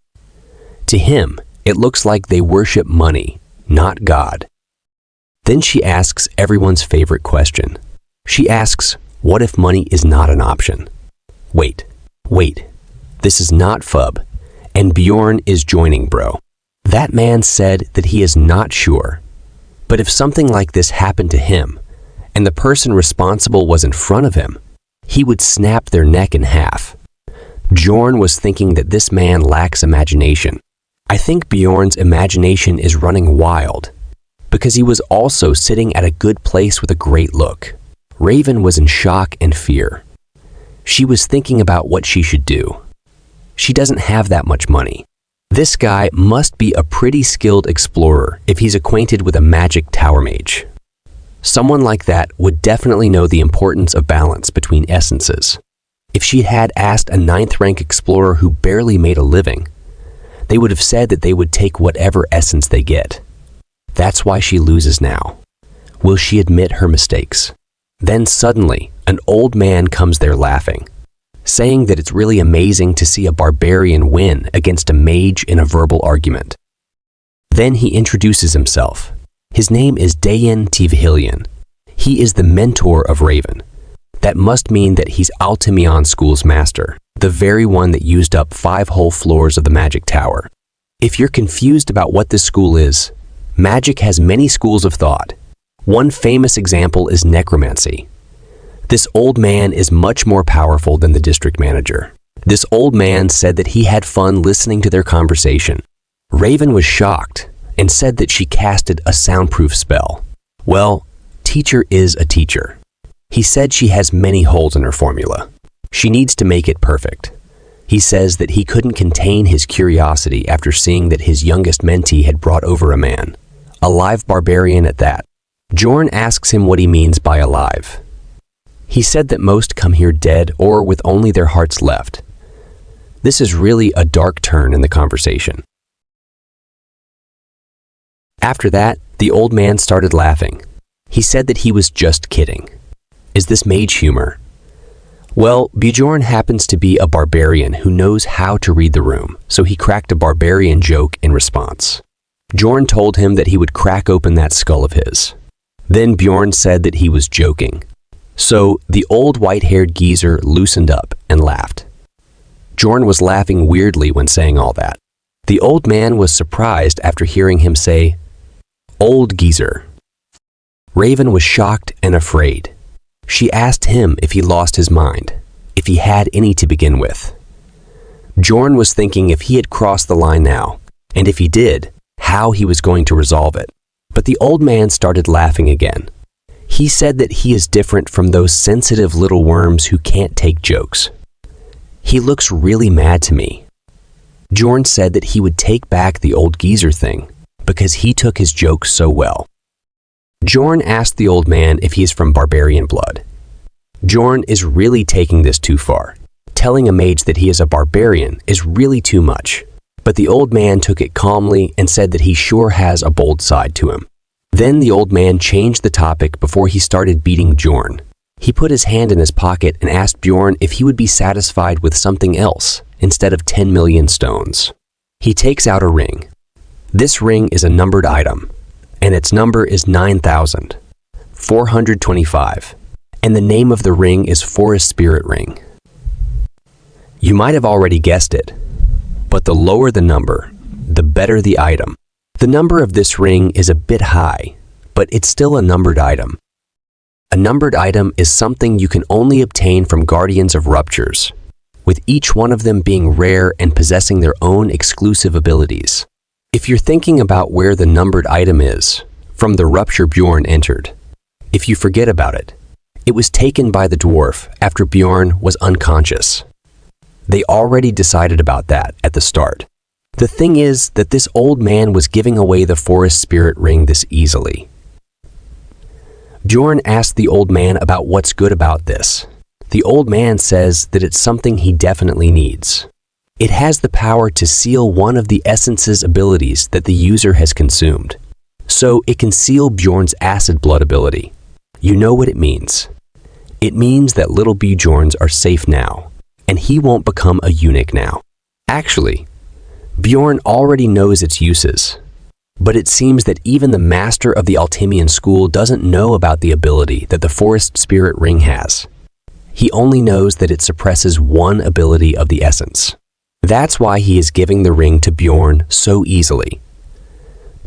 S3: To him, it looks like they worship money, not God. Then she asks everyone's favorite question. She asks, what if money is not an option? Wait. This is not FUB, and Bjorn is joining, bro. That man said that he is not sure, But if something like this happened to him, and the person responsible was in front of him, he would snap their neck in half. Bjorn was thinking that this man lacks imagination. I think Bjorn's imagination is running wild, because he was also sitting at a good place with a great look. Raven was in shock and fear. She was thinking about what she should do. She doesn't have that much money. This guy must be a pretty skilled explorer if he's acquainted with a magic tower mage. Someone like that would definitely know the importance of balance between essences. If she had asked a 9th rank explorer who barely made a living, they would have said that they would take whatever essence they get. That's why she loses now. Will she admit her mistakes? Then suddenly, an old man comes there laughing, saying that it's really amazing to see a barbarian win against a mage in a verbal argument. Then he introduces himself. His name is Dayan Tivhilian. He is the mentor of Raven. That must mean that he's Altimion School's master, the very one that used up 5 whole floors of the magic tower. If you're confused about what this school is, magic has many schools of thought. One famous example is necromancy. This old man is much more powerful than the district manager. This old man said that he had fun listening to their conversation. Raven was shocked and said that she casted a soundproof spell. Well, teacher is a teacher. He said she has many holes in her formula. She needs to make it perfect. He says that he couldn't contain his curiosity after seeing that his youngest mentee had brought over a man, a live barbarian at that. Bjorn asks him what he means by alive. He said that most come here dead or with only their hearts left. This is really a dark turn in the conversation. After that, the old man started laughing. He said that he was just kidding. Is this mage humor? Well, Bjorn happens to be a barbarian who knows how to read the room, so he cracked a barbarian joke in response. Bjorn told him that he would crack open that skull of his. Then Bjorn said that he was joking. So the old white-haired geezer loosened up and laughed. Bjorn was laughing weirdly when saying all that. The old man was surprised after hearing him say, "Old geezer." Raven was shocked and afraid. She asked him if he lost his mind, if he had any to begin with. Bjorn was thinking if he had crossed the line now, and if he did, how he was going to resolve it. But the old man started laughing again. He said that he is different from those sensitive little worms who can't take jokes. He looks really mad to me. Bjorn said that he would take back the old geezer thing because he took his jokes so well. Bjorn asked the old man if he is from barbarian blood. Bjorn is really taking this too far. Telling a mage that he is a barbarian is really too much. But the old man took it calmly and said that he sure has a bold side to him. Then the old man changed the topic before he started beating Bjorn. He put his hand in his pocket and asked Bjorn if he would be satisfied with something else instead of 10 million stones. He takes out a ring. This ring is a numbered item, and its number is 9,425, and the name of the ring is Forest Spirit Ring. You might have already guessed it, but the lower the number, the better the item. The number of this ring is a bit high, but it's still a numbered item. A numbered item is something you can only obtain from guardians of ruptures, with each one of them being rare and possessing their own exclusive abilities. If you're thinking about where the numbered item is, from the rupture Bjorn entered, if you forget about it, it was taken by the dwarf after Bjorn was unconscious. They already decided about that at the start. The thing is that this old man was giving away the forest spirit ring this easily. Bjorn asked the old man about what's good about this. The old man says that it's something he definitely needs. It has the power to seal one of the essence's abilities that the user has consumed. So it can seal Bjorn's acid blood ability. You know what it means. It means that little Bjorns are safe now, and he won't become a eunuch now. Actually, Bjorn already knows its uses, but it seems that even the master of the Altimian school doesn't know about the ability that the Forest Spirit Ring has. He only knows that it suppresses one ability of the essence. That's why he is giving the ring to Bjorn so easily.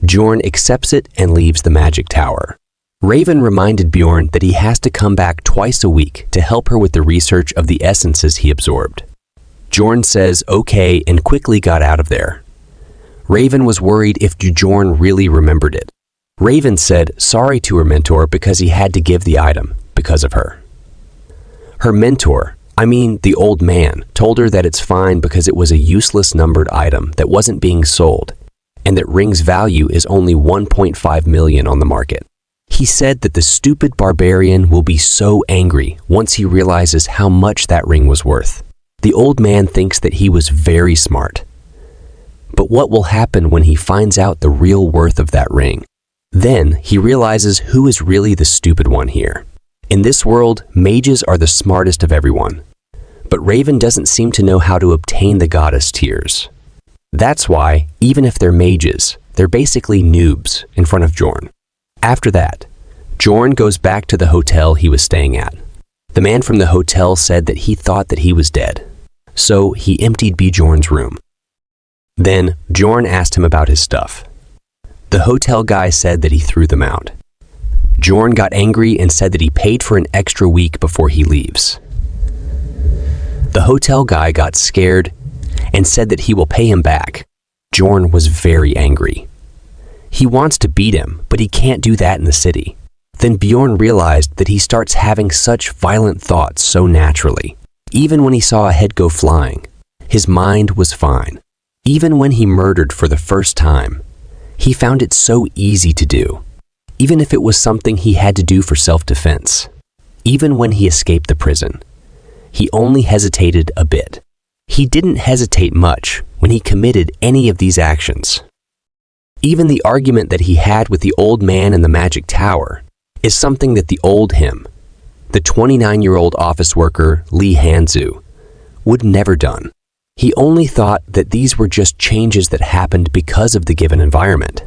S3: Bjorn accepts it and leaves the magic tower. Raven reminded Bjorn that he has to come back twice a week to help her with the research of the essences he absorbed. Bjorn says okay and quickly got out of there. Raven was worried if Bjorn really remembered it. Raven said sorry to her mentor because he had to give the item because of her. Her mentor, the old man, told her that it's fine because it was a useless numbered item that wasn't being sold, and that ring's value is only 1.5 million on the market. He said that the stupid barbarian will be so angry once he realizes how much that ring was worth. The old man thinks that he was very smart. But what will happen when he finds out the real worth of that ring? Then he realizes who is really the stupid one here. In this world, mages are the smartest of everyone. But Raven doesn't seem to know how to obtain the goddess tears. That's why, even if they're mages, they're basically noobs in front of Bjorn. After that, Bjorn goes back to the hotel he was staying at. The man from the hotel said that he thought that he was dead, so he emptied Bjorn's room. Then Bjorn asked him about his stuff. The hotel guy said that he threw them out. Bjorn got angry and said that he paid for an extra week before he leaves. The hotel guy got scared and said that he will pay him back. Bjorn was very angry. He wants to beat him, but he can't do that in the city. Then Bjorn realized that he starts having such violent thoughts so naturally. Even when he saw a head go flying, his mind was fine. Even when he murdered for the first time, he found it so easy to do. Even if it was something he had to do for self-defense. Even when he escaped the prison, he only hesitated a bit. He didn't hesitate much when he committed any of these actions. Even the argument that he had with the old man in the magic tower is something that the old him, the 29-year-old office worker Lee Hanzu, would never done. He only thought that these were just changes that happened because of the given environment.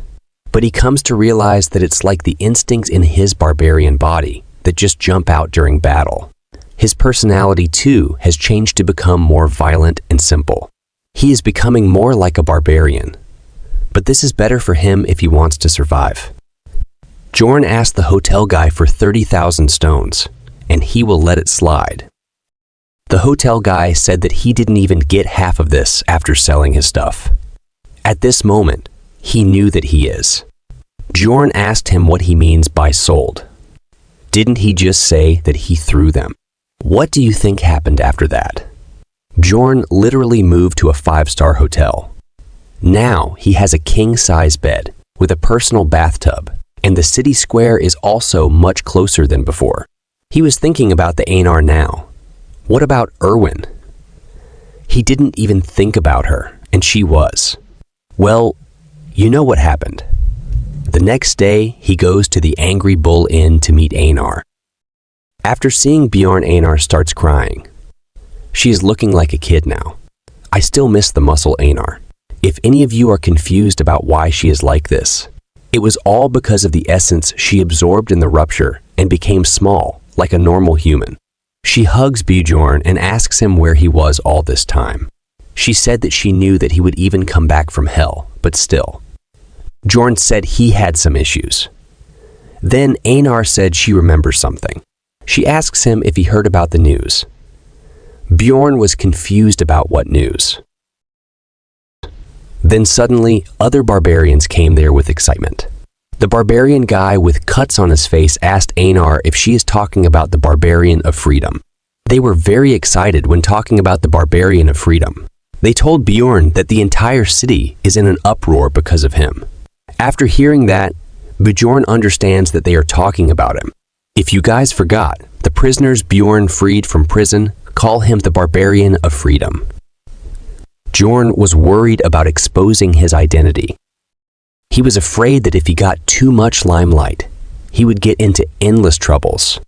S3: But he comes to realize that it's like the instincts in his barbarian body that just jump out during battle. His personality, too, has changed to become more violent and simple. He is becoming more like a barbarian. But this is better for him if he wants to survive. Bjorn asked the hotel guy for 30,000 stones, and he will let it slide. The hotel guy said that he didn't even get half of this after selling his stuff. At this moment, he knew that he is. Bjorn asked him what he means by sold. Didn't he just say that he threw them? What do you think happened after that? Bjorn literally moved to a 5-star hotel. Now he has a king-size bed with a personal bathtub, and the city square is also much closer than before. He was thinking about the Anor now. What about Irwin? He didn't even think about her, and she was. Well, you know what happened. The next day, he goes to the Angry Bull Inn to meet Anor. After seeing Bjorn, Anor starts crying. She is looking like a kid now. I still miss the muscle Anor. If any of you are confused about why she is like this, it was all because of the essence she absorbed in the rupture and became small, like a normal human. She hugs Bjorn and asks him where he was all this time. She said that she knew that he would even come back from hell, but still. Bjorn said he had some issues. Then Anor said she remembers something. She asks him if he heard about the news. Bjorn was confused about what news. Then suddenly, other barbarians came there with excitement. The barbarian guy with cuts on his face asked Anor if she is talking about the Barbarian of Freedom. They were very excited when talking about the Barbarian of Freedom. They told Bjorn that the entire city is in an uproar because of him. After hearing that, Bjorn understands that they are talking about him. If you guys forgot, the prisoners Bjorn freed from prison call him the Barbarian of Freedom. Bjorn was worried about exposing his identity. He was afraid that if he got too much limelight, he would get into endless troubles.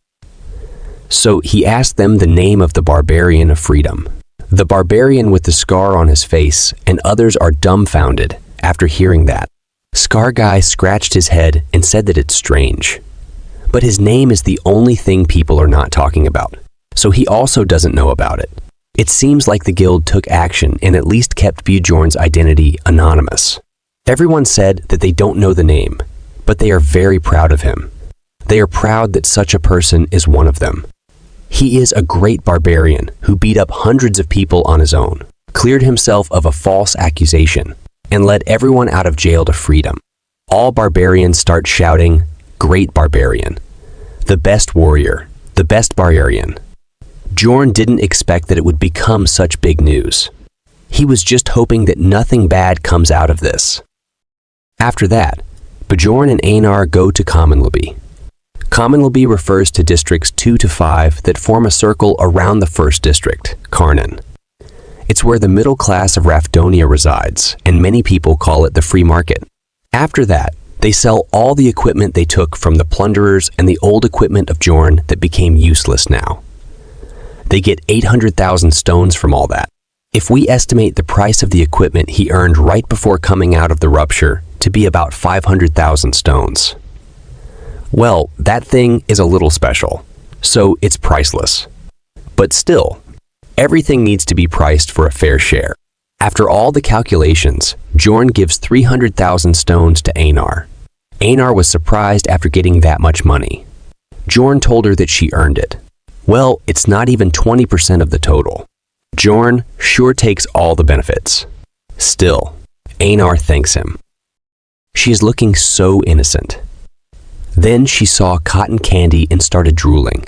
S3: So he asked them the name of the Barbarian of Freedom. The barbarian with the scar on his face and others are dumbfounded after hearing that. Scar Guy scratched his head and said that it's strange. But his name is the only thing people are not talking about, so he also doesn't know about it. It seems like the guild took action and at least kept Bjorn's identity anonymous. Everyone said that they don't know the name, but they are very proud of him. They are proud that such a person is one of them. He is a great barbarian who beat up hundreds of people on his own, cleared himself of a false accusation, and led everyone out of jail to freedom. All barbarians start shouting, "Great barbarian! The best warrior! The best barbarian!" Bjorn didn't expect that it would become such big news. He was just hoping that nothing bad comes out of this. After that, Bjorn and Anor go to Commonleby. Commonleby refers to districts 2 to 5 that form a circle around the first district, Karnan. It's where the middle class of Rafdonia resides, and many people call it the free market. After that, they sell all the equipment they took from the plunderers and the old equipment of Bjorn that became useless now. They get 800,000 stones from all that. If we estimate the price of the equipment he earned right before coming out of the rupture to be about 500,000 stones. Well, that thing is a little special, so it's priceless. But still, everything needs to be priced for a fair share. After all the calculations, Bjorn gives 300,000 stones to Anor. Anor was surprised after getting that much money. Bjorn told her that she earned it. Well, it's not even 20% of the total. Bjorn sure takes all the benefits. Still, Anor thanks him. She is looking so innocent. Then she saw cotton candy and started drooling.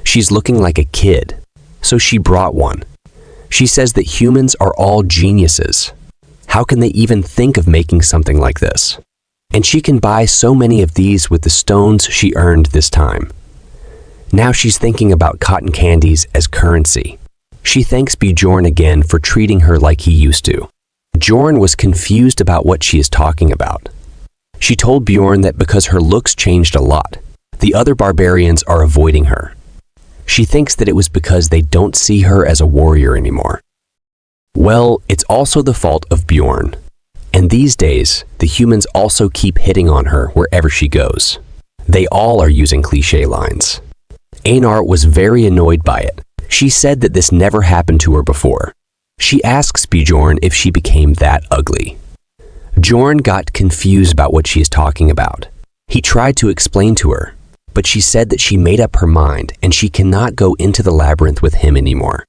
S3: She's looking like a kid, so she brought one. She says that humans are all geniuses. How can they even think of making something like this? And she can buy so many of these with the stones she earned this time. Now she's thinking about cotton candies as currency. She thanks Bjorn again for treating her like he used to. Bjorn was confused about what she is talking about. She told Bjorn that because her looks changed a lot, the other barbarians are avoiding her. She thinks that it was because they don't see her as a warrior anymore. Well, it's also the fault of Bjorn. And these days, the humans also keep hitting on her wherever she goes. They all are using cliché lines. Anor was very annoyed by it. She said that this never happened to her before. She asks Bjorn if she became that ugly. Bjorn got confused about what she is talking about. He tried to explain to her, but she said that she made up her mind and she cannot go into the labyrinth with him anymore.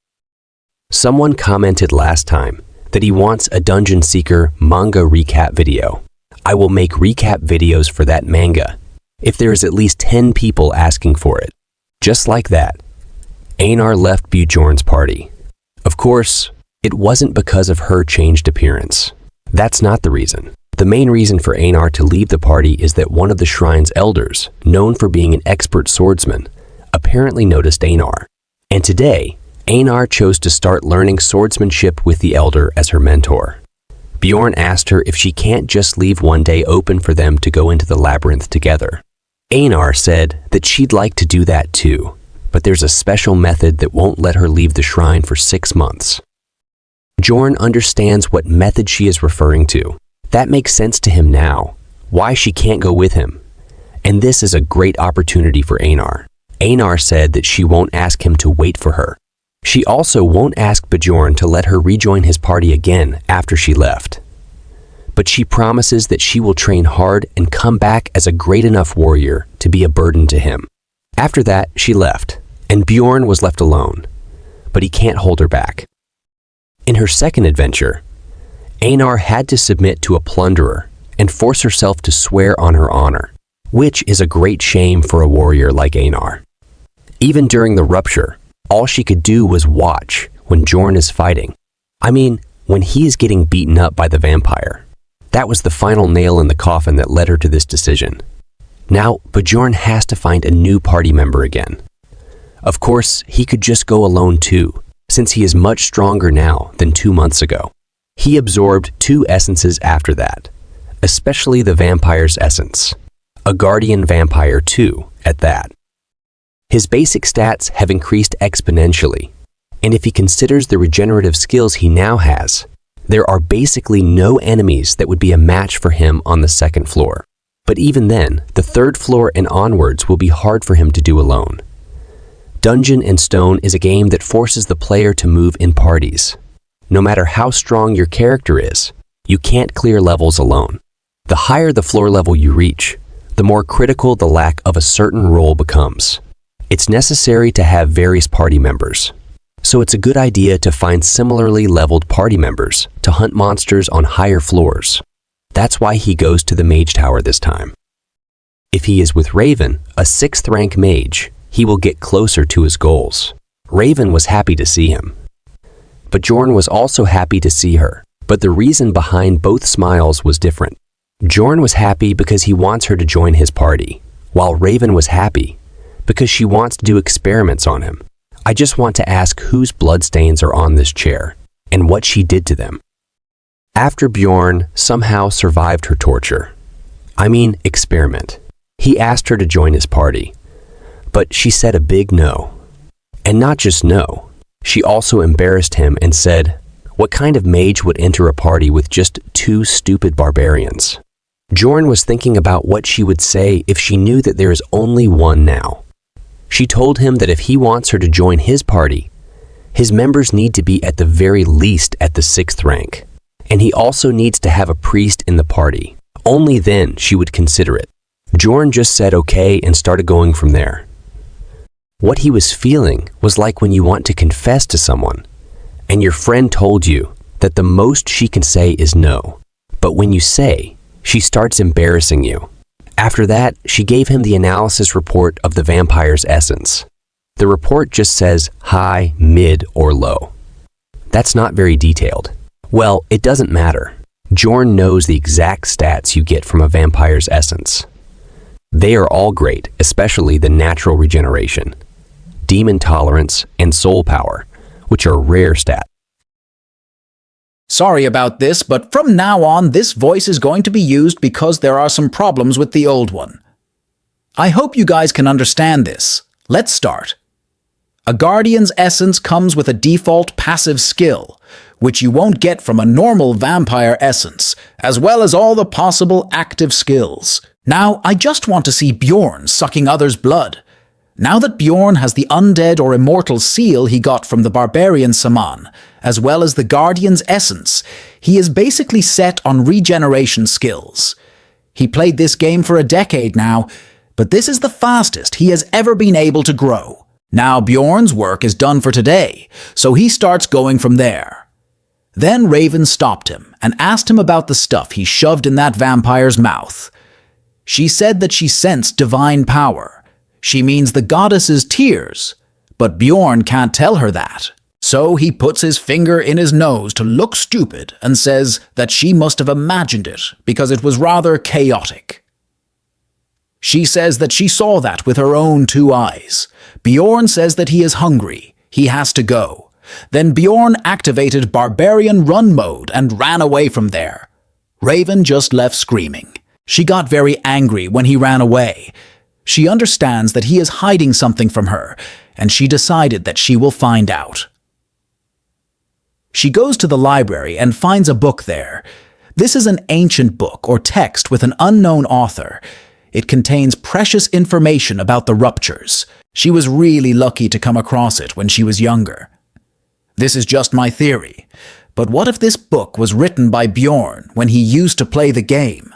S3: Someone commented last time that he wants a Dungeon Seeker manga recap video. I will make recap videos for that manga if there is at least 10 people asking for it. Just like that, Anor left Bjorn's party. Of course, it wasn't because of her changed appearance. That's not the reason. The main reason for Anor to leave the party is that one of the shrine's elders, known for being an expert swordsman, apparently noticed Anor. And today, Anor chose to start learning swordsmanship with the elder as her mentor. Bjorn asked her if she can't just leave one day open for them to go into the labyrinth together. Anor said that she'd like to do that too, but there's a special method that won't let her leave the shrine for 6 months. Bjorn understands what method she is referring to. That makes sense to him now, why she can't go with him. And this is a great opportunity for Anor. Anor said that she won't ask him to wait for her. She also won't ask Bjorn to let her rejoin his party again after she left. But she promises that she will train hard and come back as a great enough warrior to be a burden to him. After that, she left, and Bjorn was left alone. But he can't hold her back. In her second adventure, Anor had to submit to a plunderer and force herself to swear on her honor, which is a great shame for a warrior like Anor. Even during the rupture, all she could do was watch when Bjorn is fighting. I mean, when he is getting beaten up by the vampire. That was the final nail in the coffin that led her to this decision. Now, Bjorn has to find a new party member again. Of course, he could just go alone too, since he is much stronger now than 2 months ago. He absorbed 2 essences after that, especially the vampire's essence. A guardian vampire too, at that. His basic stats have increased exponentially, and if he considers the regenerative skills he now has, there are basically no enemies that would be a match for him on the 2nd floor. But even then, the 3rd floor and onwards will be hard for him to do alone. Dungeon and Stone is a game that forces the player to move in parties. No matter how strong your character is, You can't clear levels alone. The higher the floor level you reach, the more critical the lack of a certain role becomes. It's necessary to have various party members. So it's a good idea to find similarly leveled party members to hunt monsters on higher floors. That's why he goes to the mage tower this time. If he is with Raven, a 6th rank mage, he will get closer to his goals. Raven was happy to see him. But Bjorn was also happy to see her, but the reason behind both smiles was different. Bjorn was happy because he wants her to join his party, while Raven was happy because she wants to do experiments on him. I just want to ask whose bloodstains are on this chair, and what she did to them. After Bjorn somehow survived her torture, experiment, he asked her to join his party, but she said a big no. And not just no, she also embarrassed him and said, what kind of mage would enter a party with just 2 stupid barbarians? Bjorn was thinking about what she would say if she knew that there is only one now. She told him that if he wants her to join his party, his members need to be at the very least at the 6th rank, and he also needs to have a priest in the party. Only then she would consider it. Bjorn just said okay and started going from there. What he was feeling was like when you want to confess to someone, and your friend told you that the most she can say is no, but when you say, she starts embarrassing you. After that, she gave him the analysis report of the vampire's essence. The report just says high, mid, or low. That's not very detailed. Well, it doesn't matter. Bjorn knows the exact stats you get from a vampire's essence. They are all great, especially the natural regeneration, demon tolerance, and soul power, which are rare stats.
S4: Sorry about this, but from now on this voice is going to be used because there are some problems with the old one. I hope you guys can understand this. Let's start. A Guardian's essence comes with a default passive skill, which you won't get from a normal vampire essence, as well as all the possible active skills. Now, I just want to see Bjorn sucking others' blood. Now that Bjorn has the undead or immortal seal he got from the Barbarian Saman, as well as the Guardian's essence, he is basically set on regeneration skills. He played this game for a decade now, but this is the fastest he has ever been able to grow. Now Bjorn's work is done for today, so he starts going from there. Then Raven stopped him and asked him about the stuff he shoved in that vampire's mouth. She said that she sensed divine power. She means the goddess's tears, but Bjorn can't tell her that. So he puts his finger in his nose to look stupid and says that she must have imagined it because it was rather chaotic. She says that she saw that with her own 2 eyes. Bjorn says that he is hungry. He has to go. Then Bjorn activated Barbarian run mode and ran away from there. Raven just left screaming. She got very angry when he ran away. She understands that he is hiding something from her, and she decided that she will find out. She goes to the library and finds a book there. This is an ancient book or text with an unknown author. It contains precious information about the ruptures. She was really lucky to come across it when she was younger. This is just my theory, but what if this book was written by Bjorn when he used to play the game?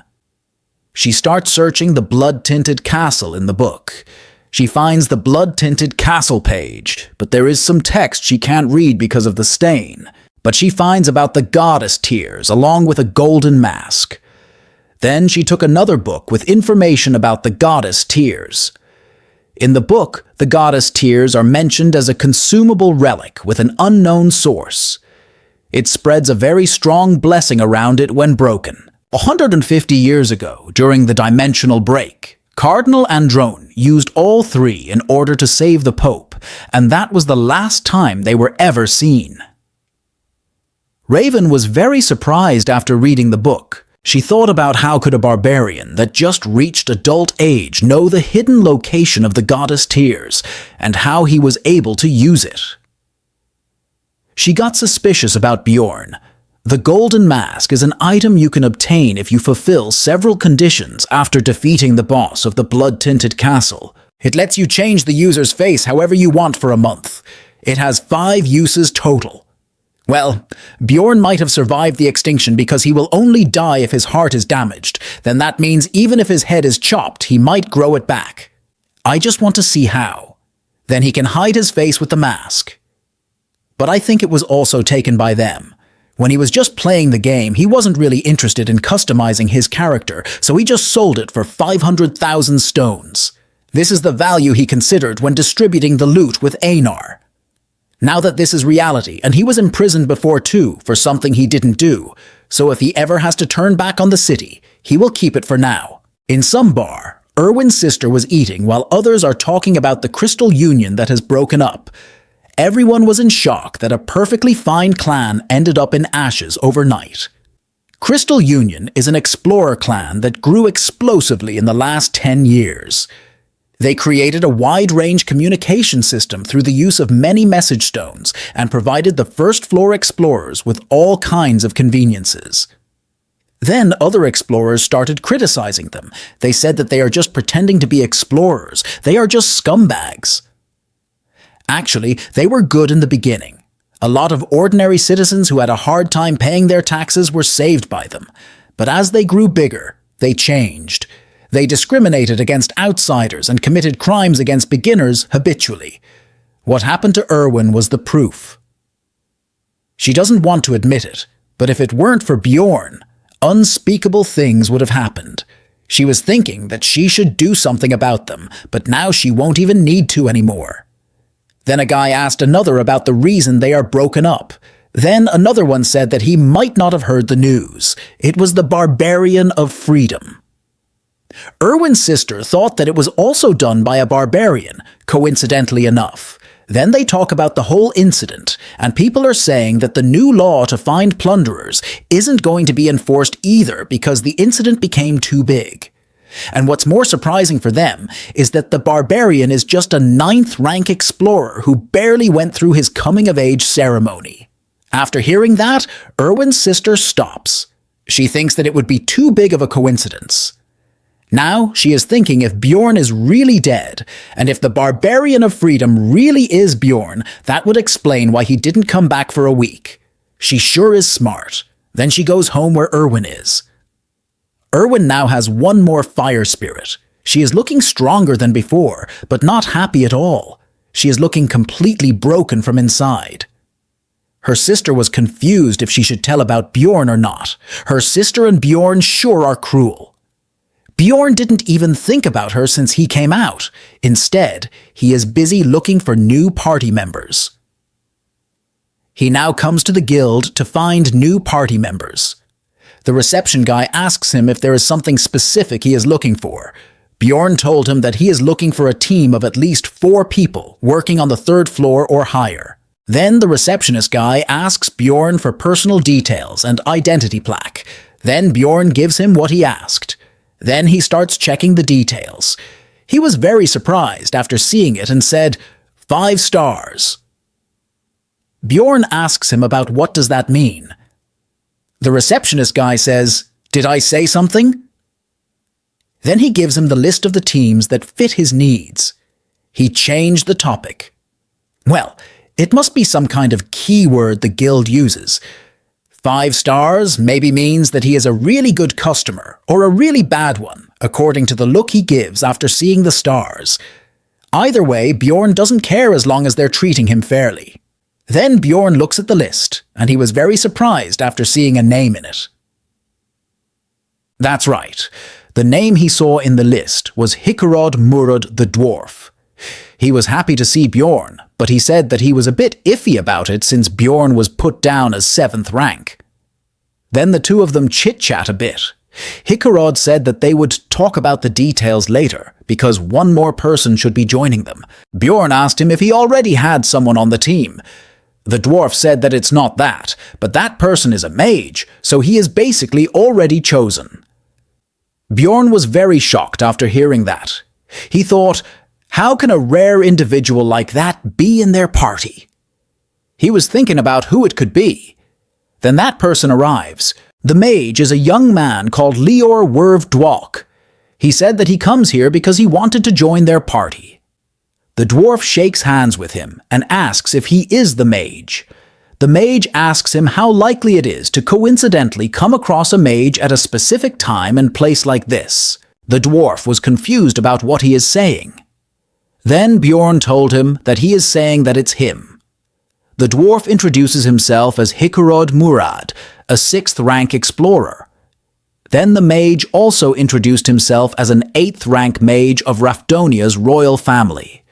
S4: She starts searching the blood-tinted castle in the book. She finds the blood-tinted castle page, but there is some text she can't read because of the stain. But she finds about the goddess tears along with a golden mask. Then she took another book with information about the goddess tears. In the book, the goddess tears are mentioned as a consumable relic with an unknown source. It spreads a very strong blessing around it when broken. 150 years ago, during the dimensional break, Cardinal Androne used all 3 in order to save the Pope, and that was the last time they were ever seen. Raven was very surprised after reading the book. She thought about how could a barbarian that just reached adult age know the hidden location of the goddess tears, and how he was able to use it. She got suspicious about Bjorn. The golden mask is an item you can obtain if you fulfill several conditions after defeating the boss of the blood-tinted castle. It lets you change the user's face however you want for a month. It has 5 uses total. Well, Bjorn might have survived the extinction because he will only die if his heart is damaged. Then that means even if his head is chopped, he might grow it back. I just want to see how. Then he can hide his face with the mask. But I think it was also taken by them. When he was just playing the game, he wasn't really interested in customizing his character, so he just sold it for 500,000 stones. This is the value he considered when distributing the loot with Anor. Now that this is reality, and he was imprisoned before too for something he didn't do, so if he ever has to turn back on the city, he will keep it for now. In some bar, Irwin's sister was eating while others are talking about the Crystal Union that has broken up. Everyone was in shock that a perfectly fine clan ended up in ashes overnight. Crystal Union is an explorer clan that grew explosively in the last 10 years. They created a wide-range communication system through the use of many message stones and provided the first-floor explorers with all kinds of conveniences. Then other explorers started criticizing them. They said that they are just pretending to be explorers. They are just scumbags. Actually, they were good in the beginning. A lot of ordinary citizens who had a hard time paying their taxes were saved by them. But as they grew bigger, they changed. They discriminated against outsiders and committed crimes against beginners habitually. What happened to Irwin was the proof. She doesn't want to admit it, but if it weren't for Bjorn, unspeakable things would have happened. She was thinking that she should do something about them, but now she won't even need to anymore. Then a guy asked another about the reason they are broken up. Then another one said that he might not have heard the news. It was the Barbarian of Freedom. Irwin's sister thought that it was also done by a barbarian, coincidentally enough. Then they talk about the whole incident, and people are saying that the new law to find plunderers isn't going to be enforced either because the incident became too big. And what's more surprising for them is that the Barbarian is just a 9th-rank explorer who barely went through his coming-of-age ceremony. After hearing that, Irwin's sister stops. She thinks that it would be too big of a coincidence. Now she is thinking if Bjorn is really dead, and if the Barbarian of Freedom really is Bjorn, that would explain why he didn't come back for a week. She sure is smart. Then she goes home where Irwin is. Irwin now has one more fire spirit. She is looking stronger than before, but not happy at all. She is looking completely broken from inside. Her sister was confused if she should tell about Bjorn or not. Her sister and Bjorn sure are cruel. Bjorn didn't even think about her since he came out. Instead, he is busy looking for new party members. He now comes to the guild to find new party members. The reception guy asks him if there is something specific he is looking for. Bjorn told him that he is looking for a team of at least 4 people working on the 3rd floor or higher. Then the receptionist guy asks Bjorn for personal details and identity plaque. Then Bjorn gives him what he asked. Then he starts checking the details. He was very surprised after seeing it and said, 5 stars. Bjorn asks him about what does that mean. The receptionist guy says, "Did I say something?" Then he gives him the list of the teams that fit his needs. He changed the topic. Well, it must be some kind of keyword the guild uses. 5 stars maybe means that he is a really good customer or a really bad one, according to the look he gives after seeing the stars. Either way, Bjorn doesn't care as long as they're treating him fairly. Then Bjorn looks at the list, and he was very surprised after seeing a name in it. That's right. The name he saw in the list was Hikarod Murud the Dwarf. He was happy to see Bjorn, but he said that he was a bit iffy about it since Bjorn was put down as 7th rank. Then the two of them chit-chat a bit. Hikarod said that they would talk about the details later, because one more person should be joining them. Bjorn asked him if he already had someone on the team. The dwarf said that it's not that, but that person is a mage, so he is basically already chosen. Bjorn was very shocked after hearing that. He thought, how can a rare individual like that be in their party? He was thinking about who it could be. Then that person arrives. The mage is a young man called Leor Werv Dwalk. He said that he comes here because he wanted to join their party. The dwarf shakes hands with him and asks if he is the mage. The mage asks him how likely it is to coincidentally come across a mage at a specific time and place like this. The dwarf was confused about what he is saying. Then Bjorn told him that he is saying that it's him. The dwarf introduces himself as Hikurod Murad, a 6th rank explorer. Then the mage also introduced himself as an 8th rank mage of Rafdonia's royal family.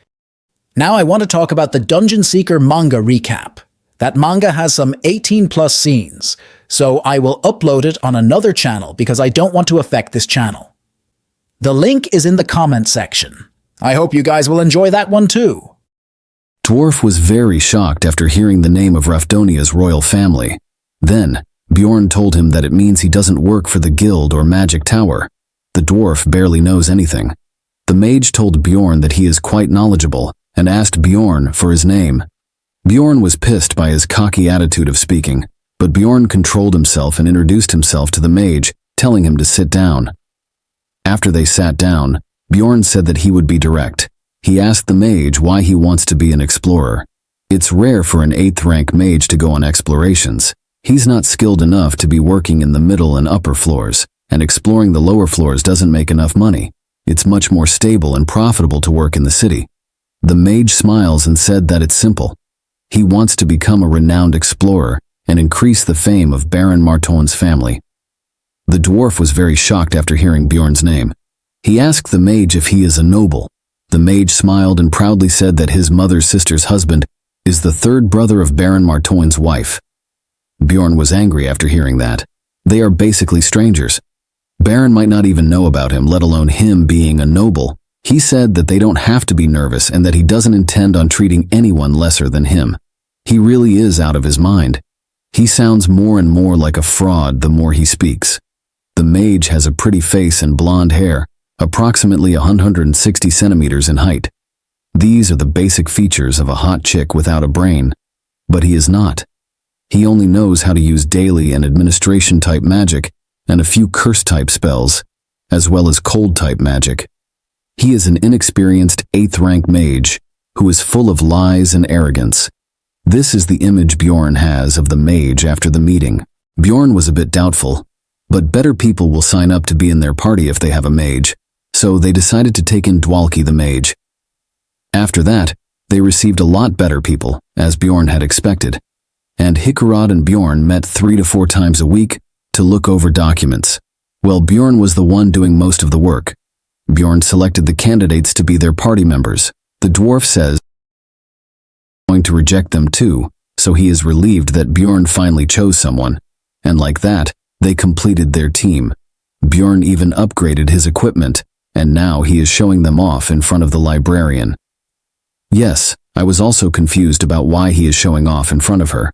S4: Now I want to talk about the Dungeon Seeker manga recap. That manga has some 18+ scenes, so I will upload it on another channel because I don't want to affect this channel. The link is in the comment section. I hope you guys will enjoy that one too.
S5: Dwarf was very shocked after hearing the name of Rafdonia's royal family. Then, Bjorn told him that it means he doesn't work for the guild or magic tower. The dwarf barely knows anything. The mage told Bjorn that he is quite knowledgeable and asked Bjorn for his name. Bjorn was pissed by his cocky attitude of speaking, but Bjorn controlled himself and introduced himself to the mage, telling him to sit down. After they sat down, Bjorn said that he would be direct. He asked the mage why he wants to be an explorer. It's rare for an 8th rank mage to go on explorations. He's not skilled enough to be working in the middle and upper floors, and exploring the lower floors doesn't make enough money. It's much more stable and profitable to work in the city. The mage smiles and said that it's simple. He wants to become a renowned explorer and increase the fame of Baron Marton's family. The dwarf was very shocked after hearing Bjorn's name. He asked the mage if he is a noble. The mage smiled and proudly said that his mother's sister's husband is the 3rd brother of Baron Marton's wife. Bjorn was angry after hearing that. They are basically strangers. Baron might not even know about him, let alone him being a noble. He said that they don't have to be nervous and that he doesn't intend on treating anyone lesser than him. He really is out of his mind. He sounds more and more like a fraud the more he speaks. The mage has a pretty face and blonde hair, approximately 160 centimeters in height. These are the basic features of a hot chick without a brain. But he is not. He only knows how to use daily and administration-type magic and a few curse-type spells, as well as cold-type magic. He is an inexperienced 8th rank mage who is full of lies and arrogance. This is the image Bjorn has of the mage after the meeting. Bjorn was a bit doubtful, but better people will sign up to be in their party if they have a mage, so they decided to take in Dwalki the mage. After that, they received a lot better people, as Bjorn had expected, and Hikurod and Bjorn met 3 to 4 times a week to look over documents. Well, Bjorn was the one doing most of the work. Bjorn selected the candidates to be their party members. The dwarf says he's going to reject them too, so he is relieved that Bjorn finally chose someone, and like that, they completed their team. Bjorn even upgraded his equipment, and now he is showing them off in front of the librarian. Yes, I was also confused about why he is showing off in front of her.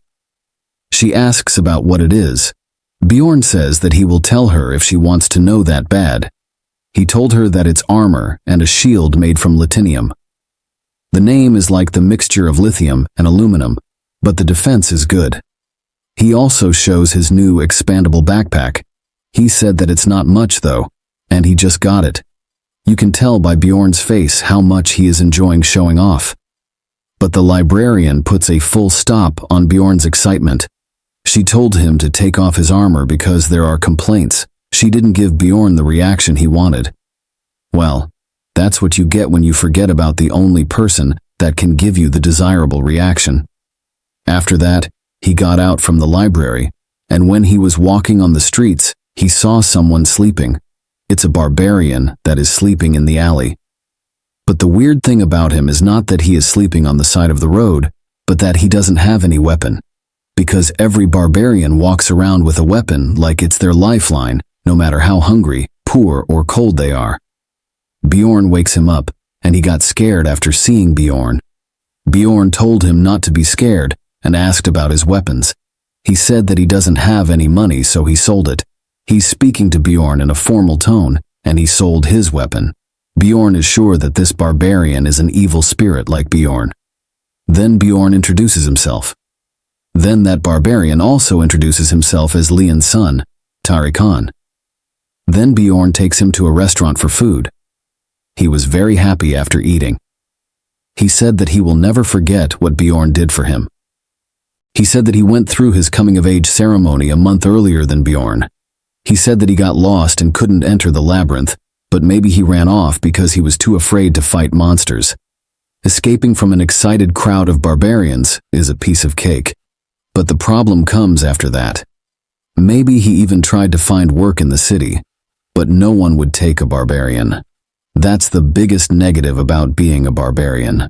S5: She asks about what it is. Bjorn says that he will tell her if she wants to know that bad. He told her that it's armor and a shield made from lithium. The name is like the mixture of lithium and aluminum, but the defense is good. He also shows his new expandable backpack. He said that it's not much though, and he just got it. You can tell by Bjorn's face how much he is enjoying showing off. But the librarian puts a full stop on Bjorn's excitement. She told him to take off his armor because there are complaints. She didn't give Bjorn the reaction he wanted. Well, that's what you get when you forget about the only person that can give you the desirable reaction. After that, he got out from the library, and when he was walking on the streets, he saw someone sleeping. It's a barbarian that is sleeping in the alley. But the weird thing about him is not that he is sleeping on the side of the road, but that he doesn't have any weapon. Because every barbarian walks around with a weapon like it's their lifeline, no matter how hungry, poor, or cold they are. Bjorn wakes him up, and he got scared after seeing Bjorn. Bjorn told him not to be scared and asked about his weapons. He said that he doesn't have any money, so he sold it. He's speaking to Bjorn in a formal tone, and he sold his weapon. Bjorn is sure that this barbarian is an evil spirit like Bjorn. Then Bjorn introduces himself. Then that barbarian also introduces himself as Leon's son, Tari Khan. Then Bjorn takes him to a restaurant for food. He was very happy after eating. He said that he will never forget what Bjorn did for him. He said that he went through his coming-of-age ceremony a month earlier than Bjorn. He said that he got lost and couldn't enter the labyrinth, but maybe he ran off because he was too afraid to fight monsters. Escaping from an excited crowd of barbarians is a piece of cake. But the problem comes after that. Maybe he even tried to find work in the city, but no one would take a barbarian. That's the biggest negative about being a barbarian.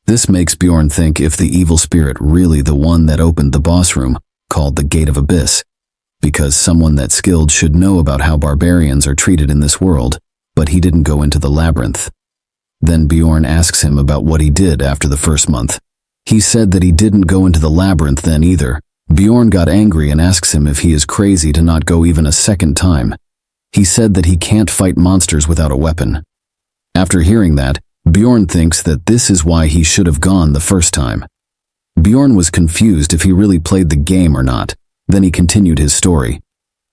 S5: This makes Bjorn think if the evil spirit really the one that opened the boss room, called the Gate of Abyss, because someone that skilled should know about how barbarians are treated in this world, but he didn't go into the labyrinth. Then Bjorn asks him about what he did after the first month. He said that he didn't go into the labyrinth then either. Bjorn got angry and asks him if he is crazy to not go even a second time. He said that he can't fight monsters without a weapon. After hearing that, Bjorn thinks that this is why he should have gone the first time. Bjorn was confused if he really played the game or not. Then he continued his story.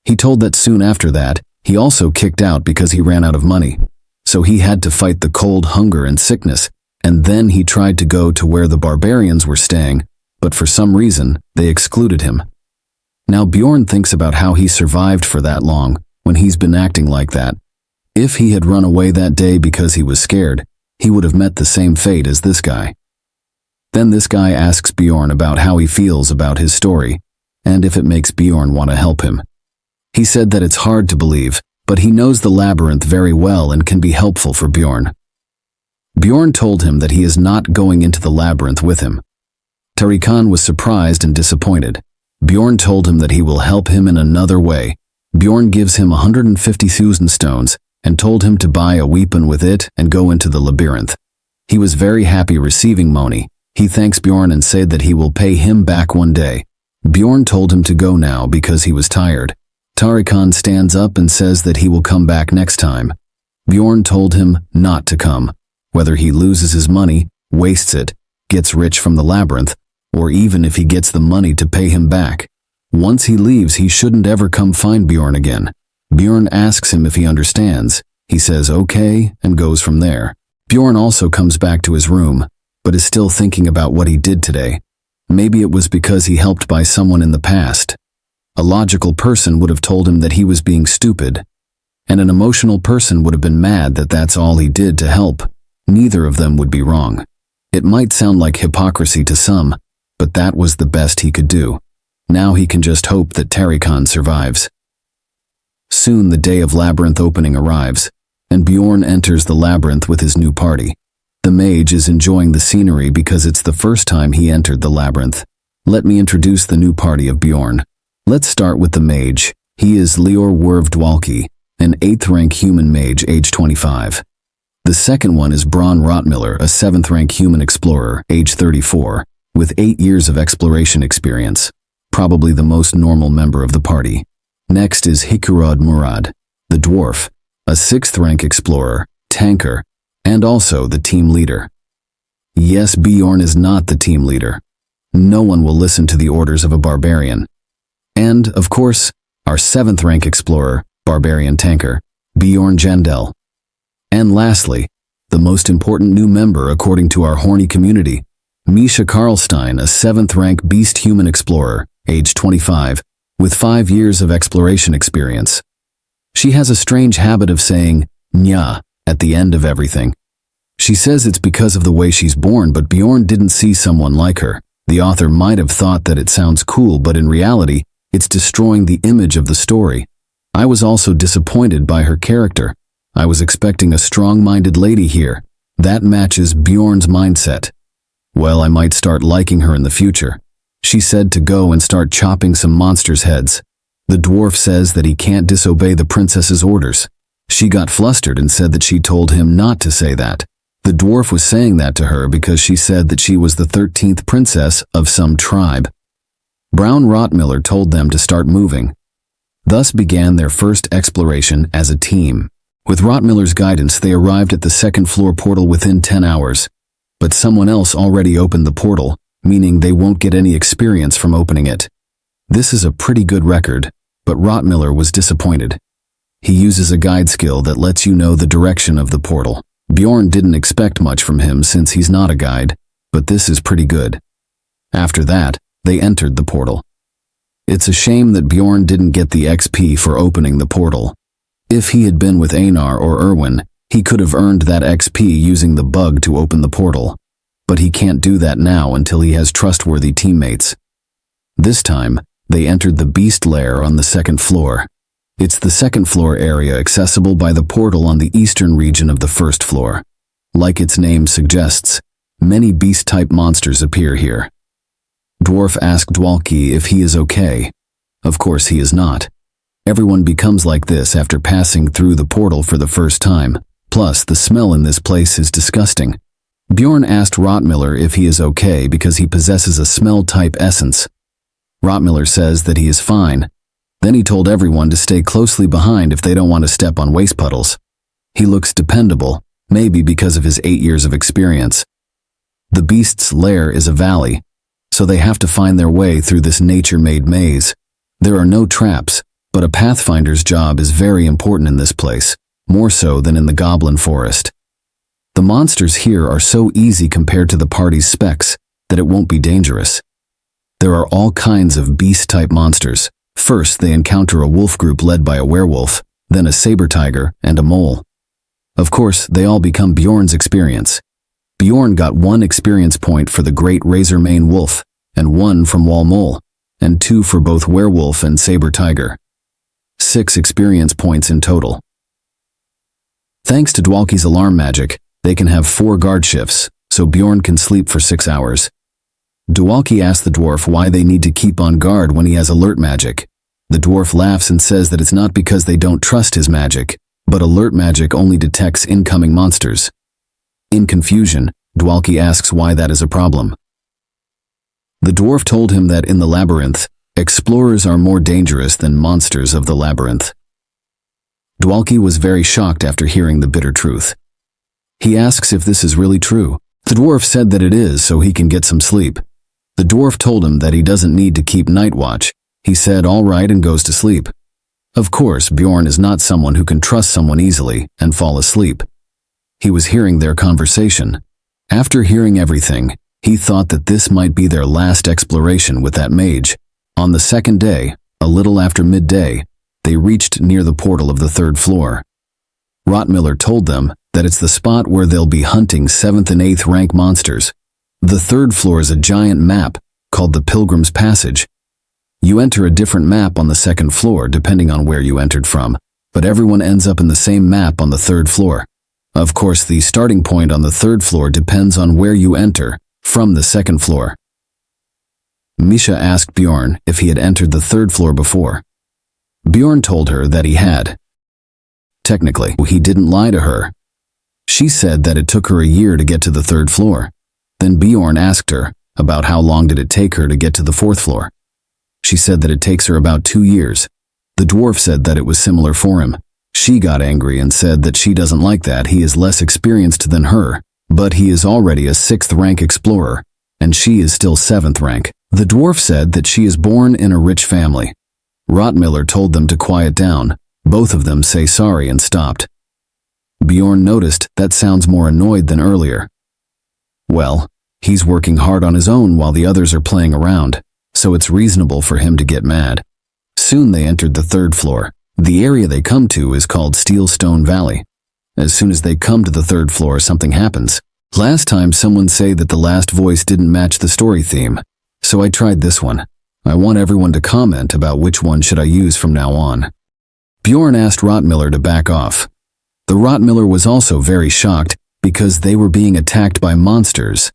S5: He told that soon after that, he also kicked out because he ran out of money. So he had to fight the cold, hunger, and sickness, and then he tried to go to where the barbarians were staying, but for some reason, they excluded him. Now Bjorn thinks about how he survived for that long when he's been acting like that. If he had run away that day because he was scared, he would have met the same fate as this guy. Then this guy asks Bjorn about how he feels about his story, and if it makes Bjorn want to help him. He said that it's hard to believe, but he knows the labyrinth very well and can be helpful for Bjorn. Bjorn told him that he is not going into the labyrinth with him. Tarikan was surprised and disappointed. Bjorn told him that he will help him in another way. Bjorn gives him 150,000 stones and told him to buy a weapon with it and go into the labyrinth. He was very happy receiving money. He thanks Bjorn and said that he will pay him back one day. Bjorn told him to go now because he was tired. Tarikan stands up and says that he will come back next time. Bjorn told him not to come. Whether he loses his money, wastes it, gets rich from the labyrinth, or even if he gets the money to pay him back. Once he leaves, he shouldn't ever come find Bjorn again. Bjorn asks him if he understands. He says okay and goes from there. Bjorn also comes back to his room, but is still thinking about what he did today. Maybe it was because he helped by someone in the past. A logical person would have told him that he was being stupid, and an emotional person would have been mad that that's all he did to help. Neither of them would be wrong. It might sound like hypocrisy to some, but that was the best he could do. Now he can just hope that Tarikan survives. Soon the day of labyrinth opening arrives, and Bjorn enters the labyrinth with his new party. The mage is enjoying the scenery because it's the first time he entered the labyrinth. Let me introduce the new party of Bjorn. Let's start with the mage. He is Leor Wervdwalki, an 8th rank human mage age 25. The second one is Bron Rotmiller, a 7th rank human explorer age 34, with 8 years of exploration experience, probably the most normal member of the party. Next is Hikurad Murad, the dwarf, a 6th rank explorer, tanker, and also the team leader. Yes, Bjorn is not the team leader. No one will listen to the orders of a barbarian. And, of course, our 7th rank explorer, barbarian tanker, Bjorn Jendel. And lastly, the most important new member according to our horny community, Misha Karlstein, a 7th rank beast human explorer, age 25, with 5 years of exploration experience. She has a strange habit of saying, "nya," at the end of everything. She says it's because of the way she's born, but Bjorn didn't see someone like her. The author might have thought that it sounds cool, but in reality, it's destroying the image of the story. I was also disappointed by her character. I was expecting a strong-minded lady here. That matches Bjorn's mindset. Well, I might start liking her in the future. She said to go and start chopping some monsters' heads. The dwarf says that he can't disobey the princess's orders. She got flustered and said that she told him not to say that. The dwarf was saying that to her because she said that she was the 13th princess of some tribe. Brown Rotmiller told them to start moving. Thus began their first exploration as a team. With Rotmiller's guidance, they arrived at the 2nd floor portal within 10 hours. But someone else already opened the portal, meaning they won't get any experience from opening it. This is a pretty good record, but Rotmiller was disappointed. He uses a guide skill that lets you know the direction of the portal. Bjorn didn't expect much from him since he's not a guide, but this is pretty good. After that, They entered the portal. It's a shame that Bjorn didn't get the XP for opening the portal. If he had been with Anor or Irwin, he could have earned that XP using the bug to open the portal. But he can't do that now until he has trustworthy teammates. This time, they entered the beast lair on the second floor. It's the second floor area accessible by the portal on the eastern region of the first floor. Like its name suggests, many beast-type monsters appear here. Dwarf asked Dwalki if he is okay. Of course he is not. Everyone becomes like this after passing through the portal for the first time. Plus, the smell in this place is disgusting. Bjorn asked Rotmiller if he is okay because he possesses a smell-type essence. Rotmiller says that he is fine. Then he told everyone to stay closely behind if they don't want to step on waste puddles. He looks dependable, maybe because of his 8 years of experience. The beast's lair is a valley, so they have to find their way through this nature-made maze. There are no traps, but a pathfinder's job is very important in this place, more so than in the goblin forest. The monsters here are so easy compared to the party's specs that it won't be dangerous. There are all kinds of beast-type monsters. First, they encounter a wolf group led by a werewolf, then a saber tiger, and a mole. Of course, they all become Bjorn's experience. Bjorn got 1 experience point for the great razor-mane wolf, and 1 from wall mole, and 2 for both werewolf and saber tiger. 6 experience points in total. Thanks to Dwalki's alarm magic, they can have 4 guard shifts, so Bjorn can sleep for 6 hours. Dwalki asks the dwarf why they need to keep on guard when he has alert magic. The dwarf laughs and says that it's not because they don't trust his magic, but alert magic only detects incoming monsters. In confusion, Dwalki asks why that is a problem. The dwarf told him that in the labyrinth, explorers are more dangerous than monsters of the labyrinth. Dwalki was very shocked after hearing the bitter truth. He asks if this is really true. The dwarf said that it is so he can get some sleep. The dwarf told him that he doesn't need to keep night watch. He said all right and goes to sleep. Of course, Bjorn is not someone who can trust someone easily and fall asleep. He was hearing their conversation. After hearing everything, he thought that this might be their last exploration with that mage. On the second day, a little after midday, they reached near the portal of the 3rd floor. Rotmiller told them that it's the spot where they'll be hunting 7th and 8th rank monsters. The 3rd floor is a giant map called the Pilgrim's Passage. You enter a different map on the 2nd floor depending on where you entered from, but everyone ends up in the same map on the 3rd floor. Of course, the starting point on the 3rd floor depends on where you enter from the 2nd floor. Misha asked Bjorn if he had entered the 3rd floor before. Bjorn told her that he had. Technically, he didn't lie to her. She said that it took her a year to get to the 3rd floor. Then Bjorn asked her about how long did it take her to get to the 4th floor. She said that it takes her about 2 years. The dwarf said that it was similar for him. She got angry and said that she doesn't like that he is less experienced than her, but he is already a 6th rank explorer, and she is still 7th rank. The dwarf said that she is born in a rich family. Rotmiller told them to quiet down. Both of them say sorry and stopped. Bjorn noticed that sounds more annoyed than earlier. Well, he's working hard on his own while the others are playing around, so it's reasonable for him to get mad. Soon they entered the 3rd floor. The area they come to is called Steelstone Valley. As soon as they come to the 3rd floor, something happens. Last time someone said that the last voice didn't match the story theme, so I tried this one. I want everyone to comment about which one should I use from now on. Bjorn asked Rotmiller to back off. The Rotmiller was also very shocked because they were being attacked by monsters.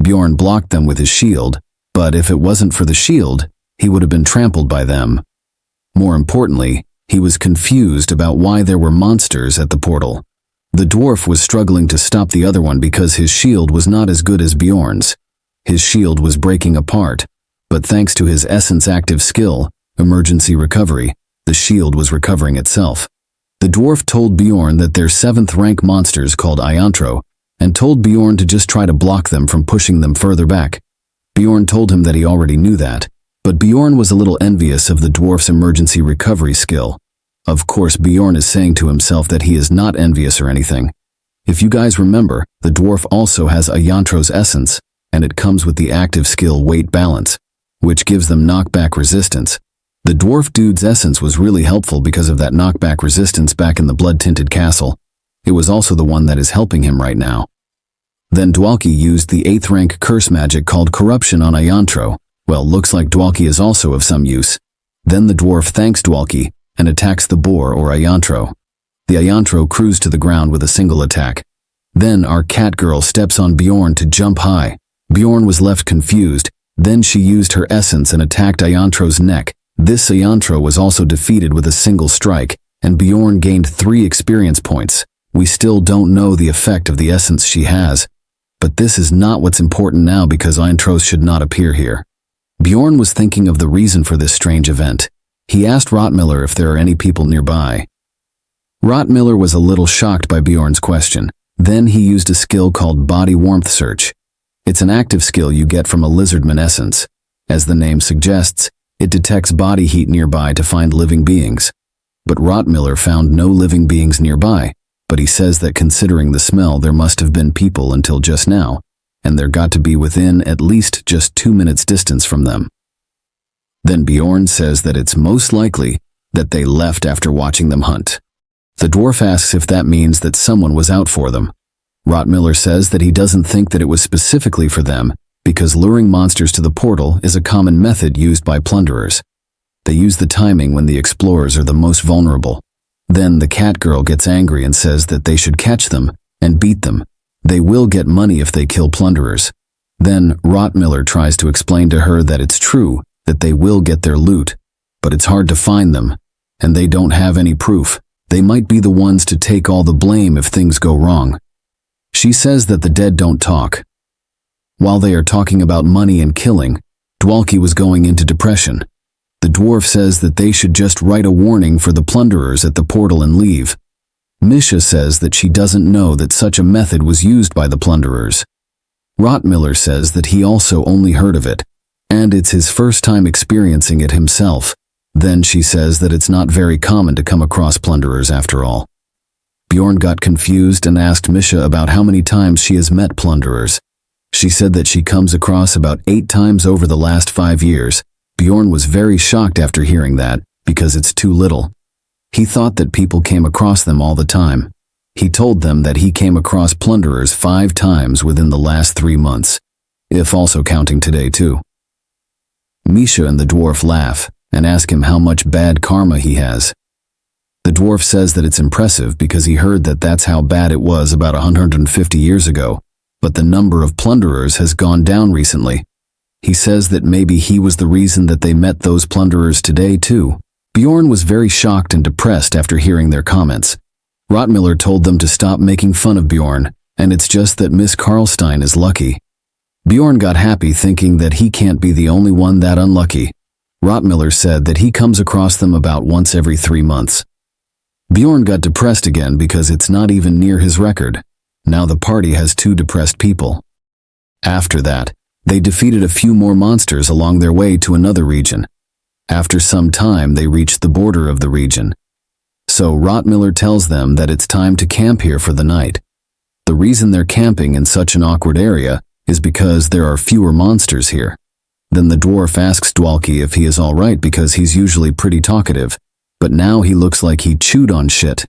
S5: Bjorn blocked them with his shield, but if it wasn't for the shield, he would have been trampled by them. More importantly, he was confused about why there were monsters at the portal. The dwarf was struggling to stop the other one because his shield was not as good as Bjorn's. His shield was breaking apart, but thanks to his essence active skill, emergency recovery, the shield was recovering itself. The dwarf told Bjorn that they're 7th rank monsters called Iantro, and told Bjorn to just try to block them from pushing them further back. Bjorn told him that he already knew that, but Bjorn was a little envious of the dwarf's emergency recovery skill. Of course, Bjorn is saying to himself that he is not envious or anything. If you guys remember, the dwarf also has Iantro's essence, and it comes with the active skill weight balance. which gives them knockback resistance. The dwarf dude's essence was really helpful because of that knockback resistance back in the blood-tinted castle. It was also the one that is helping him right now. Then Dwalki used the 8th rank curse magic called Corruption on Ayantro. Well, looks like Dwalki is also of some use. Then the dwarf thanks Dwalki and attacks the boar or Ayantro. The Ayantro cruised to the ground with a single attack. Then our cat girl steps on Bjorn to jump high. Bjorn was left confused. Then she used her essence and attacked Ayantro's neck. This Ayantro was also defeated with a single strike, and Bjorn gained 3 experience points. We still don't know the effect of the essence she has. But this is not what's important now because Ayantros should not appear here. Bjorn was thinking of the reason for this strange event. He asked Rottmiller if there are any people nearby. Rottmiller was a little shocked by Bjorn's question. Then he used a skill called Body Warmth Search. It's an active skill you get from a lizardman essence. As the name suggests, it detects body heat nearby to find living beings. But Rottmiller found no living beings nearby, but he says that considering the smell there must have been people until just now, and there got to be within at least just 2 minutes distance from them. Then Bjorn says that it's most likely that they left after watching them hunt. The dwarf asks if that means that someone was out for them. Rottmiller says that he doesn't think that it was specifically for them, because luring monsters to the portal is a common method used by plunderers. They use the timing when the explorers are the most vulnerable. Then the cat girl gets angry and says that they should catch them and beat them. They will get money if they kill plunderers. Then Rottmiller tries to explain to her that it's true that they will get their loot, but it's hard to find them, and they don't have any proof. They might be the ones to take all the blame if things go wrong. She says that the dead don't talk. While they are talking about money and killing, Dwalki was going into depression. The dwarf says that they should just write a warning for the plunderers at the portal and leave. Misha says that she doesn't know that such a method was used by the plunderers. Rottmiller says that he also only heard of it, and it's his first time experiencing it himself. Then she says that it's not very common to come across plunderers after all. Bjorn got confused and asked Misha about how many times she has met plunderers. She said that she comes across about 8 times over the last 5 years. Bjorn was very shocked after hearing that, because it's too little. He thought that people came across them all the time. He told them that he came across plunderers 5 times within the last 3 months, if also counting today too. Misha and the dwarf laugh and ask him how much bad karma he has. The dwarf says that it's impressive because he heard that that's how bad it was about 150 years ago, but the number of plunderers has gone down recently. He says that maybe he was the reason that they met those plunderers today too. Bjorn was very shocked and depressed after hearing their comments. Rottmiller told them to stop making fun of Bjorn, and it's just that Miss Karlstein is lucky. Bjorn got happy thinking that he can't be the only one that unlucky. Rottmiller said that he comes across them about once every 3 months. Bjorn got depressed again because it's not even near his record. Now the party has 2 depressed people. After that, they defeated a few more monsters along their way to another region. After some time, they reached the border of the region. So Rottmiller tells them that it's time to camp here for the night. The reason they're camping in such an awkward area is because there are fewer monsters here. Then the dwarf asks Dwalki if he is alright because he's usually pretty talkative, but now he looks like he chewed on shit.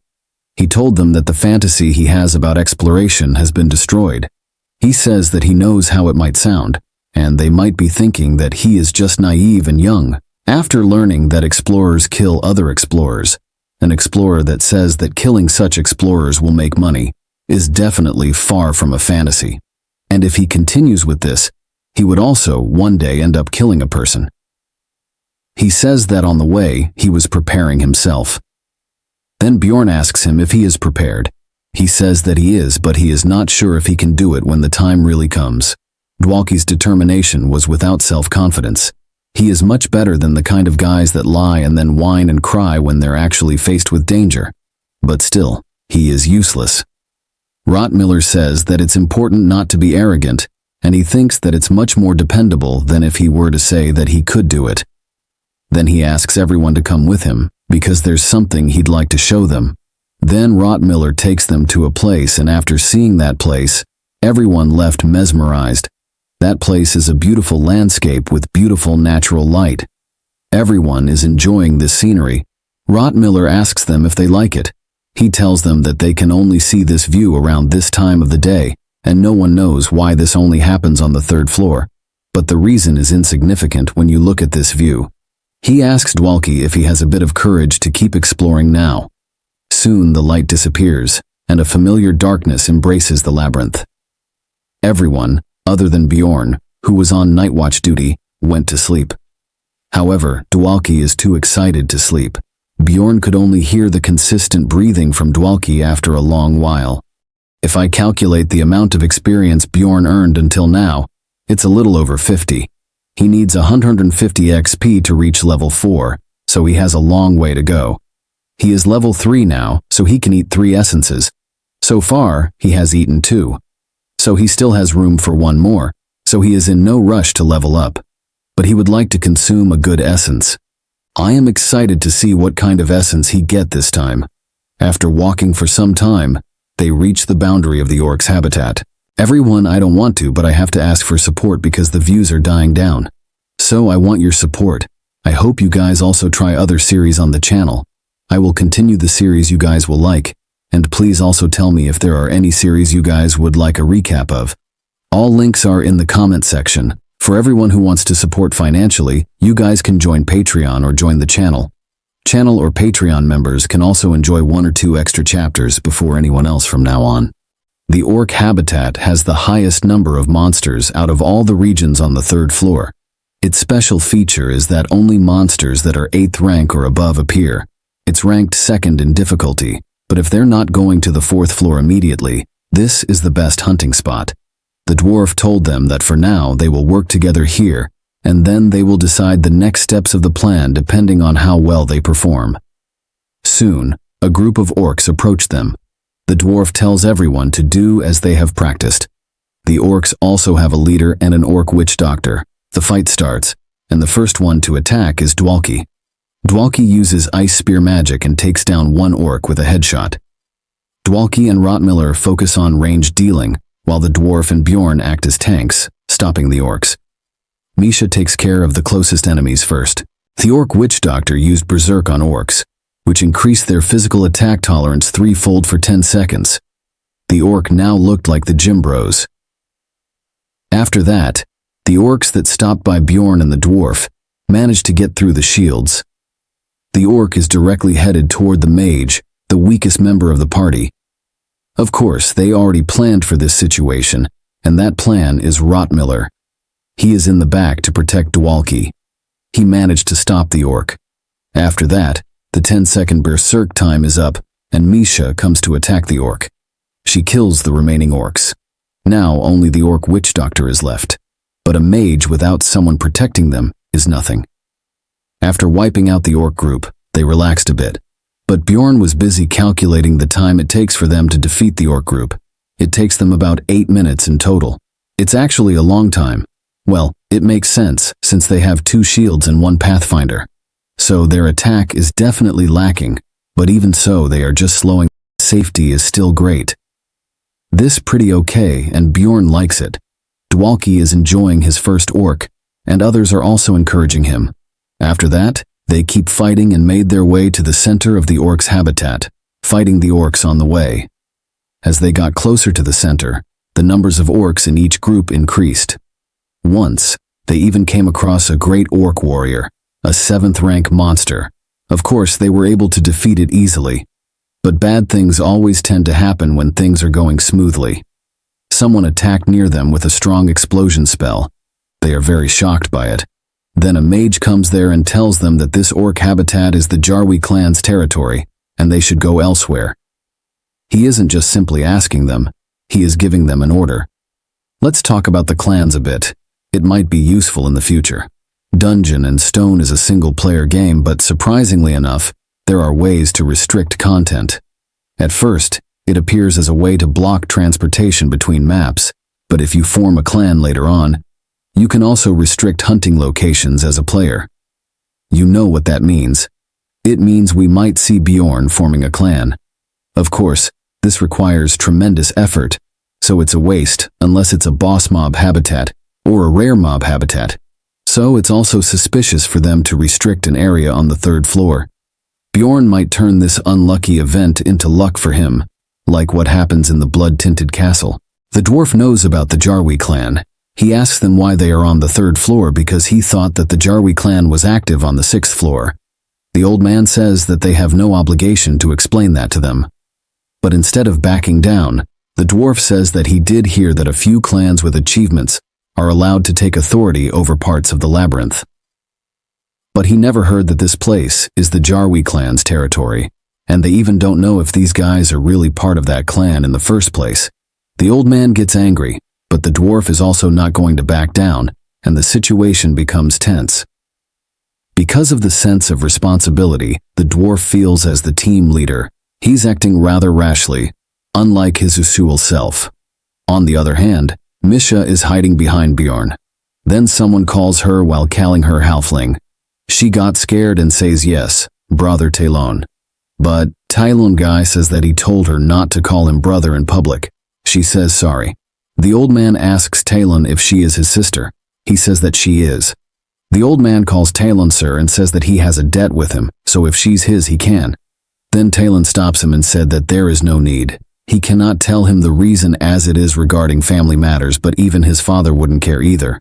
S5: He told them that the fantasy he has about exploration has been destroyed. He says that he knows how it might sound, and they might be thinking that he is just naive and young. After learning that explorers kill other explorers, an explorer that says that killing such explorers will make money is definitely far from a fantasy. And if he continues with this, he would also one day end up killing a person. He says that on the way, he was preparing himself. Then Bjorn asks him if he is prepared. He says that he is, but he is not sure if he can do it when the time really comes. Dwalki's determination was without self-confidence. He is much better than the kind of guys that lie and then whine and cry when they're actually faced with danger. But still, he is useless. Rottmiller says that it's important not to be arrogant, and he thinks that it's much more dependable than if he were to say that he could do it. Then he asks everyone to come with him, because there's something he'd like to show them. Then Rottmiller takes them to a place, and after seeing that place, everyone left mesmerized. That place is a beautiful landscape with beautiful natural light. Everyone is enjoying this scenery. Rottmiller asks them if they like it. He tells them that they can only see this view around this time of the day, and no one knows why this only happens on the 3rd floor. But the reason is insignificant when you look at this view. He asks Dwalki if he has a bit of courage to keep exploring now. Soon the light disappears, and a familiar darkness embraces the labyrinth. Everyone, other than Bjorn, who was on night watch duty, went to sleep. However, Dwalki is too excited to sleep. Bjorn could only hear the consistent breathing from Dwalki after a long while. If I calculate the amount of experience Bjorn earned until now, it's a little over 50. He needs 150 XP to reach level 4, so he has a long way to go. He is level 3 now, so he can eat 3 essences. So far, he has eaten 2. So he still has room for 1 more, so he is in no rush to level up. But he would like to consume a good essence. I am excited to see what kind of essence he get this time. After walking for some time, they reach the boundary of the orc's habitat. Everyone, I don't want to, but I have to ask for support because the views are dying down. So I want your support. I hope you guys also try other series on the channel. I will continue the series you guys will like, and please also tell me if there are any series you guys would like a recap of. All links are in the comment section. For everyone who wants to support financially, you guys can join Patreon or join the channel. Channel or Patreon members can also enjoy 1 or 2 extra chapters before anyone else from now on. The orc habitat has the highest number of monsters out of all the regions on the 3rd floor. Its special feature is that only monsters that are 8th rank or above appear. It's ranked 2nd in difficulty, but if they're not going to the 4th floor immediately, this is the best hunting spot. The dwarf told them that for now they will work together here, and then they will decide the next steps of the plan depending on how well they perform. Soon, a group of orcs approached them. The dwarf tells everyone to do as they have practiced. The orcs also have a leader and an orc witch doctor. The fight starts, and the first one to attack is Dwalki. Dwalki uses ice spear magic and takes down one orc with a headshot. Dwalki and Rottmiller focus on range dealing, while the dwarf and Bjorn act as tanks, stopping the orcs. Misha takes care of the closest enemies first. The orc witch doctor used berserk on orcs, which increased their physical attack tolerance 3-fold for 10 seconds. The orc now looked like the gym bros. After that, the orcs that stopped by Bjorn and the dwarf managed to get through the shields. The orc is directly headed toward the mage, the weakest member of the party. Of course, they already planned for this situation, and that plan is Rottmiller. He is in the back to protect Dwalki. He managed to stop the orc. After that, the 10-second berserk time is up, and Misha comes to attack the orc. She kills the remaining orcs. Now only the orc witch doctor is left, but a mage without someone protecting them is nothing. After wiping out the orc group, they relaxed a bit, but Bjorn was busy calculating the time it takes for them to defeat the orc group. It takes them about 8 minutes in total. It's actually a long time. Well, it makes sense since they have 2 shields and 1 pathfinder. So their attack is definitely lacking, but even so they are just slowing. Safety is still great. This pretty okay, and Bjorn likes it. Dwalki is enjoying his first orc, and others are also encouraging him. After that, they keep fighting and made their way to the center of the orcs' habitat, fighting the orcs on the way. As they got closer to the center, the numbers of orcs in each group increased. Once, they even came across a great orc warrior, a 7th rank monster. Of course, they were able to defeat it easily. But bad things always tend to happen when things are going smoothly. Someone attacked near them with a strong explosion spell. They are very shocked by it. Then a mage comes there and tells them that this orc habitat is the Jarwi clan's territory, and they should go elsewhere. He isn't just simply asking them, he is giving them an order. Let's talk about the clans a bit. It might be useful in the future. Dungeon and Stone is a single-player game, but surprisingly enough, there are ways to restrict content. At first, it appears as a way to block transportation between maps, but if you form a clan later on, you can also restrict hunting locations as a player. You know what that means. It means we might see Bjorn forming a clan. Of course, this requires tremendous effort, so it's a waste unless it's a boss mob habitat, or a rare mob habitat, so it's also suspicious for them to restrict an area on the 3rd floor. Bjorn might turn this unlucky event into luck for him, like what happens in the blood-tinted castle. The dwarf knows about the Jarwi clan. He asks them why they are on the 3rd floor because he thought that the Jarwi clan was active on the 6th floor. The old man says that they have no obligation to explain that to them. But instead of backing down, the dwarf says that he did hear that a few clans with achievements are allowed to take authority over parts of the labyrinth. But he never heard that this place is the Jarwi clan's territory, and they even don't know if these guys are really part of that clan in the first place. The old man gets angry, but the dwarf is also not going to back down, and the situation becomes tense. Because of the sense of responsibility the dwarf feels as the team leader, he's acting rather rashly, unlike his usual self. On the other hand, Misha is hiding behind Bjorn. Then someone calls her while calling her halfling. She got scared and says yes, brother Talon. But Talon guy says that he told her not to call him brother in public. She says sorry. The old man asks Talon if she is his sister. He says that she is. The old man calls Talon sir and says that he has a debt with him, so if she's his he can. Then Talon stops him and said that there is no need. He cannot tell him the reason as it is regarding family matters, but even his father wouldn't care either.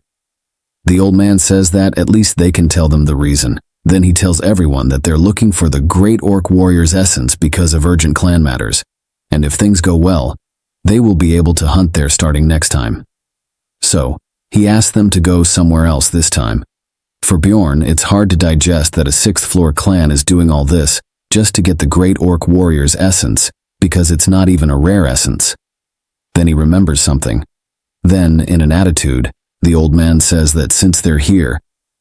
S5: The old man says that at least they can tell them the reason. Then he tells everyone that they're looking for the great orc warrior's essence because of urgent clan matters, and if things go well, they will be able to hunt there starting next time. So, he asks them to go somewhere else this time. For Bjorn, it's hard to digest that a 6th floor clan is doing all this just to get the great orc warrior's essence, because it's not even a rare essence. Then he remembers something. Then, in an attitude, the old man says that since they're here,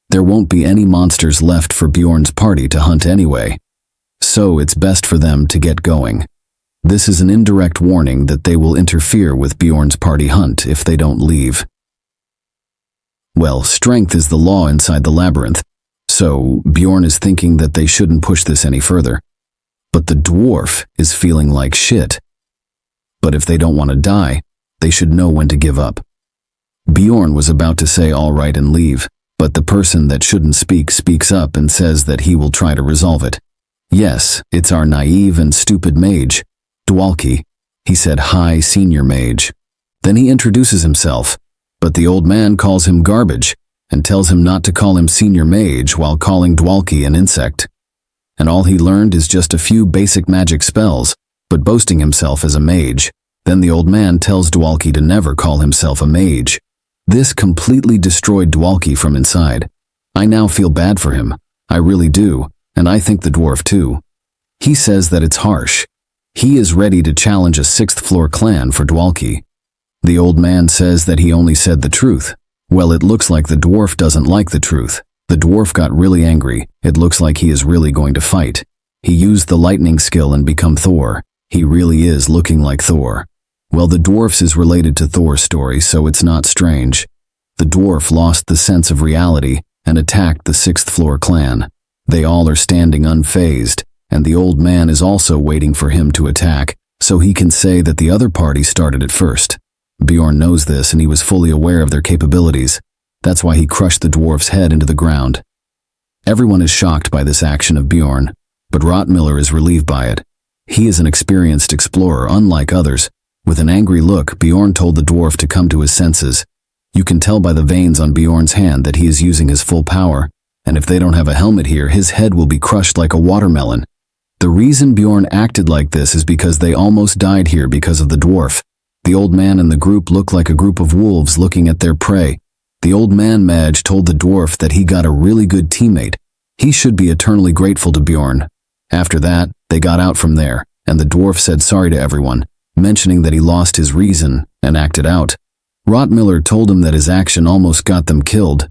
S5: there won't be any monsters left for Bjorn's party to hunt anyway. So it's best for them to get going. This is an indirect warning that they will interfere with Bjorn's party hunt if they don't leave. Well, strength is the law inside the labyrinth, so Bjorn is thinking that they shouldn't push this any further. But the dwarf is feeling like shit. But if they don't want to die, they should know when to give up. Bjorn was about to say all right and leave, but the person that shouldn't speak speaks up and says that he will try to resolve it. Yes, it's our naive and stupid mage, Dwalki. He said, "Hi, senior mage." Then he introduces himself, but the old man calls him garbage and tells him not to call him senior mage while calling Dwalki an insect. And all he learned is just a few basic magic spells, but boasting himself as a mage. Then the old man tells Dwalki to never call himself a mage. This completely destroyed Dwalki from inside. I now feel bad for him. I really do, and I think the dwarf too. He says that it's harsh. He is ready to challenge a 6th floor clan for Dwalki. The old man says that he only said the truth. Well, it looks like the dwarf doesn't like the truth. The dwarf got really angry. It looks like he is really going to fight. He used the lightning skill and become Thor. He really is looking like Thor. Well, the dwarfs is related to Thor's story, so it's not strange. The dwarf lost the sense of reality and attacked the 6th floor clan. They all are standing unfazed, and the old man is also waiting for him to attack, so he can say that the other party started it first. Bjorn knows this and he was fully aware of their capabilities. That's why he crushed the dwarf's head into the ground. Everyone is shocked by this action of Bjorn, but Rottmiller is relieved by it. He is an experienced explorer, unlike others. With an angry look, Bjorn told the dwarf to come to his senses. You can tell by the veins on Bjorn's hand that he is using his full power, and if they don't have a helmet here, his head will be crushed like a watermelon. The reason Bjorn acted like this is because they almost died here because of the dwarf. The old man and the group look like a group of wolves looking at their prey. The old man Madge told the dwarf that he got a really good teammate. He should be eternally grateful to Bjorn. After that, they got out from there, and the dwarf said sorry to everyone, mentioning that he lost his reason and acted out. Rottmiller told him that his action almost got them killed.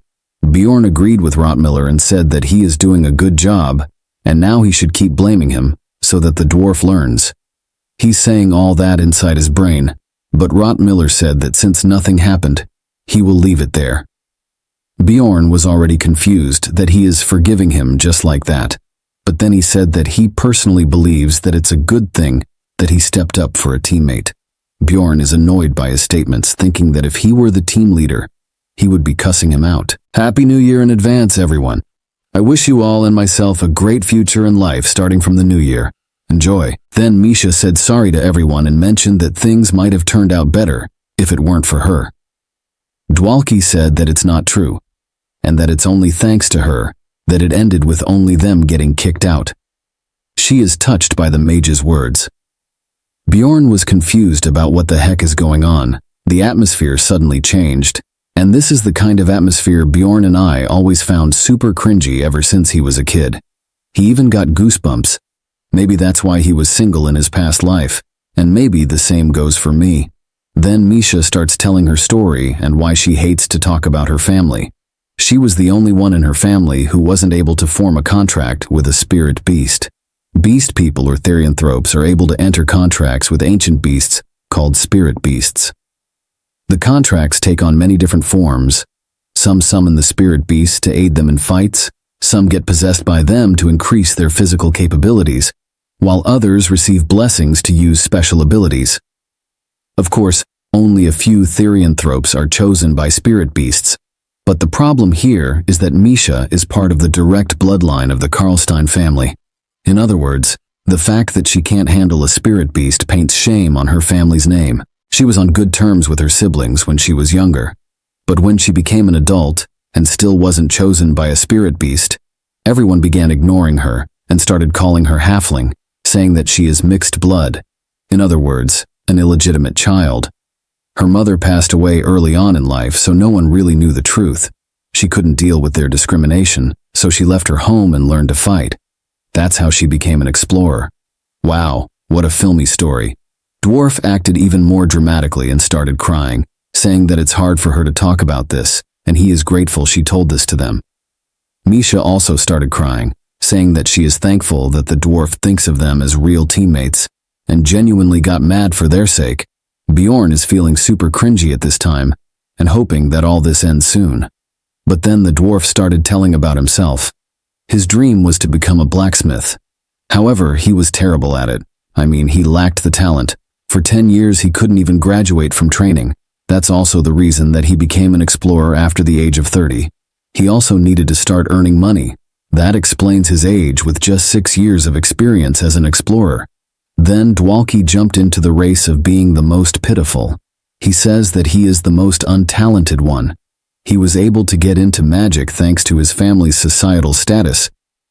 S5: Bjorn agreed with Rottmiller and said that he is doing a good job, and now he should keep blaming him, so that the dwarf learns. He's saying all that inside his brain, but Rottmiller said that since nothing happened, he will leave it there. Bjorn was already confused that he is forgiving him just like that, but then he said that he personally believes that it's a good thing that he stepped up for a teammate. Bjorn is annoyed by his statements, thinking that if he were the team leader, he would be cussing him out. Happy New Year in advance, everyone. I wish you all and myself a great future in life starting from the new year. Enjoy. Then Misha said sorry to everyone and mentioned that things might have turned out better if it weren't for her. Dwalki said that it's not true, and that it's only thanks to her that it ended with only them getting kicked out. She is touched by the mage's words. Bjorn was confused about what the heck is going on. The atmosphere suddenly changed, and this is the kind of atmosphere Bjorn and I always found super cringy ever since he was a kid. He even got goosebumps. Maybe that's why he was single in his past life, and maybe the same goes for me. Then Misha starts telling her story and why she hates to talk about her family. She was the only one in her family who wasn't able to form a contract with a spirit beast. Beast people or therianthropes are able to enter contracts with ancient beasts called spirit beasts. The contracts take on many different forms. Some summon the spirit beasts to aid them in fights, some get possessed by them to increase their physical capabilities, while others receive blessings to use special abilities. Of course, only a few therianthropes are chosen by spirit beasts, but the problem here is that Misha is part of the direct bloodline of the Karlstein family. In other words, the fact that she can't handle a spirit beast paints shame on her family's name. She was on good terms with her siblings when she was younger, but when she became an adult and still wasn't chosen by a spirit beast, everyone began ignoring her and started calling her halfling, saying that she is mixed blood. In other words, an illegitimate child. Her mother passed away early on in life, so no one really knew the truth. She couldn't deal with their discrimination, so she left her home and learned to fight. That's how she became an explorer. Wow, what a filmy story. Dwarf acted even more dramatically and started crying, saying that it's hard for her to talk about this, and he is grateful she told this to them. Misha also started crying, saying that she is thankful that the dwarf thinks of them as real teammates, and genuinely got mad for their sake. Bjorn is feeling super cringy at this time, and hoping that all this ends soon. But then the dwarf started telling about himself. His dream was to become a blacksmith. However, he was terrible at it. I mean, he lacked the talent. For 10 years he couldn't even graduate from training. That's also the reason that he became an explorer after the age of 30. He also needed to start earning money. That explains his age with just 6 years of experience as an explorer. Then Dwalki jumped into the race of being the most pitiful. He says that he is the most untalented one. He was able to get into magic thanks to his family's societal status,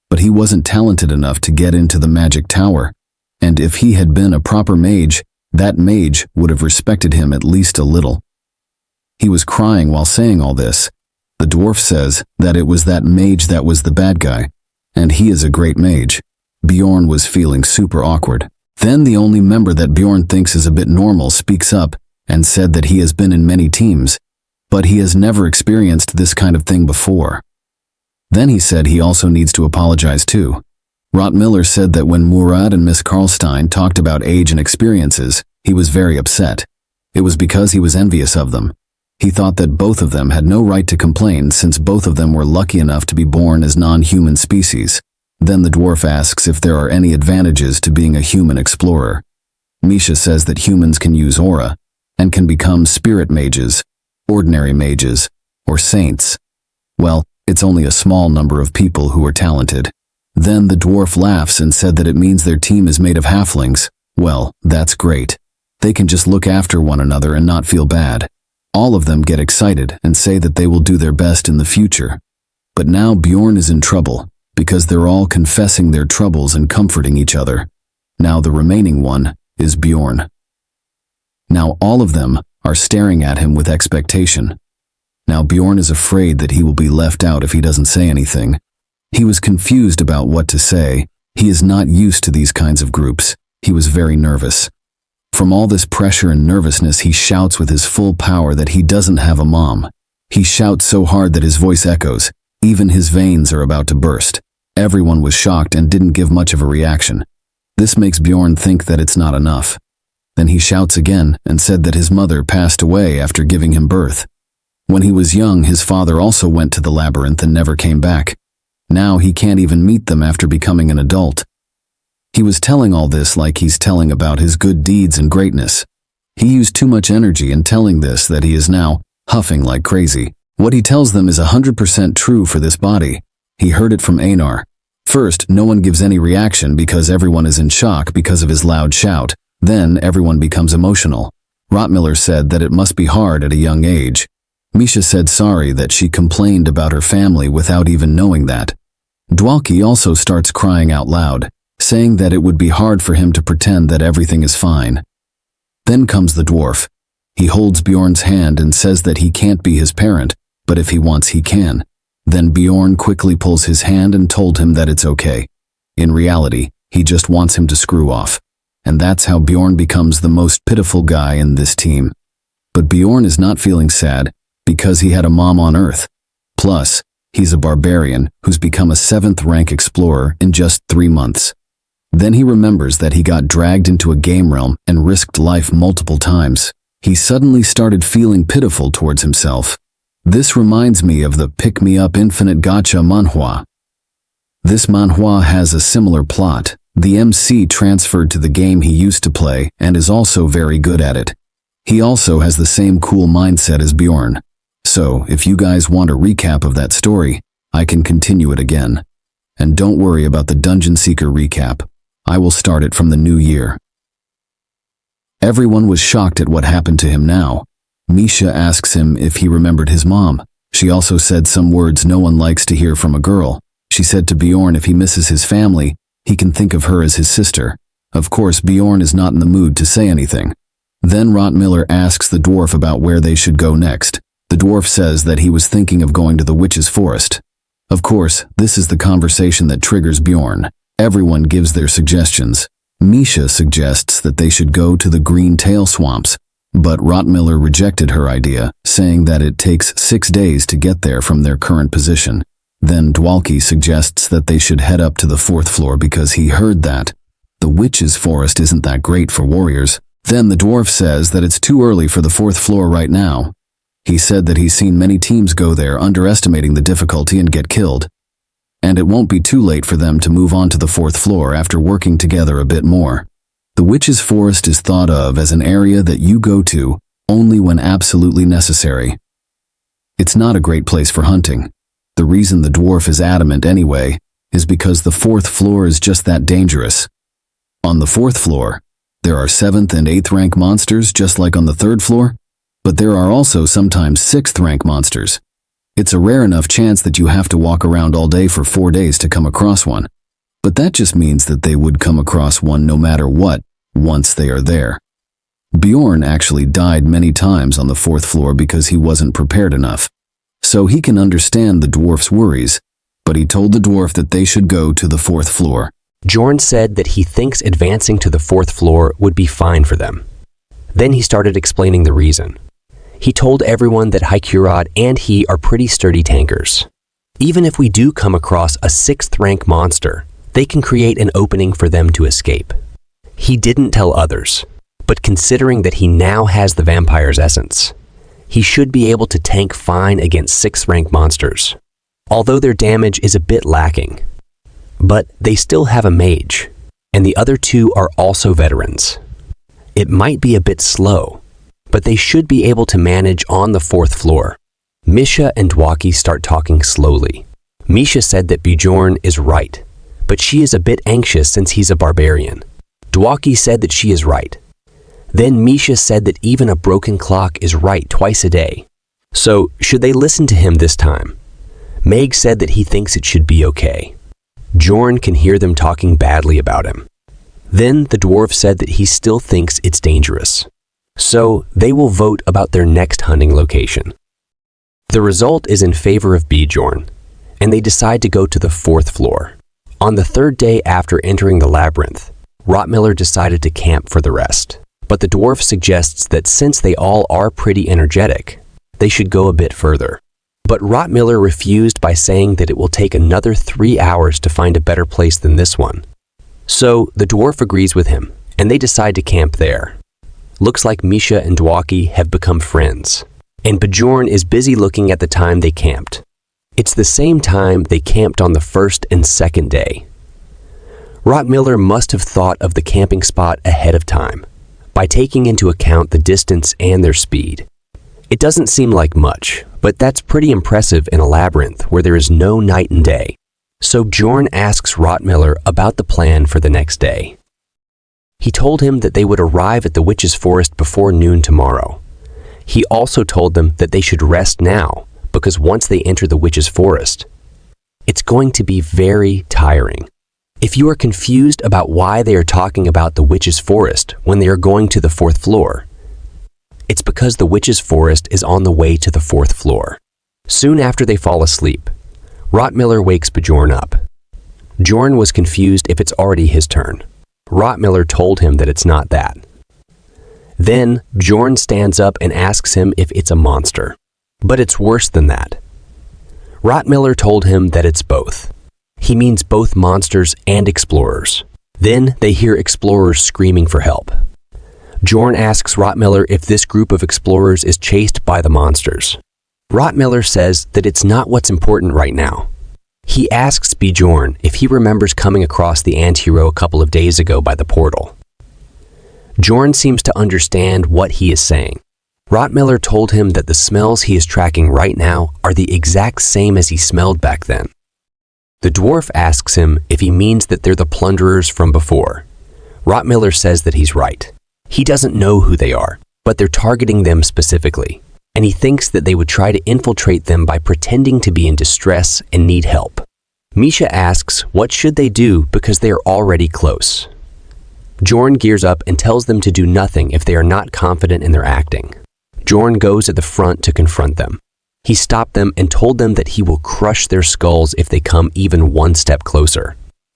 S5: but he wasn't talented enough to get into the magic tower. And if he had been a proper mage, that mage would have respected him at least a little. He was crying while saying all this. The dwarf says that it was that mage that was the bad guy, and he is a great mage. Bjorn was feeling super awkward. Then the only member that Bjorn thinks is a bit normal speaks up and said that he has been in many teams, but he has never experienced this kind of thing before. Then he said he also needs to apologize too. Rottmiller said that when Murad and Miss Karlstein talked about age and experiences, he was very upset. It was because he was envious of them. He thought that both of them had no right to complain since both of them were lucky enough to be born as non-human species. Then the dwarf asks if there are any advantages to being a human explorer. Misha says that humans can use aura and can become spirit mages, ordinary mages, or saints. Well, it's only a small number of people who are talented. Then the dwarf laughs and said that it means their team is made of halflings. Well, that's great. They can just look after one another and not feel bad. All of them get excited and say that they will do their best in the future. But now Bjorn is in trouble, because they're all confessing their troubles and comforting each other. Now the remaining one is Bjorn. Now all of them are staring at him with expectation. Now Bjorn is afraid that he will be left out if he doesn't say anything. He was confused about what to say. He is not used to these kinds of groups. He was very nervous. From all this pressure and nervousness, he shouts with his full power that he doesn't have a mom. He shouts so hard that his voice echoes. Even his veins are about to burst. Everyone was shocked and didn't give much of a reaction. This makes Bjorn think that it's not enough. Then he shouts again and said that his mother passed away after giving him birth. When he was young, his father also went to the labyrinth and never came back. Now he can't even meet them after becoming an adult. He was telling all this like he's telling about his good deeds and greatness. He used too much energy in telling this that he is now huffing like crazy. What he tells them is 100% true for this body. He heard it from Anor. First, no one gives any reaction because everyone is in shock because of his loud shout. Then, everyone becomes emotional. Rottmiller said that it must be hard at a young age. Misha said sorry that she complained about her family without even knowing that. Dwalki also starts crying out loud, saying that it would be hard for him to pretend that everything is fine. Then comes the dwarf. He holds Bjorn's hand and says that he can't be his parent, but if he wants he can. Then Bjorn quickly pulls his hand and told him that it's okay. In reality, he just wants him to screw off. And that's how Bjorn becomes the most pitiful guy in this team. But Bjorn is not feeling sad because he had a mom on Earth. Plus, he's a barbarian who's become a 7th rank explorer in just 3 months. Then he remembers that he got dragged into a game realm and risked life multiple times. He suddenly started feeling pitiful towards himself. This reminds me of the pick-me-up infinite gacha manhwa. This manhwa has a similar plot. The MC transferred to the game he used to play and is also very good at it. He also has the same cool mindset as Bjorn. So, if you guys want a recap of that story, I can continue it again. And don't worry about the Dungeon Seeker recap. I will start it from the new year. Everyone was shocked at what happened to him now. Misha asks him if he remembered his mom. She also said some words no one likes to hear from a girl. She said to Bjorn if he misses his family, he can think of her as his sister. Of course, Bjorn is not in the mood to say anything. Then Rottmiller asks the dwarf about where they should go next. The dwarf says that he was thinking of going to the witch's forest. Of course, this is the conversation that triggers Bjorn. Everyone gives their suggestions. Misha suggests that they should go to the green tail swamps, but Rottmiller rejected her idea, saying that it takes 6 days to get there from their current position. Then Dwalki suggests that they should head up to the 4th floor because he heard that the witch's forest isn't that great for warriors. Then the dwarf says that it's too early for the 4th floor right now. He said that he's seen many teams go there underestimating the difficulty and get killed. And it won't be too late for them to move on to the 4th floor after working together a bit more. The witch's forest is thought of as an area that you go to only when absolutely necessary. It's not a great place for hunting. The reason the dwarf is adamant anyway is because the 4th floor is just that dangerous. On the 4th floor, there are 7th and 8th rank monsters just like on the 3rd floor, but there are also sometimes 6th rank monsters. It's a rare enough chance that you have to walk around all day for 4 days to come across one. But that just means that they would come across one no matter what, once they are there. Bjorn actually died many times on the 4th floor because he wasn't prepared enough. So he can understand the dwarf's worries, but he told the dwarf that they should go to the 4th floor.
S3: Bjorn said that he thinks advancing to the 4th floor would be fine for them. Then he started explaining the reason. He told everyone that Haikurad and he are pretty sturdy tankers. Even if we do come across a 6th rank monster, they can create an opening for them to escape. He didn't tell others, but considering that he now has the vampire's essence, he should be able to tank fine against 6th rank monsters, although their damage is a bit lacking. But they still have a mage, and the other 2 are also veterans. It might be a bit slow, but they should be able to manage on the 4th floor. Misha and Dwalki start talking slowly. Misha said that Bjorn is right, but she is a bit anxious since he's a barbarian. Dwalki said that she is right. Then Misha said that even a broken clock is right twice a day. So, should they listen to him this time? Meg said that he thinks it should be okay. Bjorn can hear them talking badly about him. Then the dwarf said that he still thinks it's dangerous. So, they will vote about their next hunting location. The result is in favor of Bjorn, and they decide to go to the 4th floor. On the 3rd day after entering the labyrinth, Rottmiller decided to camp for the rest. But the dwarf suggests that since they all are pretty energetic, they should go a bit further. But Rottmiller refused by saying that it will take another 3 hours to find a better place than this one. So the dwarf agrees with him, and they decide to camp there. Looks like Misha and Dwalki have become friends, and Bjorn is busy looking at the time they camped. It's the same time they camped on the 1st and 2nd day. Rottmiller must have thought of the camping spot ahead of time, by taking into account the distance and their speed. It doesn't seem like much, but that's pretty impressive in a labyrinth where there is no night and day. So Bjorn asks Rottmiller about the plan for the next day. He told him that they would arrive at the witch's forest before noon tomorrow. He also told them that they should rest now, because once they enter the witch's forest, it's going to be very tiring. If you are confused about why they are talking about the witch's forest when they are going to the 4th floor, it's because the witch's forest is on the way to the 4th floor. Soon after they fall asleep, Rottmiller wakes Bjorn up. Bjorn was confused if it's already his turn. Rottmiller told him that it's not that. Then Bjorn stands up and asks him if it's a monster. But it's worse than that. Rottmiller told him that it's both. He means both monsters and explorers. Then they hear explorers screaming for help. Bjorn asks Rottmiller if this group of explorers is chased by the monsters. Rottmiller says that it's not what's important right now. He asks Bjorn if he remembers coming across the antihero a couple of days ago by the portal. Bjorn seems to understand what he is saying. Rottmiller told him that the smells he is tracking right now are the exact same as he smelled back then. The dwarf asks him if he means that they're the plunderers from before. Rottmiller says that he's right. He doesn't know who they are, but they're targeting them specifically, and he thinks that they would try to infiltrate them by pretending to be in distress and need help. Misha asks what should they do because they are already close. Bjorn gears up and tells them to do nothing if they are not confident in their acting. Bjorn goes at the front to confront them. He stopped them and told them that he will crush their skulls if they come even one step closer.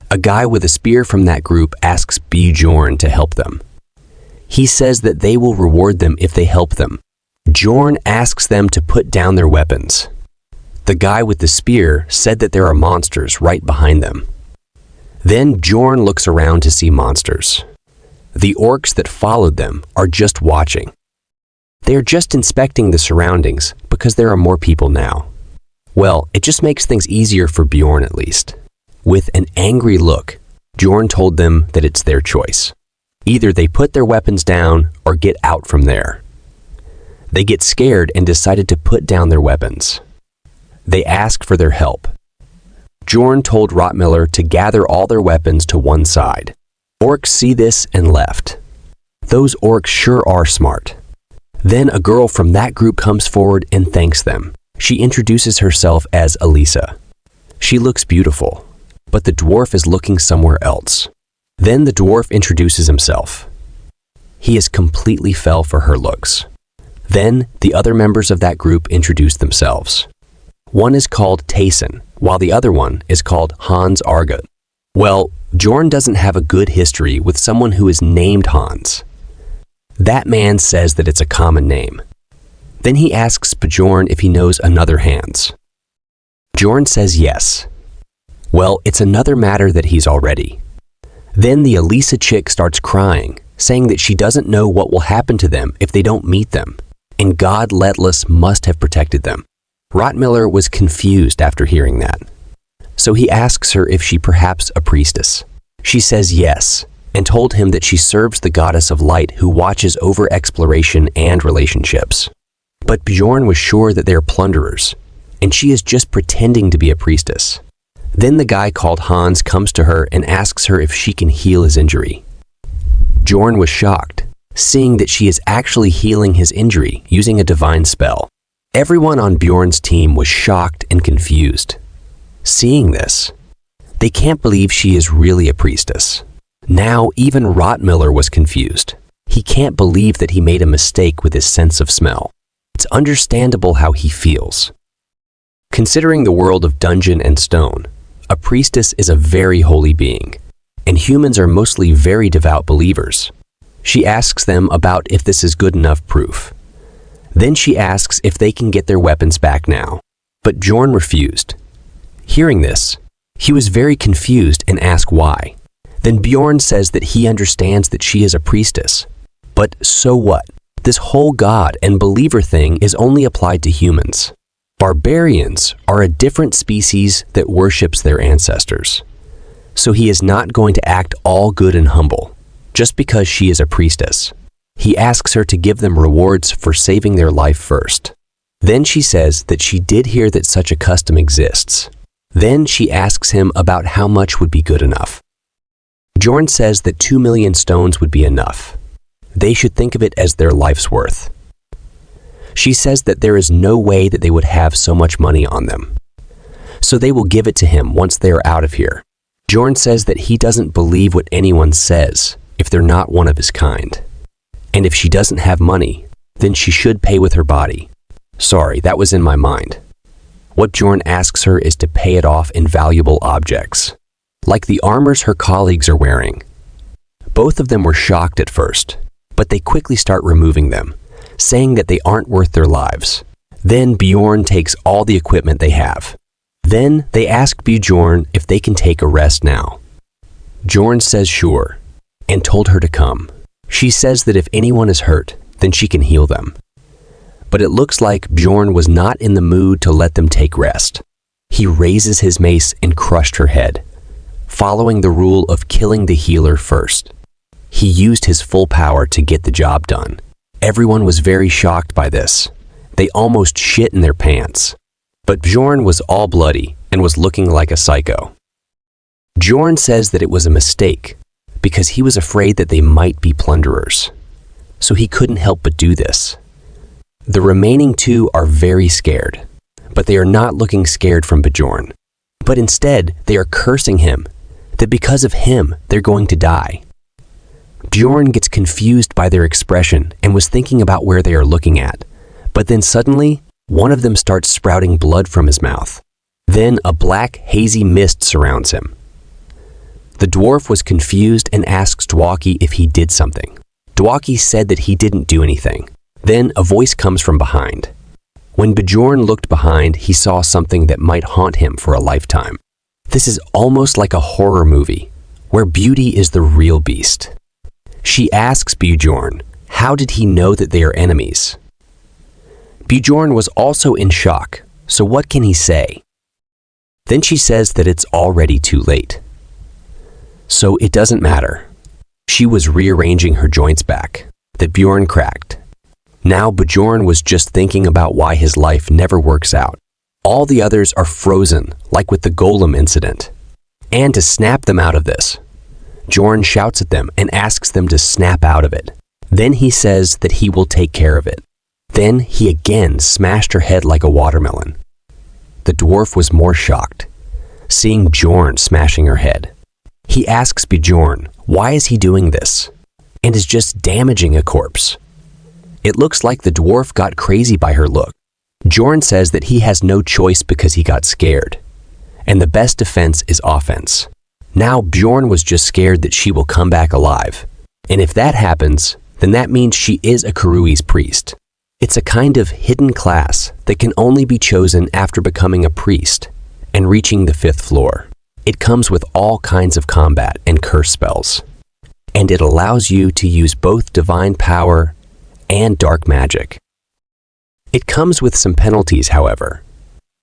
S3: A guy with a spear from that group asks Bjorn to help them. He says that they will reward them if they help them. Bjorn asks them to put down their weapons. The guy with the spear said that there are monsters right behind them. Then Bjorn looks around to see monsters. The orcs that followed them are just watching. They are just inspecting the surroundings because there are more people now. Well, it just makes things easier for Bjorn at least. With an angry look, Bjorn told them that it's their choice. Either they put their weapons down or get out from there. They get scared and decided to put down their weapons. They ask for their help. Bjorn told Rottmiller to gather all their weapons to one side. Orcs see this and left. Those orcs sure are smart. Then a girl from that group comes forward and thanks them. She introduces herself as Elisa. She looks beautiful, but the dwarf is looking somewhere else. Then the dwarf introduces himself. He is completely fell for her looks. Then the other members of that group introduce themselves. One is called Tayson, while the other one is called Hans Argut. Well, Bjorn doesn't have a good history with someone who is named Hans. That man says that it's a common name. Then he asks Bjorn if he knows another Hans. Bjorn says yes. Well, it's another matter that he's already. Then the Elisa chick starts crying, saying that she doesn't know what will happen to them if they don't meet them, and God Letless must have protected them. Rottmiller was confused after hearing that. So he asks her if she perhaps a priestess. She says yes, and told him that she serves the goddess of light who watches over exploration and relationships. But Bjorn was sure that they are plunderers, and she is just pretending to be a priestess. Then the guy called Hans comes to her and asks her if she can heal his injury. Bjorn was shocked, seeing that she is actually healing his injury using a divine spell. Everyone on Bjorn's team was shocked and confused. Seeing this, they can't believe she is really a priestess. Now even Rottmiller was confused. He can't believe that he made a mistake with his sense of smell. It's understandable how he feels. Considering the world of Dungeon and Stone, a priestess is a very holy being, and humans are mostly very devout believers. She asks them about if this is good enough proof. Then she asks if they can get their weapons back now, but Bjorn refused. Hearing this, he was very confused and asked why. Then Bjorn says that he understands that she is a priestess. But so what? This whole god and believer thing is only applied to humans. Barbarians are a different species that worships their ancestors. So he is not going to act all good and humble, just because she is a priestess. He asks her to give them rewards for saving their life first. Then she says that she did hear that such a custom exists. Then she asks him about how much would be good enough. Bjorn says that 2 million stones would be enough. They should think of it as their life's worth. She says that there is no way that they would have so much money on them. So they will give it to him once they are out of here. Bjorn says that he doesn't believe what anyone says if they're not one of his kind. And if she doesn't have money, then she should pay with her body. Sorry, that was in my mind. What Bjorn asks her is to pay it off in valuable objects, like the armors her colleagues are wearing. Both of them were shocked at first, but they quickly start removing them, saying that they aren't worth their lives. Then Bjorn takes all the equipment they have. Then they ask Bjorn if they can take a rest now. Bjorn says sure, and told her to come. She says that if anyone is hurt, then she can heal them. But it looks like Bjorn was not in the mood to let them take rest. He raises his mace and crushed her head, following the rule of killing the healer first. He used his full power to get the job done. Everyone was very shocked by this. They almost shit in their pants. But Bjorn was all bloody and was looking like a psycho. Bjorn says that it was a mistake because he was afraid that they might be plunderers. So he couldn't help but do this. The remaining two are very scared, but they are not looking scared from Bjorn. But instead, they are cursing him, that because of him, they're going to die. Bjorn gets confused by their expression and was thinking about where they are looking at. But then suddenly, one of them starts sprouting blood from his mouth. Then a black, hazy mist surrounds him. The dwarf was confused and asks Dwaki if he did something. Dwaki said that he didn't do anything. Then a voice comes from behind. When Bjorn looked behind, he saw something that might haunt him for a lifetime. This is almost like a horror movie, where beauty is the real beast. She asks Bjorn, how did he know that they are enemies? Bjorn was also in shock, so what can he say? Then she says that it's already too late. So it doesn't matter. She was rearranging her joints back, that Bjorn cracked. Now Bjorn was just thinking about why his life never works out. All the others are frozen, like with the golem incident. And to snap them out of this, Bjorn shouts at them and asks them to snap out of it. Then he says that he will take care of it. Then he again smashed her head like a watermelon. The dwarf was more shocked, seeing Bjorn smashing her head. He asks Bjorn, why is he doing this? And is just damaging a corpse. It looks like the dwarf got crazy by her look. Bjorn says that he has no choice because he got scared. And the best defense is offense. Now Bjorn was just scared that she will come back alive. And if that happens, then that means she is a Kurui's priest. It's a kind of hidden class that can only be chosen after becoming a priest and reaching the 5th floor. It comes with all kinds of combat and curse spells. And it allows you to use both divine power and dark magic. It comes with some penalties, however.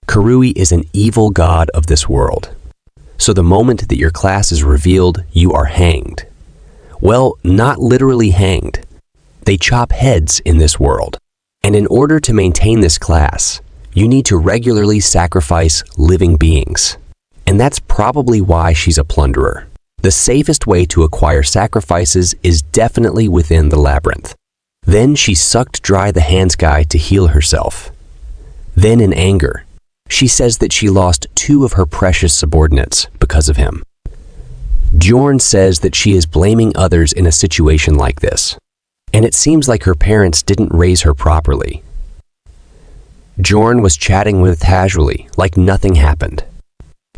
S3: Kurui is an evil god of this world. So the moment that your class is revealed, you are hanged. Well, not literally hanged. They chop heads in this world. And in order to maintain this class, you need to regularly sacrifice living beings. And that's probably why she's a plunderer. The safest way to acquire sacrifices is definitely within the labyrinth. Then she sucked dry the hands guy to heal herself. Then in anger, she says that she lost 2 of her precious subordinates because of him. Bjorn says that she is blaming others in a situation like this. And it seems like her parents didn't raise her properly. Bjorn was chatting with casually, like nothing happened.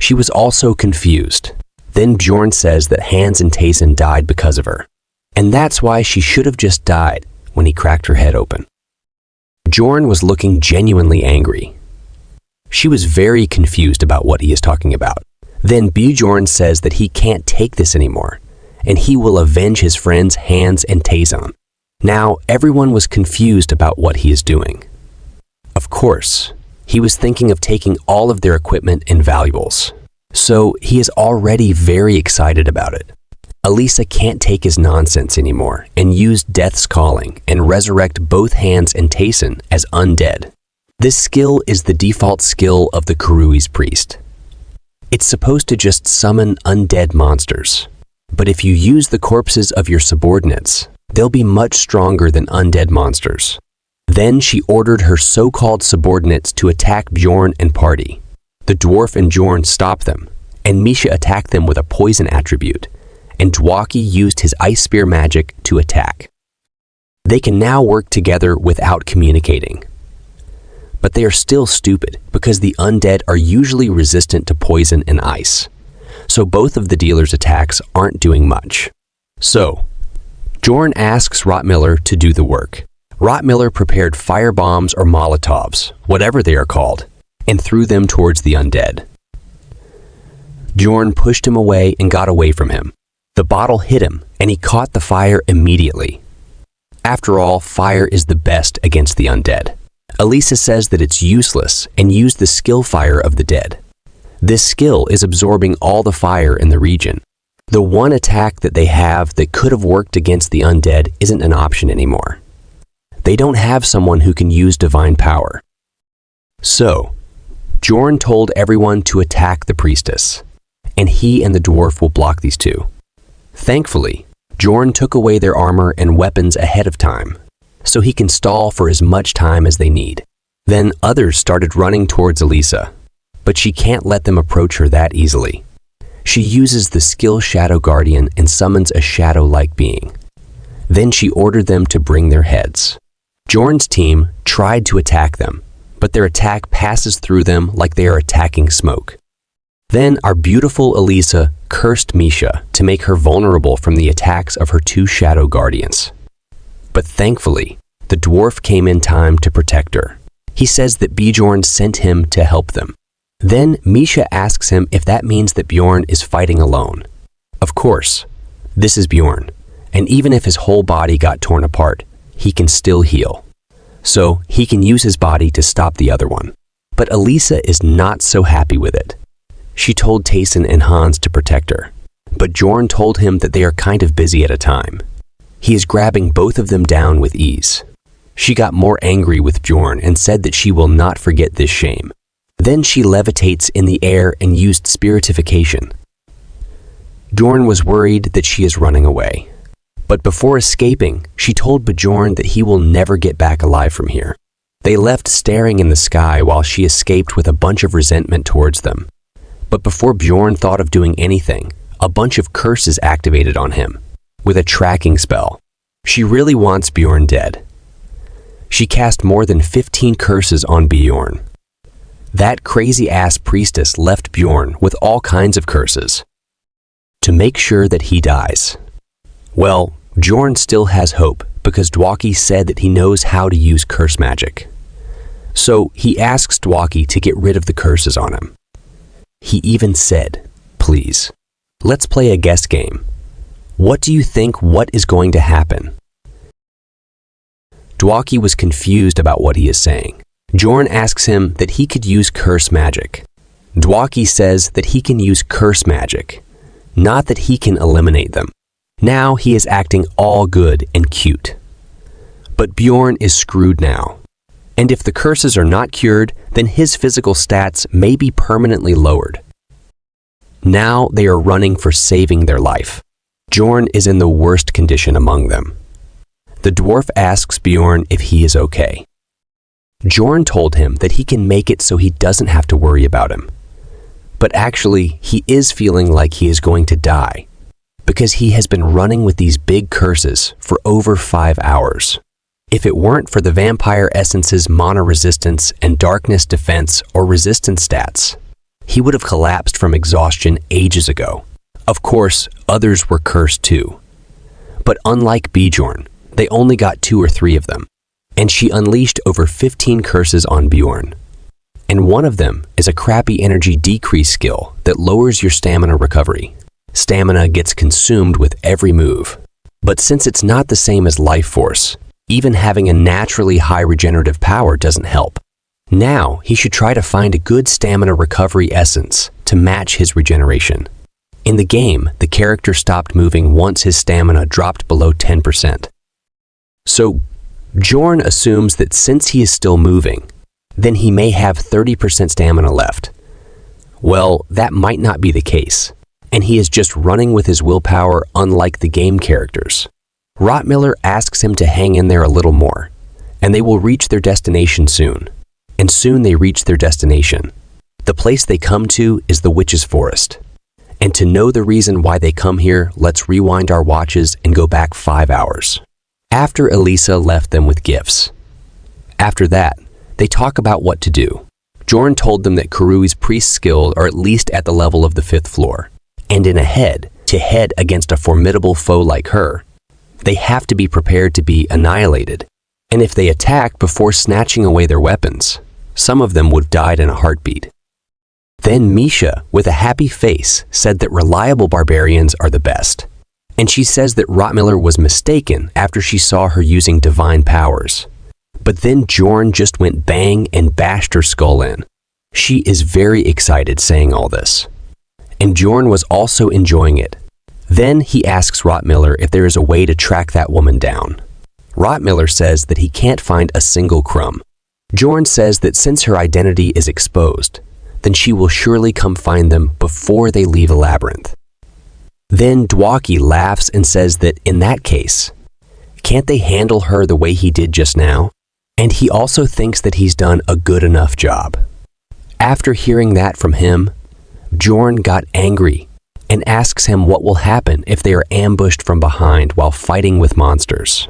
S3: She was also confused. Then Bjorn says that Hans and Tayson died because of her. And that's why she should have just died when he cracked her head open. Bjorn was looking genuinely angry. She was very confused about what he is talking about. Then Bjorn says that he can't take this anymore, and he will avenge his friends Hans and Tayson. Now, everyone was confused about what he is doing. Of course, he was thinking of taking all of their equipment and valuables. So he is already very excited about it. Elisa can't take his nonsense anymore and used Death's Calling and resurrect both Hands and Tayson as undead. This skill is the default skill of the Kurui's priest. It's supposed to just summon undead monsters. But if you use the corpses of your subordinates, they'll be much stronger than undead monsters. Then she ordered her so-called subordinates to attack Bjorn and party. The dwarf and Bjorn stopped them, and Misha attacked them with a poison attribute, and Dwaki used his ice spear magic to attack. They can now work together without communicating. But they are still stupid because the undead are usually resistant to poison and ice. So both of the dealer's attacks aren't doing much. So, Bjorn asks Rottmiller to do the work. Rottmiller prepared fire bombs or Molotovs, whatever they are called, and threw them towards the undead. Bjorn pushed him away and got away from him. The bottle hit him, and he caught the fire immediately. After all, fire is the best against the undead. Elisa says that it's useless and used the skill fire of the dead. This skill is absorbing all the fire in the region. The one attack that they have that could have worked against the undead isn't an option anymore. They don't have someone who can use divine power. So, Bjorn told everyone to attack the priestess, and he and the dwarf will block these two. Thankfully, Bjorn took away their armor and weapons ahead of time, so he can stall for as much time as they need. Then others started running towards Elisa, but she can't let them approach her that easily. She uses the skill Shadow Guardian and summons a shadow-like being. Then she ordered them to bring their heads. Bjorn's team tried to attack them, but their attack passes through them like they are attacking smoke. Then our beautiful Elisa cursed Misha to make her vulnerable from the attacks of her two Shadow Guardians. But thankfully, the dwarf came in time to protect her. He says that Bjorn sent him to help them. Then Misha asks him if that means that Bjorn is fighting alone. Of course, this is Bjorn, and even if his whole body got torn apart, he can still heal. So he can use his body to stop the other one. But Elisa is not so happy with it. She told Tayson and Hans to protect her, but Bjorn told him that they are kind of busy at a time. He is grabbing both of them down with ease. She got more angry with Bjorn and said that she will not forget this shame. Then she levitates in the air and used spiritification. Bjorn was worried that she is running away. But before escaping, she told Bjorn that he will never get back alive from here. They left staring in the sky while she escaped with a bunch of resentment towards them. But before Bjorn thought of doing anything, a bunch of curses activated on him, with a tracking spell. She really wants Bjorn dead. She cast more than 15 curses on Bjorn. That crazy-ass priestess left Bjorn with all kinds of curses to make sure that he dies. Well, Bjorn still has hope because Dwaki said that he knows how to use curse magic. So he asks Dwaki to get rid of the curses on him. He even said, "Please, let's play a guess game. What do you think what is going to happen?" Dwaki was confused about what he is saying. Bjorn asks him that he could use curse magic. Dwaki says that he can use curse magic, not that he can eliminate them. Now he is acting all good and cute. But Bjorn is screwed now. And if the curses are not cured, then his physical stats may be permanently lowered. Now they are running for saving their life. Bjorn is in the worst condition among them. The dwarf asks Bjorn if he is okay. Bjorn told him that he can make it so he doesn't have to worry about him. But actually, he is feeling like he is going to die, because he has been running with these big curses for over 5 hours. If it weren't for the vampire essence's mana resistance and darkness defense or resistance stats, he would have collapsed from exhaustion ages ago. Of course, others were cursed too. But unlike Bjorn, they only got 2 or 3 of them, and she unleashed over 15 curses on Bjorn. And one of them is a crappy energy decrease skill that lowers your stamina recovery. Stamina gets consumed with every move. But since it's not the same as life force, even having a naturally high regenerative power doesn't help. Now he should try to find a good stamina recovery essence to match his regeneration. In the game, the character stopped moving once his stamina dropped below 10%. So, Bjorn assumes that since he is still moving, then he may have 30% stamina left. Well, that might not be the case, and he is just running with his willpower unlike the game characters. Rottmiller asks him to hang in there a little more, and they will reach their destination soon. And soon they reach their destination. The place they come to is the Witch's Forest. And to know the reason why they come here, let's rewind our watches and go back 5 hours. After Elisa left them with gifts. After that, they talk about what to do. Bjorn told them that Kurui's priest skills are at least at the level of the 5th floor. And in a head-to-head against a formidable foe like her, they have to be prepared to be annihilated. And if they attacked before snatching away their weapons, some of them would have died in a heartbeat. Then Misha, with a happy face, said that reliable barbarians are the best. And she says that Rottmiller was mistaken after she saw her using divine powers. But then Bjorn just went bang and bashed her skull in. She is very excited saying all this. And Bjorn was also enjoying it. Then he asks Rottmiller if there is a way to track that woman down. Rottmiller says that he can't find a single crumb. Bjorn says that since her identity is exposed, then she will surely come find them before they leave the labyrinth. Then Dwaki laughs and says that in that case, can't they handle her the way he did just now? And he also thinks that he's done a good enough job. After hearing that from him, Bjorn got angry and asks him what will happen if they are ambushed from behind while fighting with monsters.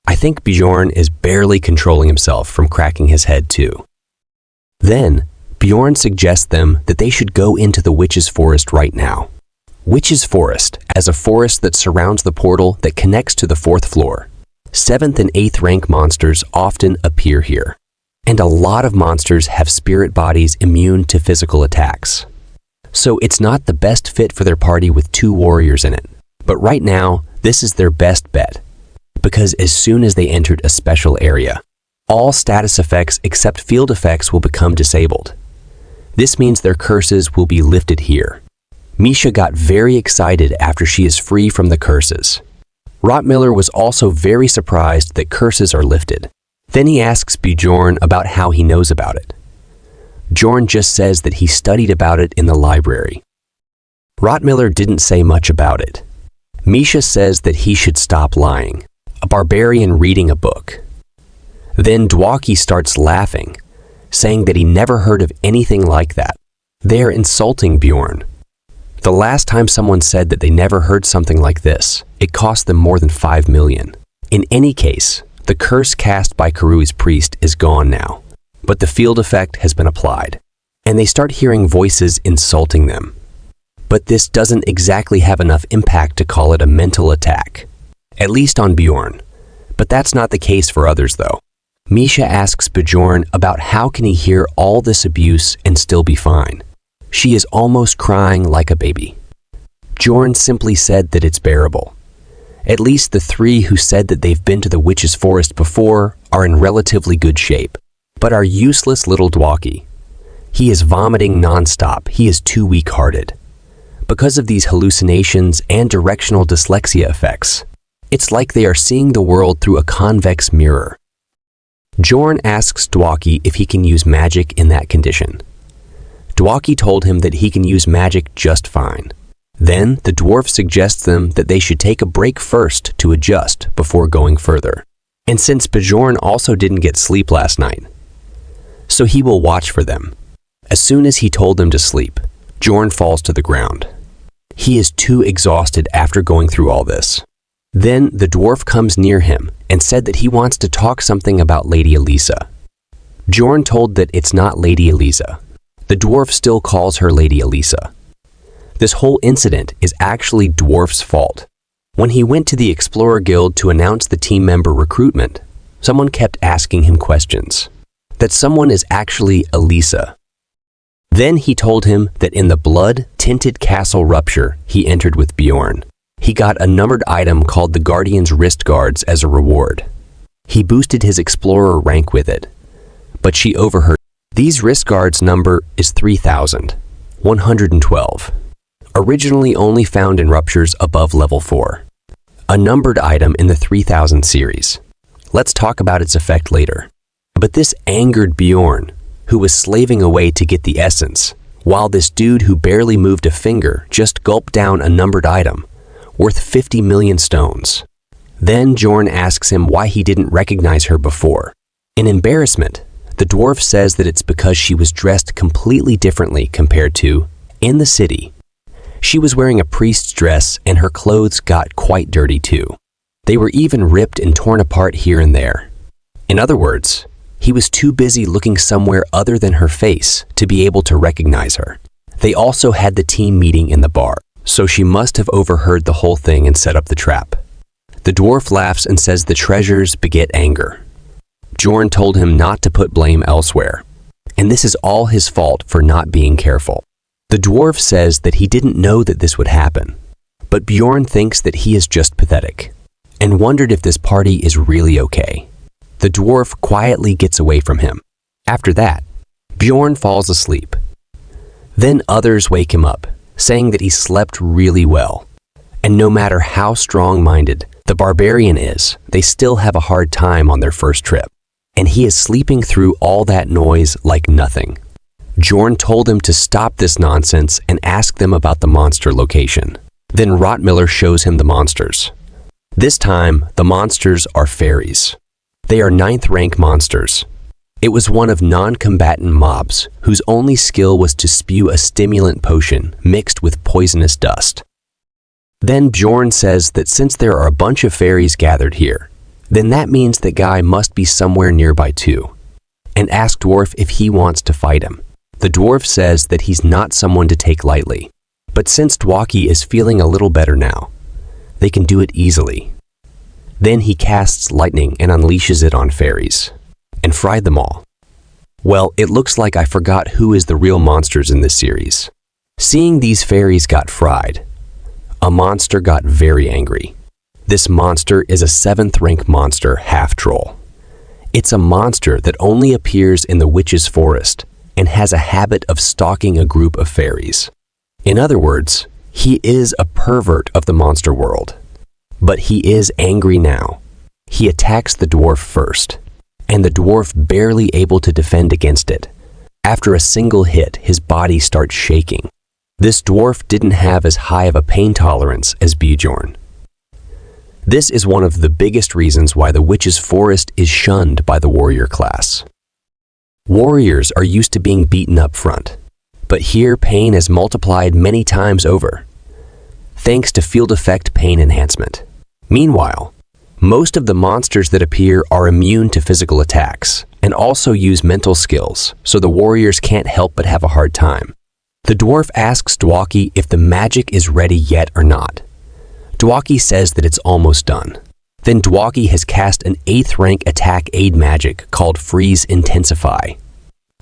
S3: I think Bjorn is barely controlling himself from cracking his head too. Then, Bjorn suggests them that they should go into the Witch's Forest right now. Witch's Forest, as a forest that surrounds the portal that connects to the 4th floor. 7th and 8th rank monsters often appear here. And a lot of monsters have spirit bodies immune to physical attacks. So it's not the best fit for their party with 2 warriors in it. But right now, this is their best bet. Because as soon as they entered a special area, all status effects except field effects will become disabled. This means their curses will be lifted here. Misha got very excited after she is free from the curses. Rottmiller was also very surprised that curses are lifted. Then he asks Bjorn about how he knows about it. Bjorn just says that he studied about it in the library. Rottmiller didn't say much about it. Misha says that he should stop lying. A barbarian reading a book. Then Dwaki starts laughing, saying that he never heard of anything like that. They are insulting Bjorn. The last time someone said that they never heard something like this, it cost them more than 5 million. In any case, the curse cast by Kurui's priest is gone now, but the field effect has been applied, and they start hearing voices insulting them. But this doesn't exactly have enough impact to call it a mental attack, at least on Bjorn. But that's not the case for others though. Misha asks Bjorn about how can he hear all this abuse and still be fine. She is almost crying like a baby. Bjorn simply said that it's bearable. At least the 3 who said that they've been to the Witch's Forest before are in relatively good shape. But our useless little Dwaki, he is vomiting non-stop. He is too weak-hearted. Because of these hallucinations and directional dyslexia effects, it's like they are seeing the world through a convex mirror. Bjorn asks Dwaki if he can use magic in that condition. Dwaki told him that he can use magic just fine. Then the dwarf suggests them that they should take a break first to adjust before going further. And since Bjorn also didn't get sleep last night, so he will watch for them. As soon as he told them to sleep, Bjorn falls to the ground. He is too exhausted after going through all this. Then the dwarf comes near him and said that he wants to talk something about Lady Elisa. Bjorn told that it's not Lady Elisa. The dwarf still calls her Lady Elisa. This whole incident is actually Dwarf's fault. When he went to the Explorer Guild to announce the team member recruitment, someone kept asking him questions. That someone is actually Elisa. Then he told him that in the blood-tinted castle rupture he entered with Bjorn, he got a numbered item called the Guardian's Wrist Guards as a reward. He boosted his Explorer rank with it, but she overheard. These wrist guards number is 3,112. originally only found in ruptures above level 4. A numbered item in the 3000 series. Let's talk about its effect later. But this angered Bjorn, who was slaving away to get the essence, while this dude who barely moved a finger just gulped down a numbered item, worth 50 million stones. Then Bjorn asks him why he didn't recognize her before. In embarrassment, the dwarf says that it's because she was dressed completely differently compared to in the city. She was wearing a priest's dress and her clothes got quite dirty too. They were even ripped and torn apart here and there. In other words, he was too busy looking somewhere other than her face to be able to recognize her. They also had the team meeting in the bar, so she must have overheard the whole thing and set up the trap. The dwarf laughs and says the treasures beget anger. Bjorn told him not to put blame elsewhere, and this is all his fault for not being careful. The dwarf says that he didn't know that this would happen, but Bjorn thinks that he is just pathetic, and wondered if this party is really okay. The dwarf quietly gets away from him. After that, Bjorn falls asleep. Then others wake him up, saying that he slept really well. And no matter how strong-minded the barbarian is, they still have a hard time on their first trip. And he is sleeping through all that noise like nothing. Bjorn told him to stop this nonsense and ask them about the monster location. Then Rottmiller shows him the monsters. This time, the monsters are fairies. They are 9th rank monsters. It was one of non-combatant mobs whose only skill was to spew a stimulant potion mixed with poisonous dust. Then Bjorn says that since there are a bunch of fairies gathered here, then that means that guy must be somewhere nearby too, and asks Dwarf if he wants to fight him. The dwarf says that he's not someone to take lightly, but since Dwaki is feeling a little better now, they can do it easily. Then he casts lightning and unleashes it on fairies, and fried them all. Well, it looks like I forgot who is the real monsters in this series. Seeing these fairies got fried, a monster got very angry. This monster is a 7th rank monster half-troll. It's a monster that only appears in the witch's forest and has a habit of stalking a group of fairies. In other words, he is a pervert of the monster world. But he is angry now. He attacks the dwarf first, and the dwarf barely able to defend against it. After a single hit, his body starts shaking. This dwarf didn't have as high of a pain tolerance as Bjorn. This is one of the biggest reasons why the witch's forest is shunned by the warrior class. Warriors are used to being beaten up front, but here pain is multiplied many times over, thanks to field effect pain enhancement. Meanwhile, most of the monsters that appear are immune to physical attacks and also use mental skills, so the warriors can't help but have a hard time. The dwarf asks Dwaki if the magic is ready yet or not. Dwaki says that it's almost done. Then Dwaki has cast an 8th rank attack aid magic called Freeze Intensify.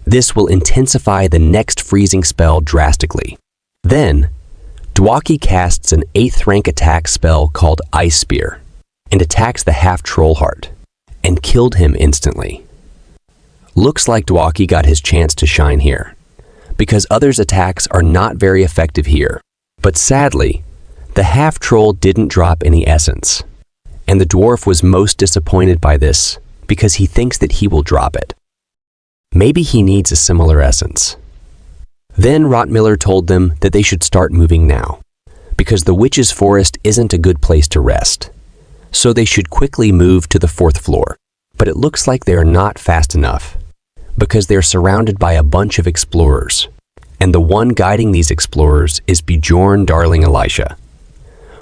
S3: This will intensify the next freezing spell drastically. Then, Dwaki casts an 8th rank attack spell called Ice Spear and attacks the half-troll heart and killed him instantly. Looks like Dwaki got his chance to shine here, because others' attacks are not very effective here. But sadly, the half-troll didn't drop any essence, and the dwarf was most disappointed by this because he thinks that he will drop it. Maybe he needs a similar essence. Then Rottmiller told them that they should start moving now, because the witch's forest isn't a good place to rest. So they should quickly move to the 4th floor. But it looks like they are not fast enough, because they're surrounded by a bunch of explorers, and the one guiding these explorers is Bjorn Darling Elisha.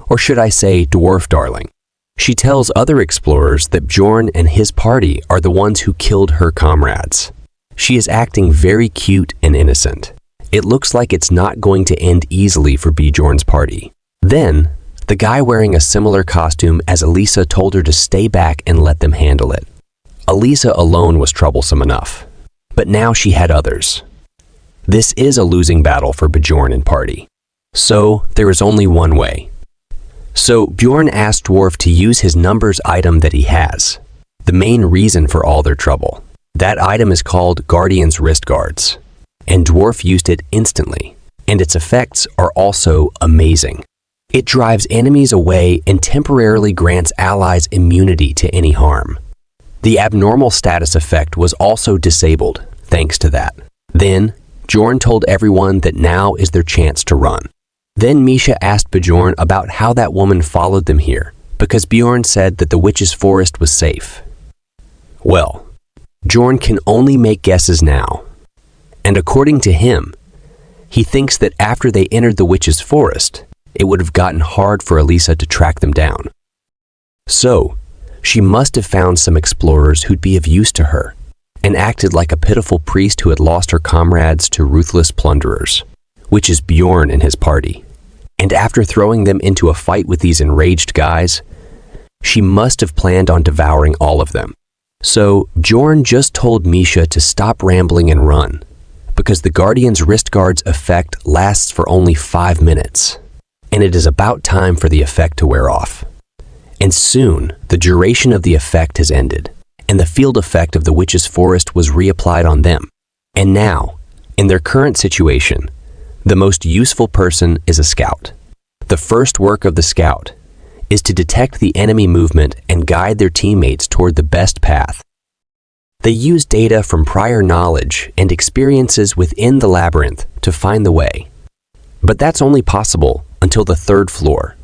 S3: Or should I say Dwarf Darling. She tells other explorers that Bjorn and his party are the ones who killed her comrades. She is acting very cute and innocent. It looks like it's not going to end easily for Bjorn's party. Then, the guy wearing a similar costume as Elisa told her to stay back and let them handle it. Elisa alone was troublesome enough, but now she had others. This is a losing battle for Bjorn and party. So, there is only one way. So, Bjorn asked Dwarf to use his numbers item that he has, the main reason for all their trouble. That item is called Guardian's Wrist Guards, and Dwarf used it instantly. and its effects are also amazing. It drives enemies away and temporarily grants allies immunity to any harm. The abnormal status effect was also disabled, thanks to that. Then, Bjorn told everyone that now is their chance to run. Then Misha asked Bjorn about how that woman followed them here, because Bjorn said that the witch's forest was safe. Well, Bjorn can only make guesses now. And according to him, he thinks that after they entered the witch's forest, it would have gotten hard for Elisa to track them down. So, she must have found some explorers who'd be of use to her, and acted like a pitiful priest who had lost her comrades to ruthless plunderers, which is Bjorn and his party. And after throwing them into a fight with these enraged guys, she must have planned on devouring all of them. So, Bjorn just told Misha to stop rambling and run, because the Guardian's wrist guard's effect lasts for only 5 minutes, and it is about time for the effect to wear off. And soon, the duration of the effect has ended, and the field effect of the witch's forest was reapplied on them. And now, in their current situation, the most useful person is a scout. The first work of the scout is to detect the enemy movement and guide their teammates toward the best path. They use data from prior knowledge and experiences within the labyrinth to find the way. But that's only possible until the 3rd floor.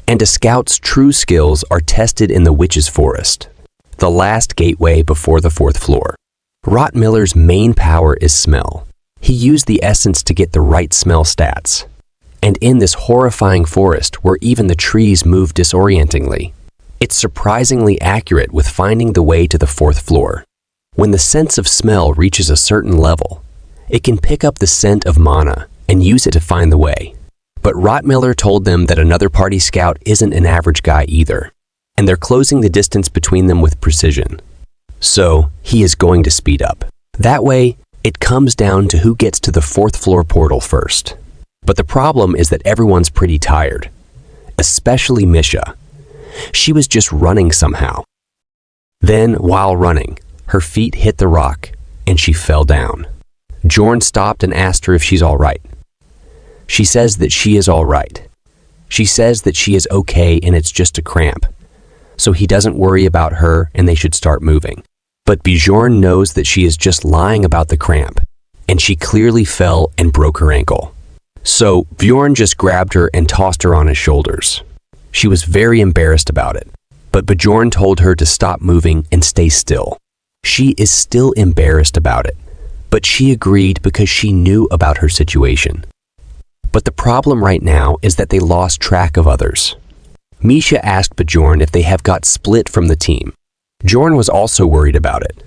S3: And a scout's true skills are tested in the witch's forest, the last gateway before the 4th floor. Rottmiller's main power is smell. He used the essence to get the right smell stats. And in this horrifying forest where even the trees move disorientingly, it's surprisingly accurate with finding the way to the 4th floor. When the sense of smell reaches a certain level, it can pick up the scent of mana and use it to find the way. But Rottmiller told them that another party scout isn't an average guy either, and they're closing the distance between them with precision. So, he is going to speed up. That way, it comes down to who gets to the 4th floor portal first. But the problem is that everyone's pretty tired, especially Misha. She was just running somehow. Then, while running, her feet hit the rock, and she fell down. Bjorn stopped and asked her if she's all right. She says that she is all right. She says that she is okay and it's just a cramp, so he doesn't worry about her and they should start moving. But Bjorn knows that she is just lying about the cramp, and she clearly fell and broke her ankle. So Bjorn just grabbed her and tossed her on his shoulders. She was very embarrassed about it, but Bjorn told her to stop moving and stay still. She is still embarrassed about it, but she agreed because she knew about her situation. But the problem right now is that they lost track of others. Misha asked Bjorn if they have got split from the team. Bjorn was also worried about it.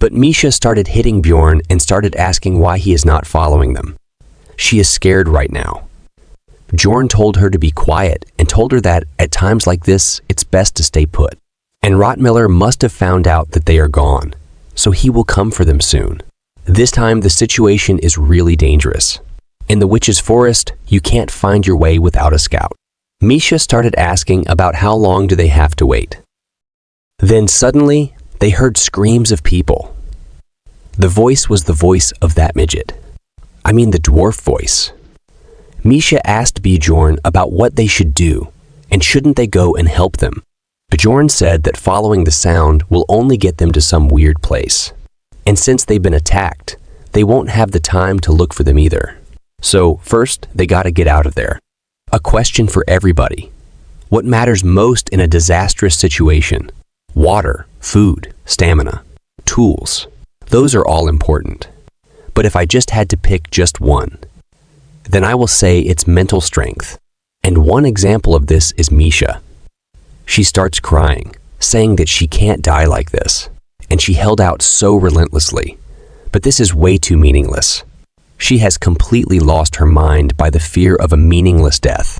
S3: But Misha started hitting Bjorn and started asking why he is not following them. She is scared right now. Bjorn told her to be quiet and told her that at times like this, it's best to stay put. And Rottmiller must have found out that they are gone, so he will come for them soon. This time the situation is really dangerous. In the witch's forest, you can't find your way without a scout. Misha started asking about how long do they have to wait. Then suddenly, they heard screams of people. The voice was the voice of that midget. I mean the dwarf voice. Misha asked Bjorn about what they should do, and shouldn't they go and help them. Bjorn said that following the sound will only get them to some weird place. And since they've been attacked, they won't have the time to look for them either. So first, they gotta get out of there. A question for everybody. What matters most in a disastrous situation? Water, food, stamina, tools. Those are all important. But if I just had to pick just one, then I will say it's mental strength. And one example of this is Misha. She starts crying, saying that she can't die like this. And she held out so relentlessly. But this is way too meaningless. She has completely lost her mind by the fear of a meaningless death.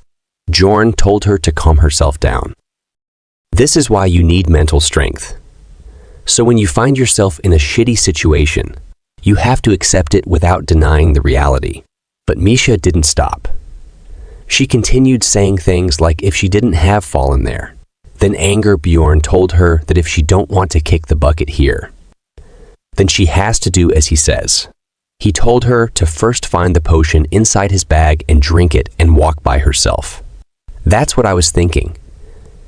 S3: Bjorn told her to calm herself down. This is why you need mental strength. So when you find yourself in a shitty situation, you have to accept it without denying the reality. But Misha didn't stop. She continued saying things like if she didn't have fallen there. Then anger Bjorn told her that if she don't want to kick the bucket here, then she has to do as he says. He told her to first find the potion inside his bag and drink it and walk by herself. That's what I was thinking.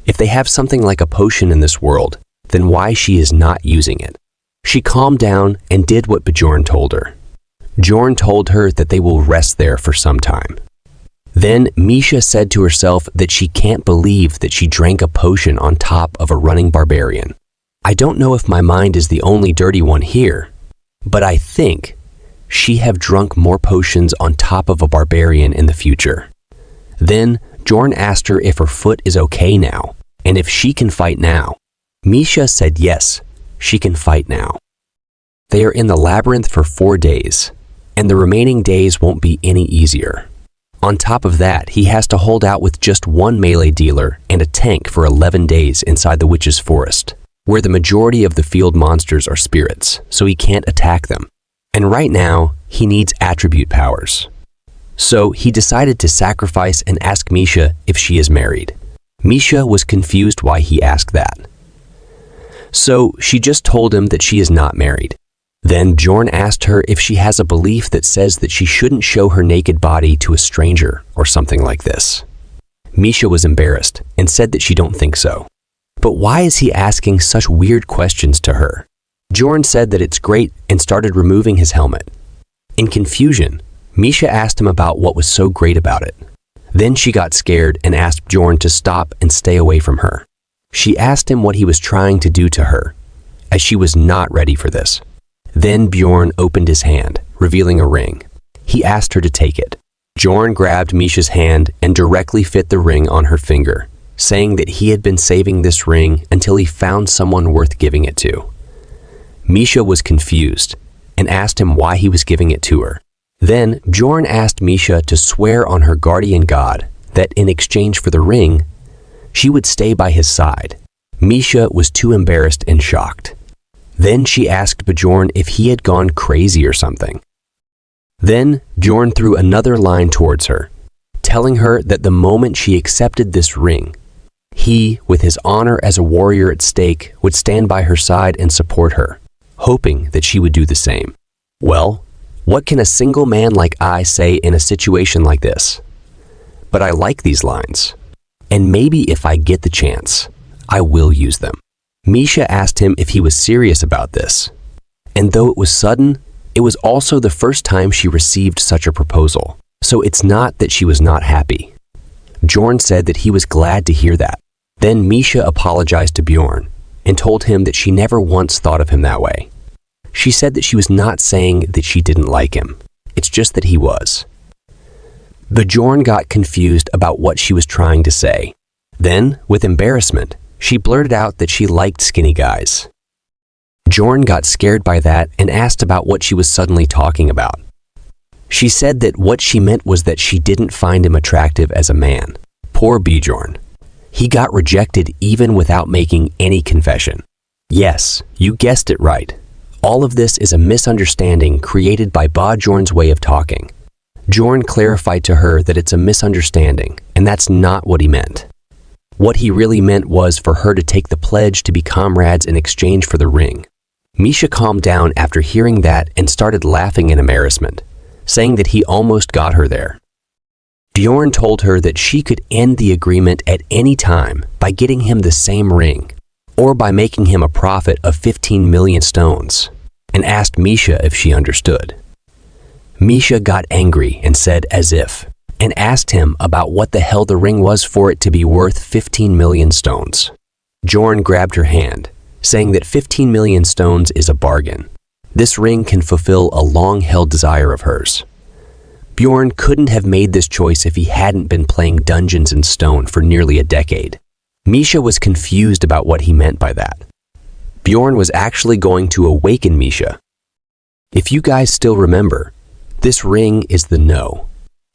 S3: If they have something like a potion in this world, then why she is not using it? She calmed down and did what Bjorn told her. Bjorn told her that they will rest there for some time. Then Misha said to herself that she can't believe that she drank a potion on top of a running barbarian. I don't know if my mind is the only dirty one here, but I think she have drunk more potions on top of a barbarian in the future. Then Bjorn asked her if her foot is okay now, and if she can fight now. Misha said yes, she can fight now. They are in the labyrinth for 4 days, and the remaining days won't be any easier. On top of that, he has to hold out with just one melee dealer and a tank for 11 days inside the witch's forest, where the majority of the field monsters are spirits, so he can't attack them. And right now, he needs attribute powers. So he decided to sacrifice and ask Misha if she is married. Misha was confused why he asked that. So she just told him that she is not married. Then Bjorn asked her if she has a belief that says that she shouldn't show her naked body to a stranger or something like this. Misha was embarrassed and said that she don't think so. But why is he asking such weird questions to her? Bjorn said that it's great and started removing his helmet. In confusion, Misha asked him about what was so great about it. Then she got scared and asked Bjorn to stop and stay away from her. She asked him what he was trying to do to her, as she was not ready for this. Then Bjorn opened his hand, revealing a ring. He asked her to take it. Bjorn grabbed Misha's hand and directly fit the ring on her finger, saying that he had been saving this ring until he found someone worth giving it to. Misha was confused and asked him why he was giving it to her. Then Bjorn asked Misha to swear on her guardian god that in exchange for the ring, she would stay by his side. Misha was too embarrassed and shocked. Then she asked Bjorn if he had gone crazy or something. Then Bjorn threw another line towards her, telling her that the moment she accepted this ring, he, with his honor as a warrior at stake, would stand by her side and support her, hoping that she would do the same. Well, what can a single man like I say in a situation like this? But I like these lines, and maybe if I get the chance, I will use them. Misha asked him if he was serious about this, and though it was sudden, it was also the first time she received such a proposal, so it's not that she was not happy. Bjorn said that he was glad to hear that. Then Misha apologized to Bjorn and told him that she never once thought of him that way. She said that she was not saying that she didn't like him, it's just that he was. Bjorn got confused about what she was trying to say. Then, with embarrassment, she blurted out that she liked skinny guys. Bjorn got scared by that and asked about what she was suddenly talking about. She said that what she meant was that she didn't find him attractive as a man. Poor Bjorn. He got rejected even without making any confession. Yes, you guessed it right. All of this is a misunderstanding created by Bjorn's way of talking. Bjorn clarified to her that it's a misunderstanding, and that's not what he meant. What he really meant was for her to take the pledge to be comrades in exchange for the ring. Misha calmed down after hearing that and started laughing in embarrassment, saying that he almost got her there. Bjorn told her that she could end the agreement at any time by getting him the same ring, or by making him a profit of 15 million stones, and asked Misha if she understood. Misha got angry and said as if, and asked him about what the hell the ring was for it to be worth 15 million stones. Bjorn grabbed her hand, saying that 15 million stones is a bargain. This ring can fulfill a long-held desire of hers. Bjorn couldn't have made this choice if he hadn't been playing Dungeons and Stone for nearly a decade. Misha was confused about what he meant by that. Bjorn was actually going to awaken Misha. If you guys still remember, this ring is the No.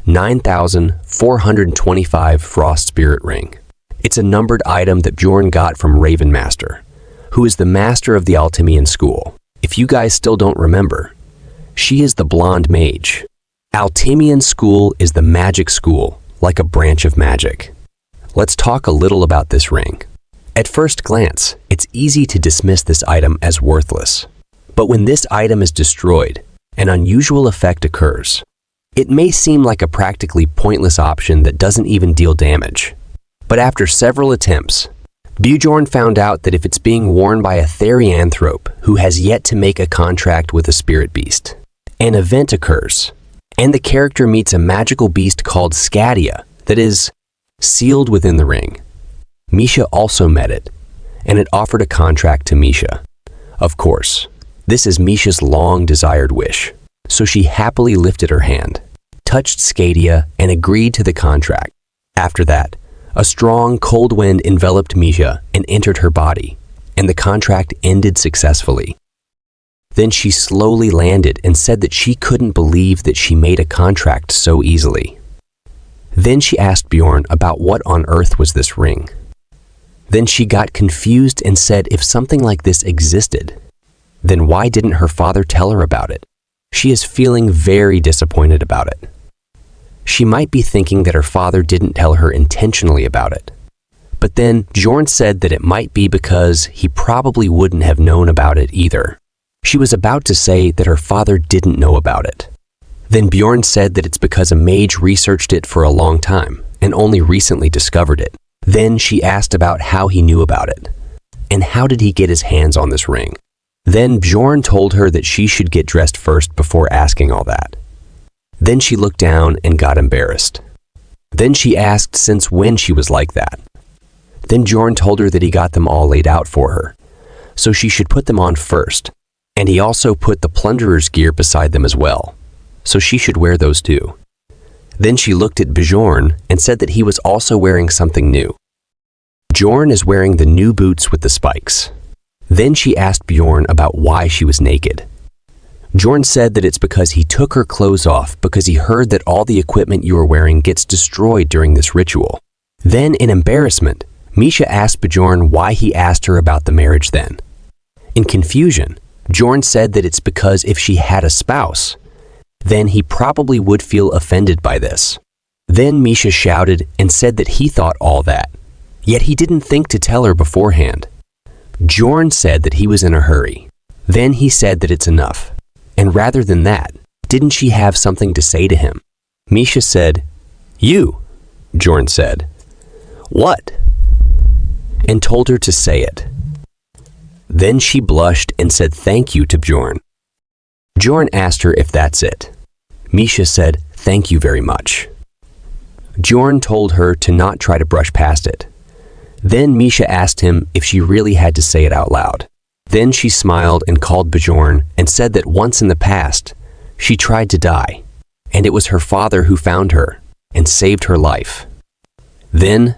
S3: 9,425 Frost Spirit Ring. It's a numbered item that Bjorn got from Raven Master, who is the master of the Altimian school. If you guys still don't remember, she is the blonde mage. Altimian school is the magic school, like a branch of magic. Let's talk a little about this ring. At first glance, it's easy to dismiss this item as worthless. But when this item is destroyed, An unusual effect occurs. It may seem like a practically pointless option that doesn't even deal damage. But after several attempts, Bjorn found out that if it's being worn by a therianthrope who has yet to make a contract with a spirit beast, an event occurs, and the character meets a magical beast called Scadia that is sealed within the ring. Misha also met it, and it offered a contract to Misha. Of course, this is Misha's long-desired wish, so she happily lifted her hand, touched Scadia, and agreed to the contract. After that, a strong, cold wind enveloped Misha and entered her body, and the contract ended successfully. Then she slowly landed and said that she couldn't believe that she made a contract so easily. Then she asked Bjorn about what on earth was this ring. Then she got confused and said if something like this existed, then why didn't her father tell her about it? She is feeling very disappointed about it. She might be thinking that her father didn't tell her intentionally about it. But then Bjorn said that it might be because he probably wouldn't have known about it either. She was about to say that her father didn't know about it. Then Bjorn said that it's because a mage researched it for a long time and only recently discovered it. Then she asked about how he knew about it, and how did he get his hands on this ring. Then Bjorn told her that she should get dressed first before asking all that. Then she looked down and got embarrassed. Then she asked since when she was like that. Then Bjorn told her that he got them all laid out for her, so she should put them on first, and he also put the plunderer's gear beside them as well, so she should wear those too. Then she looked at Bjorn and said that he was also wearing something new. Bjorn is wearing the new boots with the spikes. Then she asked Bjorn about why she was naked. Bjorn said that it's because he took her clothes off because he heard that all the equipment you are wearing gets destroyed during this ritual. Then, in embarrassment, Misha asked Bjorn why he asked her about the marriage then. In confusion, Bjorn said that it's because if she had a spouse, then he probably would feel offended by this. Then Misha shouted and said that he thought all that, yet he didn't think to tell her beforehand. Bjorn said that he was in a hurry. Then he said that it's enough. And rather than that, didn't she have something to say to him? Misha said, "You," Bjorn said. "What?" And told her to say it. Then she blushed and said thank you to Bjorn. Bjorn asked her if that's it. Misha said, "Thank you very much." Bjorn told her to not try to brush past it. Then Misha asked him if she really had to say it out loud. Then she smiled and called Bjorn and said that once in the past, she tried to die, and it was her father who found her and saved her life. Then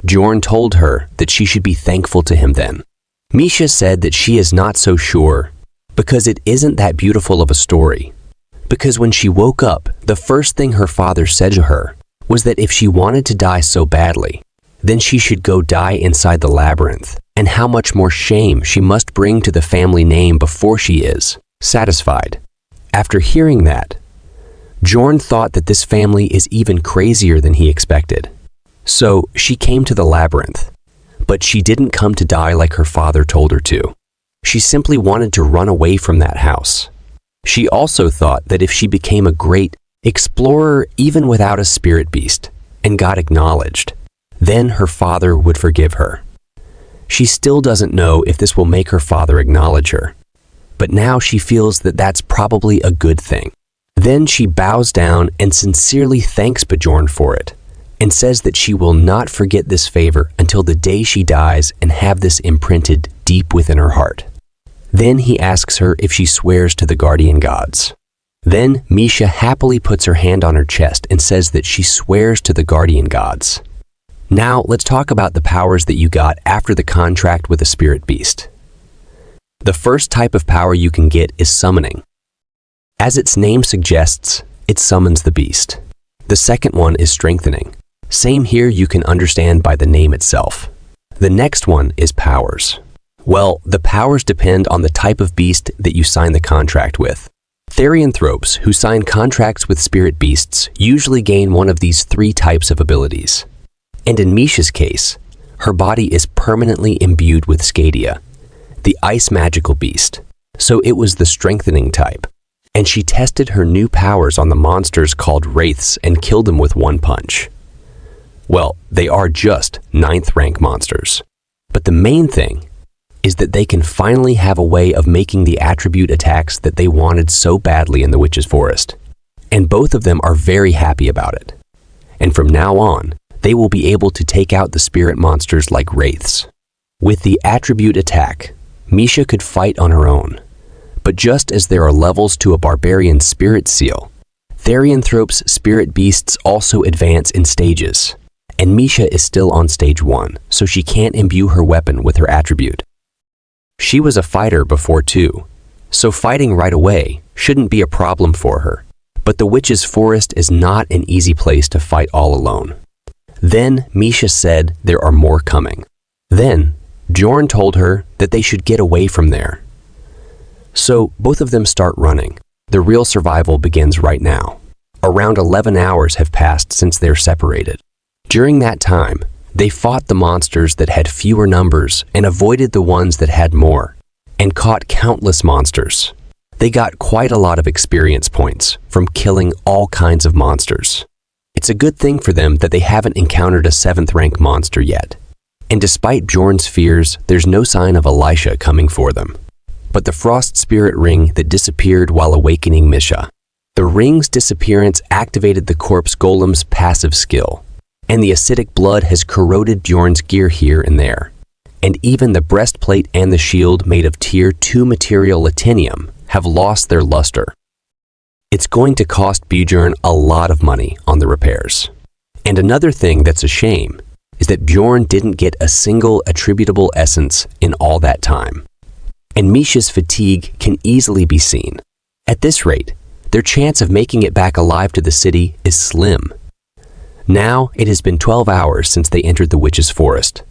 S3: Bjorn told her that she should be thankful to him then. Misha said that she is not so sure because it isn't that beautiful of a story. Because when she woke up, the first thing her father said to her was that if she wanted to die so badly, then she should go die inside the labyrinth, and how much more shame she must bring to the family name before she is satisfied. After hearing that, Bjorn thought that this family is even crazier than he expected. So she came to the labyrinth, but she didn't come to die like her father told her to. She simply wanted to run away from that house. She also thought that if she became a great explorer even without a spirit beast and got acknowledged, then her father would forgive her. She still doesn't know if this will make her father acknowledge her, but now she feels that that's probably a good thing. Then she bows down and sincerely thanks Bjorn for it, and says that she will not forget this favor until the day she dies and have this imprinted deep within her heart. Then he asks her if she swears to the guardian gods. Then Misha happily puts her hand on her chest and says that she swears to the guardian gods. Now let's talk about the powers that you got after the contract with a spirit beast. The first type of power you can get is summoning. As its name suggests, it summons the beast. The second one is strengthening. Same here, you can understand by the name itself. The next one is powers. Well, the powers depend on the type of beast that you sign the contract with. Therianthropes who sign contracts with spirit beasts usually gain one of these three types of abilities. And in Misha's case, her body is permanently imbued with Scadia, the ice magical beast, so it was the strengthening type. and she tested her new powers on the monsters called wraiths and killed them with one punch. Well, they are just 9th rank monsters. But the main thing is that they can finally have a way of making the attribute attacks that they wanted so badly in the Witch's Forest. And both of them are very happy about it. And from now on, they will be able to take out the spirit monsters like wraiths. With the attribute attack, Misha could fight on her own. But just as there are levels to a barbarian spirit seal, Therianthrope's spirit beasts also advance in stages. And Misha is still on stage 1, so she can't imbue her weapon with her attribute. She was a fighter before too, so fighting right away shouldn't be a problem for her. But the Witch's Forest is not an easy place to fight all alone. Then Misha said there are more coming. Then Bjorn told her that they should get away from there. So both of them start running. The real survival begins right now. Around 11 hours have passed since they're separated. During that time, they fought the monsters that had fewer numbers and avoided the ones that had more, and caught countless monsters. They got quite a lot of experience points from killing all kinds of monsters. It's a good thing for them that they haven't encountered a 7th rank monster yet. And despite Bjorn's fears, there's no sign of Elisha coming for them. But the frost spirit ring that disappeared while awakening Misha. The ring's disappearance activated the corpse golem's passive skill, and the acidic blood has corroded Bjorn's gear here and there. And even the breastplate and the shield made of tier 2 material latinium have lost their luster. It's going to cost Bjorn a lot of money on the repairs. And another thing that's a shame is that Bjorn didn't get a single attributable essence in all that time. And Misha's fatigue can easily be seen. At this rate, their chance of making it back alive to the city is slim. Now it has been 12 hours since they entered the Witch's Forest.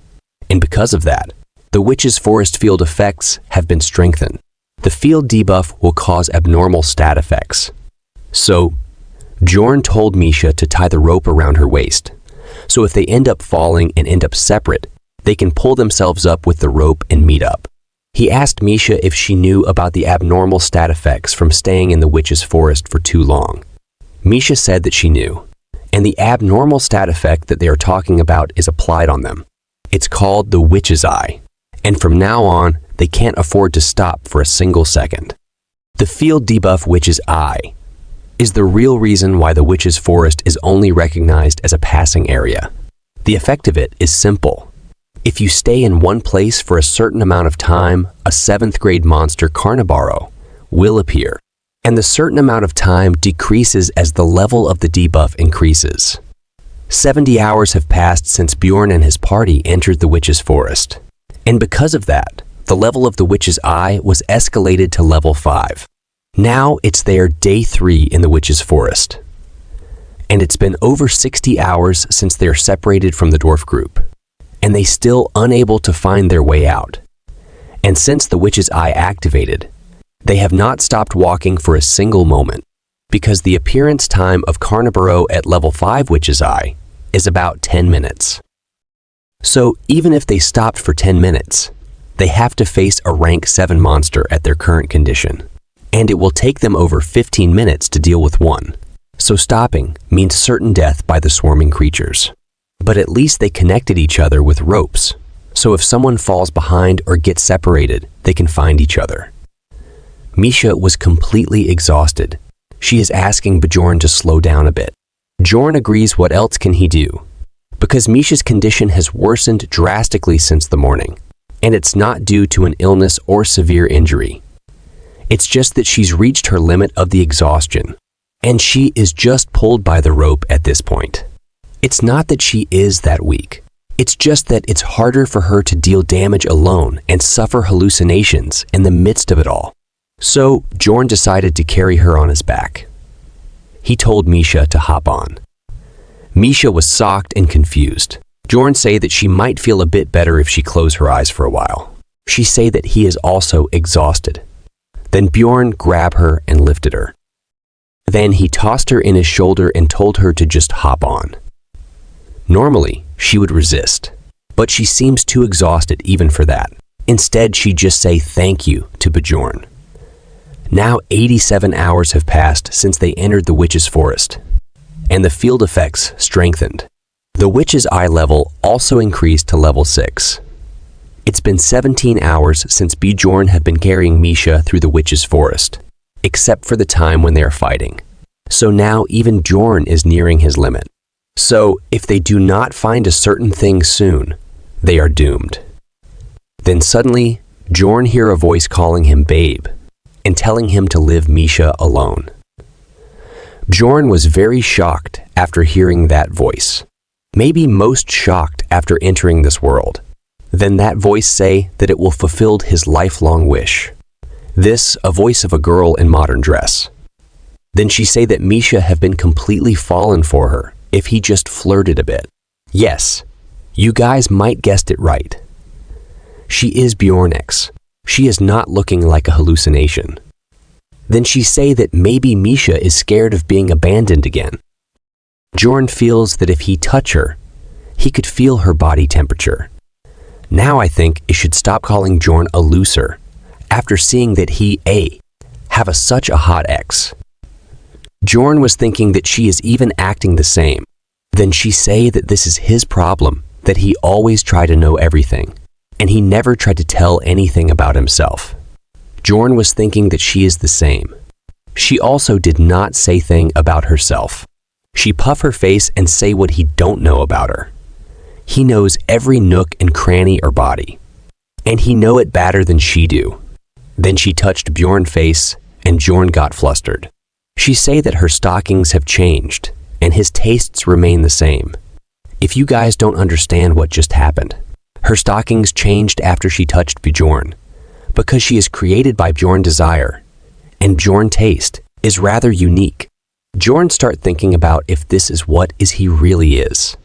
S3: And because of that, the Witch's Forest field effects have been strengthened. The field debuff will cause abnormal stat effects. So, Bjorn told Misha to tie the rope around her waist. So if they end up falling and end up separate, they can pull themselves up with the rope and meet up. He asked Misha if she knew about the abnormal stat effects from staying in the Witch's Forest for too long. Misha said that she knew, and the abnormal stat effect that they are talking about is applied on them. It's called the Witch's Eye, and from now on, they can't afford to stop for a single second. The field debuff Witch's Eye is the real reason why the Witch's Forest is only recognized as a passing area. The effect of it is simple. If you stay in one place for a certain amount of time, a 7th grade monster Carnivoro will appear, and the certain amount of time decreases as the level of the debuff increases. 70 hours have passed since Bjorn and his party entered the Witch's Forest, and because of that, the level of the Witch's Eye was escalated to level 5. Now it's their day 3 in the Witch's Forest, and it's been over 60 hours since they're separated from the dwarf group, and they still unable to find their way out. And since the Witch's Eye activated, they have not stopped walking for a single moment, because the appearance time of Carnivoro at level 5 Witch's Eye is about 10 minutes. So even if they stopped for 10 minutes, they have to face a rank 7 monster at their current condition, and it will take them over 15 minutes to deal with one. So stopping means certain death by the swarming creatures. But at least they connected each other with ropes, so if someone falls behind or gets separated, they can find each other. Misha was completely exhausted. She is asking Bjorn to slow down a bit. Bjorn agrees. What else can he do? Because Misha's condition has worsened drastically since the morning, and it's not due to an illness or severe injury. It's just that she's reached her limit of the exhaustion, and she is just pulled by the rope at this point. It's not that she is that weak. It's just that it's harder for her to deal damage alone and suffer hallucinations in the midst of it all. So Bjorn decided to carry her on his back. He told Misha to hop on. Misha was shocked and confused. Bjorn say that she might feel a bit better if she closed her eyes for a while. She say that he is also exhausted. Then Bjorn grabbed her and lifted her. Then he tossed her in his shoulder and told her to just hop on. Normally, she would resist, but she seems too exhausted even for that. Instead, she just say thank you to Bjorn. Now 87 hours have passed since they entered the witch's forest, and the field effects strengthened. The witch's eye level also increased to level 6. It's been 17 hours since Bjorn have been carrying Misha through the witch's forest, except for the time when they are fighting. So now even Bjorn is nearing his limit. So if they do not find a certain thing soon, they are doomed. Then suddenly, Bjorn hear a voice calling him babe and telling him to leave Misha alone. Bjorn was very shocked after hearing that voice, maybe most shocked after entering this world. Then that voice say that it will fulfill his lifelong wish. This, a voice of a girl in modern dress. Then she say that Misha have been completely fallen for her if he just flirted a bit. Yes, you guys might guessed it right. She is Bjornix. She is not looking like a hallucination. Then she say that maybe Misha is scared of being abandoned again. Bjorn feels that if he touch her, he could feel her body temperature. Now I think it should stop calling Bjorn a loser after seeing that he, have such a hot ex. Bjorn was thinking that she is even acting the same. Then she say that this is his problem, that he always try to know everything, and he never tried to tell anything about himself. Bjorn was thinking that she is the same. She also did not say thing about herself. She puff her face and say what he don't know about her. He knows every nook and cranny her body, and he know it better than she do. Then she touched Bjorn's face, and Bjorn got flustered. She say that her stockings have changed, and his tastes remain the same. If you guys don't understand what just happened, her stockings changed after she touched Bjorn, because she is created by Bjorn desire, and Bjorn taste is rather unique. Bjorn start thinking about if this is what is he really is.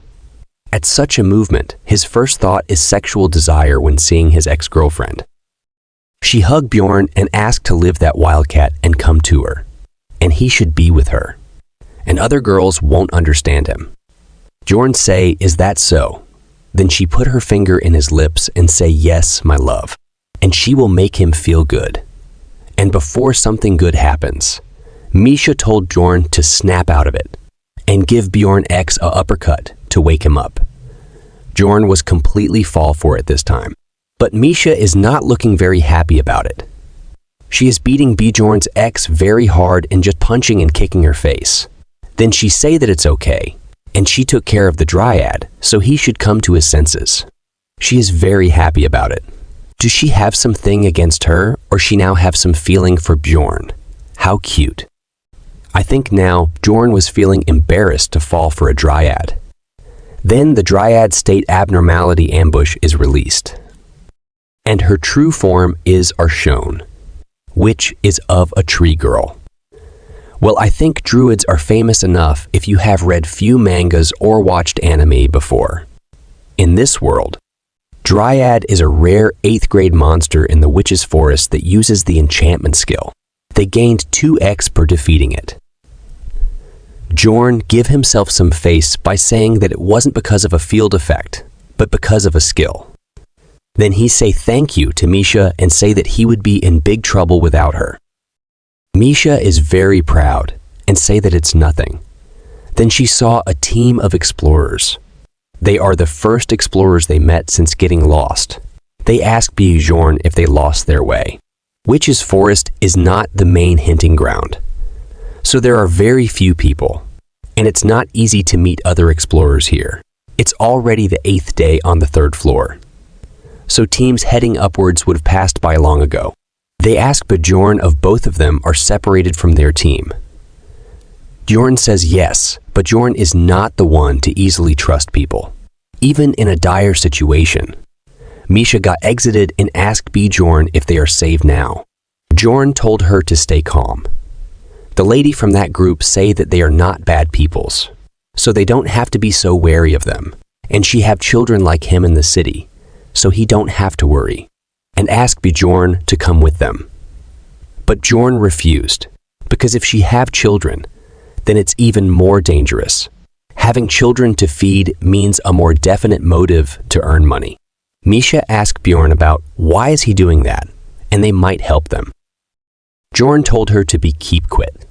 S3: At such a movement, his first thought is sexual desire when seeing his ex-girlfriend. She hugged Bjorn and asked to live that wildcat and come to her, and he should be with her. And other girls won't understand him. Bjorn say, is that so? Then she put her finger in his lips and say, yes, my love, and she will make him feel good. And before something good happens, Misha told Bjorn to snap out of it and give Bjorn X a uppercut to wake him up. Bjorn was completely fall for it this time, but Misha is not looking very happy about it. She is beating Bjorn's ex very hard and just punching and kicking her face. Then she say that it's okay, and she took care of the dryad, so he should come to his senses. She is very happy about it. Does she have something against her, or she now have some feeling for Bjorn? How cute. I think now Bjorn was feeling embarrassed to fall for a dryad. Then the dryad state abnormality ambush is released, and her true form are shown, which is of a tree girl. Well, I think druids are famous enough if you have read few mangas or watched anime before. In this world, Dryad is a rare 8th grade monster in the witch's forest that uses the enchantment skill. They gained 2x per defeating it. Bjorn give himself some face by saying that it wasn't because of a field effect, but because of a skill. Then he say thank you to Misha and say that he would be in big trouble without her. Misha is very proud and say that it's nothing. Then she saw a team of explorers. They are the first explorers they met since getting lost. They asked Bjorn if they lost their way. Witch's Forest is not the main hunting ground, so there are very few people, and it's not easy to meet other explorers here. It's already the 8th day on the 3rd floor, so teams heading upwards would have passed by long ago. They ask Bjorn if both of them are separated from their team. Bjorn says yes, but Bjorn is not the one to easily trust people, even in a dire situation. Misha got exited and asked Bjorn if they are safe now. Bjorn told her to stay calm. The lady from that group say that they are not bad peoples, so they don't have to be so wary of them, and she have children like him in the city, so he don't have to worry, and asked Bjorn to come with them. But Bjorn refused, because if she have children, then it's even more dangerous. Having children to feed means a more definite motive to earn money. Misha asked Bjorn about why is he doing that, and they might help them. Bjorn told her to be keep quit.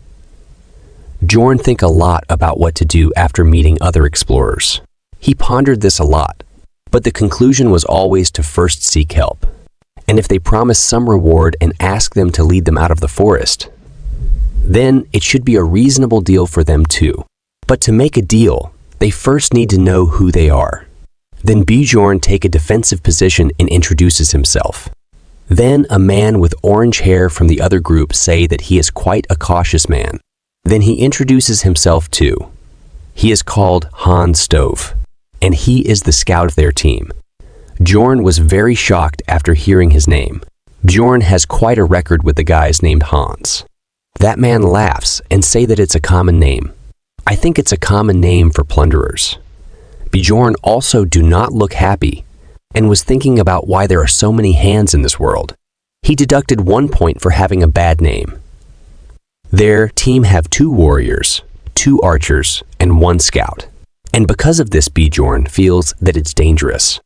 S3: Bjorn think a lot about what to do after meeting other explorers. He pondered this a lot, but the conclusion was always to first seek help. And if they promised some reward and asked them to lead them out of the forest, then it should be a reasonable deal for them too. But to make a deal, they first need to know who they are. Then Bjorn take a defensive position and introduces himself. Then a man with orange hair from the other group say that he is quite a cautious man. Then he introduces himself too. He is called Hans Stove, and he is the scout of their team. Bjorn was very shocked after hearing his name. Bjorn has quite a record with the guys named Hans. That man laughs and say that it's a common name. I think it's a common name for plunderers. Bjorn also do not look happy and was thinking about why there are so many hands in this world. He deducted 1 point for having a bad name. Their team have 2 warriors, 2 archers, and 1 scout. And because of this, Bjorn feels that it's dangerous.